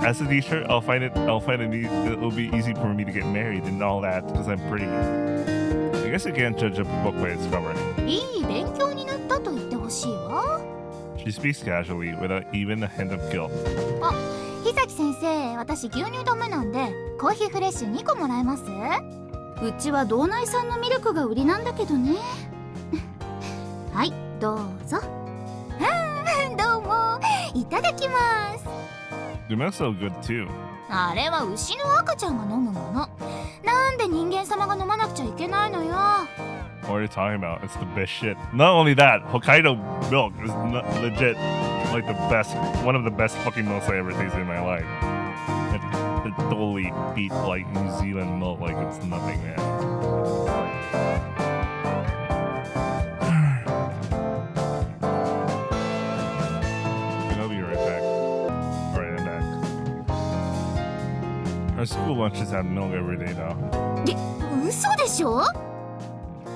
as a teacher, it'll be easy for me to get married and all that because I'm pretty. I guess you can't judge a book by its cover. いい勉強になったと言ってほしいわ。 She speaks casually without even a hint of guilt. あ、日崎先生、私牛乳ダメなんでコーヒーフレッシュ2個もらえます？うちは道内産のミルクが売りなんだけどね。はい、どうぞ。どうも、いただきます。 You smell so good too. あれは牛の赤ちゃんが飲むもの。なんで人間様が飲まなくちゃいけないのよ。 What are you talking about? It's the best shit. Not only that, Hokkaido milk is legit like one of the best fucking milks I ever tasted in my life. it totally beat like New Zealand milk like it's nothing, man. I'll be right back. Alright, I'm back. Our school lunches have milk every day though. 嘘でしょ？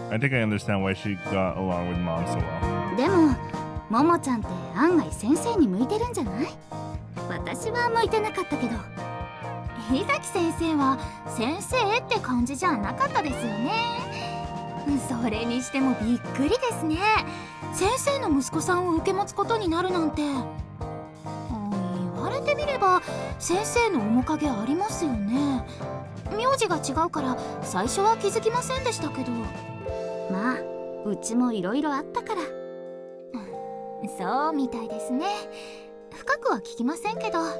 I think I understand why she got along with mom so well. でもももちゃんって案外先生に向いてるんじゃない？私は向いてなかったけど。日崎先生は先生って感じじゃなかったですよね。それにしてもびっくりですね。先生の息子さんを受け持つことになるなんて。言われてみれば先生の面影ありますよね。名字が違うから最初は気づきませんでしたけど。まあうちもいろいろあったから。そうみたいですね。深くは聞きませんけど。あ、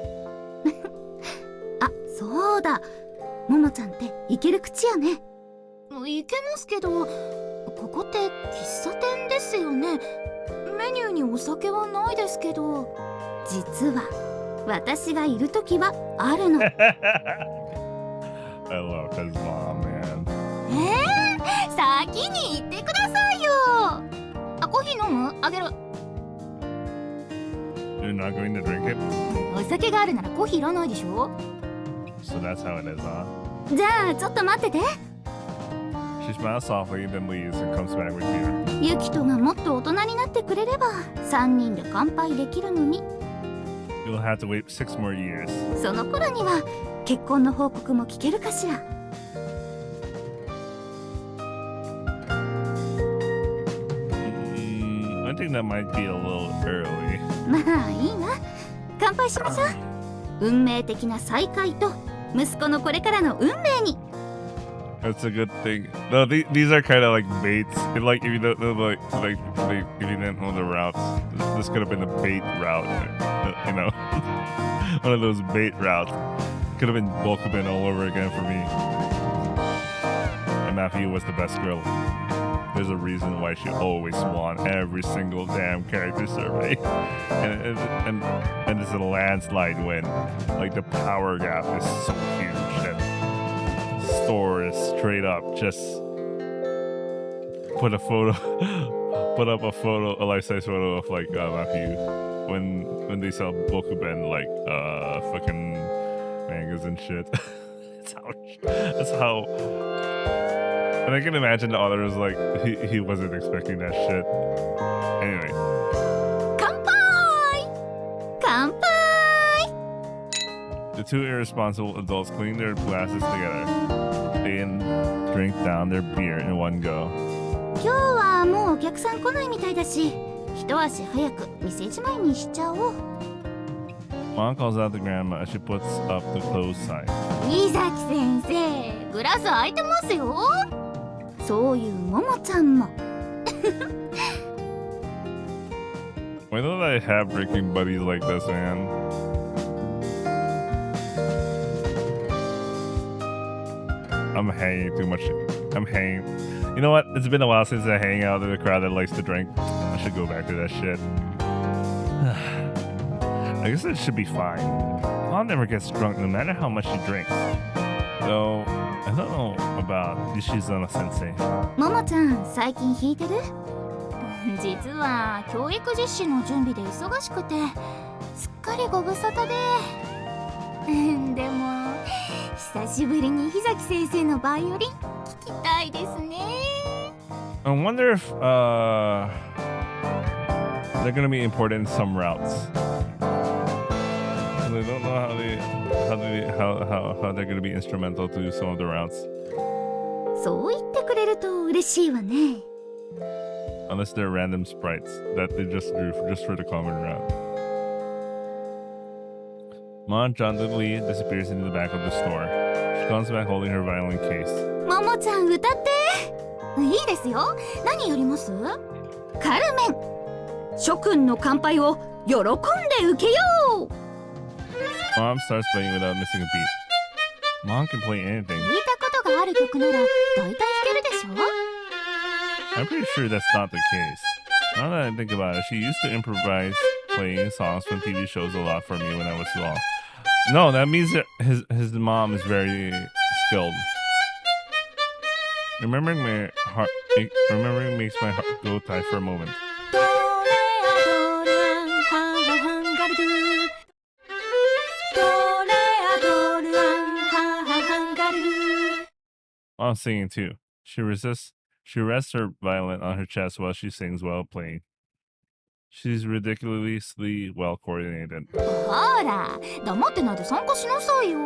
そうだ。ももちゃんっていける口やね。いけますけど、ここって喫茶店ですよね。メニューにお酒はないですけど。実は私がいるときはあるの。I love his mom, man. 先に言ってくださいよ。あ、コーヒー飲む？あげる。You're not going to drink it? お酒があるならコーヒーいらないでしょ。 So that's how it is, huh? じゃあちょっと待ってて。 She smiles softly, then leaves and comes back with beer. ユキトがもっと大人になってくれれば3人で乾杯できるのに。 You'll have to wait 6 more years. その頃には結婚の報告も聞けるかしら。I think that might be a little early. まあいいわ。乾杯しましょう。運命的な再会と息子のこれからの運命に。 That's a good thing. No, these are kind of like baits. If, like if you don't know, like if you didn't know the routes, this could have been a bait route. You know, one of those bait routes. Could have been Bokuben all over again for me. And Matthew was the best girl. There's a reason why she always won every single damn character survey, and it's a landslide win. Like the power gap is so huge that store is straight up just put up a photo, a life-size photo of like Matthew when they sell Bokuben like fucking mangas and shit. That's how. And I can imagine the author was like, he wasn't expecting that shit. Anyway. 乾杯！乾杯！ The two irresponsible adults clean their glasses together. They drink down their beer in one go. 今日はもうお客さん来ないみたいだし、一足早く店じまいにしちゃおう。Mom calls out the grandma as she puts up the closed sign. 伊崎先生、グラス空いてますよ。そういうももちゃんも。Why don't I have drinking buddies like this, man? I'm hanging too much. I'm hanging. You know what? It's been a while since I hang out with a crowd that likes to drink. I should go back to that shit. I guess it should be fine. Mom never gets drunk no matter how much she drinks. Though, I don't know about Yishizana sensei. ももちゃん、最近弾いてる？実は教育実習の準備で忙しくてすっかりご無沙汰で。でも久しぶりに日崎先生のバイオリン聴きたいですね。I wonder if they're gonna be important in some routes. I don't know how they're gonna be instrumental to some of the routes. そう言ってくれると嬉しいわね。Unless they're random sprites that they just drew just for the common route. Mom jauntily disappears into the back of the store. She comes back holding her violin case. ももちゃん歌って。いいですよ。何やります？カルメン。諸君の乾杯を喜んで受けよう。Mom starts playing without missing a beat. Mom can play anything. 聞いたことがある曲なら大体弾けるでしょ？ I'm pretty sure that's not the case. Now that I think about it, she used to improvise playing songs from TV shows a lot for me when I was small. No, that means that his mom is very skilled. Remembering makes my heart go tight for a moment. I'm singing too. She rests her violin on her chest while she sings while playing. She's ridiculously well coordinated. ほら、黙ってないで参加しなさいよ。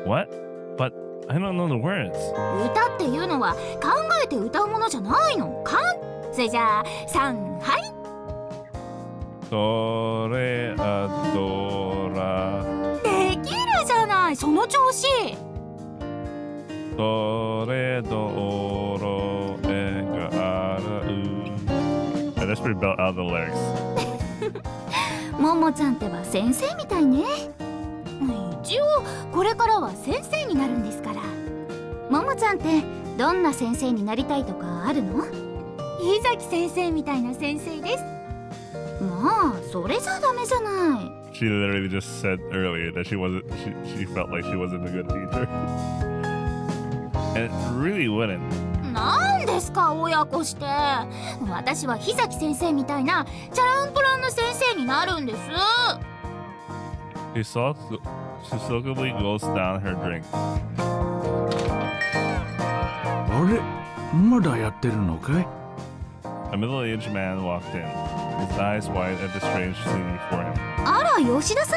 What? But I don't know the words. 歌っていうのは考えて歌うものじゃないのか？それじゃあ、3、はい。ドレアドラできるじゃない、その調子。ドレドロエガアラウ。I just rebelled out of the lyrics. ももちゃんっては先生みたいね。一応これからは先生になるんですから。ももちゃんってどんな先生になりたいとかあるの？伊崎先生みたいな先生です。まあそれじゃダメじゃない。 She literally just said earlier that she felt like she wasn't a good teacher. And it really wouldn't. なんですか親子して。私は日崎先生みたいなチャランポランの先生になるんです。 She sulkily gulps down her drink. あれ、まだやってるのかい？ A middle-aged man walked in, his eyes wide at the strange scene before him. あら吉田さ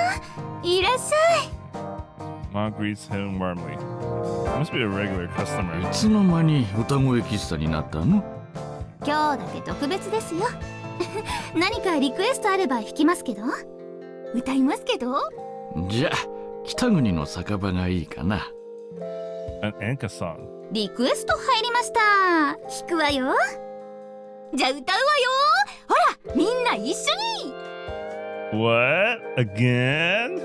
ん、いらっしゃい。 Mom greets him warmly. Must be a regular customer. いつの間に歌声喫茶になったの？今日だけ特別ですよ。何かリクエストあれば弾きますけど。歌いますけど。じゃあ北国の酒場がいいかな。 An Enka song. リクエスト入りました。弾くわよ。じゃあ歌うわよ。ほらみんな一緒に。 What? Again?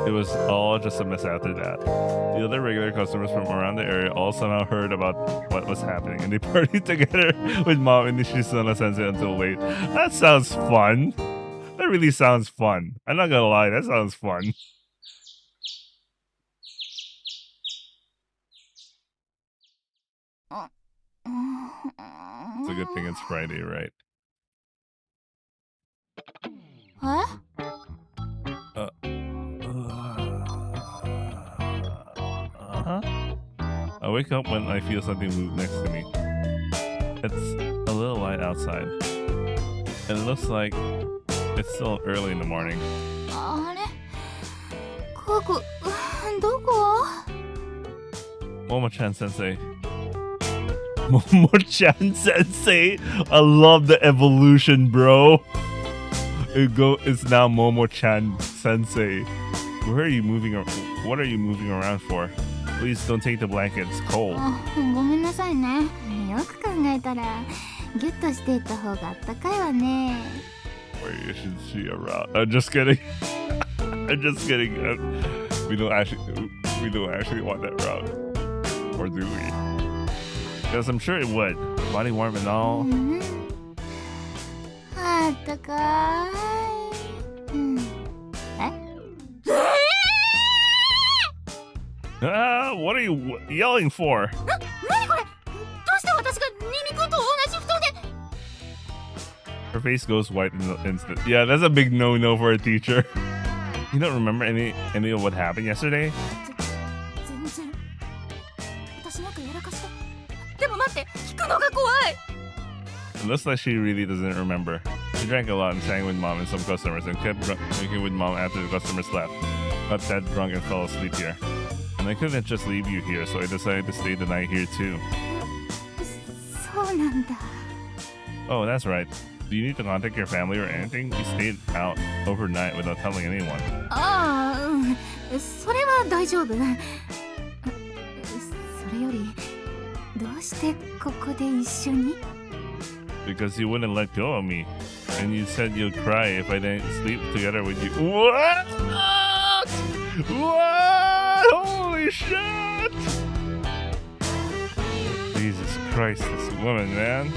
It was all just a mess after that. The other regular customers from around the area all somehow heard about what was happening, and they partied together with Mom and Nishisuna Sensei until late. That sounds fun. That really sounds fun. I'm not gonna lie, that sounds fun. It's a good thing it's Friday, right? え？ I wake up when I feel something move next to me. It's a little light outside. And it looks like it's still early in the morning. あれ？ここどこ？ Momo-chan sensei. Momo-chan sensei. I love the evolution, bro. It's now Momo-chan sensei. Where are you moving? What are you moving around for? Please don't take the blanket. It's cold. ごめんなさいね。よく考えたらギュッとしていた方があったかいわね。 Or should she around? I'm just kidding. I'm just kidding. We don't actually want that route. Or do we? Because I'm sure it would. Body warm and all. あったかい。What are you yelling for? 何これ？どうして私がニミ君と同じ布団で？ Her face goes white in the instant. Yeah, that's a big no-no for a teacher. You don't remember any of what happened yesterday? 全然。私なんかやらかした。でも待って、聞くのが怖い。 It looks like she really doesn't remember. She drank a lot and sang with Mom and some customers and kept drinking with Mom after the customers left. Got that drunk and fell asleep here. And I couldn't just leave you here, so I decided to stay the night here too. そうなんだ。 Oh, that's right. Do you need to contact your family or anything? You stayed out overnight without telling anyone. ああ、それは大丈夫。それより、どうしてここで一緒に？ Because you wouldn't let go of me. And you said you'd cry if I didn't sleep together with you. What? What? Holy shit! Jesus Christ, this woman, man.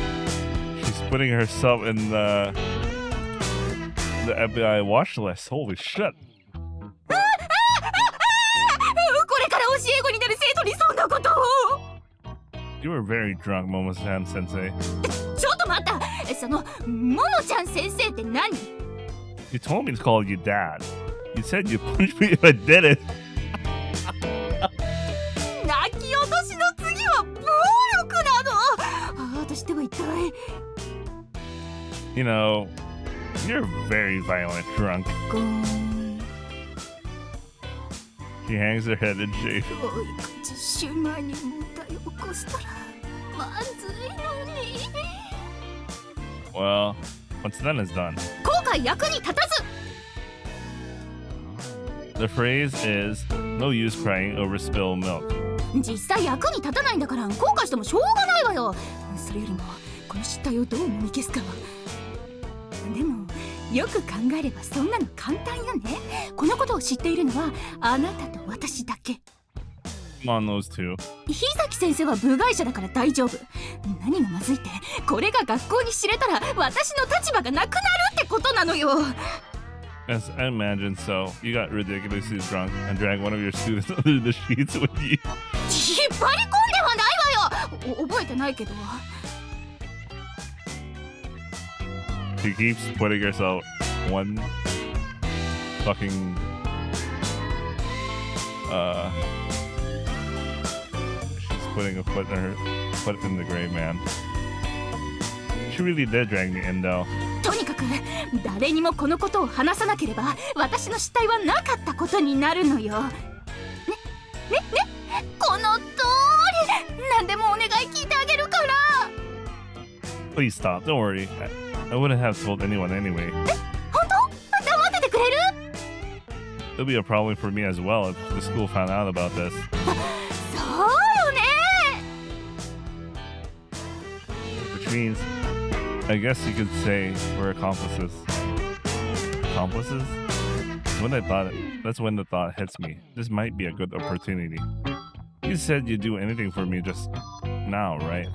She's putting herself in the the FBI watch list. Holy shit. これから教え子になる生徒にそんなことを。 You were very drunk, Momo-chan sensei. ちょっと待った。そのももちゃん先生って何？ You told me to call you dad. You said you'd punch me if I did it. 泣き落としの次は暴力なの。ああとしては痛い。 You know, you're very violent drunk. ゴーン。 She hangs her head in shame. 教育実習前に問題を起こしたらまずいのに。 Well, what's done is done. 後悔役に立たず。 The phrase is, no use crying over spilled milk. 実際役に立たないんだから後悔してもしょうがないわよ。それよりもこの失態をどうもみ消すかは。でもよく考えればそんなの簡単よね。このことを知っているのはあなたと私だけ。 Come on, those two. 日崎先生は部外者だから大丈夫。何がまずいってこれが学校に知れたら私の立場がなくなるってことなのよ。 Yes, I imagine so. You got ridiculously drunk and dragged one of your students under the sheets with you. 引っ張り込んではないわよ。覚えてないけど。 She keeps putting herself one fucking she's putting a foot in the grave, man. She really did drag me in though. とにかく誰にもこのことを話さなければ私の失態はなかったことになるのよ。ねこの通り何でもお願い聞いてあげるから。 Please stop. Don't worry. I wouldn't have told anyone anyway. 本当？黙っててくれる？ It'll be a problem for me as well if the school found out about this. そうよね。 Which means, I guess you could say we're accomplices. Accomplices? That's when the thought hits me. This might be a good opportunity. You said you'd do anything for me just now, right?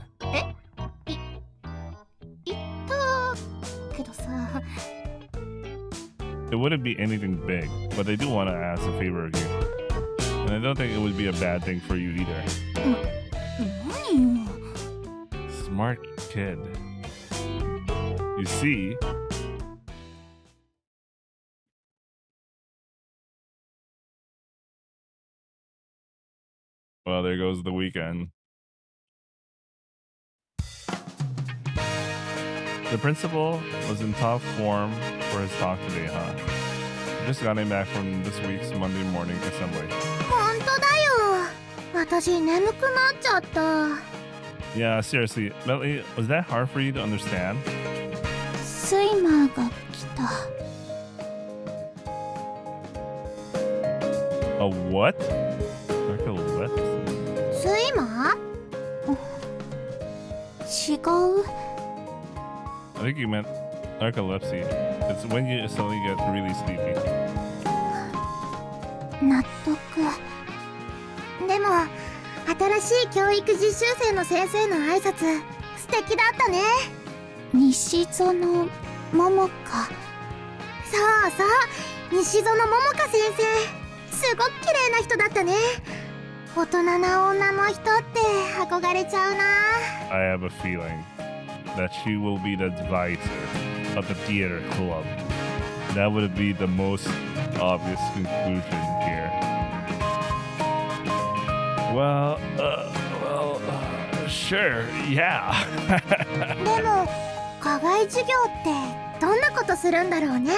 言ったけどさ。 It wouldn't be anything big, but I do want to ask a favor of you. And I don't think it would be a bad thing for you either. 何よ。 Smart kid. You see, well, there goes the weekend. The principal was in top form for his talk today, huh? Just got him back from this week's Monday morning assembly. 本当だよ。私眠くなっちゃった。 Yeah, seriously, Melly, was that hard for you to understand? スイマーが来た。A what? Like a what? スイマー？違う。 I think you meant narcolepsy. It's when you suddenly get really sleepy. 納得。でも新しい教育実習生の先生の挨拶素敵だったね。西園桃香。そうそう、西園桃香先生、すごく綺麗な人だったね。大人な女の人って憧れちゃうな。 I have a feeling that she will be the advisor of the theater club. That would be the most obvious conclusion here. Well, sure, yeah. でも課外授業ってどんなことするんだろうね。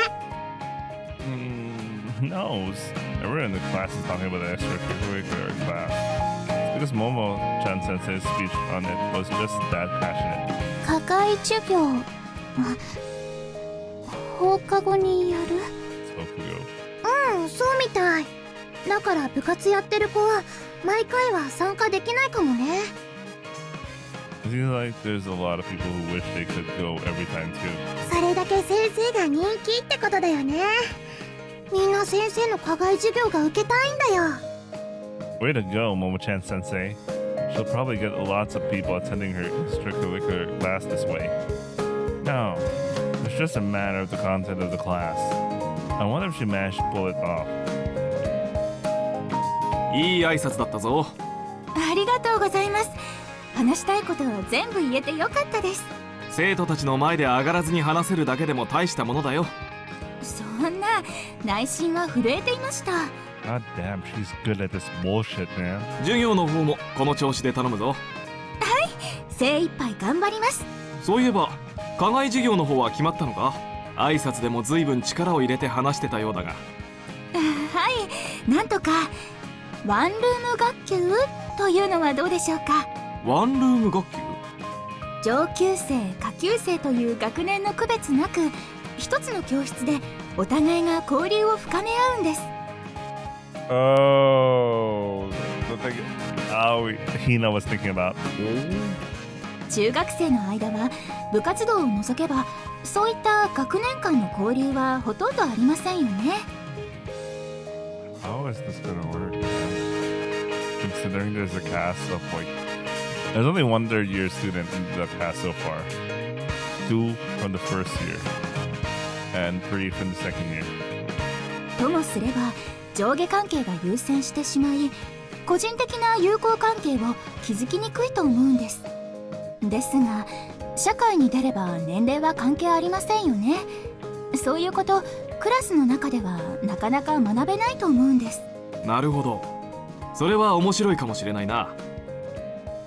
Who knows? Everyone in the class is talking about the extracurricular class. Because Momo-chan sensei's speech on it was just that passionate. 課外授業、放課後にやる？ So そうみたい。だから部活やってる子は毎回は参加できないかもね。 it seems like there's a lot of people who wish they could go every time too. それだけ先生が人気ってことだよね。みんな先生の課外授業が受けたいんだよ。 Way to go, Momo-chan sensei. She'll probably get lots of people attending her extracurricular class this way. Now, the just a matter of the content of the class. I wonder if she managed to pull it off. いい挨拶だったぞ。ありがとうございます。話したいことを全部言えてよかったです。生徒たちの前で上がらずに話せるだけでも大したものだよ。そんな、内心は震えていました。God damn, she's good at this bullshit, man. 授業の方もこの調子で頼むぞ。精一杯頑張ります。そういえば課外授業の方は決まったのか？挨拶でも随分力を入れて話してたようだが。はい、なんとかワンルーム学級というのはどうでしょうか。ワンルーム学級？上級生下級生という学年の区別なく、一つの教室でお互いが交流を深め合うんです。Oh, the thing. Oh, Hina was thinking about. 中学生の間は部活動を除けば、そういった学年間の交流はほとんどありませんよね。How is this gonna work, man? Considering there's a cast of like, there's only one third-year student in the cast so far, 2 from the first year, and 3 from the second year. ともすれば上下関係が優先してしまい、個人的な友好関係を築きにくいと思うんです。ですが社会に出れば年齢は関係ありませんよね。そういうことクラスの中ではなかなか学べないと思うんです。なるほど、それは面白いかもしれないな。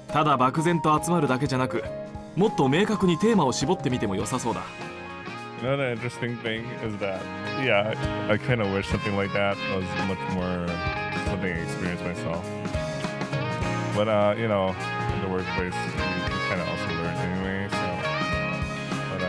ただ漠然と集まるだけじゃなく、もっと明確にテーマを絞ってみても良さそうだ。Another interesting thing is that, yeah, I kind of wish something like that was much more something I experienced myself. But, you know, in the workplace, you kind of also learn anyway, so. But,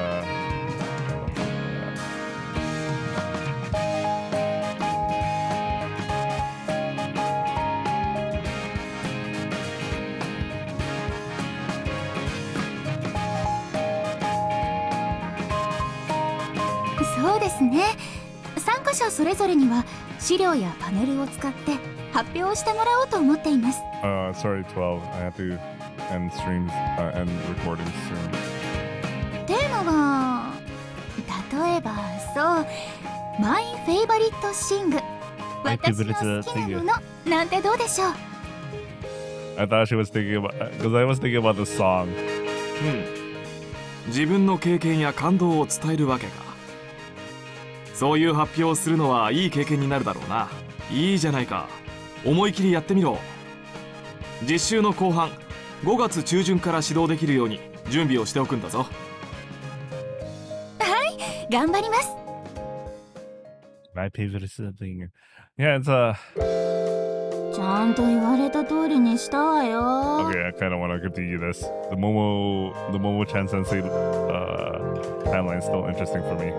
そうですね。参加者それぞれには資料やパネルを使って発表してもらおうと思っています。sorry, 12. I have to end streams, end recordings soon. テーマは例えばそう、マイフェイバリットシング、 My 私 favorite の好きな singer. ものなんてどうでしょう。 I thought she was thinking about, because I was thinking about the song. 自分の経験や感動を伝えるわけか。そういう発表をするのはいい経験になるだろうな。いいじゃないか、思い切りやってみろ。実習の後半5月中旬から指導できるように準備をしておくんだぞ。頑張ります。 My favorite singer. Yeah, it's ちゃんと言われた通りにしたわよ。 okay, I kind of want to continue this. The Momo-chan sensei timeline is still interesting for me.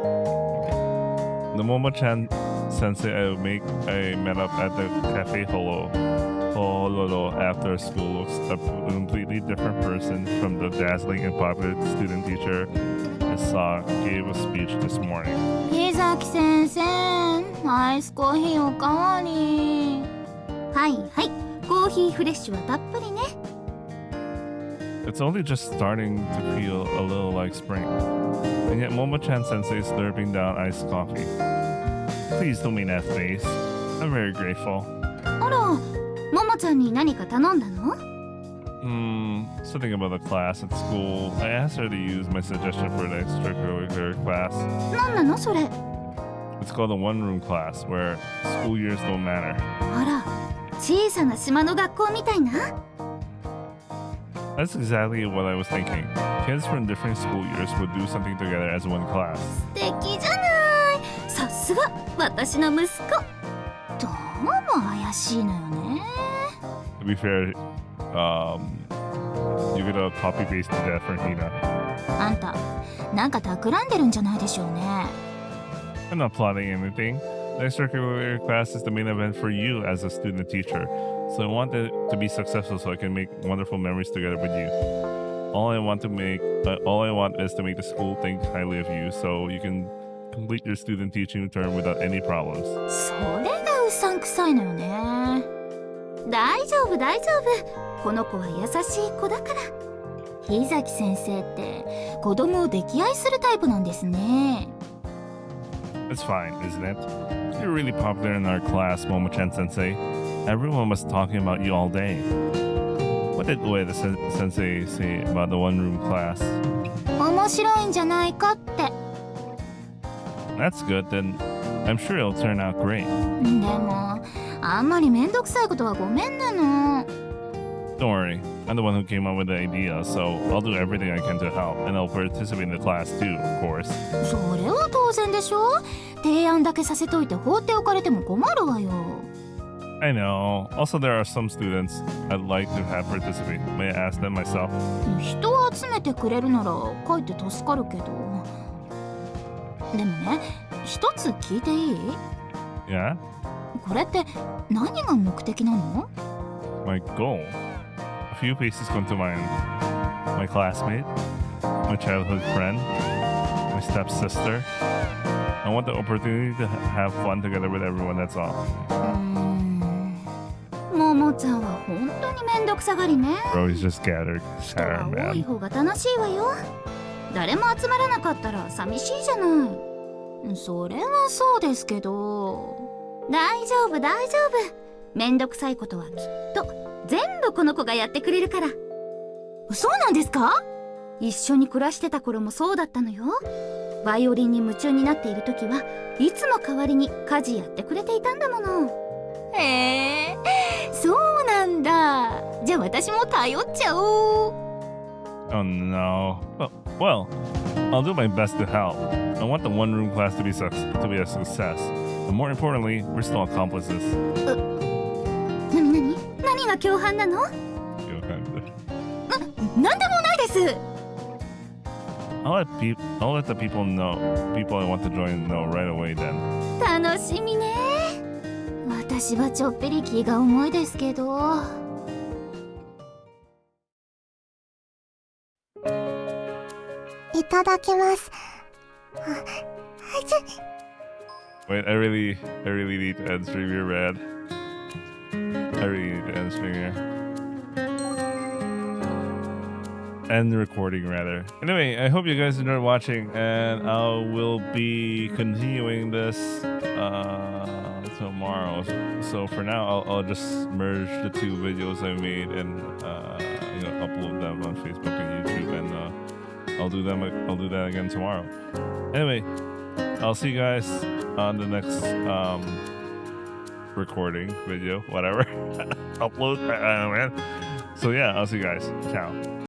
The Momo-chan sensei I met up at the Cafe Hololo after school looks a completely different person from the dazzling and popular student teacher I saw gave a speech this morning. 日崎先生、アイスコーヒーおかわり。はいはい、コーヒーフレッシュはたっぷりね。 It's only just starting to feel a little like spring. And yet Momo-chan sensei is slurping down iced coffee. Please don't mean that face. I'm very grateful. あら、ももちゃんに何か頼んだの？ Something about the class at school. I asked her to use my suggestion for an extracurricular class. なんなのそれ？ It's called the one-room class, where school years don't matter. あら、小さな島の学校みたいな。 That's exactly what I was thinking. Kids from different school years would do something together as one class. 素敵じゃない。さすが私の息子。どうも怪しいのよね。 To be fair, you could copy paste that from Hina. あんた、なんか企んでるんじゃないでしょうね。 I'm not plotting anything. The extracurricular class is the main event for you as a student teacher. So I want it to be successful so I can make wonderful memories together with you. All I want is to make the school think highly of you so you can complete your student teaching term without any problems. それがうさんくさいのよね。大丈夫大丈夫。この子は優しい子だから。日崎先生って子供を溺愛するタイプなんですね。 It's fine, isn't it? You're really popular in our class, Momo-chan sensei. Everyone was talking about you all day. What did Ueda sensei say about the one-room class? 面白いんじゃないかって。 That's good, then I'm sure it'll turn out great. でもあんまりめんどくさいことはごめんなの。 Don't worry, I'm the one who came up with the idea, so I'll do everything I can to help, and I'll participate in the class too, of course. それは当然でしょ。提案だけさせといて放っておかれても困るわよ。 I know. Also, there are some students I'd like to have participate. May I ask them myself? 人を集めてくれるなら書いて助かるけど。でもね、一つ聞いていい？ Yeah? これって何が目的なの？ My goal? A few pieces come to mind. My classmate, my childhood friend, my stepsister. I want the opportunity to have fun together with everyone, that's all. ももちゃんは本当にめんどくさがりね。 Bro, he's just scattered. 人が Scatter, 多い man. 方が楽しいわよ。誰も集まらなかったら寂しいじゃない。それはそうですけど。大丈夫大丈夫。めんどくさいことはきっと全部この子がやってくれるから。そうなんですか？一緒に暮らしてた頃もそうだったのよ。バイオリンに夢中になっている時はいつも代わりに家事やってくれていたんだもの。へえ、そうなんだ。じゃあ私も頼っちゃおう。 Oh no. Well, I'll do my best to help. I want the one-room class to be a success. And more importantly, we're still accomplices. 何が共犯なの？なんでもないです。 I'll let the people I want to join know right away then. 楽しみね。私はちょっぴり気が重いですけど。いただきます。Wait, I really need to end stream here, man. I really need to end stream here. End recording, rather. Anyway, I hope you guys enjoyed watching, and I will be continuing this tomorrow. So for now, I'll just merge the two videos I made and upload them on Facebook and YouTube, and I'll do that again tomorrow. Anyway, I'll see you guys on the next recording video, whatever. Upload, man. So yeah, I'll see you guys. Ciao.